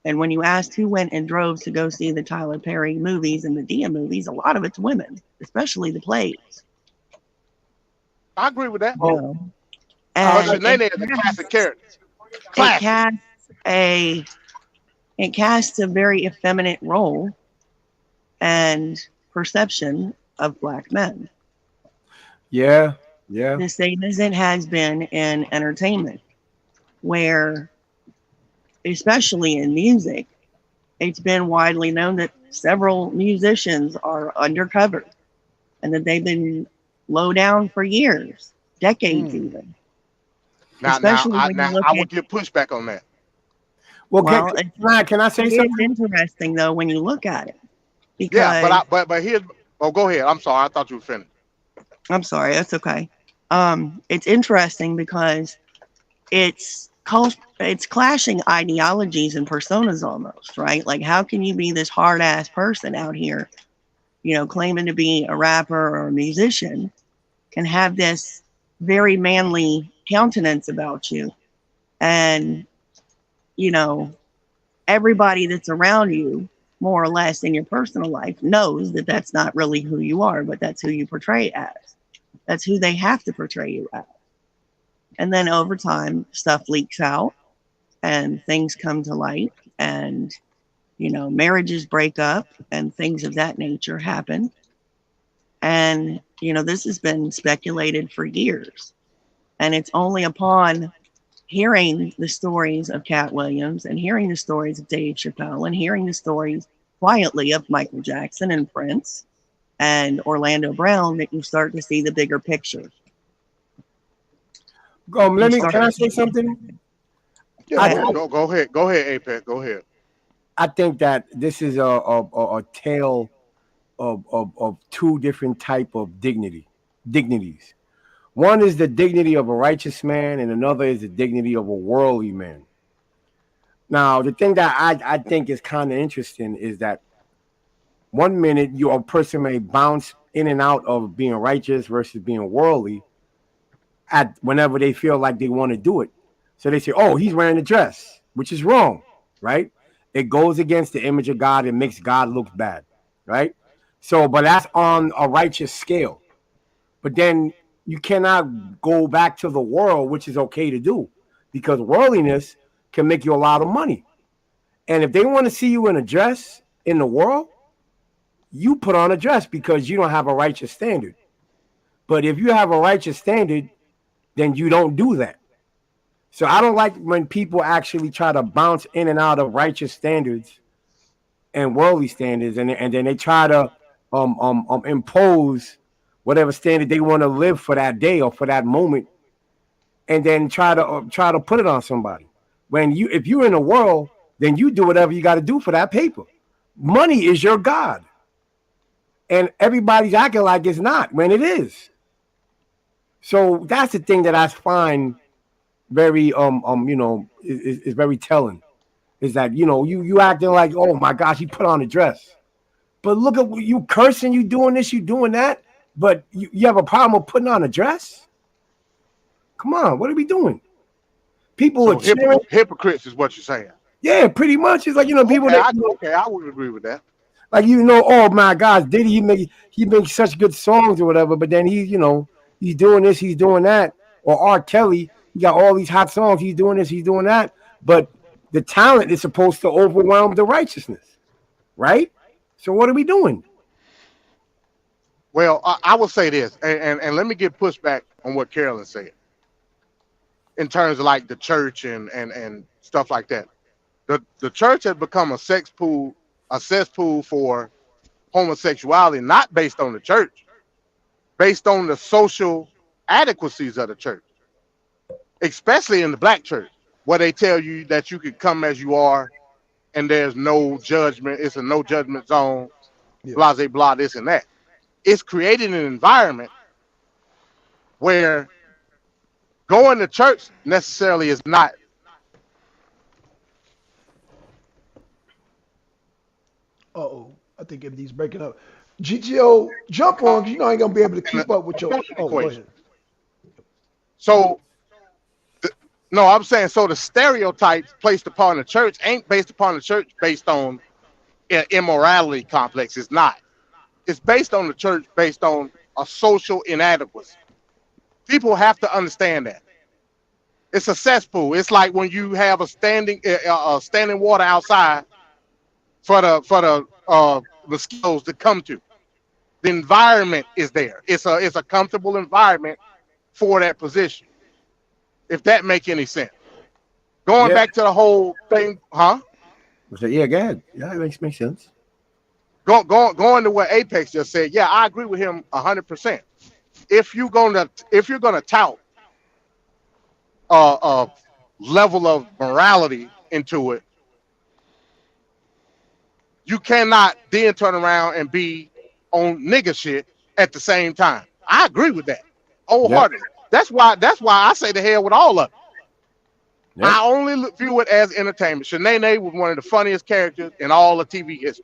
And when you asked who went in droves to go see the Tyler Perry movies and the Dia movies, a lot of it's women, especially the plays. I agree with that. You know? But And Shanae is a classic character. it casts a very effeminate role and perception of Black men. Yeah. The same as it has been in entertainment, where, especially in music, it's been widely known that several musicians are undercover and that they've been low down for years, decades even. Now, Especially I when you look would at, give pushback on that. Well, well, can I say it is something? interesting though when you look at it, because Yeah, but here's. Oh, go ahead. I'm sorry. I thought you were finished. I'm sorry, that's okay. It's interesting because it's clashing ideologies and personas almost, right? Like, how can you be this hard ass person out here, you know, claiming to be a rapper or a musician, and have this very manly countenance about you, and, you know, everybody that's around you, more or less in your personal life, knows that that's not really who you are, but that's who you portray as. That's who they have to portray you as. And then over time, stuff leaks out and things come to light, and, you know, marriages break up and things of that nature happen. And, you know, this has been speculated for years. And it's only upon hearing the stories of Cat Williams and hearing the stories of Dave Chappelle and hearing the stories quietly of Michael Jackson and Prince and Orlando Brown that you start to see the bigger picture. Can I say something? Yeah, go ahead. Go ahead, Apex. Go ahead. I think that this is a tale of two different type of dignities. One is the dignity of a righteous man, and another is the dignity of a worldly man. Now, the thing that I think is kind of interesting is that 1 minute a person may bounce in and out of being righteous versus being worldly at whenever they feel like they want to do it. So they say, oh, he's wearing a dress, which is wrong, right? It goes against the image of God and makes God look bad, right? So, but that's on a righteous scale. But then you cannot go back to the world, which is okay to do, because worldliness can make you a lot of money. And if they want to see you in a dress in the world, you put on a dress because you don't have a righteous standard. But if you have a righteous standard, then you don't do that. So I don't like when people actually try to bounce in and out of righteous standards and worldly standards, and then they try to impose whatever standard they want to live for that day or for that moment, and then try to put it on somebody. If you're in the world, then you do whatever you got to do for that paper. Money is your God, and everybody's acting like it's not when it is. So that's the thing that I find very is very telling, is that, you know, you acting like, oh my gosh, he put on a dress, but look at you cursing, you doing this, you doing that, but you have a problem with putting on a dress? Come on, what are we doing? People are cheering. Hypocrites is what you're saying. Yeah, pretty much. It's like, you know, people. Okay, I would agree with that. Like, you know, oh my gosh, Diddy, he makes such good songs or whatever, but then he's doing this, he's doing that. Or R. Kelly, he got all these hot songs, he's doing this, he's doing that. But the talent is supposed to overwhelm the righteousness, right? So what are we doing? Well, I will say this, and let me get pushback on what Carolyn said in terms of like the church and stuff like that. The church has become a cesspool for homosexuality, not based on the church, based on the social adequacies of the church, especially in the black church, where they tell you that you can come as you are and there's no judgment. It's a no judgment zone, blah, blah, blah, this and that. It's creating an environment where going to church necessarily is not. Uh-oh. I think everything's breaking up. GTO, jump on, because you know I ain't going to be able to keep up with your... Oh, go ahead. So, no, I'm saying, so the stereotypes placed upon the church ain't based upon the church based on immorality complex. It's not. It's based on the church based on a social inadequacy. People have to understand that. It's a cesspool. It's like when you have a standing water outside for the mosquitoes to come to. The environment is there. It's a comfortable environment for that position. If that make any sense. Going back to the whole thing, huh? Yeah, go ahead. Yeah, it makes sense. Going to what Apex just said, yeah, I agree with him 100%. If you're gonna tout a level of morality into it, you cannot then turn around and be on nigga shit at the same time. I agree with that wholeheartedly. Yep. That's why I say the hell with all of it. Yep. I only view it as entertainment. Shanae was one of the funniest characters in all of TV history.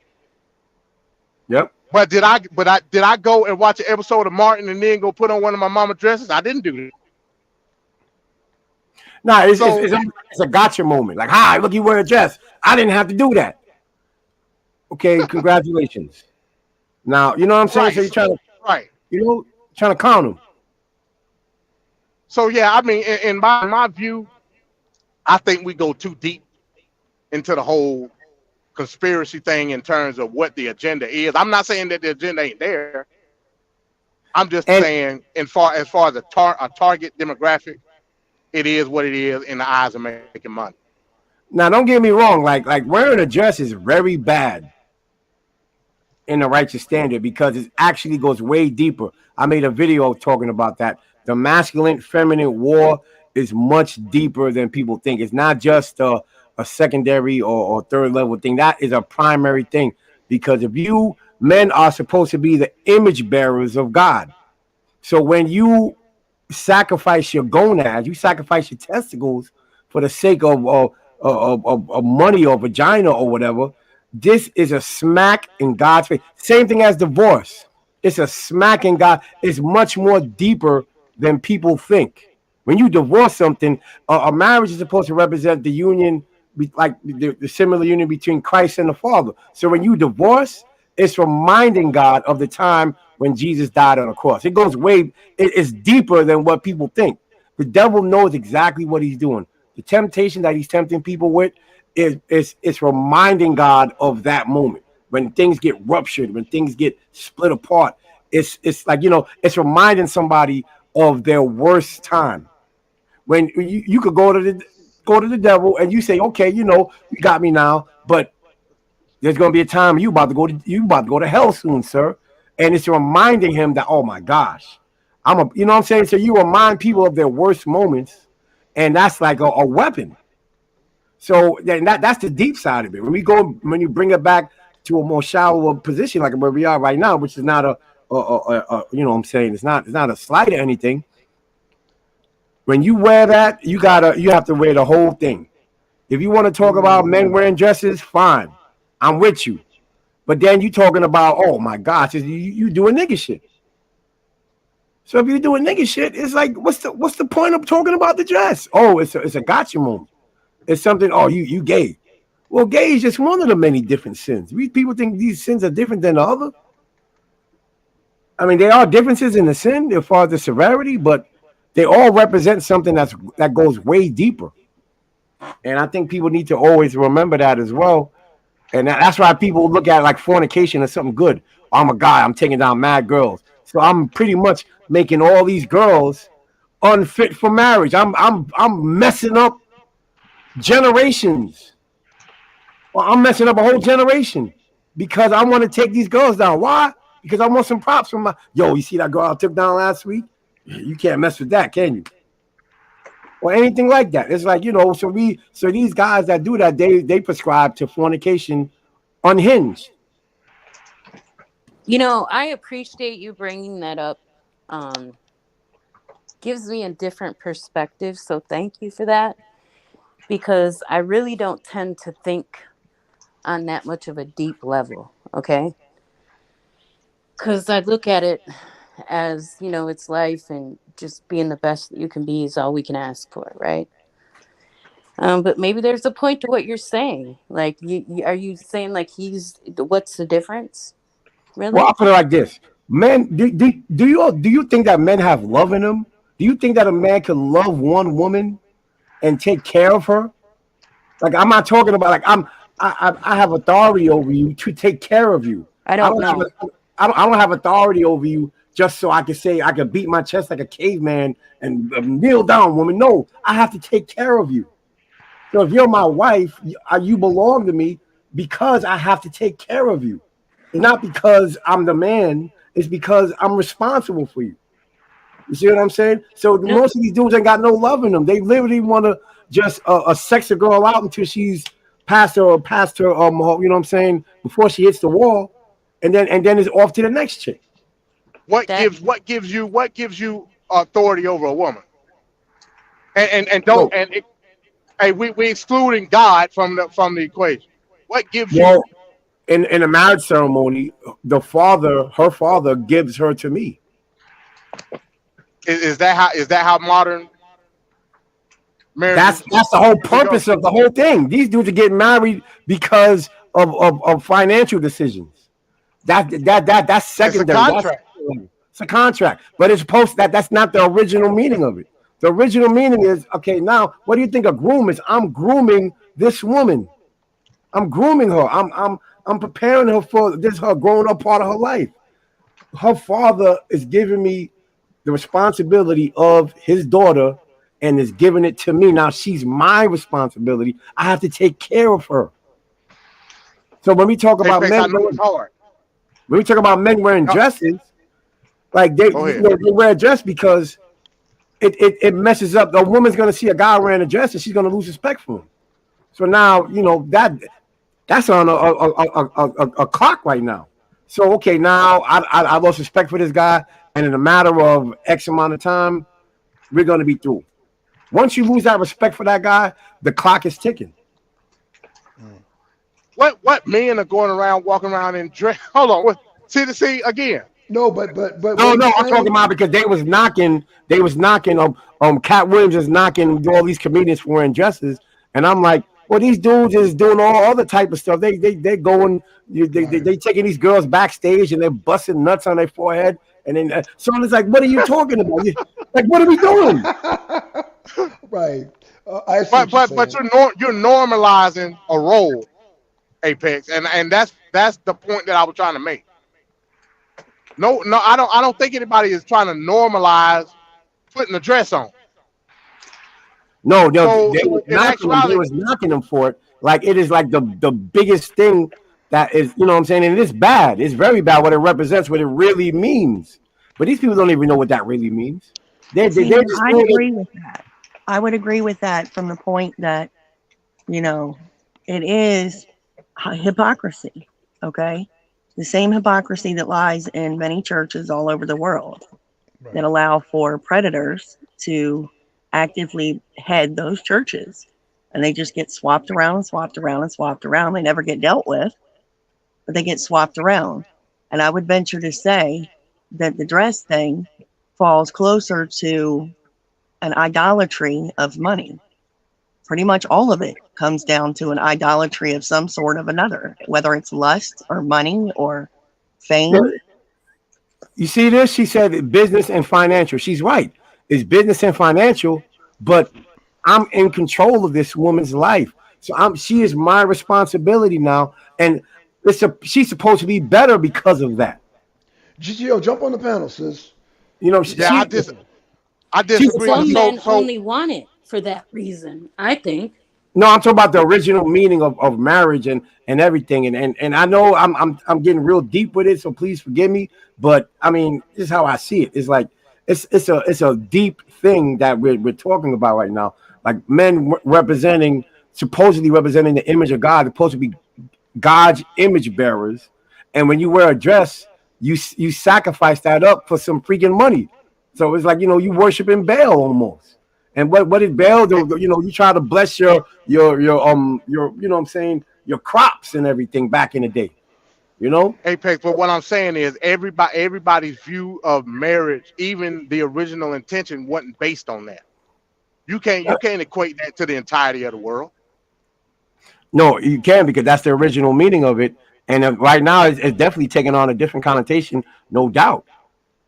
Yep. But did I go and watch an episode of Martin and then go put on one of my mama dresses? I didn't do that. No, it's a gotcha moment. Like, hi, look, you wear a dress. I didn't have to do that. Okay, congratulations. Now, you know what I'm saying? Right. So you're trying to count them. So yeah, I mean, in my view, I think we go too deep into the whole conspiracy thing in terms of what the agenda is. I'm not saying that the agenda ain't there. I'm just saying, as far as a target demographic, it is what it is in the eyes of making money. Now, don't get me wrong. Like wearing a dress is very bad in the righteous standard because it actually goes way deeper. I made a video talking about that. The masculine feminine war is much deeper than people think. It's not just a secondary or third level thing. That is a primary thing, because men are supposed to be the image bearers of God. So when you sacrifice your gonads, you sacrifice your testicles for the sake of money or vagina or whatever, this is a smack in God's face. Same thing as divorce. It's a smack in God. It's much more deeper than people think. When you divorce something, a marriage is supposed to represent the union, like the similar union between Christ and the Father. So when you divorce, it's reminding God of the time when Jesus died on the cross. It goes it's deeper than what people think. The devil knows exactly what he's doing. The temptation that he's tempting people with is reminding God of that moment when things get ruptured, when things get split apart. It's like, it's reminding somebody of their worst time. When you could go to the devil and you say, okay, you got me now, but there's going to be a time you about to go to hell soon, sir. And it's reminding him that, oh my gosh, you know what I'm saying? So you remind people of their worst moments, and that's like a weapon. So that's the deep side of it. When you bring it back to a more shallow position, like where we are right now, which is not you know what I'm saying? It's not a slight or anything. When you wear that, you have to wear the whole thing. If you want to talk about men wearing dresses, fine, I'm with you. But then you talking about, oh my gosh, you doing nigga shit. So if you're doing nigga shit, it's like, what's the point of talking about the dress? Oh, it's a gotcha moment. It's something. Oh, you gay. Well, gay is just one of the many different sins. People think these sins are different than the other. I mean, there are differences in the sin as far as the severity, but they all represent something that goes way deeper. And I think people need to always remember that as well. And that's why people look at like fornication as something good. I'm a guy, I'm taking down mad girls. So I'm pretty much making all these girls unfit for marriage. I'm messing up generations. Well, I'm messing up a whole generation because I want to take these girls down. Why? Because I want some props from my you see that girl I took down last week? You can't mess with that, can you? Or anything like that. It's like, so these guys that do that, they prescribe to fornication unhinged. I appreciate you bringing that up. Gives me a different perspective. So thank you for that. Because I really don't tend to think on that much of a deep level. Okay. Because I look at it as, it's life, and just being the best that you can be is all we can ask for. Right. But maybe there's a point to what you're saying. Like, are you saying like what's the difference? Really? Well, I'll put it like this. Men, do you think that men have love in them? Do you think that a man can love one woman and take care of her? Like, I'm not talking about like I have authority over you to take care of you. I don't know. I don't have authority over you just so I can say I can beat my chest like a caveman and kneel down, woman. No, I have to take care of you. So if you're my wife, you belong to me because I have to take care of you. It's not because I'm the man. It's because I'm responsible for you. You see what I'm saying? So most of these dudes ain't got no love in them. They literally want to just sex a girl out until she's past her, you know what I'm saying, before she hits the wall, and then it's off to the next chick. What gives you authority over a woman? We excluding God from the equation. What gives you? In a marriage ceremony, her father gives her to me. Is that how modern marriage? That's the whole purpose of the whole thing. These dudes are getting married because of financial decisions. That's secondary. It's a contract. It's a contract, but it's that's not the original meaning of it. The original meaning is, okay, now what do you think a groom is? I'm grooming this woman. I'm grooming her. I'm preparing her for her growing up part of her life. Her father is giving me the responsibility of his daughter and is giving it to me. Now she's my responsibility. I have to take care of her. So when we talk about men, when we talk about men wearing dresses, like they wear a dress because it messes up. The woman's gonna see a guy wearing a dress and she's gonna lose respect for him. So now that's on a clock right now. So okay, now I lost respect for this guy, and in a matter of X amount of time, we're gonna be through. Once you lose that respect for that guy, the clock is ticking. What men are walking around in dress? Hold on, see again. No, but no, I'm talking about because they was knocking. Cat Williams is knocking all these comedians for wearing dresses, and I'm like, well, these dudes is doing all other type of stuff. They taking these girls backstage and they're busting nuts on their forehead, and then so it's like, what are you talking about? Like, what are we doing? Right. But you're normalizing a role, Apex, and that's the point that I was trying to make. No, I don't think anybody is trying to normalize putting a dress on. No, they was knocking them for it. Like it is like the biggest thing that is, you know what I'm saying? And it's bad. It's very bad what it represents, what it really means. But these people don't even know what that really means. I agree with that. I would agree with that from the point that, it is hypocrisy. Okay. The same hypocrisy that lies in many churches all over the world that allow for predators to actively head those churches, and they just get swapped around and swapped around and swapped around. They never get dealt with, but they get swapped around. And I would venture to say that the dress thing falls closer to an idolatry of money. Pretty much all of it comes down to an idolatry of some sort of another, whether it's lust or money or fame. You see this? She said business and financial. She's right. It's business and financial, but I'm in control of this woman's life. So she is my responsibility now. And she's supposed to be better because of that. GTO, jump on the panel, sis. You know, Yeah, I she- disagree. Some men So only want it for that reason, I think. no, I'm talking about the original meaning of marriage and everything. And I know I'm getting real deep with it, so please forgive me. But I mean, this is how I see it. It's like it's a deep thing that we're talking about right now. Like men supposedly representing the image of God, supposed to be God's image bearers. And when you wear a dress, you sacrifice that up for some freaking money. So it's like, you know, you worshiping Baal almost. And what did Baal do? You know, you try to bless your you know what I'm saying, your crops and everything back in the day. You know? Apex, but what I'm saying is everybody's view of marriage, even the original intention, wasn't based on that. You can't equate that to the entirety of the world. No, you can, because that's the original meaning of it. And right now it's definitely taking on a different connotation, no doubt.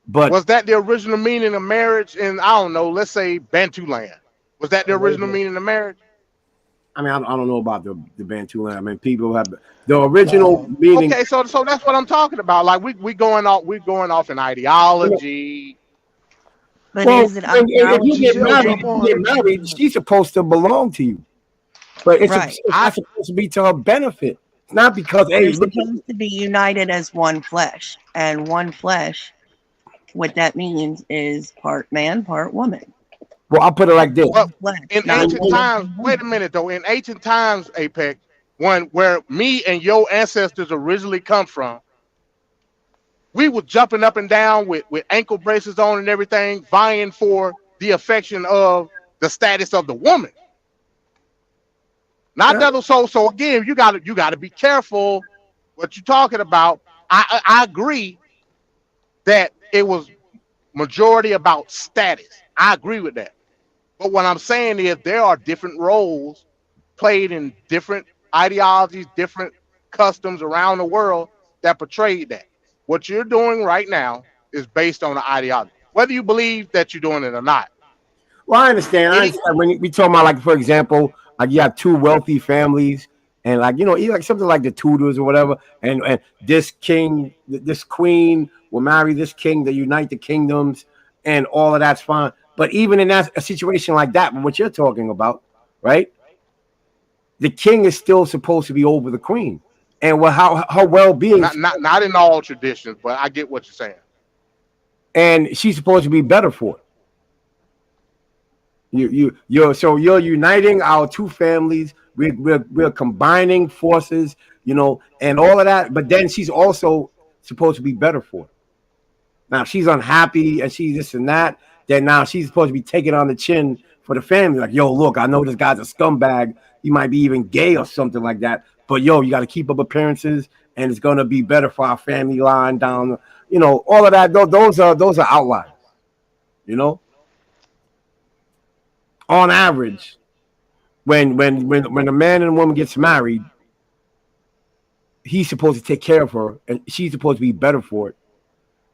But Was that the original meaning of marriage in, I don't know, let's say Bantu land? Was that the original meaning of marriage? I mean, I don't know about the Bantu land. I mean, people have the original meaning. Okay, so that's what I'm talking about. Like we're going off in ideology. But Well, is it if you ideology? get married, she's supposed to belong to you. But it's Right. not supposed to be to her benefit. It's not because, hey, They're look, supposed to be united as one flesh. And one flesh, what that means is part man, part woman. well, I'll put it like this. Well, Flesh, in not ancient woman. times, wait a minute though. In ancient times, Apex, where me and your ancestors originally come from, we were jumping up and down with ankle braces on and everything, vying for the affection of the status of the woman. Not that. So again, you gotta be careful what you're talking about. I agree that it was majority about status. I agree with that. But what I'm saying is there are different roles played in different ideologies, different customs around the world that portray that. What you're doing right now is based on the ideology, whether you believe that you're doing it or not. Well, I understand. When we talk about, like, for example, like you have two wealthy families, and like, you know, like something like the Tudors or whatever, and this king, this queen will marry this king to unite the kingdoms, and all of that's fine. But even in a situation like that, what you're talking about, right? The king is still supposed to be over the queen, and how her well-being. Not in all traditions, but I get what you're saying. And she's supposed to be better for it. You're uniting our two families. We're combining forces, you know, and all of that. But then she's also supposed to be better for it. Now, if she's unhappy and she's this and that, then now she's supposed to be taking on the chin for the family. Like, yo, look, I know this guy's a scumbag. He might be even gay or something like that. But yo, you got to keep up appearances, and it's gonna be better for our family line down. You know, all of that. Those are outliers. You know, on average, when a man and a woman gets married, he's supposed to take care of her, and she's supposed to be better for it.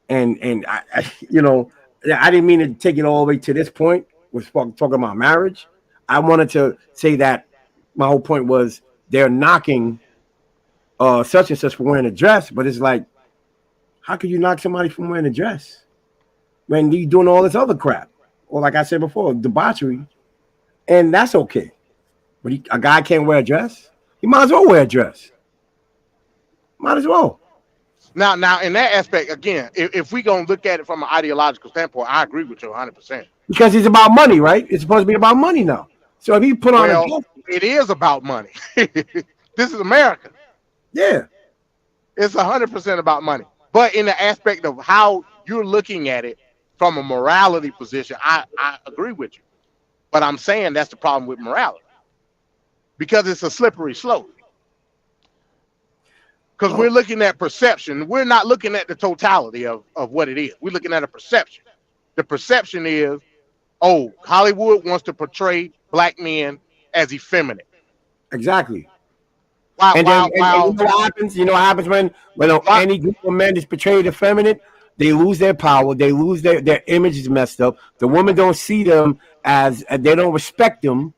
And I you know, I didn't mean to take it all the way to this point. We're talking about marriage. I wanted to say that my whole point was they're knocking such and such for wearing a dress, but it's like, how could you knock somebody from wearing a dress when you're doing all this other crap? Or like I said before, debauchery, and that's okay. But a guy can't wear a dress. He might as well wear a dress. Might as well. Now, in that aspect, again, if we gonna look at it from an ideological standpoint, I agree with you 100%. Because it's about money, right? It's supposed to be about money now. So if he put on a dress, it is about money. This is America. Yeah, it's 100% about money. But in the aspect of how you're looking at it from a morality position, I agree with you. But I'm saying that's the problem with morality, because it's a slippery slope. Because we're looking at perception. We're not looking at the totality of what it is. We're looking at a perception. The perception is, oh, Hollywood wants to portray black men as effeminate. Exactly. Wow, and you know what happens? You know what happens when any group of men is portrayed effeminate? They lose their power. They lose their image is messed up. The women don't see them as, they don't respect them.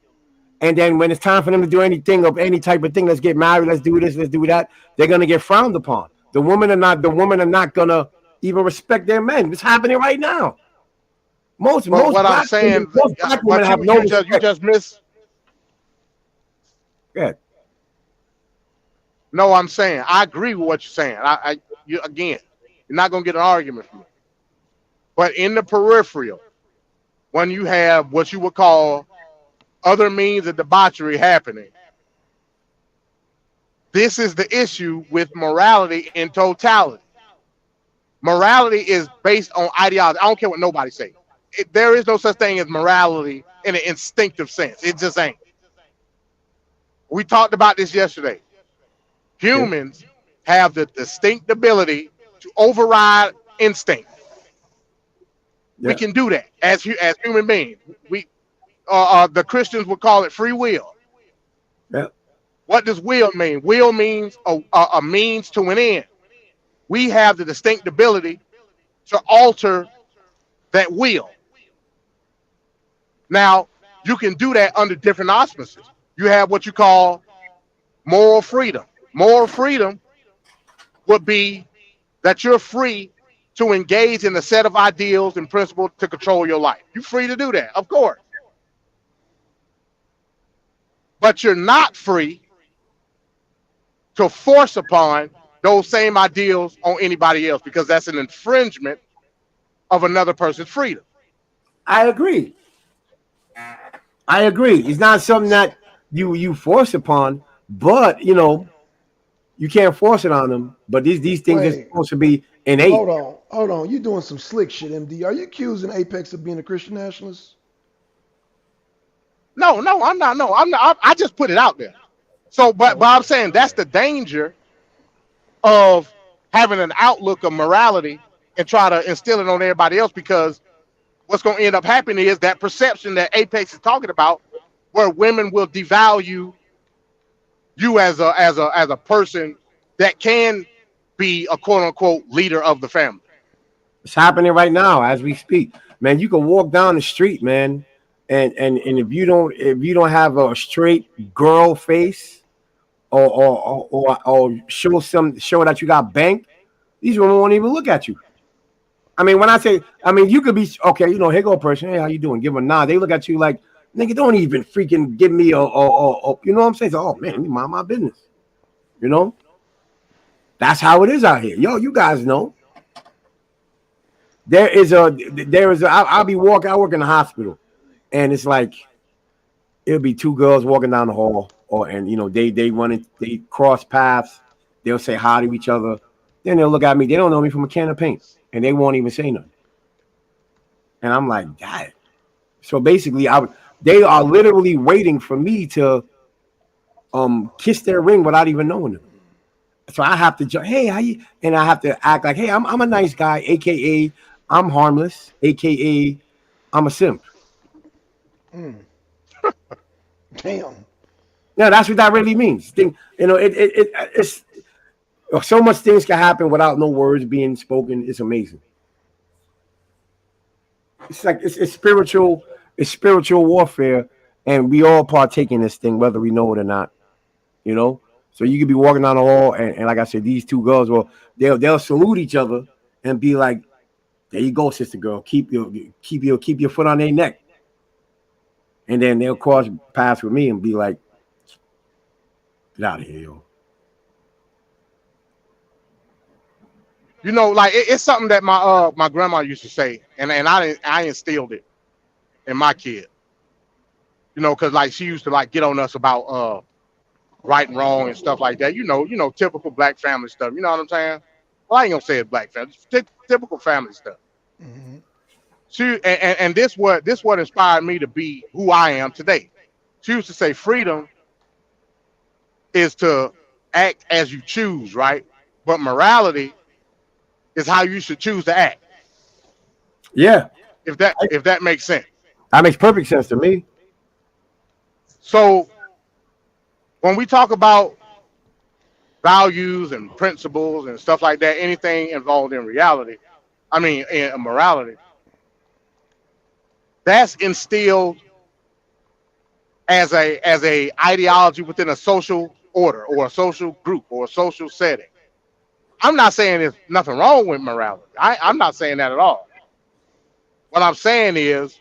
And then when it's time for them to do anything of any type of thing, let's get married, let's do this, let's do that, they're gonna get frowned upon. The women are not gonna even respect their men. It's happening right now. Most But what I'm black saying, women, most black women but have no you respect. just miss. Yeah. No, I'm saying I agree with what you're saying. Again, you're not gonna get an argument from me. But in the peripheral, when you have what you would call other means of debauchery happening, this is the issue with morality in totality. Morality is based on ideology. I don't care what nobody says. There is no such thing as morality in an instinctive sense. It just ain't. We talked about this yesterday. Humans have the distinct ability to override instinct. Yeah. We can do that as human beings. The Christians would call it free will. Yeah. What does will mean? Will means a means to an end. We have the distinct ability to alter that will. Now, you can do that under different auspices. You have what you call moral freedom. Moral freedom would be that you're free to engage in a set of ideals and principles to control your life. You're free to do that, of course. But you're not free to force upon those same ideals on anybody else, because that's an infringement of another person's freedom. I agree. It's not something that you force upon, but you can't force it on them. But these things are Wait. supposed to be innate. Hold on. You're doing some slick shit, MD. Are you accusing Apex of being a Christian nationalist? No, I'm not. No, I'm not. I just put it out there. So, but I'm saying that's the danger of having an outlook of morality and try to instill it on everybody else, because what's going to end up happening is that perception that Apex is talking about, where women will devalue you as a person that can be a quote unquote leader of the family. It's happening right now as we speak, man. You can walk down the street, man, and if you don't have a straight girl face or show that you got bank, these women won't even look at you. I mean, you could be okay. Here go a person. Hey, how you doing? Give them a nod. They look at you like, nigga, don't even freaking give me a you know what I'm saying? So, oh man, let me mind my business. That's how it is out here. Yo, you guys know. I'll be walking. I work in the hospital, and it's like it'll be two girls walking down the hall, they cross paths. They'll say hi to each other. Then they'll look at me. They don't know me from a can of paint, and they won't even say nothing. And I'm like, God. So basically, they are literally waiting for me to kiss their ring without even knowing them. So I have to, hey, how you? And I have to act like, hey, I'm a nice guy, aka I'm harmless, aka I'm a simp. Damn. Yeah, that's what that really means. It's so much things can happen without no words being spoken. It's amazing. It's like it's spiritual. It's spiritual warfare, and we all partake in this thing, whether we know it or not. So you could be walking down the hall, and like I said, these two girls they'll salute each other and be like, "There you go, sister girl. Keep your foot on their neck." And then they'll cross paths with me and be like, "Get out of here, yo." Like it's something that my grandma used to say, and I instilled it in my kid. Because like she used to like get on us about right and wrong and stuff like that. Typical black family stuff. You know what I'm saying? Well, I ain't gonna say it's black family. It's typical family stuff. Mm-hmm. She and this what inspired me to be who I am today. She used to say freedom is to act as you choose, right? But morality is how you should choose to act. Yeah. If that makes sense. That makes perfect sense to me. So when we talk about values and principles and stuff like that, anything involved in in morality, that's instilled as a ideology within a social order or a social group or a social setting. I'm not saying there's nothing wrong with morality. I'm not saying that at all. What I'm saying is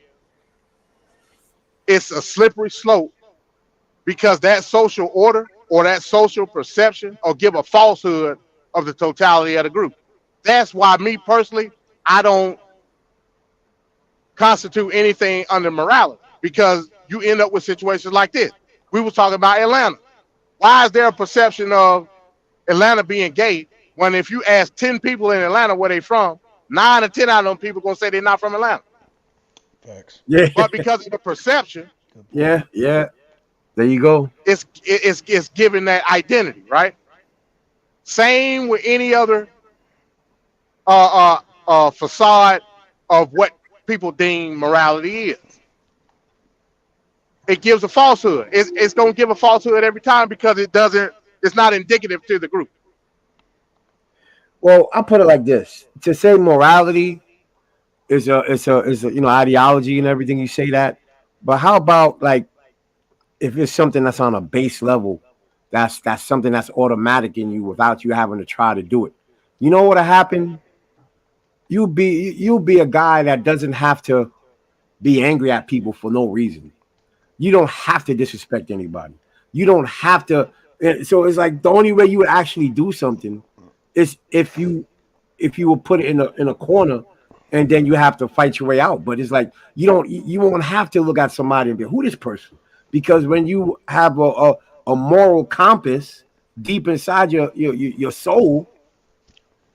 it's a slippery slope because that social order or that social perception or give a falsehood of the totality of the group. That's why me personally, I don't constitute anything under morality because you end up with situations like this. We were talking about Atlanta. Why is there a perception of Atlanta being gay when if you ask 10 people in Atlanta where they from, 9 or 10 out of them people gonna say they're not from Atlanta. Facts. Yeah. But because of the perception, Yeah. Yeah. There you go. it's given that identity, right? Same with any other facade of what people deem morality is. It gives a falsehood. It's going to give a falsehood every time because it's not indicative to the group. Well, I'll put it like this: to say morality is a ideology and everything. You say that, but how about like if it's something that's on a base level, that's something that's automatic in you without you having to try to do it. You know what'll happen? You'll be a guy that doesn't have to be angry at people for no reason. You don't have to disrespect anybody. You don't have to. So it's like the only way you would actually do something is if you will put it in a corner and then you have to fight your way out. But it's like you won't have to look at somebody and be, who this person? Because when you have a moral compass deep inside your soul,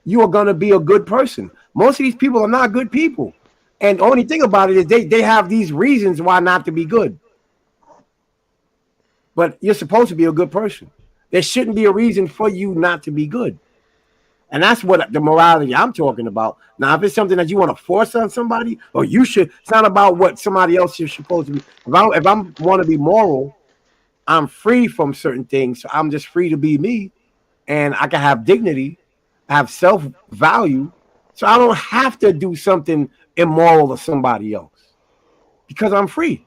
you are gonna be a good person. Most of these people are not good people. And the only thing about it is they have these reasons why not to be good. But you're supposed to be a good person. There shouldn't be a reason for you not to be good. And that's what the morality I'm talking about. Now, if it's something that you want to force on somebody, or you should, it's not about what somebody else is supposed to be. If I want to be moral, I'm free from certain things. So I'm just free to be me. And I can have dignity, I have self-value. So I don't have to do something immoral to somebody else because I'm free.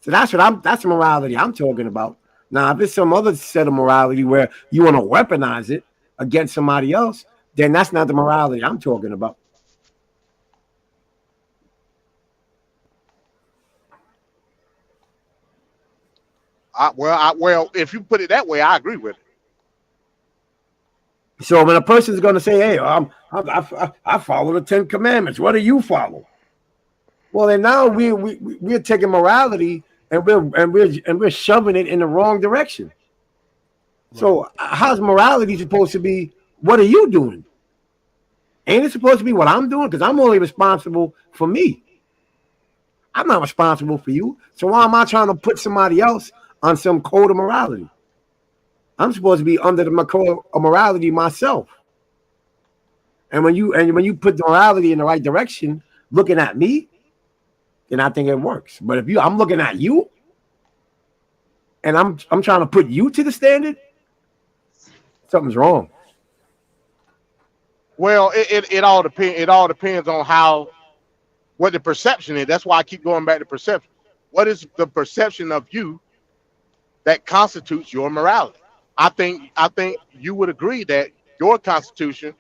So that's the morality I'm talking about. Now, if it's some other set of morality where you want to weaponize it against somebody else, then that's not the morality I'm talking about. Well, if you put it that way, I agree with it. So when a person's going to say, "Hey, I follow the 10 Commandments. What do you follow?" Well, then now we're taking morality and we're shoving it in the wrong direction. Right. So how's morality supposed to be? What are you doing? Ain't it supposed to be what I'm doing? Because I'm only responsible for me. I'm not responsible for you. So why am I trying to put somebody else on some code of morality? I'm supposed to be under the code of morality myself. And when you put the morality in the right direction, looking at me, then I think it works. But if I'm looking at you, and I'm trying to put you to the standard, something's wrong. Well, it all depends. It all depends on what the perception is. That's why I keep going back to perception. What is the perception of you that constitutes your morality? I think you would agree that your constitution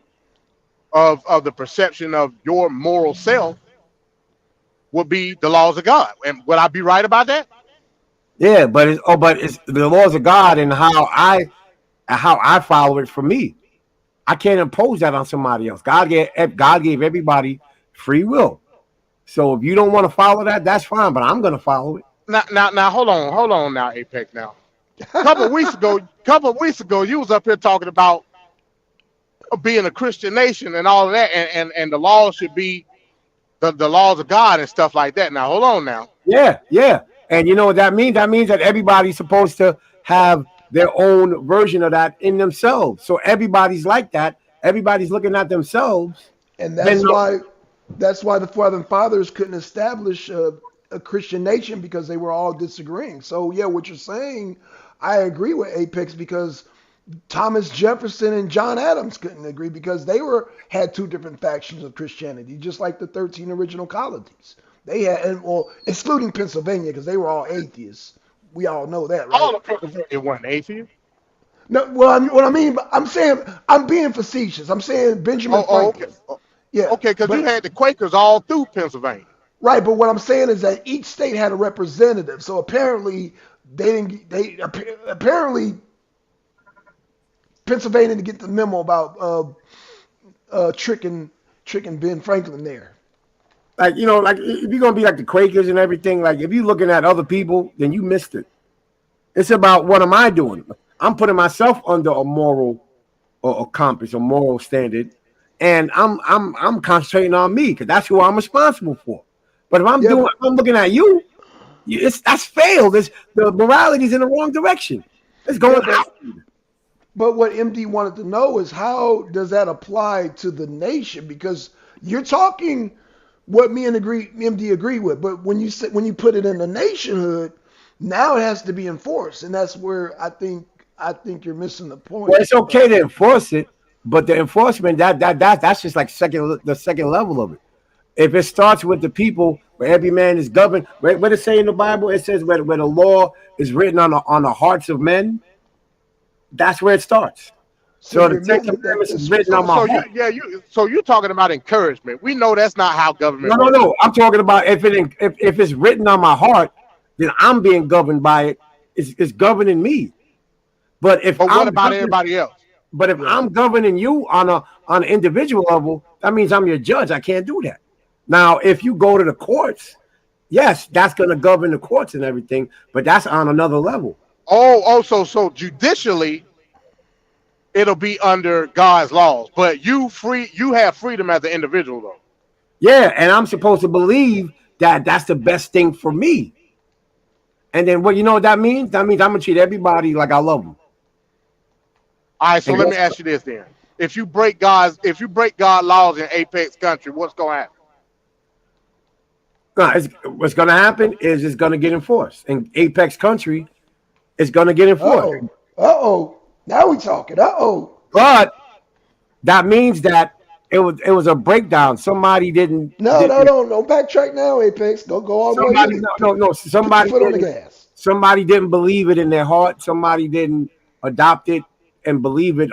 of the perception of your moral self would be the laws of God. And would I be right about that? Yeah, but it's the laws of God and how I follow it for me. I can't impose that on somebody else. God gave everybody free will. So if you don't want to follow that, that's fine. But I'm going to follow it. Now, hold on, now, Apex. Now, a couple of weeks ago, you was up here talking about being a Christian nation and all of that, and the laws should be the laws of God and stuff like that. Now, hold on now. Yeah. And you know what that means? That means that everybody's supposed to have their own version of that in themselves. So everybody's like that. Everybody's looking at themselves. And that's why the founding fathers couldn't establish a Christian nation, because they were all disagreeing. So yeah, what you're saying, I agree with Apex, because Thomas Jefferson and John Adams couldn't agree because they had two different factions of Christianity, just like the 13 original colonies. They had, excluding Pennsylvania, because they were all atheists. We all know that, right? All of Pennsylvania wasn't atheists. No, well, what I mean, I'm saying I'm being facetious. I'm saying Benjamin Franklin. Okay. Yeah. Okay, because but- you had the Quakers all through Pennsylvania. Right, but what I'm saying is that each state had a representative. So apparently apparently Pennsylvania didn't get the memo about tricking Ben Franklin there. Like, you know, like if you're gonna be like the Quakers and everything, like if you're looking at other people, then you missed it. It's about what am I doing? I'm putting myself under a moral or a compass, a moral standard, and I'm concentrating on me because that's who I'm responsible for. But if I'm looking at you, that's failed. The morality's in the wrong direction. It's going out. But what MD wanted to know is how does that apply to the nation? Because you're talking what me and MD agree with, but when you put it in the nationhood, now it has to be enforced, and that's where I think you're missing the point. Well, it's okay to enforce it, but the enforcement that's just like the second level of it. If it starts with the people, where every man is governed, what does it say in the Bible? It says where the law is written on the hearts of men. That's where it starts. So the Ten Commandments is written on my heart. So you're talking about encouragement. We know that's not how government works. No. I'm talking about if it's written on my heart, then I'm being governed by it. It's governing me. But what about everybody else? But if I'm governing you on an individual level, that means I'm your judge. I can't do that. Now, if you go to the courts, yes, that's going to govern the courts and everything, but that's on another level. So judicially, it'll be under God's laws, but you have freedom as an individual, though. Yeah, and I'm supposed to believe that that's the best thing for me. And then what that means? That means I'm gonna treat everybody like I love them. All right, so let me ask you this then: if you break God's laws in Apex country, what's gonna happen? What's gonna happen is it's gonna get enforced. In Apex country, it's gonna get enforced. Now we talking. But that means that it was a breakdown. Somebody didn't. No. Backtrack now, Apex. Go all the way. No. Somebody put your foot on the gas. Somebody didn't believe it in their heart. Somebody didn't adopt it and believe it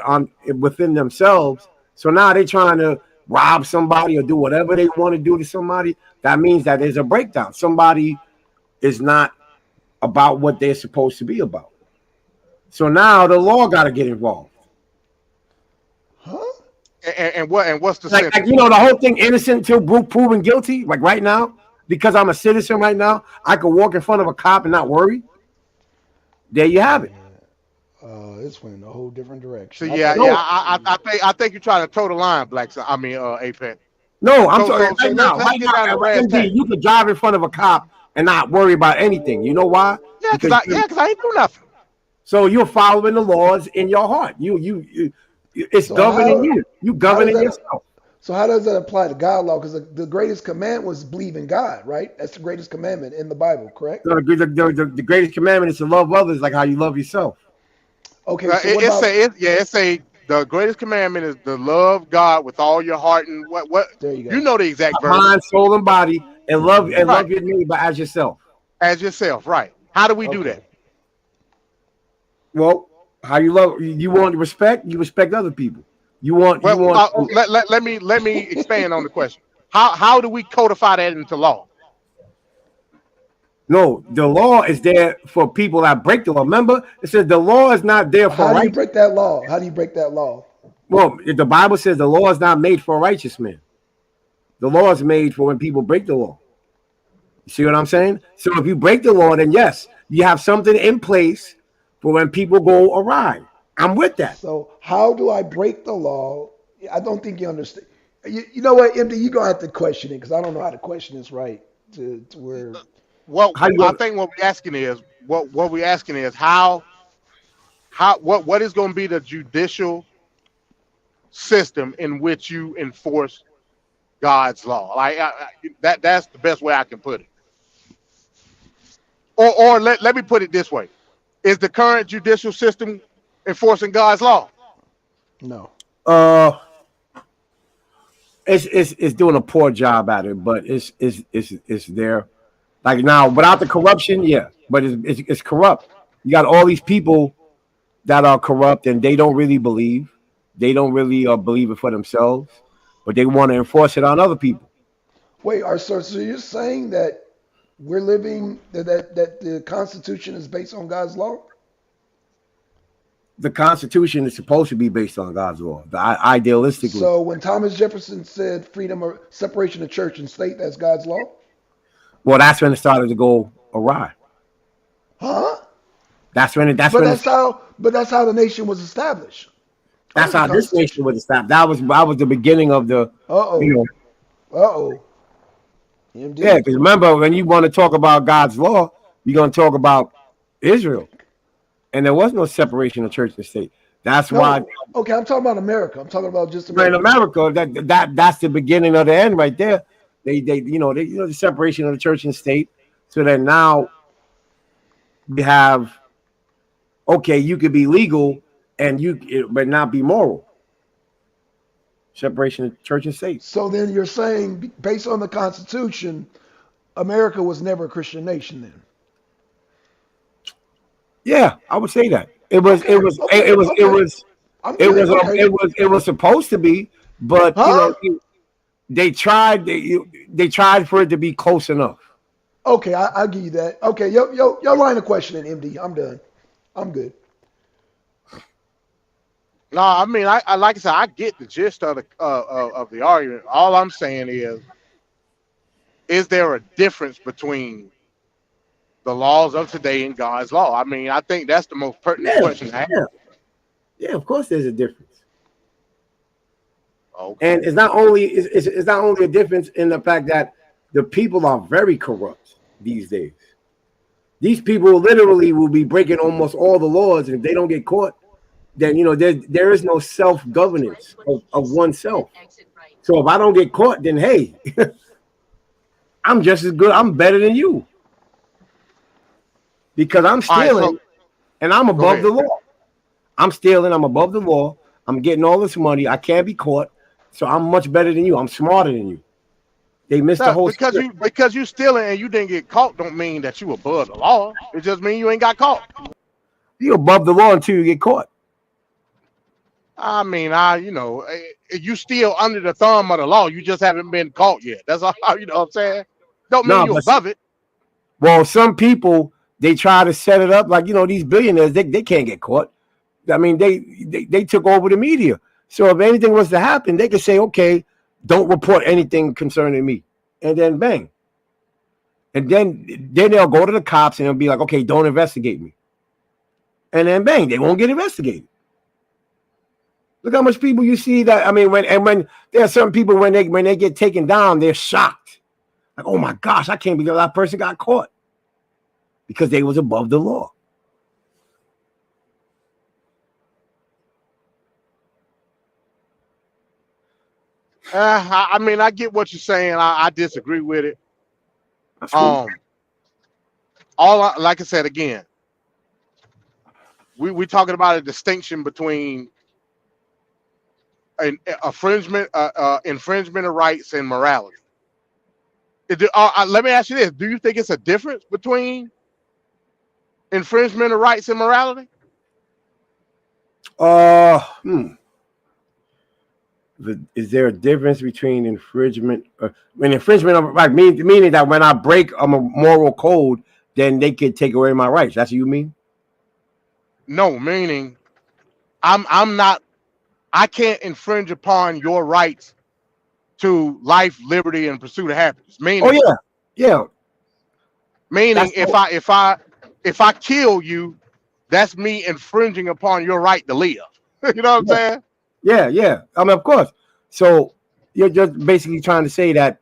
within themselves. So now they're trying to rob somebody or do whatever they want to do to somebody. That means that there's a breakdown. Somebody is not about what they're supposed to be about. So now the law got to get involved. Huh? And what's the like the whole thing, innocent until proven guilty. Like right now, because I'm a citizen right now, I could walk in front of a cop and not worry. There you have it. This went in a whole different direction. So I think you're trying to toe the line, Apex. No, I'm talking right now. MD, you could drive in front of a cop and not worry about anything. You know why? Because I ain't do nothing. So you're following the laws in your heart. It's governing you. You governing yourself. So how does that apply to God law? Because the greatest commandment was believe in God, right? That's the greatest commandment in the Bible, correct? No, the greatest commandment is to love others like how you love yourself. Okay, so the greatest commandment is to love God with all your heart and what? There you go. You know the exact verse. Mind, soul, and body, and love your neighbor as yourself. As yourself, right? How do we do that? Well, how you love? You want respect. You respect other people. Let me expand on the question. How do we codify that into law? No, the law is there for people that break the law. Remember, it says the law is not there for. How do you break that law? How do you break that law? Well, the Bible says the law is not made for a righteous man. The law is made for when people break the law. You see what I'm saying? So if you break the law, then yes, you have something in place for when people go awry. I'm with that. So how do I break the law? I don't think you understand. You know what, MD, you're going to have to question it because I don't know how to question this right to where. Well, I think what we're asking is what is going to be the judicial system in which you enforce God's law. That's the best way I can put it. Or let me put it this way: is the current judicial system enforcing God's law? No. It's doing a poor job at it, but it's there. Like now, without the corruption, yeah, but it's corrupt. You got all these people that are corrupt and they don't really believe. They don't really believe it for themselves, but they want to enforce it on other people. Wait, so you're saying that we're living that the Constitution is based on God's law? The Constitution is supposed to be based on God's law, idealistically. So when Thomas Jefferson said freedom or separation of church and state, that's God's law? Well, that's when it started to go awry. Huh? That's when But that's how the nation was established. That's how this nation was established. That was the beginning of the. Yeah, because remember, when you want to talk about God's law, you're going to talk about Israel, and there was no separation of church and state. That's why. Okay, I'm talking about America. I'm talking about just America. America. In America, that's the beginning of the end right there. They the separation of the church and state. So that now we have, okay, you could be legal but not be moral. Separation of church and state. So then you're saying, based on the Constitution, America was never a Christian nation then? Yeah, I would say that. It was supposed to be, but they tried for it to be close enough. Okay, I'll give you that. Okay, your line of questioning, MD. I'm done. I'm good. No, I mean, I like I said, I get the gist of the argument. All I'm saying is there a difference between the laws of today and God's law? I mean, I think that's the most pertinent question to ask. Yeah, of course, there's a difference. Okay. And it's not only a difference in the fact that the people are very corrupt these days. These people literally will be breaking almost all the laws, and if they don't get caught, then there is no self-governance of oneself. So if I don't get caught, then hey, I'm just as good. I'm better than you because I'm stealing, and I'm above the law. I'm stealing. I'm above the law. I'm getting all this money. I can't be caught, so I'm much better than you. I'm smarter than you. They missed the whole because you stealing and you didn't get caught. Don't mean that you above the law. It just means you ain't got caught. You're above the law until you get caught. I mean, you still under the thumb of the law. You just haven't been caught yet. That's all. You know what I'm saying? Don't mean you're above it. Well, some people, they try to set it up like, these billionaires, they can't get caught. I mean, they took over the media. So if anything was to happen, they could say, okay, don't report anything concerning me. And then bang. And then they'll go to the cops and they'll be like, okay, don't investigate me. And then bang, they won't get investigated. Look how much people you see that. I mean, when there are certain people when they get taken down, they're shocked. Like, oh my gosh, I can't believe that person got caught because they was above the law. I mean, I get what you're saying. I disagree with it. Cool. Like I said again, we talking about a distinction between an infringement of rights and morality. Let me ask you this: do you think it's a difference between infringement of rights and morality? Is there a difference between infringement? Infringement of right meaning that when I break a moral code, then they could take away my rights. That's what you mean? No, meaning I can't infringe upon your rights to life, liberty, and pursuit of happiness. Meaning, yeah. Meaning, if I kill you, that's me infringing upon your right to live. You know what I'm saying? Yeah. I mean, of course. So you're just basically trying to say that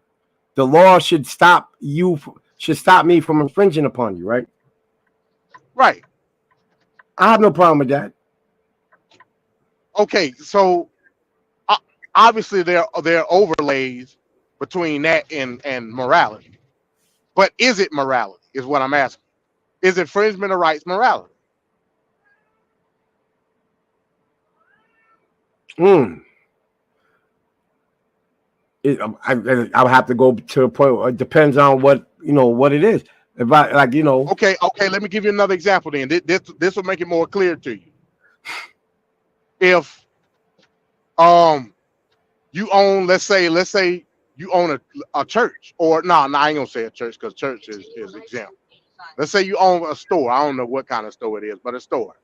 the law should stop me from infringing upon you, right? Right. I have no problem with that. Okay, so obviously there are overlays between that and morality, but is it morality? Is what I'm asking. Is infringement of rights morality? I would have to go to a point where it depends on what it is. If I Okay, let me give you another example then. This will make it more clear to you. if you own, let's say you own a church, or no, I ain't gonna say a church because church is exempt. Let's say you own a store. I don't know what kind of store it is, but a store.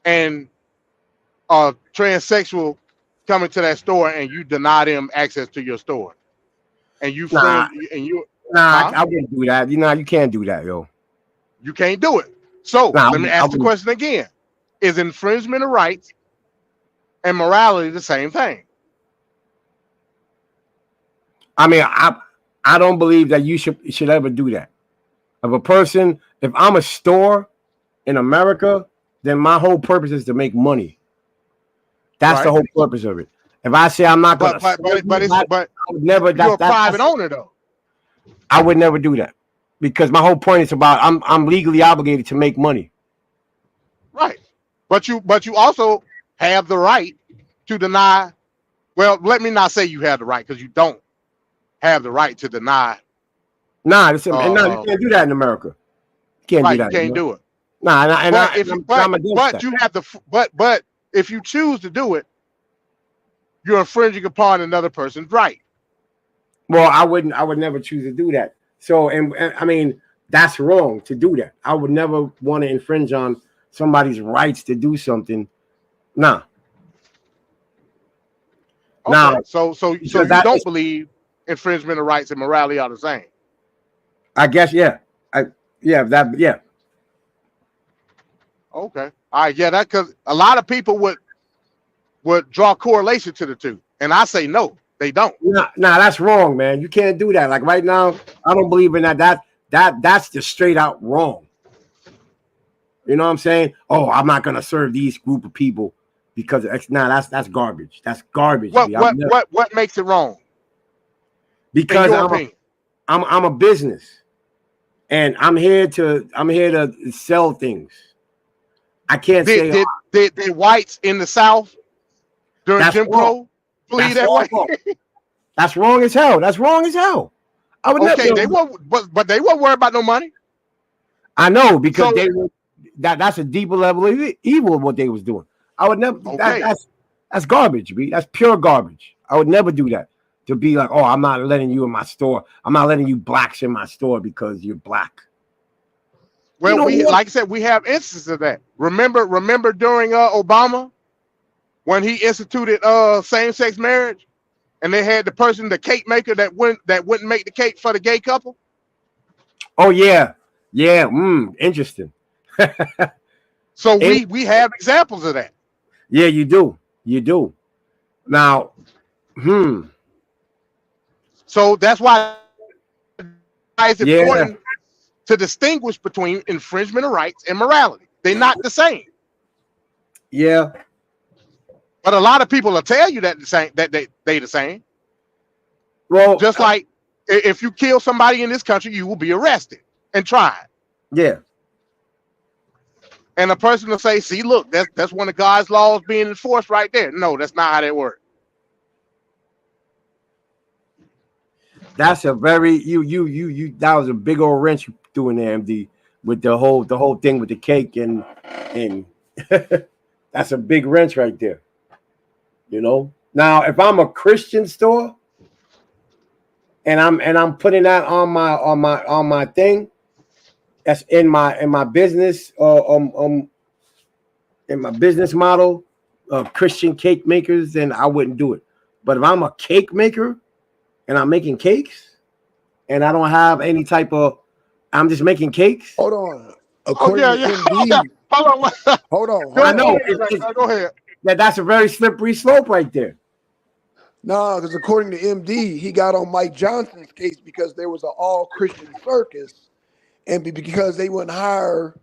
And a transsexual come into that store and you deny them access to your store. And you Nah. Huh? I wouldn't do that. You can't do that, yo. You can't do it. So Nah, let me ask the question again. Is infringement of rights and morality the same thing? I mean, I don't believe that you should ever do that. If I'm a store in America, then my whole purpose is to make money. That's the whole purpose of it. If I say I'm not gonna, but I would never. You're a private owner, though. I would never do that because my whole point is about I'm legally obligated to make money. Right, but you also have the right to deny. Well, let me not say you have the right, because you don't have the right to deny. Nah, you can't do that in America. You can't do that. You can't do it. Nah, but if you choose to do it, you're infringing upon another person's right. Well, I would never choose to do that. So, and I mean, that's wrong to do that. I would never want to infringe on somebody's rights to do something. Nah. Okay. Now, so you don't believe infringement of rights and morality are the same? I guess, yeah. Yeah. Okay. All right. Yeah, that, because a lot of people would draw correlation to the two, and I say no, they don't. Nah, that's wrong, man. You can't do that. Like right now, I don't believe in that. That's just straight out wrong. You know what I'm saying? Oh, I'm not gonna serve these group of people because that's garbage. That's garbage. What makes it wrong? Because I'm a business, and I'm here to sell things. I can't say did whites in the South during Jim Crow believe that way? That's wrong as hell. That's wrong as hell. I would okay, they won't, but they won't worry about no money. I know, because that's a deeper level of evil of what they was doing. I would never. Okay. That's garbage, B. That's pure garbage. I would never do that. To be like, oh, I'm not letting you in my store. I'm not letting you blacks in my store because you're black. Well, like I said, we have instances of that. Remember during Obama, when he instituted same-sex marriage, and they had the cake maker that wouldn't make the cake for the gay couple. Oh yeah. Interesting. So we have examples of that. Yeah, you do. Now, So that's why it's important to distinguish between infringement of rights and morality. They're not the same. Yeah. But a lot of people will tell you that they the same. Well, just like if you kill somebody in this country, you will be arrested and tried. Yeah. And a person will say, "See, look, that's one of God's laws being enforced right there." No, that's not how that works. That's a very that was a big old wrench you threw in there, MD, with the whole thing with the cake and that's a big wrench right there. You know. Now, if I'm a Christian store and I'm putting that on my thing, that's in my business in my business model of Christian cake makers, then I wouldn't do it. But if I'm a cake maker and I'm making cakes and I don't have any type of, I'm just making cakes. Hold on. According to MD, hold on. I know. Go ahead. That's a very slippery slope right there. No, because according to MD, he got on Mike Johnson's case because there was an all-Christian circus, and because they wouldn't hire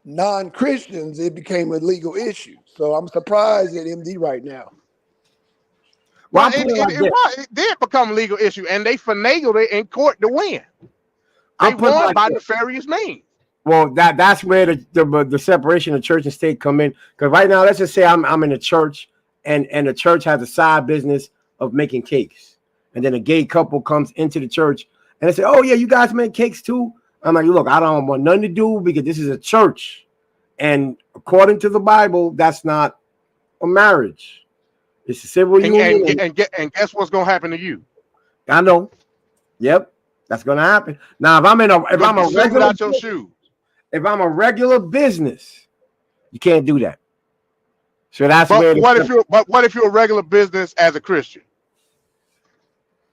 non-Christians, it became a legal issue. So I'm surprised at MD right now. Well, it did become a legal issue, and they finagled it in court to win. They won by nefarious means. Well, that's where the separation of church and state come in. Because right now, let's just say I'm in a church, and the church has a side business of making cakes, and then a gay couple comes into the church and they say, "Oh yeah, you guys make cakes too." I'm like, "Look, I don't want nothing to do because this is a church, And according to the Bible, that's not a marriage. It's a civil union. And guess what's gonna happen to you? I know. Yep, that's gonna happen. Now, if I'm without your shoes. If I'm a regular business, you can't do that. So that's but what if you're a regular business as a Christian?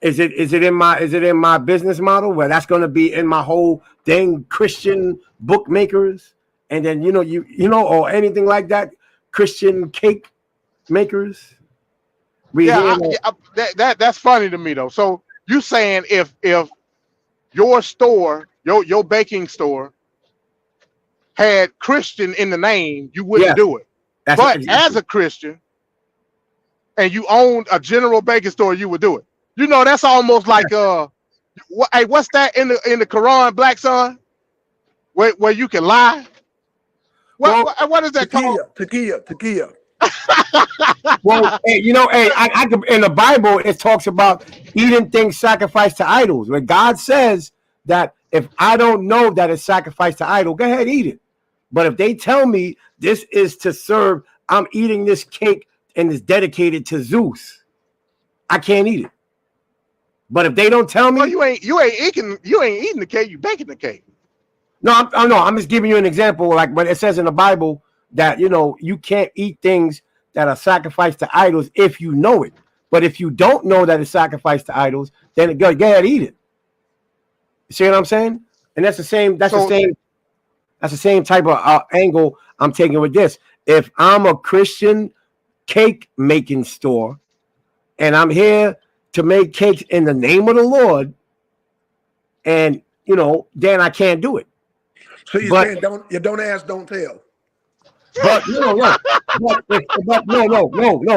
Is it in my business model where that's going to be in my whole thing? Christian bookmakers, and then you know or anything like that. Christian cake makers. That's funny to me though. So you saying if your store, your baking store, had Christian in the name, you wouldn't do it. But as a Christian, and you owned a general baking store, you would do it. You know, that's almost like what's that in the Quran, Black Son, where you can lie? What is that called? Takia. Well, I in the Bible it talks about eating things sacrificed to idols. Where God says that if I don't know that it's sacrificed to idol, go ahead, eat it. But if they tell me this is to serve, I'm eating this cake and it's dedicated to Zeus, I can't eat it. But if they don't tell me, well, you ain't eating the cake, you baking the cake. No, I'm just giving you an example. Like, but it says in the Bible that you can't eat things that are sacrificed to idols if you know it. But if you don't know that it's sacrificed to idols, then go ahead, eat it. You see what I'm saying? And that's the same. That's the same type of angle I'm taking with this. If I'm a Christian cake making store and I'm here to make cakes in the name of the Lord, and then I can't do it. So you're saying don't ask, don't tell. But no.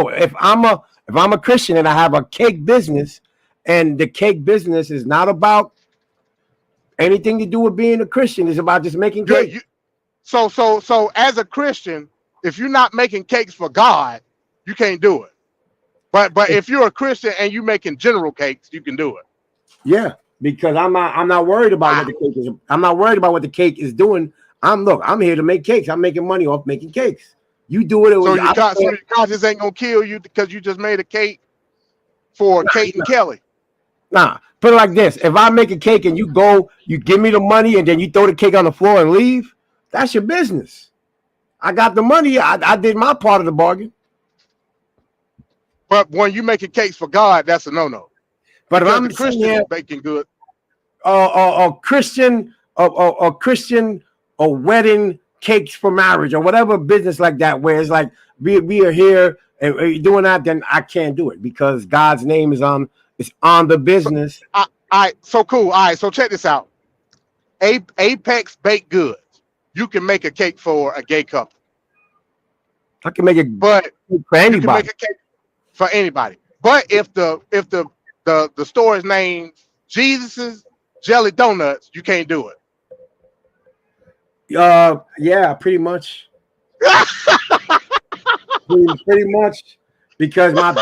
If I'm a Christian and I have a cake business, and the cake business is not about anything to do with being a Christian, it's about just making cake. So as a Christian, if you're not making cakes for God, you can't do it. But if you're a Christian and you're making general cakes, you can do it. Yeah, because I'm not worried about what the cake is. I'm not worried about what the cake is doing. I'm here to make cakes. I'm making money off making cakes. You do it. So your conscience ain't gonna kill you because you just made a cake for Kate and Kelly. Nah, put it like this: if I make a cake and you give me the money and then you throw the cake on the floor and leave, that's your business. I got the money. I did my part of the bargain. But when you making cakes for God, that's a no-no. But if I'm a Christian baking good, Christian or wedding cakes for marriage or whatever business like that, where it's like we are here and we're doing that, then I can't do it because God's name is on the business. All right, so cool. All right, so check this out. Apex Baked Goods. You can make a cake for a gay couple. I can make it, but for anybody. You can make a cake for anybody. But if the store is named Jesus' Jelly Donuts, you can't do it. Yeah, pretty much. pretty much, because my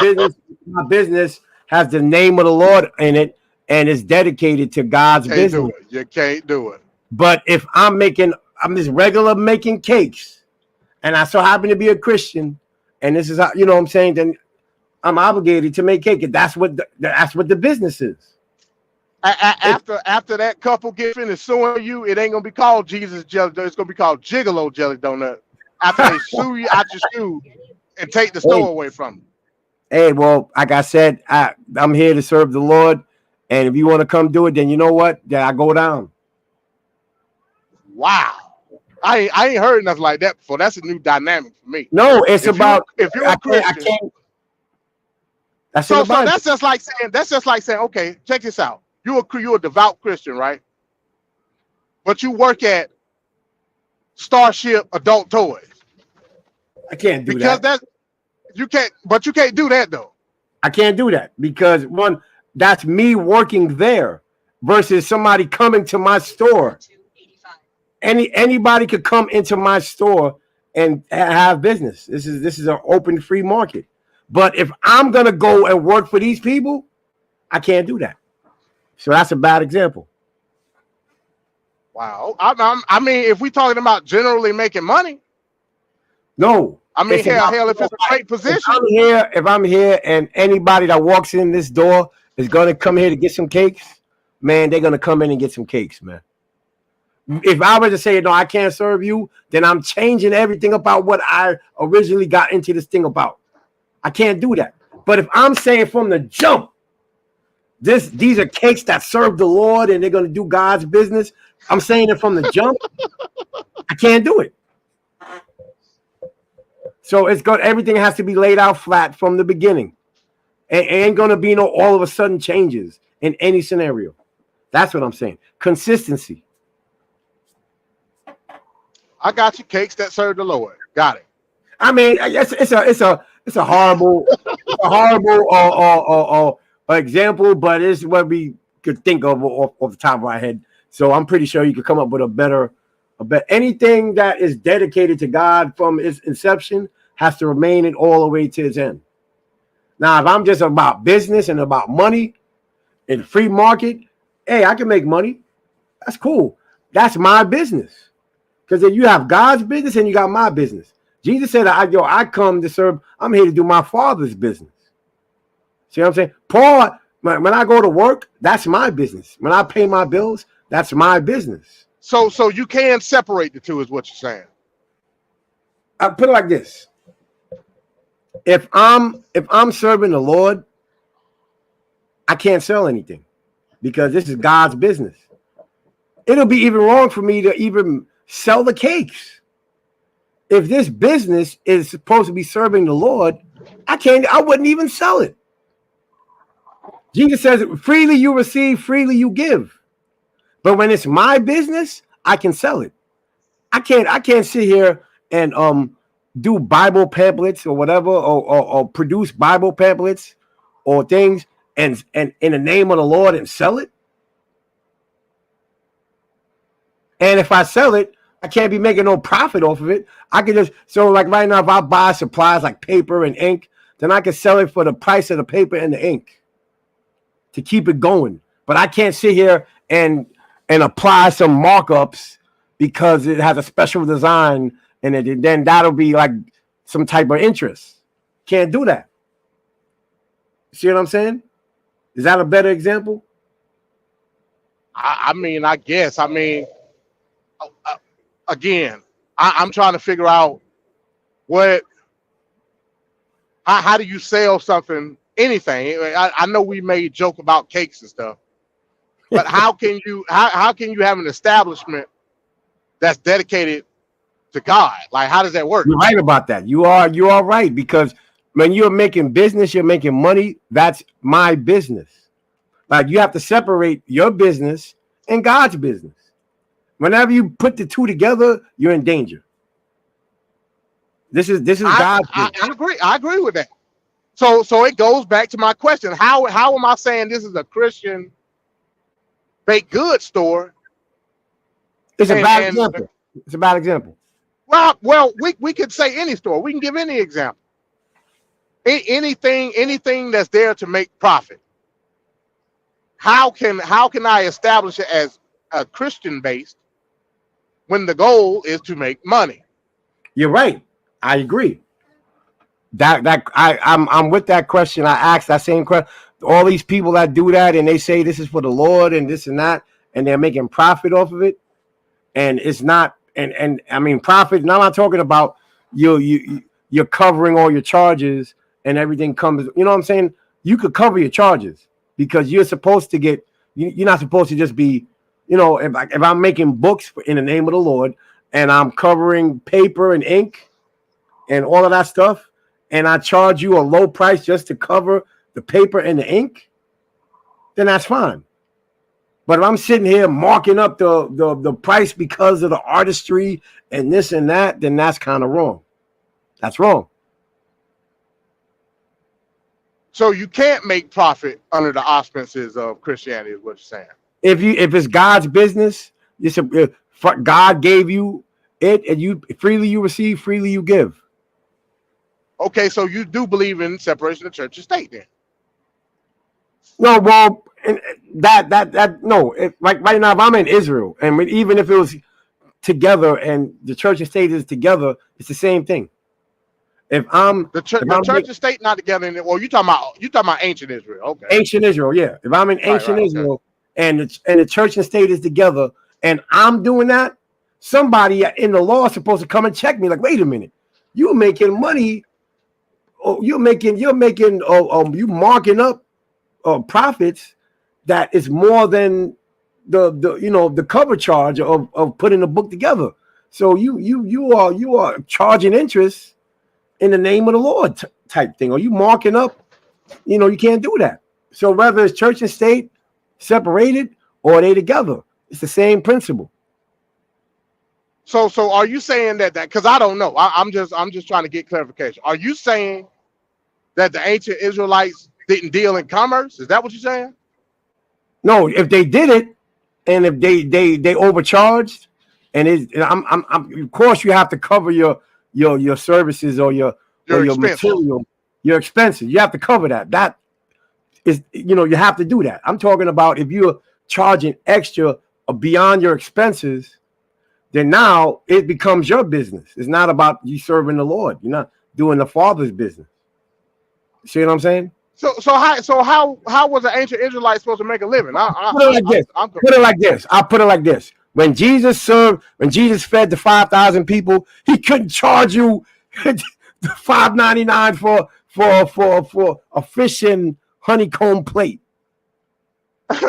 business has the name of the Lord in it and is dedicated to God's business. You can't do it. But if I'm just regular making cakes, and I so happen to be a Christian, and this is how, what I'm saying, then I'm obligated to make cake. That's what the business is. After that couple get finished suing you, it ain't gonna be called Jesus Jelly Donut. It's gonna be called Gigolo Jelly Donut. After they sue you out your shoe and take the store away from you. Hey, well, like I said, I'm here to serve the Lord, and if you want to come do it, then you know what? Then I go down. Wow, I ain't heard nothing like that before. That's a new dynamic for me. No, it's about if you're a Christian. I can't. So that's just like saying, okay, check this out. You're a devout Christian, right? But you work at Starship Adult Toys. I can't do because that. You can't do that though. I can't do that because one, that's me working there versus somebody coming to my store. Anybody could come into my store and have business. This is an open free market. But if I'm gonna go and work for these people, I can't do that. So that's a bad example. Wow. I mean, if we're talking about generally making money, No. I mean, It's about, hell, if it's a great position, if I'm here and anybody that walks in this door is gonna come here to get some cakes, man, they're gonna come in and get some cakes, man. If I were to say, no, I can't serve you, then I'm changing everything about what I originally got into this thing about. I can't do that. But if I'm saying from the jump, these are cakes that serve the Lord and they're going to do God's business, I'm saying it from the jump, I can't do it. So it's good. Everything has to be laid out flat from the beginning. It ain't going to be no all of a sudden changes in any scenario. That's what I'm saying. Consistency. I got you. Cakes that serve the Lord. Got it. I mean, it's a horrible example, but it's what we could think of off the top of our head. So I'm pretty sure you could come up with a better. Anything that is dedicated to God from its inception has to remain it all the way to its end. Now, if I'm just about business and about money in the free market, hey, I can make money. That's cool. That's my business. Because then you have God's business and you got my business. Jesus said, I come to serve. I'm here to do my Father's business. See what I'm saying? Paul, when I go to work, that's my business. When I pay my bills, that's my business. So you can separate the two, is what you're saying. I put it like this: if I'm serving the Lord, I can't sell anything because this is God's business. It'll be even wrong for me to even sell the cakes. If this business is supposed to be serving the Lord, I wouldn't even sell it. Jesus says, freely you receive, freely you give. But when it's my business, I can sell it. I can't sit here and do Bible pamphlets or whatever, or produce Bible pamphlets or things and in the name of the Lord and sell it. And if I sell it, I can't be making no profit off of it. I can just, so like right now, if I buy supplies like paper and ink, then I can sell it for the price of the paper and the ink to keep it going. But I can't sit here and apply some markups because it has a special design and then that'll be like some type of interest. Can't do that. See what I'm saying? Is that a better example? I mean, I guess. I mean, again, I'm trying to figure out how do you sell something, anything? I know we made joke about cakes and stuff, but how can you have an establishment that's dedicated to God? Like, how does that work? You're right about that. You are right, because when you're making business, you're making money. That's my business. Like, you have to separate your business and God's business. Whenever you put the two together, you're in danger. This is God's business. I agree with that. So it goes back to my question. How am I saying this is a Christian baked goods store? It's a bad example. It's a bad example. Well, we could say any store. We can give any example. Anything that's there to make profit. How can I establish it as a Christian based when the goal is to make money? You're right. I agree. I'm with that question. I asked that same question. All these people that do that and they say this is for the Lord and this and that, and they're making profit off of it, and it's not. And I mean profit. Now I'm not talking about you're covering all your charges and everything comes. You know what I'm saying? You could cover your charges because you're supposed to get. You're not supposed to just be. You know, if I'm making books in the name of the Lord and I'm covering paper and ink and all of that stuff, and I charge you a low price just to cover the paper and the ink, then that's fine. But if I'm sitting here marking up the price because of the artistry and this and that, then that's kind of wrong. That's wrong. So you can't make profit under the auspices of Christianity, is what you're saying. If it's God's business, God gave you it, and you freely you receive, freely you give. Okay, so you do believe in separation of church and state, then? No, well, no. Like right now, if I'm in Israel, and even if it was together and the church and state is together, it's the same thing. If I'm The church, if the I'm church and state not together. Well, you talking about ancient Israel? Okay. ancient Israel, yeah. If I'm in ancient right, okay. Israel and the church and state is together, and I'm doing that, somebody in the law is supposed to come and check me. Like, wait a minute, you're making money. Oh, you marking up profits that is more than the cover charge of putting the book together. So you are charging interest in the name of the Lord type thing. Or you marking up, you can't do that. So whether it's church and state separated or they together, it's the same principle. So are you saying that because I don't know. I'm just trying to get clarification. Are you saying that the ancient Israelites didn't deal in commerce? Is that what you're saying? No, if they did it, and if they overcharged, and I'm of course you have to cover your services or your material, your expenses. You have to cover that. That is, you have to do that. I'm talking about if you're charging extra beyond your expenses, then now it becomes your business. It's not about you serving the Lord. You're not doing the Father's business. See what I'm saying? So how was an ancient Israelite supposed to make a living? Put it like this. I'll put it like this. When Jesus fed the 5,000 people, he couldn't charge you $5.99 for a fish and honeycomb plate.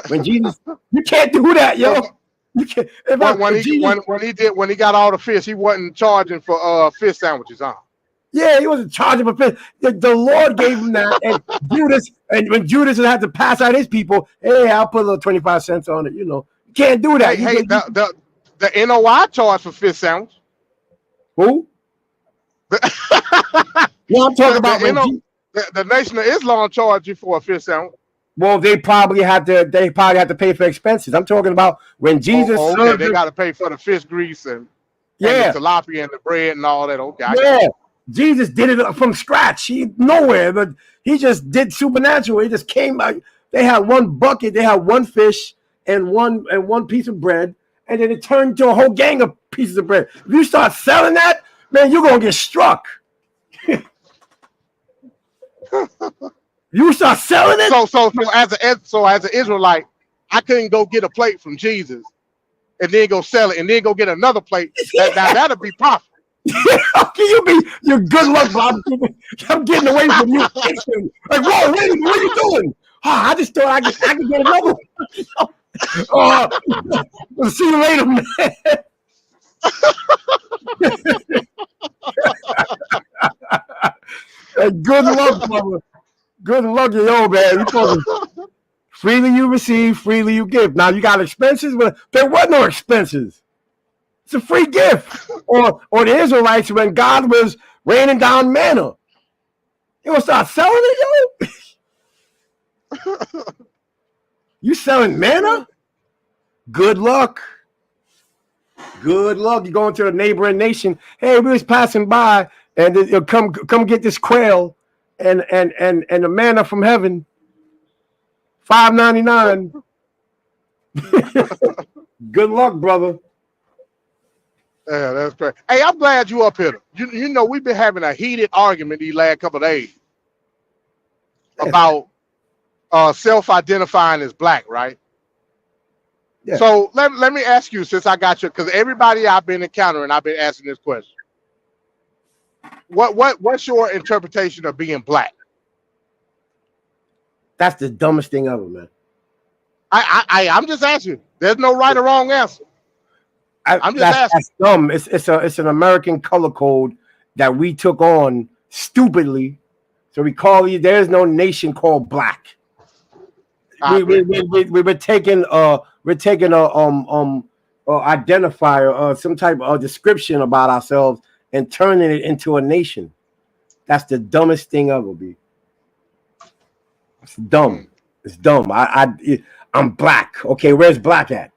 When Jesus, you can't do that, yo. You can't. When he got all the fish, he wasn't charging for fish sandwiches, huh? Yeah, he wasn't charging for fish. The Lord gave him that, and when Judas had to pass out his people, hey, I'll put a little 25 cents on it. You can't do that. The NOI charge for fish sandwich. Who? No, I'm talking about the Nation of Islam charge you for a fish sandwich. Well, they probably had to pay for expenses. I'm talking about when Jesus served. They got to pay for the fish grease and the tilapia and the bread and all that. Okay. Yeah. Jesus did it from scratch. But he just did supernatural. He just came out. They had one bucket, they had one fish and one piece of bread, and then it turned into a whole gang of pieces of bread. If you start selling that, man, you're gonna get struck. You start selling it. So as an Israelite, I couldn't go get a plate from Jesus and then go sell it and then go get another plate. That'll be profit. You're good luck, Bob. I'm getting away from you. Like, whoa, wait a minute, what are you doing? I just thought I could get another one. We'll see you later, man. Hey, good luck, brother. Good luck, yo, man. Freely you receive, freely you give. Now you got expenses, but there were no expenses. It's a free gift. Or the Israelites, when God was raining down manna, you gonna start selling it, yo? You selling manna? Good luck. Good luck. You're going to a neighboring nation. Hey, we was passing by, and you'll come get this quail and the manna from heaven. $5.99. Good luck, brother. Yeah, that's great. Hey, I'm glad you up here. We've been having a heated argument these last couple of days about self-identifying as black, right? Yeah. So let me ask you, since I got you, because everybody I've been encountering, I've been asking this question. What's your interpretation of being black? That's the dumbest thing ever, man. I'm just asking. There's no right or wrong answer. I'm just asking. That's dumb. It's an American color code that we took on stupidly. So we call you. There's no nation called black. We're taking a identifier, some type of description about ourselves and turning it into a nation. That's the dumbest thing ever, B. It's dumb. It's dumb. I'm black. Okay, where's black at?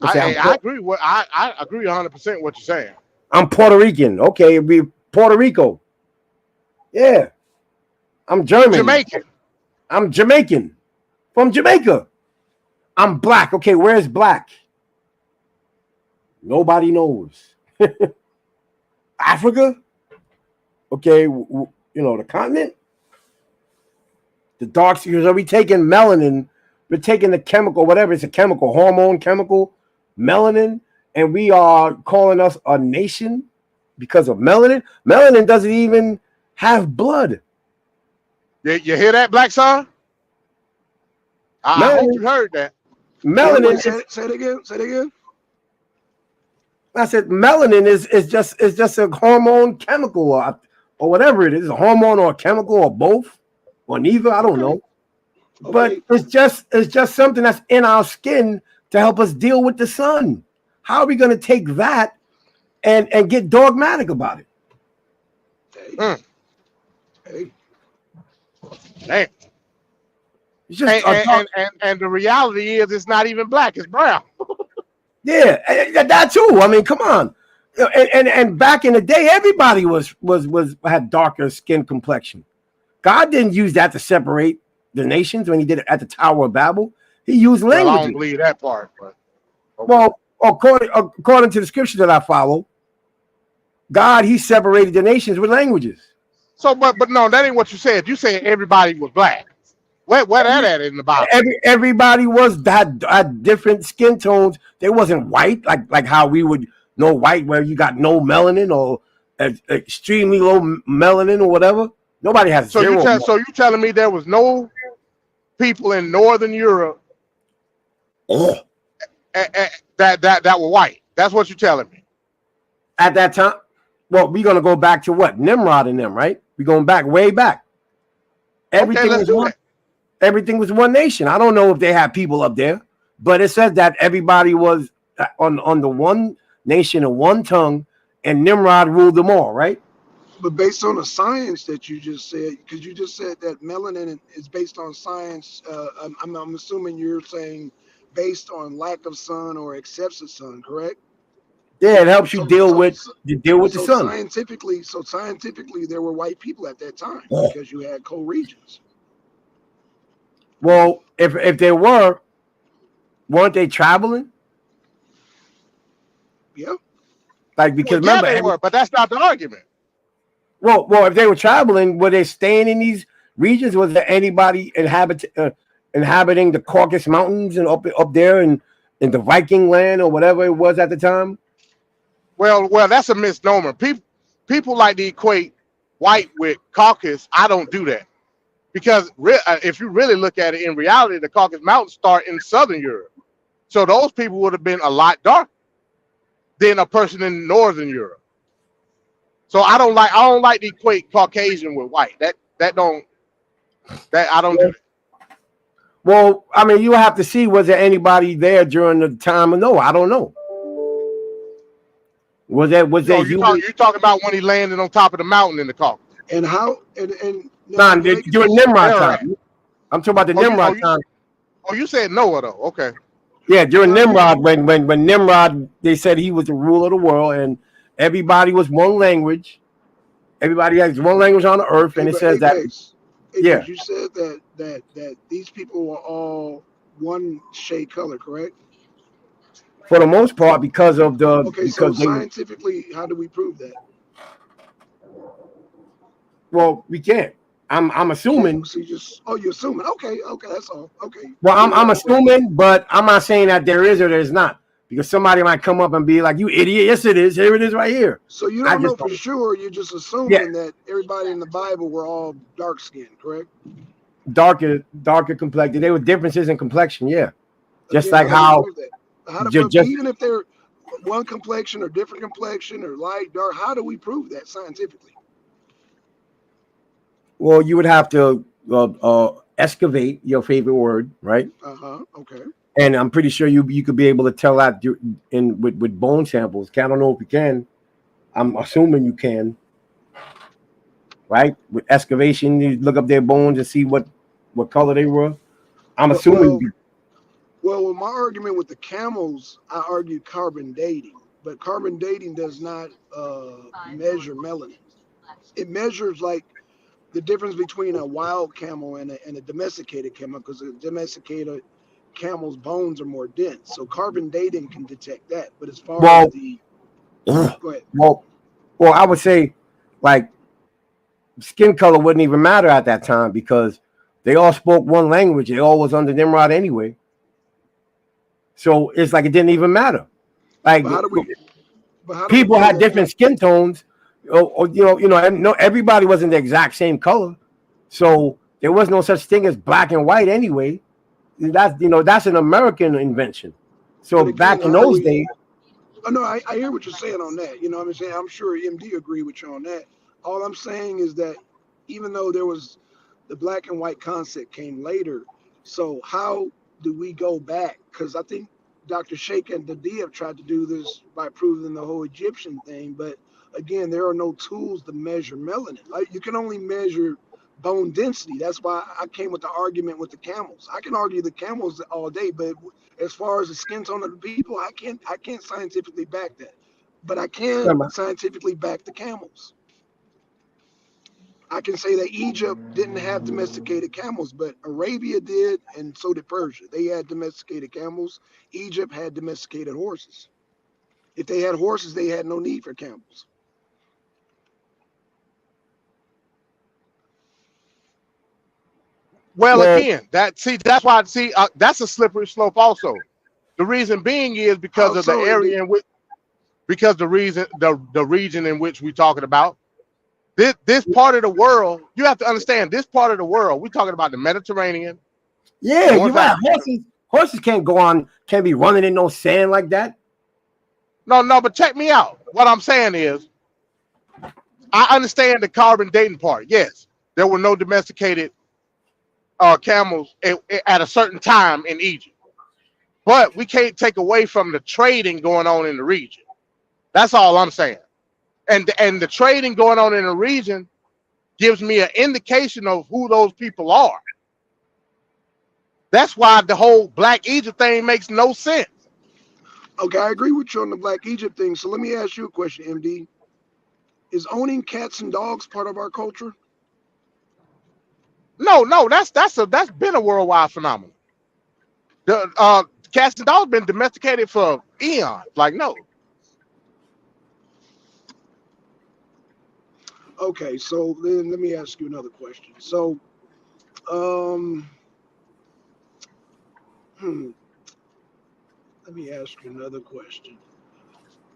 I agree. I agree 100% what you're saying. I'm Puerto Rican. Okay, we Puerto Rico. Yeah. I'm German. Jamaican. I'm Jamaican. From Jamaica. I'm black. Okay, where's black? Nobody knows. Africa, okay, the continent, the dark skinners, are we taking melanin? We're taking the chemical, whatever it's a chemical, hormone, chemical, melanin, and we are calling us a nation because of melanin. Melanin doesn't even have blood. You hear that, Black Son? I hope Melanin, you heard that. melanin. Say it again. Say it again. I said melanin is just a hormone, chemical, or whatever it is, a hormone or a chemical or both or neither. I don't know. But it's just something that's in our skin to help us deal with the sun. How are we going to take that and get dogmatic about it? Hey. Damn. It's just And the reality is it's not even black, it's brown. yeah, that too. I mean, come on. And back in the day, everybody had darker skin complexion. God didn't use that to separate the nations when he did it at the Tower of Babel. He used language. Well, I don't believe that part, but okay. Well, according to the scripture that I follow, God, he separated the nations with languages. So, but no, that ain't what you said. You said everybody was black. Where that at in the Bible? Everybody had different skin tones. They wasn't white like how we would know white, where you got no melanin or extremely low melanin or whatever. Nobody has zero. So you telling me there was no people in Northern Europe that were white? That's what you're telling me. At that time, well, we're gonna go back to what? Nimrod and them, right? We're going back way back. Everything was one nation. I don't know if they had people up there, but it says that everybody was on the one nation and one tongue, and Nimrod ruled them all, right? But based on the science that you just said, because you just said that melanin is based on science, I'm assuming you're saying based on lack of sun or excessive sun, correct? Yeah, it helps you deal with the sun. Scientifically, there were white people at that time because you had cold regions. Well, if they weren't they traveling? Yeah. Like because remember, they were, but that's not the argument. Well, if they were traveling, were they staying in these regions? Was there anybody inhabiting the Caucasus Mountains and up there in the Viking land or whatever it was at the time? Well, that's a misnomer. People like to equate white with Caucasus. I don't do that because if you really look at it in reality, the Caucasus Mountains start in Southern Europe, so those people would have been a lot darker than a person in Northern Europe. So I don't like to equate Caucasian with white. I don't do that. Well, I mean, you have to see, was there anybody there during the time of Noah? I don't know. Was there you're talking about when he landed on top of the mountain in the Caucasus? And how during Nimrod time. I'm talking about the Nimrod time. Oh, you said Noah though. Okay. Yeah, during Nimrod, when Nimrod, they said he was the ruler of the world, and everybody was one language. Everybody has one language on the earth, and it says that. Yeah. You said that these people were all one shade color, correct? For the most part, because of the. Okay, so scientifically, how do we prove that? Well, we can't. I'm assuming. So you're assuming. Okay, that's all. Okay. Well, I'm assuming, but I'm not saying that there is or there's not, because somebody might come up and be like, "You idiot! Yes, it is. Here it is, right here." So you don't know for sure. You're just assuming that everybody in the Bible were all dark skinned, correct? Darker complexion. There were differences in complexion, yeah. Just like how. Even if they're one complexion or different complexion or light, dark, how do we prove that scientifically? Well, you would have to excavate, your favorite word, right? Okay. And I'm pretty sure you could be able to tell that with bone samples. I don't know if you can. I'm assuming you can. Right? With excavation, you look up their bones and see what color they were. I'm assuming. Well, with my argument with the camels, I argued carbon dating, but carbon dating does not measure melanin. It measures like the difference between a wild camel and a domesticated camel, because a domesticated camel's bones are more dense. So carbon dating can detect that. But as far as the go ahead. Well, Well, I would say, like, skin color wouldn't even matter at that time because they all spoke one language. They all was under Nimrod anyway. So it's like it didn't even matter. Like But how do we? But how do we people know had that different skin tones. And no, everybody wasn't the exact same color. So there was no such thing as black and white anyway. That's an American invention. So But again, back in how do those we? days, Oh, no, I hear what you're saying on that. You know what I'm saying? I'm sure MD agree with you on that. All I'm saying is that even though there was the black and white concept came later, so how do we go back? Because I think Dr. Sheikh and Nadia tried to do this by proving the whole Egyptian thing, but again, there are no tools to measure melanin. Like you can only measure bone density. That's why I came with the argument with the camels. I can argue the camels all day, but as far as the skin tone of the people, I can't scientifically back that. But I can scientifically back the camels. I can say that Egypt didn't have domesticated camels, but Arabia did, and so did Persia. They had domesticated camels. Egypt had domesticated horses. If they had horses, they had no need for camels. Well, well, again, that's why that's a slippery slope. Also, the reason being is because How of the so, area MD? in which, because the region in which we're talking about. This part of the world, you have to understand. This part of the world, we're talking about the Mediterranean, yeah, you're North right. Africa. Horses can't be running in no sand like that. No, but check me out. What I'm saying is, I understand the carbon dating part. Yes, there were no domesticated camels at a certain time in Egypt, but we can't take away from the trading going on in the region. That's all I'm saying. And the trading going on in the region gives me an indication of who those people are. That's why the whole Black Egypt thing makes no sense. Okay, I agree with you on the Black Egypt thing. So let me ask you a question, MD. Is owning cats and dogs part of our culture? No, that's been a worldwide phenomenon. The cats and dogs been domesticated for eons. Like no, Okay, so then let me ask you another question. So, um, hmm, let me ask you another question.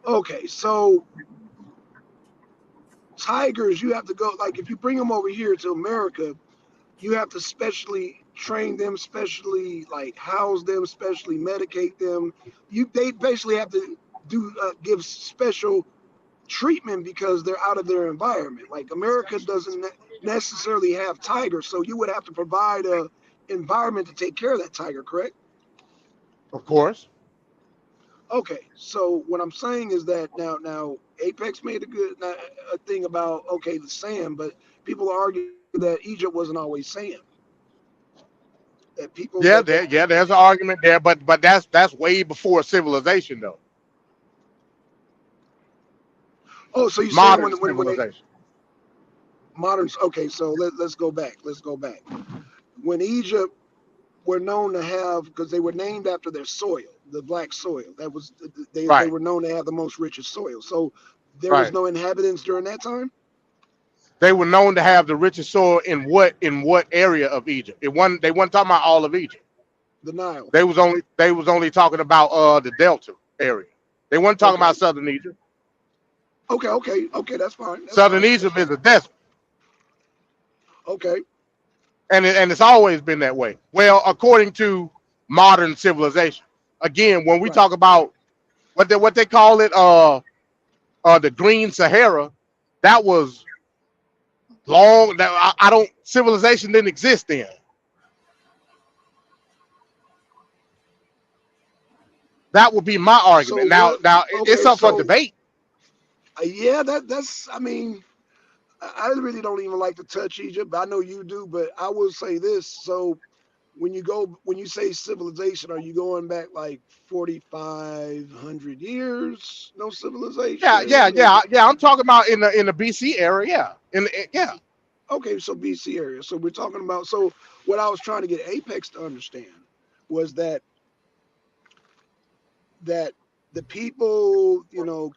Okay, so tigers, you have to go, like, if you bring them over here to America, you have to specially train them, specially, like, house them, specially medicate them. They basically have to give special treatment because they're out of their environment. Like America doesn't necessarily have tigers, so you would have to provide a environment to take care of that tiger, correct? of course. Okay, so what I'm saying is that now Apex made a thing about okay the sand, but people argue that Egypt wasn't always sand. That people Yeah, that there's an argument there, but that's way before civilization though. oh, so you're saying Modern when they civilization. moderns? Okay, so let's go back. Let's go back. When Egypt were known to have because they were named after their soil, the black soil. That was they Right, were known to have the most richest soil. So there was right. no inhabitants during that time. They were known to have the richest soil in what area of Egypt. They weren't talking about all of Egypt. The Nile. They was only talking about the Delta area. They weren't talking Okay. about Southern Egypt. Okay. That's fine. That's Southern fine. That's Egypt is fine. a desert, Okay. and it's always been that way. Well, according to modern civilization, again, when we Right. talk about what they call it, the Green Sahara, that was long. That I don't civilization didn't exist then. That would be my So argument. Now, what? it's Okay. up for So debate. yeah, that's. I mean, I really don't even like to touch Egypt. I know you do, but I will say this. So when you say civilization, are you going back like 4,500 years? No civilization? Is it Yeah. I'm talking about in the BC era. Yeah, yeah. okay? So BC area. So we're talking about. So what I was trying to get Apex to understand was that the people,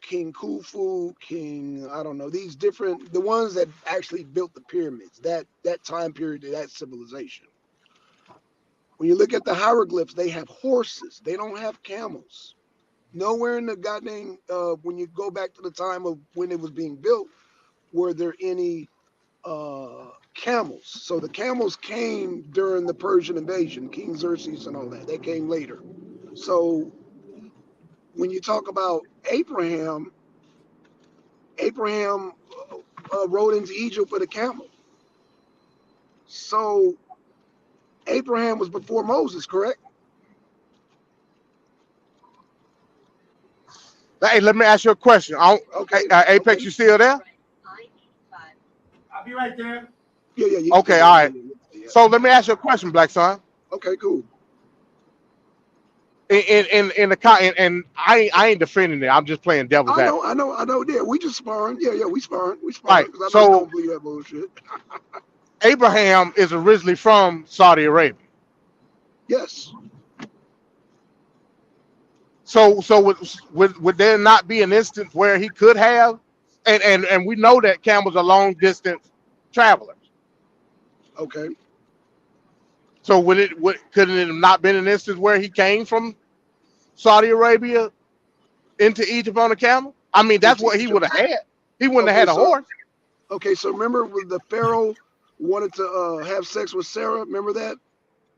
King Khufu, King, I don't know, these different, the ones that actually built the pyramids, that time period, that civilization. When you look at the hieroglyphs, they have horses. They don't have camels. Nowhere in the goddamn, when you go back to the time of when it was being built, were there any camels. So the camels came during the Persian invasion, King Xerxes and all that. They came later. So when you talk about Abraham rode into Egypt with a camel. So Abraham was before Moses, correct? Hey, let me ask you a question. Okay. Apex, you still there? I'll be right there. Yeah. Okay, all right. So let me ask you a question, Black Son. Okay, cool. In the and I ain't defending it. I'm just playing devil's advocate. I know. Yeah, we just sparring. Yeah, we sparring. Right. I So don't believe that bullshit. Abraham is originally from Saudi Arabia. Yes. So would there not be an instance where he could have, and we know that camels are long distance travelers. Okay. So couldn't it have not been an instance where he came from Saudi Arabia into Egypt on a camel? I mean, that's what he would have had. He wouldn't have had a horse. Okay, so remember when the Pharaoh wanted to have sex with Sarah? Remember that?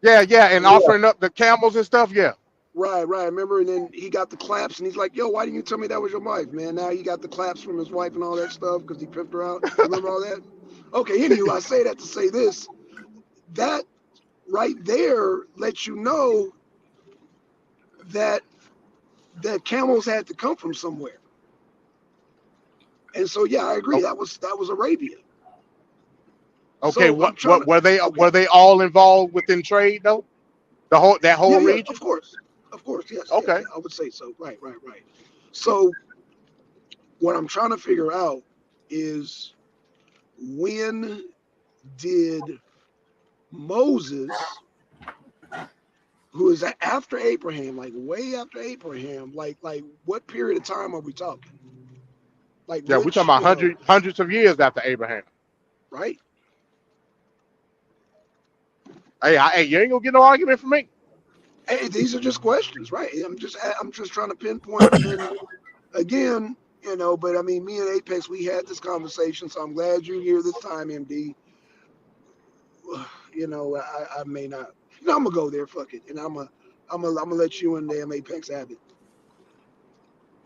Yeah, and offering up the camels and stuff. Yeah. Right. Remember, and then he got the claps, and he's like, "Yo, why didn't you tell me that was your wife, man?" Now he got the claps from his wife and all that stuff because he pimped her out. Remember all that? Okay. Anywho, I say that to say this: that right there lets you know that camels had to come from somewhere. And so, yeah, I agree. That was Arabia. Okay, So what were they all involved within trade though? That whole region? Of course, yes. Okay. Yeah, I would say so. Right. So what I'm trying to figure out is, when did Moses, who is after Abraham, like way after Abraham, like what period of time are we talking? Like, yeah, we're talking about hundreds of years after Abraham. Right. Hey, you ain't gonna get no argument from me. Hey, these are just questions, right? I'm just trying to pinpoint. And then again, but I mean, me and Apex, we had this conversation, so I'm glad you're here this time, MD. I may not. I'm gonna go there. Fuck it, and I'm gonna let you and damn Apex have it.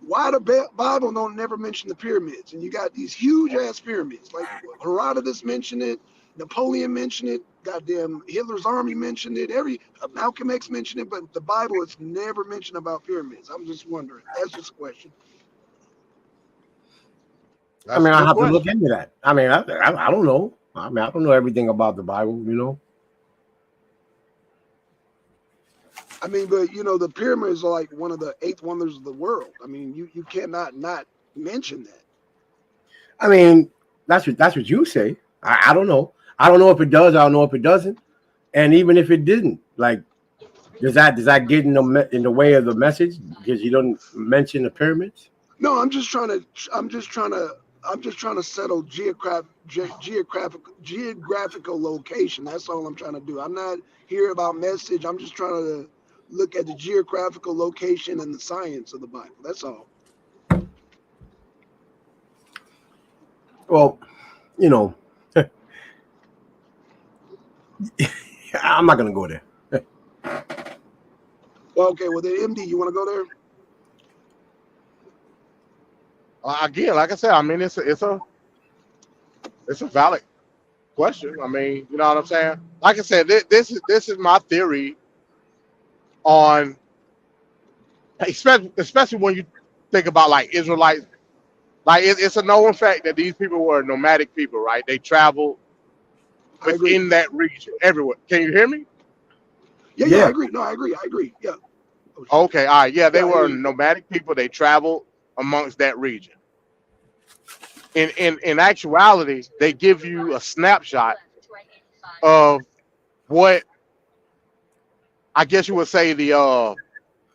Why the Bible don't never mention the pyramids? And you got these huge ass pyramids. Like Herodotus mentioned it, Napoleon mentioned it, goddamn Hitler's army mentioned it, Malcolm X mentioned it, but the Bible is never mentioned about pyramids. I'm just wondering. That's just a question. I mean, I have to look into that. I mean, I don't know. I mean, I don't know everything about the Bible, I mean, but the pyramids are like one of the 8 wonders of the world. I mean, you cannot not mention that. I mean, that's what you say. I don't know. I don't know if it does. I don't know if it doesn't. And even if it didn't, like, does that get in the way of the message because you don't mention the pyramids? No, I'm just trying to settle geographical location. That's all I'm trying to do. I'm not here about message. I'm just trying to look at the geographical location and the science of the Bible. That's all. Well, I'm not gonna go there. Well, okay. Well, then, MD, you want to go there? Again, like I said, I mean, it's a valid question. I mean, you know what I'm saying? Like I said, this is my theory on, especially when you think about like Israelites. Like it's a known fact that these people were nomadic people, right? They traveled within that region, everywhere. Can you hear me? Yeah, I agree. No, I agree. Yeah. Okay, all right. Yeah, they were nomadic people. They traveled amongst that region. In actuality, they give you a snapshot of what I guess you would say the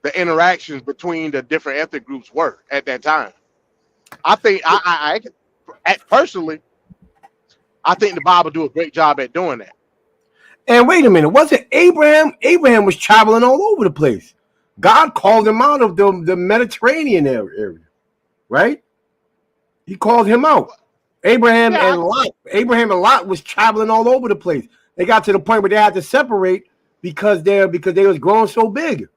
the interactions between the different ethnic groups were at that time. I think personally, I think the Bible do a great job at doing that. And wait a minute, wasn't Abraham? Abraham was traveling all over the place. God called him out of the Mediterranean area, right? He called him out. Abraham and Lot was traveling all over the place. They got to the point where they had to separate because they was growing so big.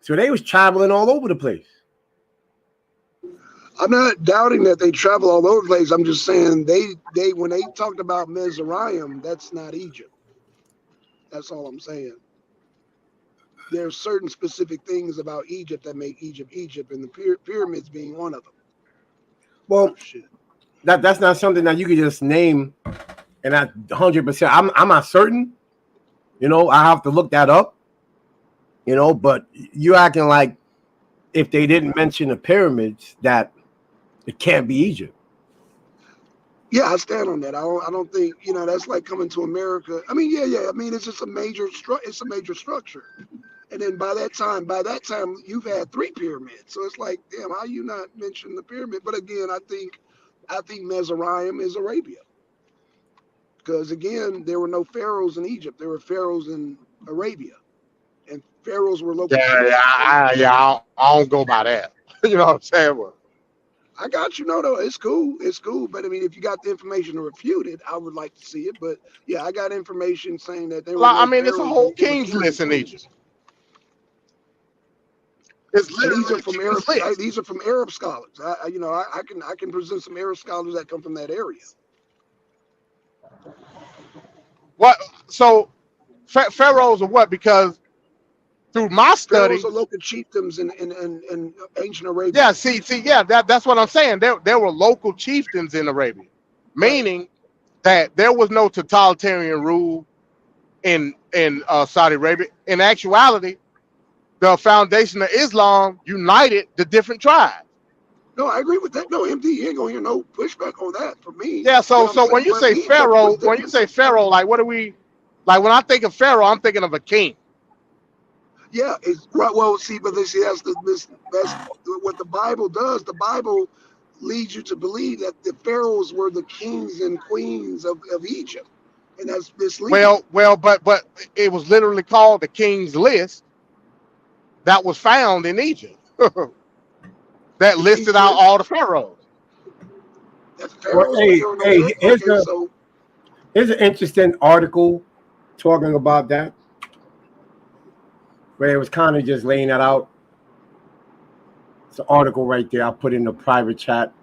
So they was traveling all over the place. I'm not doubting that they travel all over the place. I'm just saying they when they talked about Mizraim, that's not Egypt. That's all I'm saying. There are certain specific things about Egypt that make Egypt Egypt, and the pyramids being one of them. Well, that's not something that you can just name, and I 100%. I'm not certain. You know, I have to look that up. You know, but you acting like if they didn't mention the pyramids that it can't be Egypt. Yeah, I stand on that. I don't think, you know, that's like coming to America. I mean, yeah. I mean, it's just a major structure. And then by that time, you've had 3 pyramids. So it's like, damn, how you not mention the pyramid? But again, I think Mizraim is Arabia. Because again, there were no pharaohs in Egypt. There were pharaohs in Arabia. And pharaohs were local. I don't go by that. You know what I'm saying? Well, I got you. No, it's cool. It's cool. But I mean, if you got the information to refute it, I would like to see it. But yeah, I got information saying that there were. I mean, it's a whole king's list in Egypt. It's literally these are from Arab scholars. I can present some Arab scholars that come from that area. What? So pharaohs are what? Because through my study, pharaohs are local chieftains in ancient Arabia. Yeah, that's what I'm saying. There were local chieftains in Arabia, meaning that there was no totalitarian rule in Saudi Arabia. In actuality, the foundation of Islam united the different tribes. No, I agree with that. No, MD, you ain't gonna hear no pushback on that from me. Yeah, so when you say pharaoh, like what do we like? When I think of pharaoh, I'm thinking of a king. Yeah, it's right. Well, see, but that's what the Bible does. The Bible leads you to believe that the pharaohs were the kings and queens of Egypt, and that's misleading. Well, but it was literally called the King's List that was found in Egypt that listed out all the pharaohs. Well, here's an interesting article talking about that, where it was kind of just laying that out. It's an article right there I put in the private chat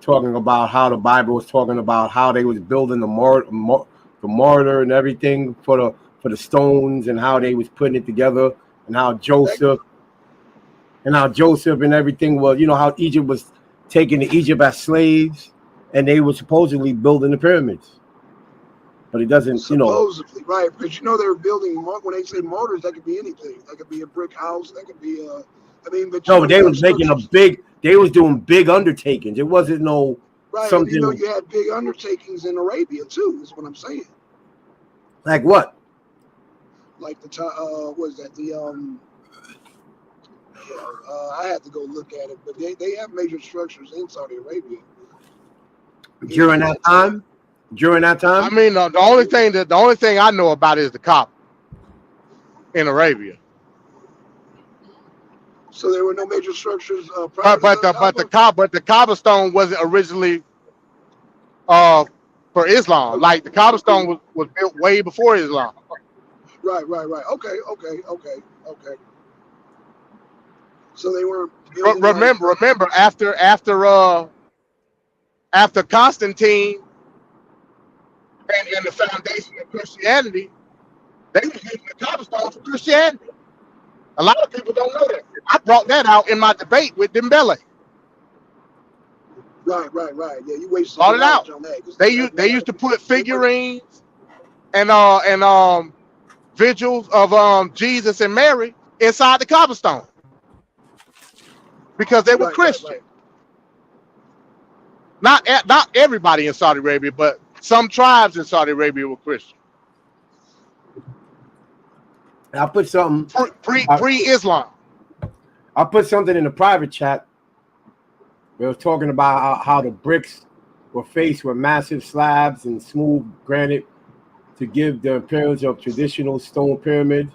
talking about how the Bible was talking about how they was building the mortar and everything for the stones, and how they was putting it together, and how Joseph and everything was, you know, how Egypt was taken to Egypt as slaves, and they were supposedly building the pyramids. But it doesn't, supposedly, right? Because they were building. When they say mortars, that could be anything. That could be a brick house. That could be they was making they was doing big undertakings. It wasn't something. You had big undertakings in Arabia too. Is what I'm saying. Like what? Like what is that? I had to go look at it, but they have major structures in Saudi Arabia. During that time. I mean, the only thing I know about is the Kaaba in Arabia. So there were no major structures. But the Kaaba stone wasn't originally for Islam. Like the Kaaba stone was built way before Islam. Right. Okay. So they were. Remember after Constantine and the foundation of Christianity, they were using the Kaaba stone for Christianity. A lot of people don't know that. I brought that out in my debate with Dembele. Right. Yeah, you wasted it out. On that. They used to put figurines and vigils of Jesus and Mary inside the Kaaba stone because they were Christian. Right. Not everybody in Saudi Arabia, but some tribes in Saudi Arabia were Christian. And I put something. Pre-Islam. I put something in the private chat. We were talking about how the bricks were faced with massive slabs and smooth granite to give the appearance of traditional stone pyramid.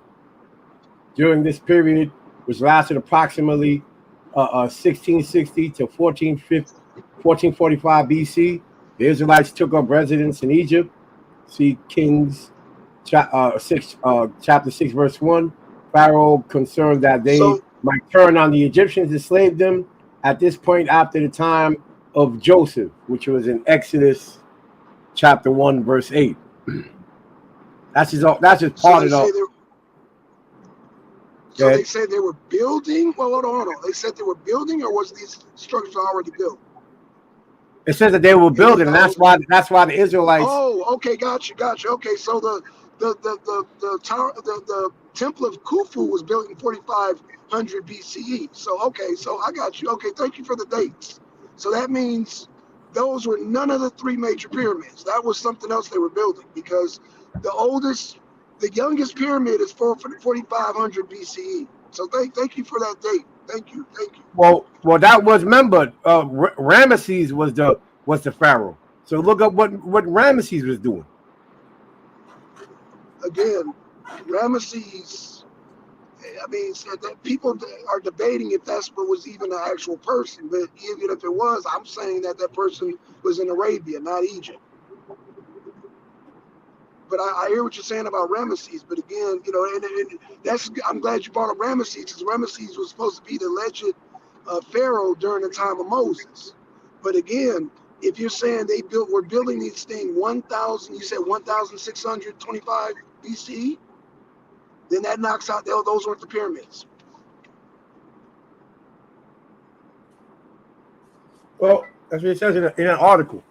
During this period, which lasted approximately 1660 to 1445 BC, the Israelites took up residence in Egypt. See Kings chapter 6, verse 1. Pharaoh concerned that they might turn on the Egyptians, enslave them. At this point, after the time of Joseph, which was in Exodus chapter 1, verse 8. That's just part of the. So they said they were building. Well, hold on. They said they were building, or was these structures already built? It says that they were building, and that's why the Israelites. Oh, okay, gotcha. Okay, so the Temple of Khufu was built in 4500 BCE. So I got you. Okay, thank you for the dates. So that means those were none of the three major pyramids. That was something else they were building, because the youngest pyramid is 4500 BCE. So thank you for that date. Thank you. Well, that was, remember, Ramesses was the pharaoh. So look up what Ramesses was doing. Again, Ramesses. I mean, said that people are debating if that's what was even an actual person. But even if it was, I'm saying that person was in Arabia, not Egypt. But I hear what you're saying about Ramesses. But again, and I'm glad you brought up Ramesses, because Ramesses was supposed to be the alleged pharaoh during the time of Moses. But again, if you're saying we're building these things 1625 BCE, then that knocks out those weren't the pyramids. Well, that's what it says in an article.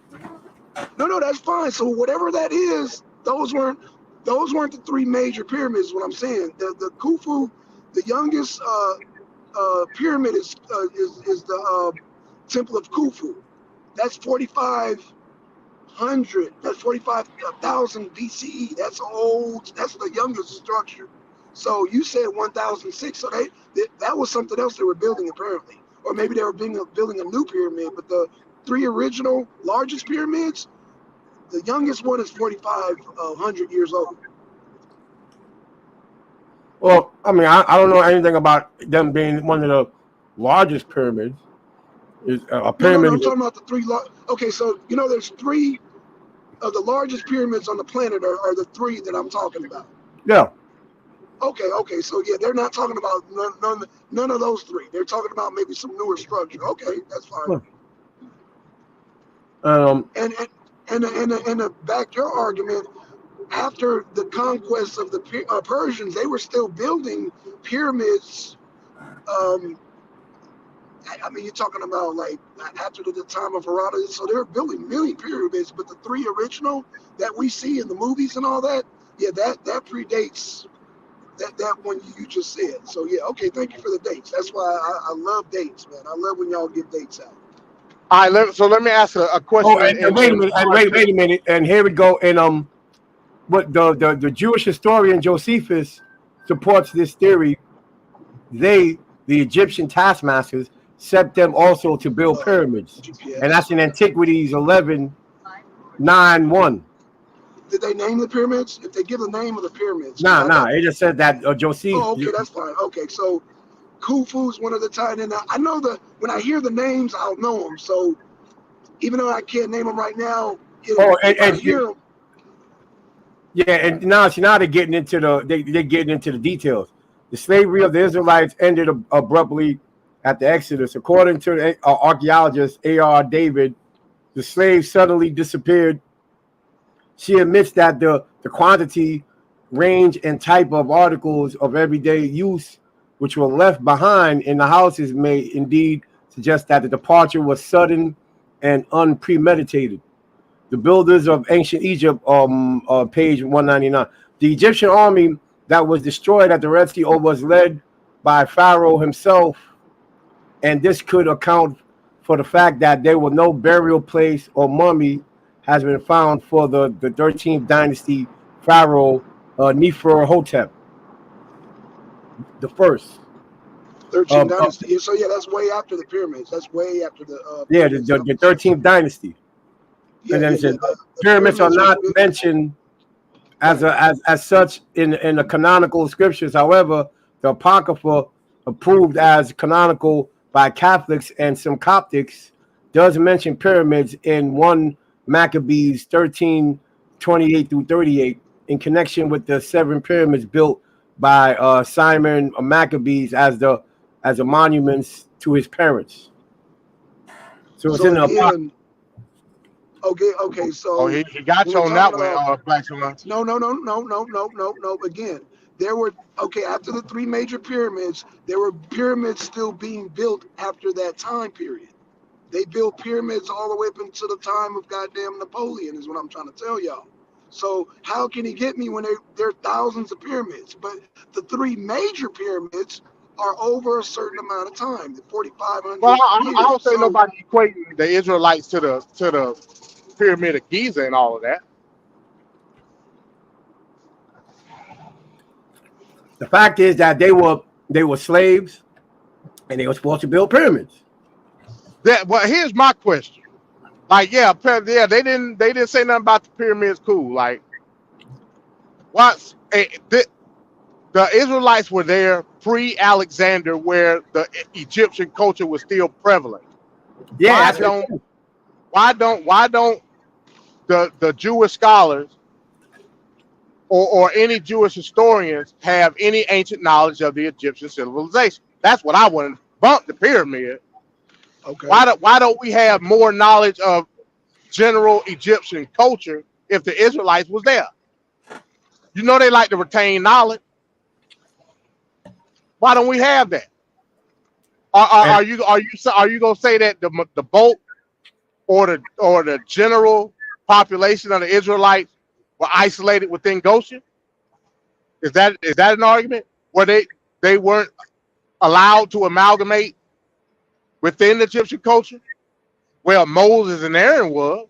No, that's fine. So whatever that is. Those weren't the three major pyramids. What I'm saying, the Khufu, the youngest pyramid is the Temple of Khufu. That's 4500. That's 45,000 BCE. That's old. That's the youngest structure. So you said 1006. So that was something else they were building apparently, or maybe they were building a new pyramid. But the three original largest pyramids. The youngest one is 4,500 years old. Well, I mean, I don't know anything about them being one of the largest pyramids. Is a pyramid? No, I'm talking about the three. Okay, so there's three of the largest pyramids on the planet are the three that I'm talking about. Yeah. Okay, so yeah, they're not talking about none of those three. They're talking about maybe some newer structure. Okay, that's fine. And to back your argument, after the conquest of the Persians, they were still building pyramids. I mean, you're talking about like after the time of Herodotus, so they're building many pyramids. But the three original that we see in the movies and all that, yeah, that predates that one you just said. So yeah, okay, thank you for the dates. That's why I love dates, man. I love when y'all give dates out. All right, so let me ask a question. Oh, and wait a minute, and here we go. And what the Jewish historian Josephus supports this theory. The Egyptian taskmasters, set them also to build pyramids, and that's in Antiquities 11:9:1. Did they name the pyramids? If they give the name of the pyramids, Nah. It just said that Josephus. Oh, okay, that's fine. Okay, so. Khufu's one of the tight end. I know when I hear the names, I'll know them. So even though I can't name them right now, I hear them. Yeah, and now they're getting into they're getting into the details. The slavery of the Israelites ended abruptly at the Exodus. According to the archaeologist A.R. David, the slaves suddenly disappeared. She admits that the quantity, range, and type of articles of everyday use which were left behind in the houses may indeed suggest that the departure was sudden and unpremeditated. The builders of ancient Egypt, page 199. The Egyptian army that was destroyed at the Red Sea was led by Pharaoh himself, and this could account for the fact that there was no burial place or mummy has been found for the 13th dynasty Pharaoh Neferhotep. the first. 13th dynasty. So yeah, that's way after the pyramids. That's way after the Yeah, pyramids. the 13th dynasty. Yeah, And then yeah, it says the pyramids are pyramids not were- mentioned as such in the canonical scriptures. However, the Apocrypha, approved as canonical by Catholics and some Coptics, does mention pyramids in 1 Maccabees 13:28 through 38 in connection with the 7 pyramids built by Simon Maccabees as a monuments to his parents. So it's in the Apocrypha. again, okay. So Oh, he got you we're on that talking one, about- Black Swan. No. Again, there were after the 3 major pyramids, there were pyramids still being built after that time period. They built pyramids all the way up into the time of goddamn Napoleon, is what I'm trying to tell y'all. So how can he get me when there are thousands of pyramids? But the 3 major pyramids are over a certain amount of time, the 4,500 Well, years. I don't say So- nobody equating the Israelites to the Pyramid of Giza and all of that. The fact is that they were slaves, and they were supposed to build pyramids. Well, here's my question. Like, they didn't say nothing about the pyramids. Cool. Like, the Israelites were there pre-Alexander, where the Egyptian culture was still prevalent. Yeah. Why don't the Jewish scholars or any Jewish historians have any ancient knowledge of the Egyptian civilization? That's what I want to bump the pyramid. Okay. Why don't we have more knowledge of general Egyptian culture if the Israelites was there? You know they like to retain knowledge. Why don't we have that? Are you gonna say that the bulk or the general population of the Israelites were isolated within Goshen? Is that an argument? Where they weren't allowed to amalgamate within the Egyptian culture? Well, Moses and Aaron was.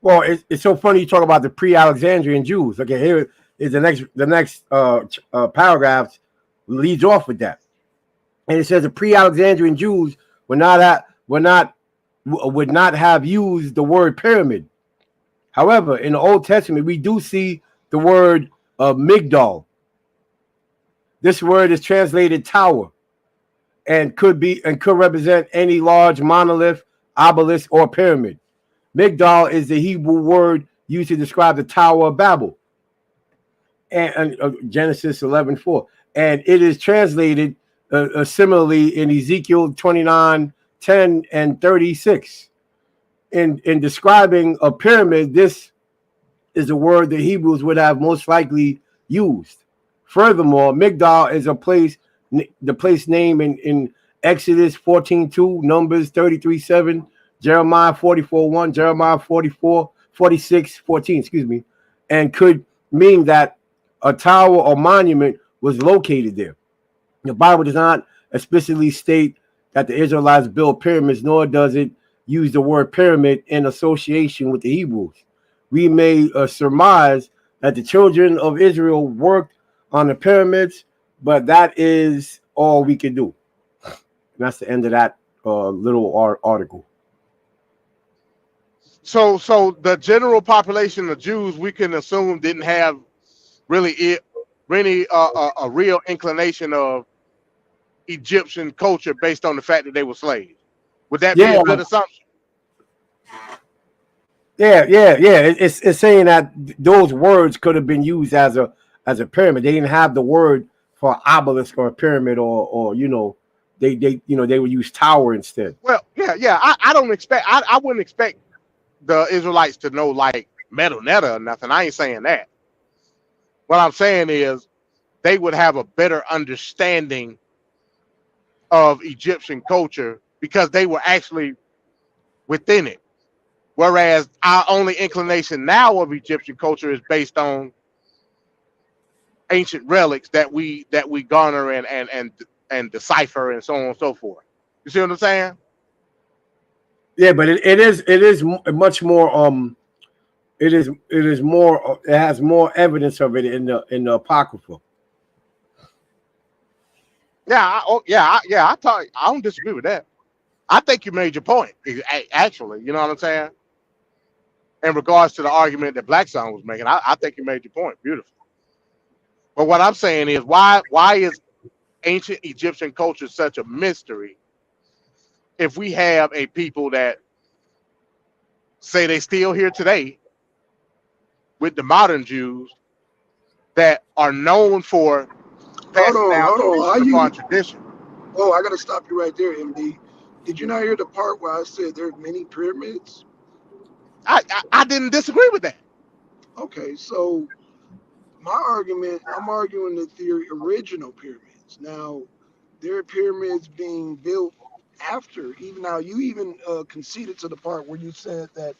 Well, it's so funny you talk about the pre-Alexandrian Jews. Okay, here is the next paragraph leads off with that, and it says the pre-Alexandrian Jews would not have used the word pyramid. However, in the Old Testament, we do see the word Migdal. This word is translated tower, and could represent any large monolith, obelisk, or pyramid. Migdal is the Hebrew word used to describe the Tower of Babel, and Genesis 11:4, and it is translated similarly in Ezekiel 29:10 and 36. In describing a pyramid, this is a word the Hebrews would have most likely used. Furthermore, Migdal is the place name in Exodus 14:2, Numbers 33:7, Jeremiah 44:1, Jeremiah 46:14, excuse me, and could mean that a tower or monument was located there. The Bible does not explicitly state that the Israelites built pyramids, nor does it use the word pyramid in association with the Hebrews. We may surmise that the children of Israel worked on the pyramids, but that is all we can do. And that's the end of that little article. So the general population of Jews, we can assume, didn't have really a real inclination of Egyptian culture based on the fact that they were slaves. Would that be a good assumption? Yeah. It's saying that those words could have been used as a pyramid. They didn't have the word for obelisk or a pyramid, or they would use tower instead. Well, yeah. I wouldn't expect the Israelites to know like Medu Neter or nothing. I ain't saying that. What I'm saying is they would have a better understanding of Egyptian culture because they were actually within it. Whereas our only inclination now of Egyptian culture is based on ancient relics that we garner and decipher and so on and so forth. You see what I'm saying? Yeah, but it is much more it has more evidence of it in the Apocrypha. I don't disagree with that. I think you made your point. Actually, you know what I'm saying. In regards to the argument that Black Son was making, I think you made your point. Beautiful. But what I'm saying is, why is ancient Egyptian culture such a mystery if we have a people that say they still here today with the modern Jews that are known for passing down Hold on. How tradition upon you? tradition? Oh, I gotta stop you right there, MD. Did you not hear the part where I said there are many pyramids? I didn't disagree with that. Okay, so I'm arguing that they're original pyramids. Now, there are pyramids being built after. Even now, you even conceded to the part where you said that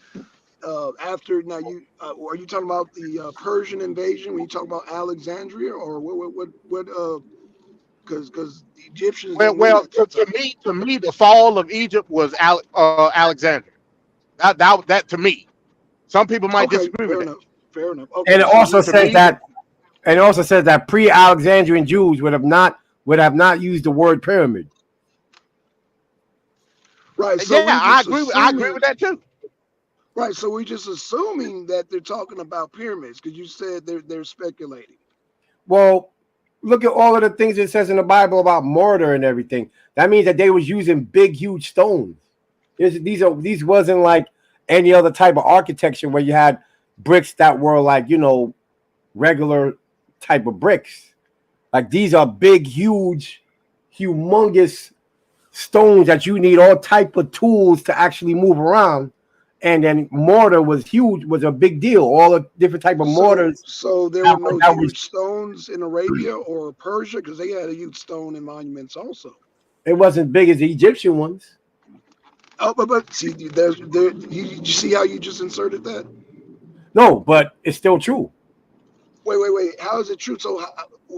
after. Now, are you talking about the Persian invasion when you talk about Alexandria, or what? Because the Egyptians didn't rule Well, at that time. to me, the fall of Egypt was Alexander. That to me. Some people might Okay, disagree with fair that. enough. Fair enough. And Okay, it so also we To says me, that, and it also says that pre-Alexandrian Jews would have not used the word pyramid. right. So yeah, we're just I agree assuming. with that too. Right. So we're just assuming that they're talking about pyramids because you said they're speculating. Well, look at all of the things it says in the Bible about mortar and everything. That means that they was using big, huge stones. These wasn't like any other type of architecture where you had bricks that were like, regular type of bricks. Like these are big, huge, humongous stones that you need all type of tools to actually move around. And then mortar was huge, was a big deal. All the different type of mortars So there that were no that was huge stones in Arabia or Persia because they had a huge stone and monuments also. it wasn't big as the Egyptian ones. Oh, but see, you see how you just inserted that? No, but it's still true. Wait. How is it true? So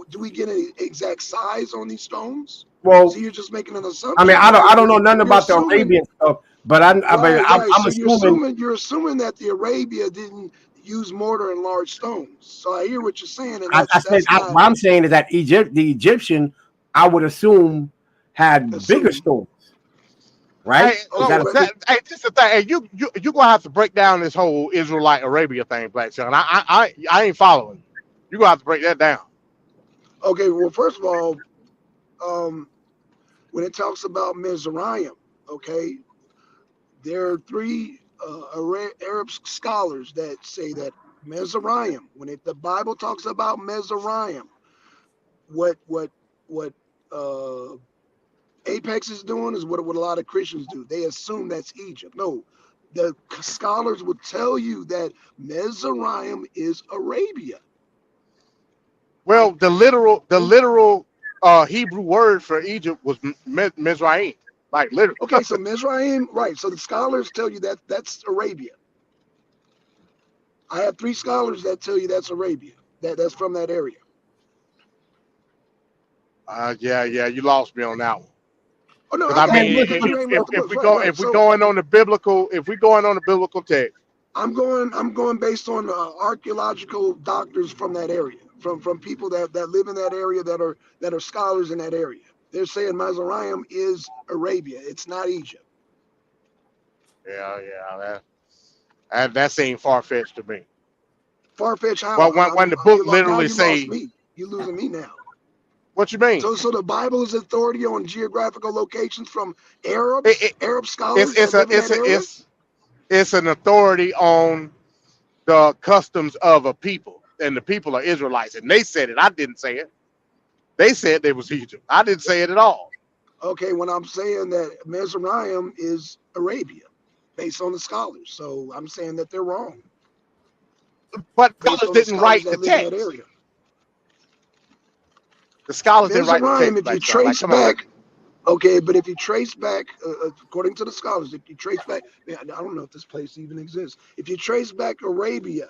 do we get an exact size on these stones? Well, See, you're just making an I mean, assumption, I don't right? I don't know nothing You're about the assuming. Arabian stuff, but Right. I'm So assuming. you're assuming that the Arabia didn't use mortar and large stones. So I hear what you're saying, and I said that's not what I'm saying is that the Egyptian, I would assume, had bigger assume. stones, right? Hey, Is Okay, that a look, but just the thing. Hey, you gonna have to break down this whole Israelite Arabia thing, Black Son. I ain't following. You gonna have to break that down. okay. Well, first of all, um, when it talks about Mizraim, okay, there are three Arab scholars that say that Mizraim, the Bible talks about Mizraim, what uh, Apex is doing is what a lot of Christians do. They assume that's Egypt. No, the scholars would tell you that Mizraim is Arabia. Well, Like, the literal Hebrew word for Egypt was Mizraim, like literally. okay, so Mizraim, right? So the scholars tell you that that's Arabia. I have three scholars that tell you that's Arabia. That's from that area. Yeah, you lost me on that one. Oh no, Because I I got man? you. mean, Listen, You ain't listen, read the books, right? Right. if we So going on the biblical text, I'm going based on archaeological doctors from that area, from people that live in that area that are scholars in that area. They're saying Mizraim is Arabia. It's not Egypt. that seemed far fetched to me. Far-fetched how? Well, when the book Now literally you lost say, me. You losing me now. what you mean? So the Bible is authority on geographical locations from It, it, Arab scholars that it's a live in that area. it's an authority on the customs of a people, and the people are Israelites, and they said it. I didn't say it. They said they was Egypt. I didn't say it at all. Okay, when I'm saying that Mizraim is Arabia, based on the scholars, so I'm saying that they're wrong But based scholars on the didn't scholars write that the live in that text. area. The scholars didn't write the Mizraim, text, if you Black Son. Like, trace come on. back, okay, but if you trace back, according to the scholars, if you trace back, I don't know if this place even exists. If you trace back Arabia,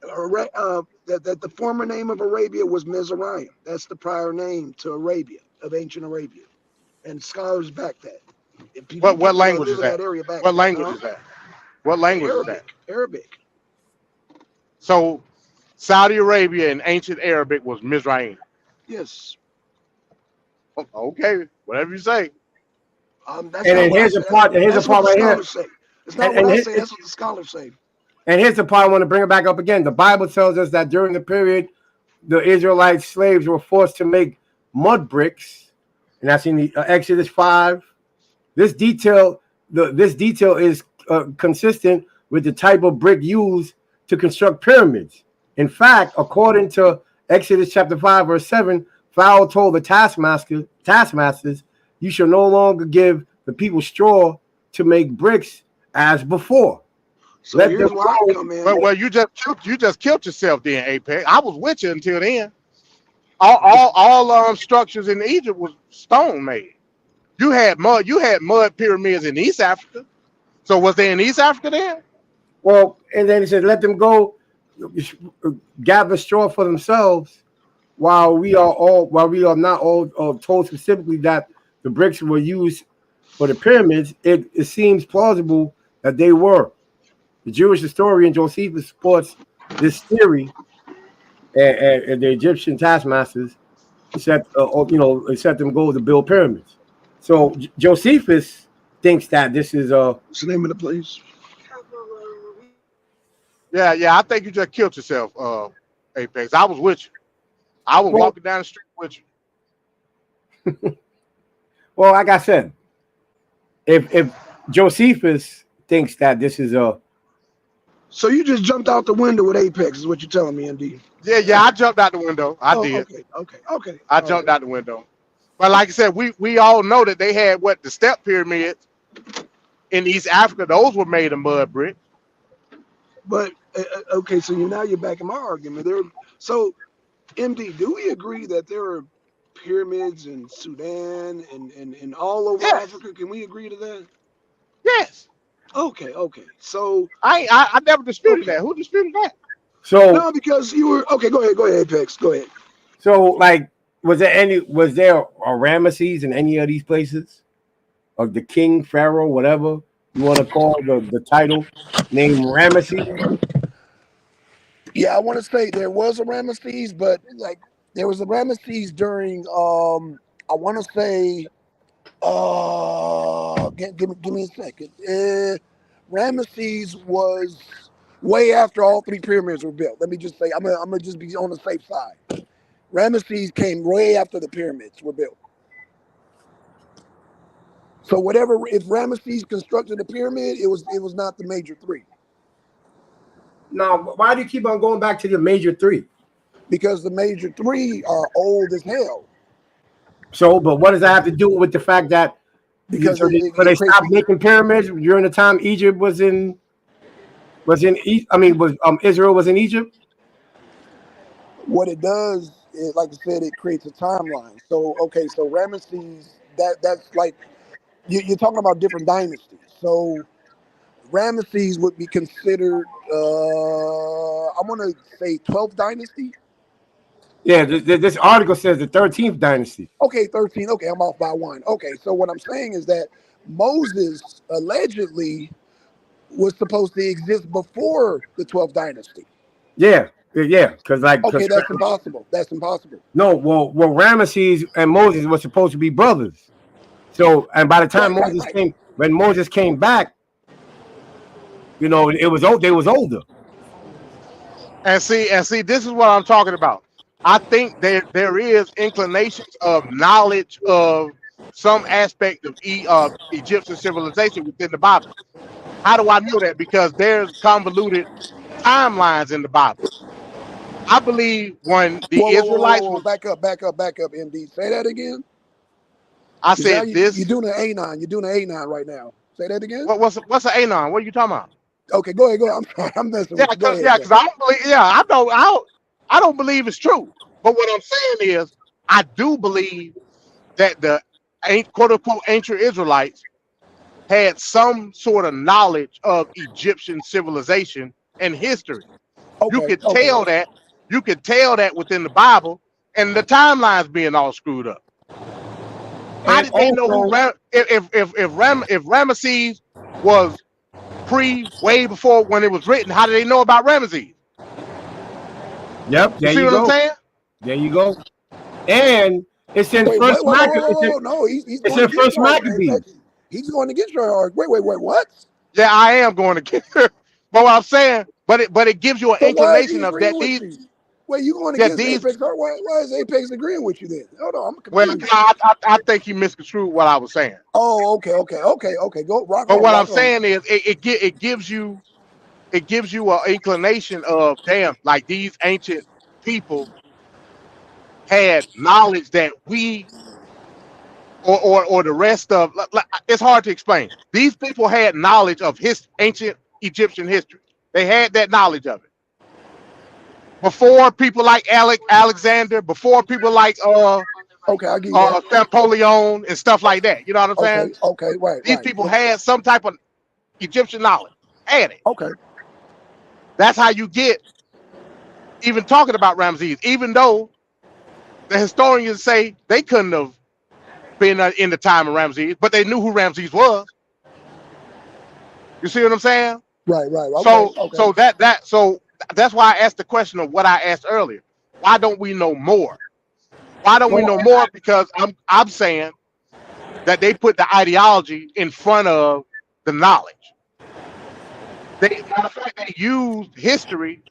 that the former name of Arabia was Mizraim. That's the prior name to Arabia, of ancient Arabia, and scholars back that. And What people that language live is in that? that area back What that. language is that? What language is that? Arabic. So Saudi Arabia in ancient Arabic was Mizraim. Yes. Okay, whatever you say. That's And not then what I here's the said. part. And here's the That's what part the right here. scholars say. It's not And, what and, I here- say. That's what the scholars say. and here's the part I want to bring it back up again. The Bible tells us that during the period the Israelite slaves were forced to make mud bricks, and that's in the Exodus 5. This detail is consistent with the type of brick used to construct pyramids. In fact, according to Exodus chapter 5, verse 7, Pharaoh told the taskmasters, "You shall no longer give the people straw to make bricks as before." So Let here's them where I go. come in. Well, you just killed yourself then, Apex. I was with you until then. All structures in Egypt was stone made. You had mud pyramids in East Africa. So was they in East Africa then? Well, and then he said, "Let them go gather straw for themselves," while we are not all told specifically that the bricks were used for the pyramids. It seems plausible that they were. The Jewish historian Josephus supports this theory, and the Egyptian taskmasters set them go to build pyramids. So Josephus thinks that this is What's the name of the place? Yeah. I think you just killed yourself, Apex. I was with you. I was walking down the street with you. well, like I said, if Josephus thinks that this is So you just jumped out the window with Apex, is what you're telling me, MD? Yeah, I jumped out the window. I did. Okay. I jumped out the window. But like I said, we all know that they had the step pyramids in East Africa. Those were made of mud brick. But okay, so now you're back in my argument. So MD, do we agree that there are pyramids in Sudan and all over Africa? Can we agree to that? Yes. Okay. So I never disputed that. Who disputed that? so. No, because you were okay. Go ahead, Apex. Go ahead. So, like, was there a Ramesses in any of these places? Of the king, pharaoh, whatever you want to call the title, named Ramesses? Yeah, I want to say there was a Ramesses, but like there was a Ramesses during I want to say give me a second. Ramesses was way after all three pyramids were built. Let me just say I'm gonna just be on the safe side. Ramesses came way after the pyramids were built. So if Ramesses constructed the pyramid, it was not the major three. Now, why do you keep on going back to the major three? Because the major three are old as hell. So, but what does that have to do with the fact that because they stopped making pyramids during the time Egypt Israel was in Egypt? What it does is, like I said, it creates a timeline. So Ramesses, that's like you're talking about different dynasties. So Ramesses would be considered, I want to say 12th dynasty. Yeah, this article says the 13th dynasty. Okay, 13. Okay, I'm off by one. Okay, so what I'm saying is that Moses allegedly was supposed to exist before the 12th dynasty. Yeah, because okay, that's impossible. That's impossible. No, well, Ramesses and Moses were supposed to be brothers. So, and by the time when Moses came back, they was older. And see, this is what I'm talking about. I think there is inclinations of knowledge of some aspect of Egyptian civilization within the Bible. How do I know that? Because there's convoluted timelines in the Bible. I believe when the Israelites whoa, back up, MD. Say that again. I said this. You're doing an A9. You're doing an A9 right now. Say that again. What's an A9? What are you talking about? Okay, go ahead. I'm sorry. I'm messing with you. Go ahead. Because I don't believe. Yeah, I don't believe it's true. But what I'm saying is, I do believe that the quote unquote ancient Israelites had some sort of knowledge of Egyptian civilization and history. You could tell that. You could tell that within the Bible, and the timeline's being all screwed up. How did they know who if Ramesses was way before when it was written? How did they know about Ramesses? Yep, You see what I'm saying? There you go. And It's in Wait, First Maccabees. no, he's It's going in against First your argument. Maccabees. Apex. He's going against your argument. Wait, what? Yeah, I am going to get her. But what I'm saying, but it gives you an So why is he inclination of agreeing that with these you? Wait, you going that against these Apex? Why is Apex agreeing with you then? Hold on, I'm well, confused. I think he misconstrued what I was saying. Oh, okay. Go rock But on, what I'm rock on. saying is it gives you an inclination of damn, like these ancient people had knowledge that we or the rest of it's hard to explain. These people had knowledge of his ancient Egyptian history. They had that knowledge of it before people like Alexander, before people like Okay, I get you. Napoleon and stuff like that. You know what I'm saying? Okay, right. These people had some type of Egyptian knowledge. Had it. Okay. That's how you get even talking about Ramses, even though the historians say they couldn't have been in the time of Ramses, but they knew who Ramses was. You see what I'm saying? Right. Okay. So that's why I asked the question of what I asked earlier. Why don't we know more? Why don't we know more? Because I'm saying that they put the ideology in front of the knowledge. Matter of fact, they used history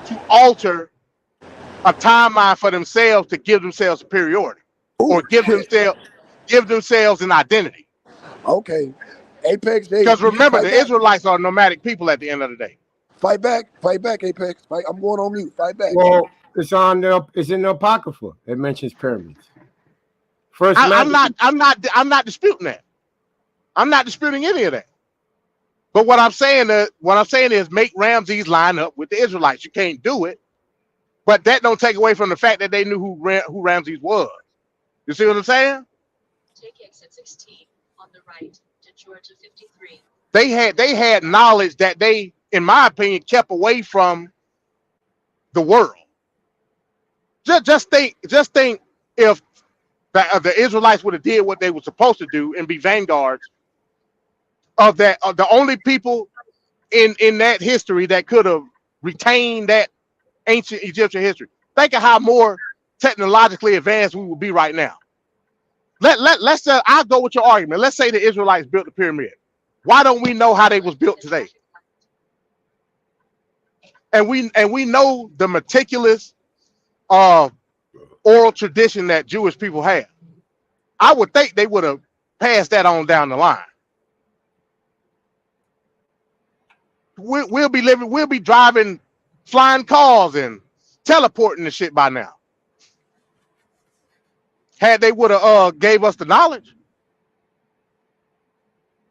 to alter a timeline for themselves to give themselves superiority. Or give themselves an identity. Okay. Apex. Because remember, the Israelites are nomadic people at the end of the day. Fight back, Apex. I'm going on mute. Fight back. Well, it's in the Apocrypha. It mentions pyramids. I'm not disputing that. I'm not disputing any of that. But what I'm saying is make Ramses line up with the Israelites. You can't do it. But that don't take away from the fact that they knew who Ramses was. You see what I'm saying? Take exit 16 on the right to Georgia 53. They had knowledge that they, in my opinion, kept away from the world. Just think if the Israelites would have did what they were supposed to do and be vanguards of that, of the only people in that history that could have retained that ancient Egyptian history. Think of how more technologically advanced we would be right now. Let's I'll go with your argument. Let's say the Israelites built the pyramid. Why don't we know how they was built today? And we know the meticulous oral tradition that Jewish people have. I would think they would have passed that on down the line. We'll be driving flying cars and teleporting the shit by now. Had they would have gave us the knowledge.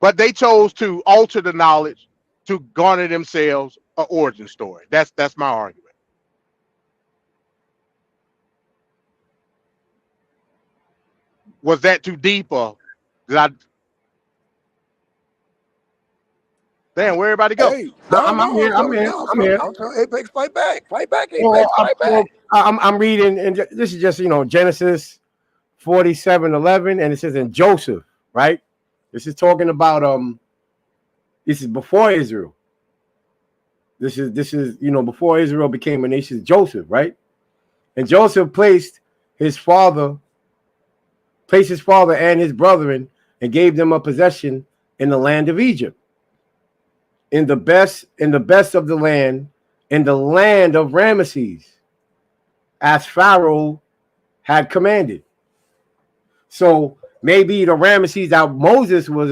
But they chose to alter the knowledge to garner themselves an origin story. That's my argument. Was that too deep, or did I? Damn, where everybody go? Hey, I'm here. I'm telling Apex, fight back, Apex, Well, fight back. I'm reading, and this is just Genesis 47:11, and it says in Joseph, right? This is talking about this is before Israel. This is before Israel became a nation. Joseph, right? And Joseph placed his father and his brethren and gave them a possession in the land of Egypt, in the best of the land, in the land of Ramesses, as Pharaoh had commanded. So maybe the Ramesses that Moses was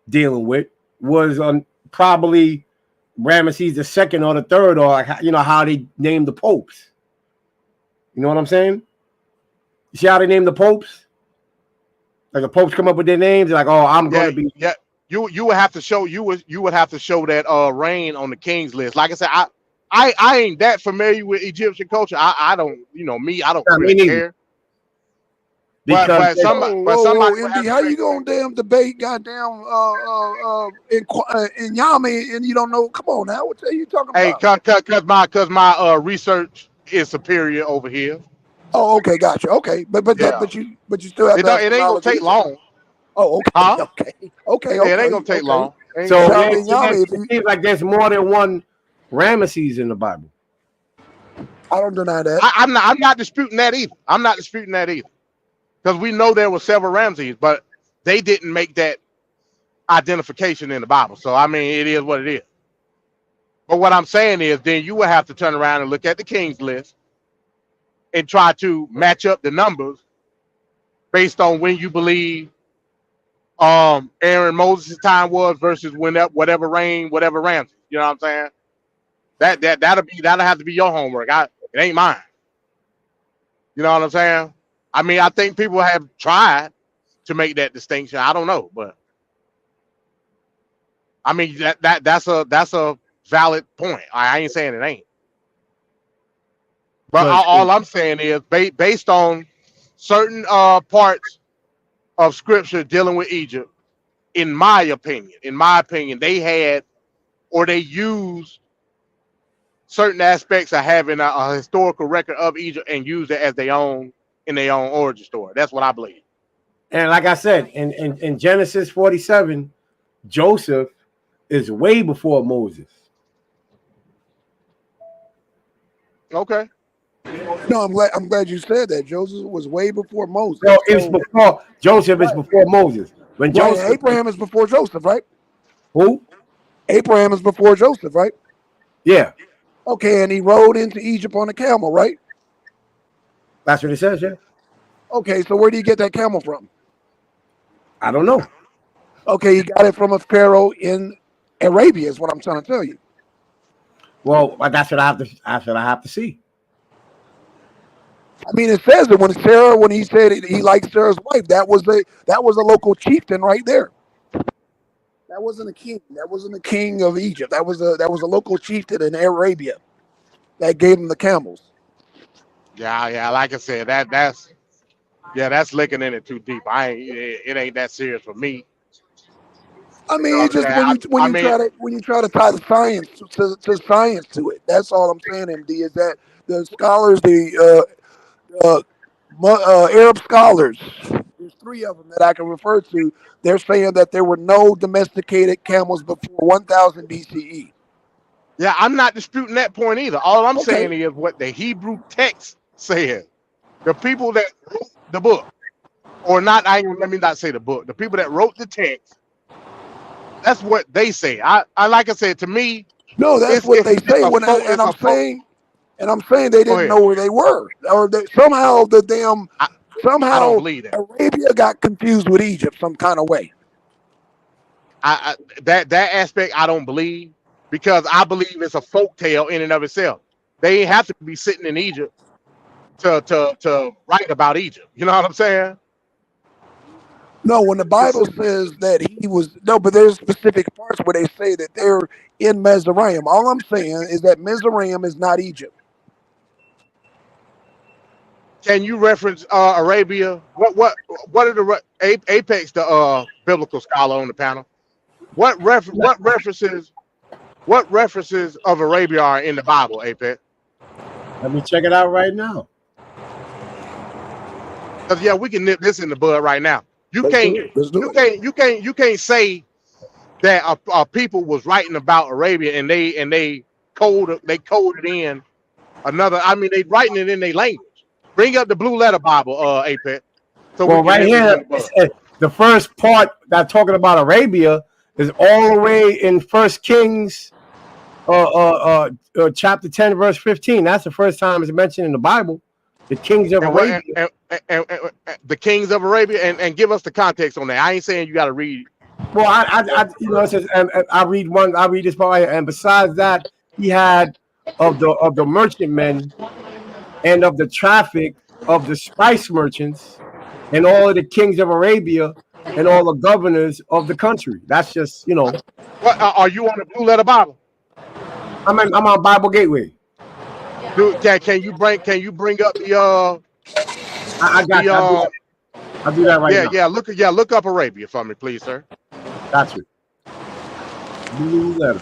dealing with was probably Ramesses the second or the third, or how they named the popes. You know what I'm saying? You see how they named the popes? Like the popes come up with their names, like, oh, I'm going to be. Yeah, you would have to show that reign on the king's list. Like I said, I ain't that familiar with Egyptian culture. I don't, I don't really care. But somebody MD, how you gonna damn debate goddamn in Yami and you don't know? Come on now, what are you talking about? Hey, cause my research is superior over here. Oh, okay, gotcha. Okay, but you still have. It ain't gonna take long. Oh, okay, huh? Okay. Yeah, it ain't gonna take long. So it seems like there's more than one Ramesses in the Bible. I don't deny that. I'm not disputing that either. I'm not disputing that either. Because we know there were several Ramses, but they didn't make that identification in the Bible. So I mean, it is what it is. But what I'm saying is, then you will have to turn around and look at the kings list and try to match up the numbers based on when you believe Aaron Moses' time was versus whatever reign, whatever Ramses. You know what I'm saying? That'll have to be your homework. It ain't mine. You know what I'm saying? I mean, I think people have tried to make that distinction. I don't know, but I mean that's a valid point. I ain't saying it ain't. But all I'm saying is based on certain parts of scripture dealing with Egypt, in my opinion, they had or they used certain aspects of having a historical record of Egypt and used it as their own in their own origin story. That's what I believe. And like I said, in Genesis 47, Joseph is way before Moses. Okay. No, I'm glad you said that. Joseph was way before Moses. No, it's before Joseph is before Moses. When Joseph, Abraham is before Joseph, right? Who? Abraham is before Joseph, right? Yeah. Okay, and he rode into Egypt on a camel, right? That's what it says, yeah. Okay, so where do you get that camel from? I don't know. Okay, he got it from a pharaoh in Arabia, is what I'm trying to tell you. Well, that's what I have to see. I mean, it says that when he said he liked Sarah's wife, that was a local chieftain right there. That wasn't a king. That wasn't the king of Egypt. That was a local chieftain in Arabia that gave him the camels. Yeah. Like I said, that's licking in it too deep. It ain't that serious for me. I mean, it's just when you try to tie the science to science to it. That's all I'm saying, MD, is that the scholars, Arab scholars, there's 3 of them that I can refer to. They're saying that there were no domesticated camels before 1000 BCE. Yeah, I'm not disputing that point either. All I'm saying is what the Hebrew text said. The people that wrote the book, or not, let me not say the book. The people that wrote the text, that's what they say. I like I said, to me, no, that's what they say. And I'm saying they didn't know where they were, or somehow I don't believe that. Arabia got confused with Egypt some kind of way. That aspect I don't believe, because I believe it's a folk tale in and of itself. They have to be sitting in Egypt to write about Egypt. You know what I'm saying? No, when the Bible says that but there's specific parts where they say that they're in Mizraim. All I'm saying is that Mizraim is not Egypt. Can you reference Arabia? What are the Apex, the biblical scholar on the panel? What references of Arabia are in the Bible, Apex? Let me check it out right now. Because we can nip this in the bud right now. You can't say that a people was writing about Arabia and they coded in another. I mean, they writing it in their language. Bring up the Blue Letter Bible, Apex. So right here, the first part that talking about Arabia is all the way in 1 Kings, chapter 10, verse 15. That's the first time it's mentioned in the Bible. The kings of Arabia. And the kings of Arabia, and give us the context on that. I ain't saying you got to read. Well, it says, I read this part, and besides that, he had of the merchantmen and of the traffic of the spice merchants and all of the kings of Arabia and all the governors of the country. That's just, What are you on the Blue Letter Bible? I'm on Bible Gateway. Dude, can you bring up the I got you. I'll do that right now. Look up Arabia for me, please, sir. Got you. Blue Letter.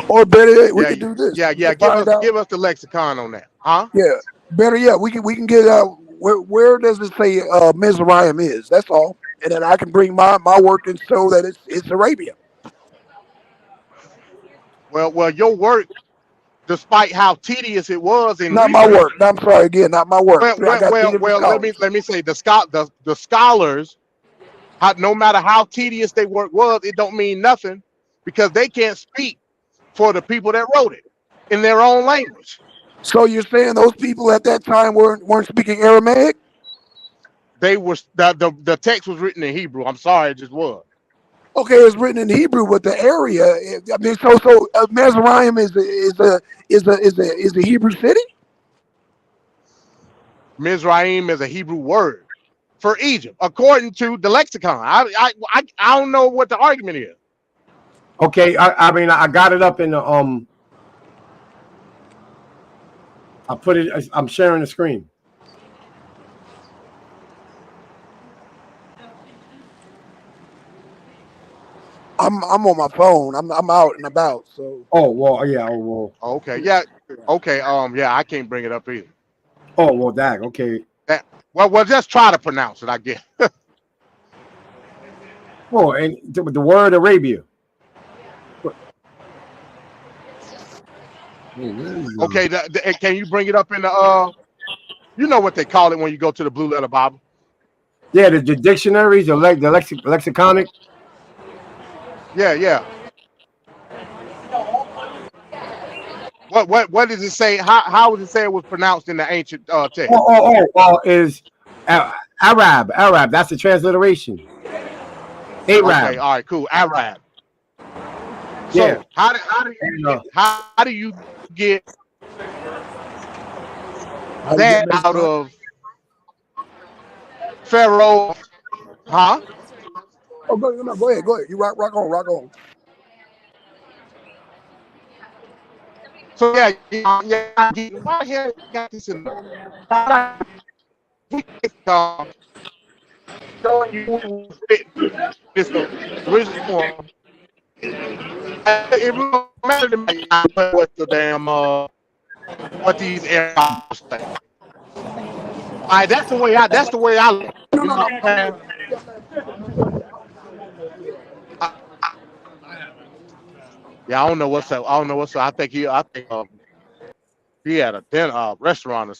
Or better yet, we can do this. Give us the lexicon on that, huh? Yeah, better yet, we can get out where does it say Mizraim is? That's all, and then I can bring my work and show that it's Arabia. Well, your work, despite how tedious it was in Not my research. work. I'm sorry again. Not my work. I got 3 different scholars. Let me say the scholars. No matter how tedious their work was, it don't mean nothing because they can't speak for the people that wrote it in their own language. So you're saying those people at that time weren't speaking Aramaic? They were the text was written in Hebrew. I'm sorry, it just was. Okay, it's written in Hebrew, but the area. I mean, so Mizraim is a Hebrew city. Mizraim is a Hebrew word for Egypt, according to the lexicon. I don't know what the argument is. Okay, I mean, I got it up in the I put it. I'm sharing the screen. I'm on my phone. I'm out and about. So. Oh well, yeah. Oh well. Okay, yeah. Okay, yeah. I can't bring it up either. Oh well, dag. Okay. Well, just try to pronounce it, I guess. Oh, and the word Arabia. Okay, can you bring it up in the you know what they call it when you go to the Blue Letter Bible? Yeah, the dictionaries, the lexiconic. Yeah. What does it say? How would it say it was pronounced in the ancient text? Well, is Arab. That's the transliteration. Arab. Okay, all right, cool. Arab. So Yeah. how do you get that out of Pharaoh? Huh? Oh, go ahead. You rock on. So yeah. Why the hell you got this in there? Showing you this original form. It really matter to me what the damn what these Arabs think. All right, that's the way I look. Yeah, I don't know what's up. I think he had a dinner restaurant or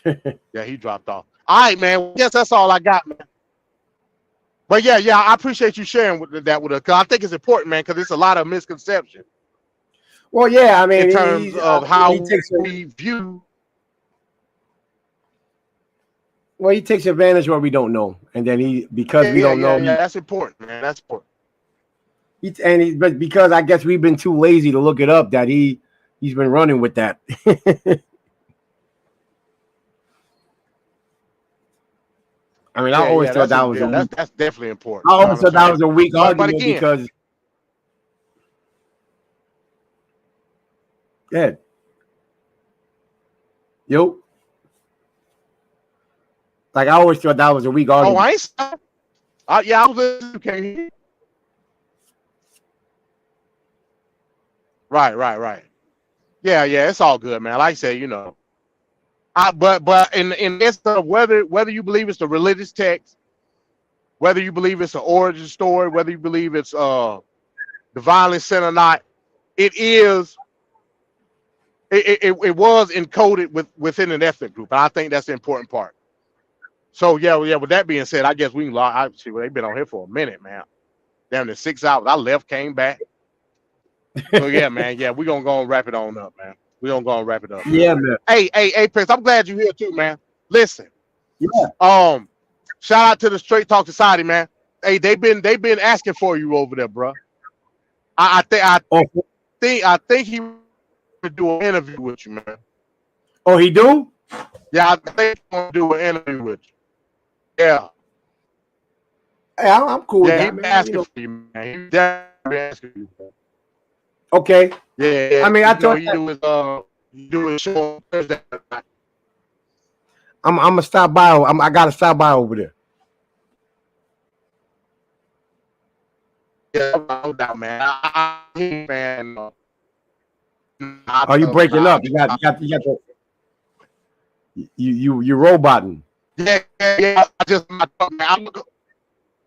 something. Yeah, he dropped off. All right, man. Yes, that's all I got, man. But yeah, I appreciate you sharing that with us because I think it's important, man, because it's a lot of misconception. Well, yeah, I mean, in terms of how we view. Well, he takes advantage where we don't know, and then because we don't know. Yeah, that's important, man. That's important. But because I guess we've been too lazy to look it up, that he's been running with that. I mean, I always thought that was that's definitely important. I always thought that was a weak argument because. Yeah. Yo. Like I always thought that was a weak argument. Oh, I ain't. Yeah, I was listening. Right. Yeah, it's all good, man. Like I say, you know. But in this whether you believe it's the religious text, whether you believe it's an origin story, whether you believe it's divinely sent or not, it was encoded within an ethnic group, and I think that's the important part. So yeah. With that being said, I guess we can log. They've been on here for a minute, man. Damn, the 6 hours. I left, came back. So yeah, man. Yeah, we're gonna go and wrap it on up, man. We're gonna go and wrap it up. Yeah, man. Hey, Prince, I'm glad you're here too, man. Listen. Yeah. Shout out to the Straight Talk Society, man. Hey, they've been asking for you over there, bro. I think he would do an interview with you, man. Oh, he do? Yeah, I think he's gonna do an interview with you. Yeah. Hey, I'm cool with that, he's man. asking for you, man. He's definitely asking you, man. Okay. Yeah. I mean, I thought you do a show on Thursday. I'm gonna stop by. I gotta stop by over there. Yeah, no doubt, man. Man. Are you breaking up? You got the you roboting. Yeah.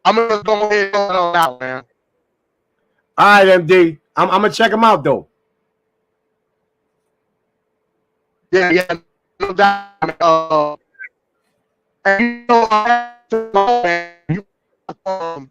I'm gonna go ahead and go on out, man. All right, MD. I'm gonna check them out though. Yeah, no doubt. And you know, man,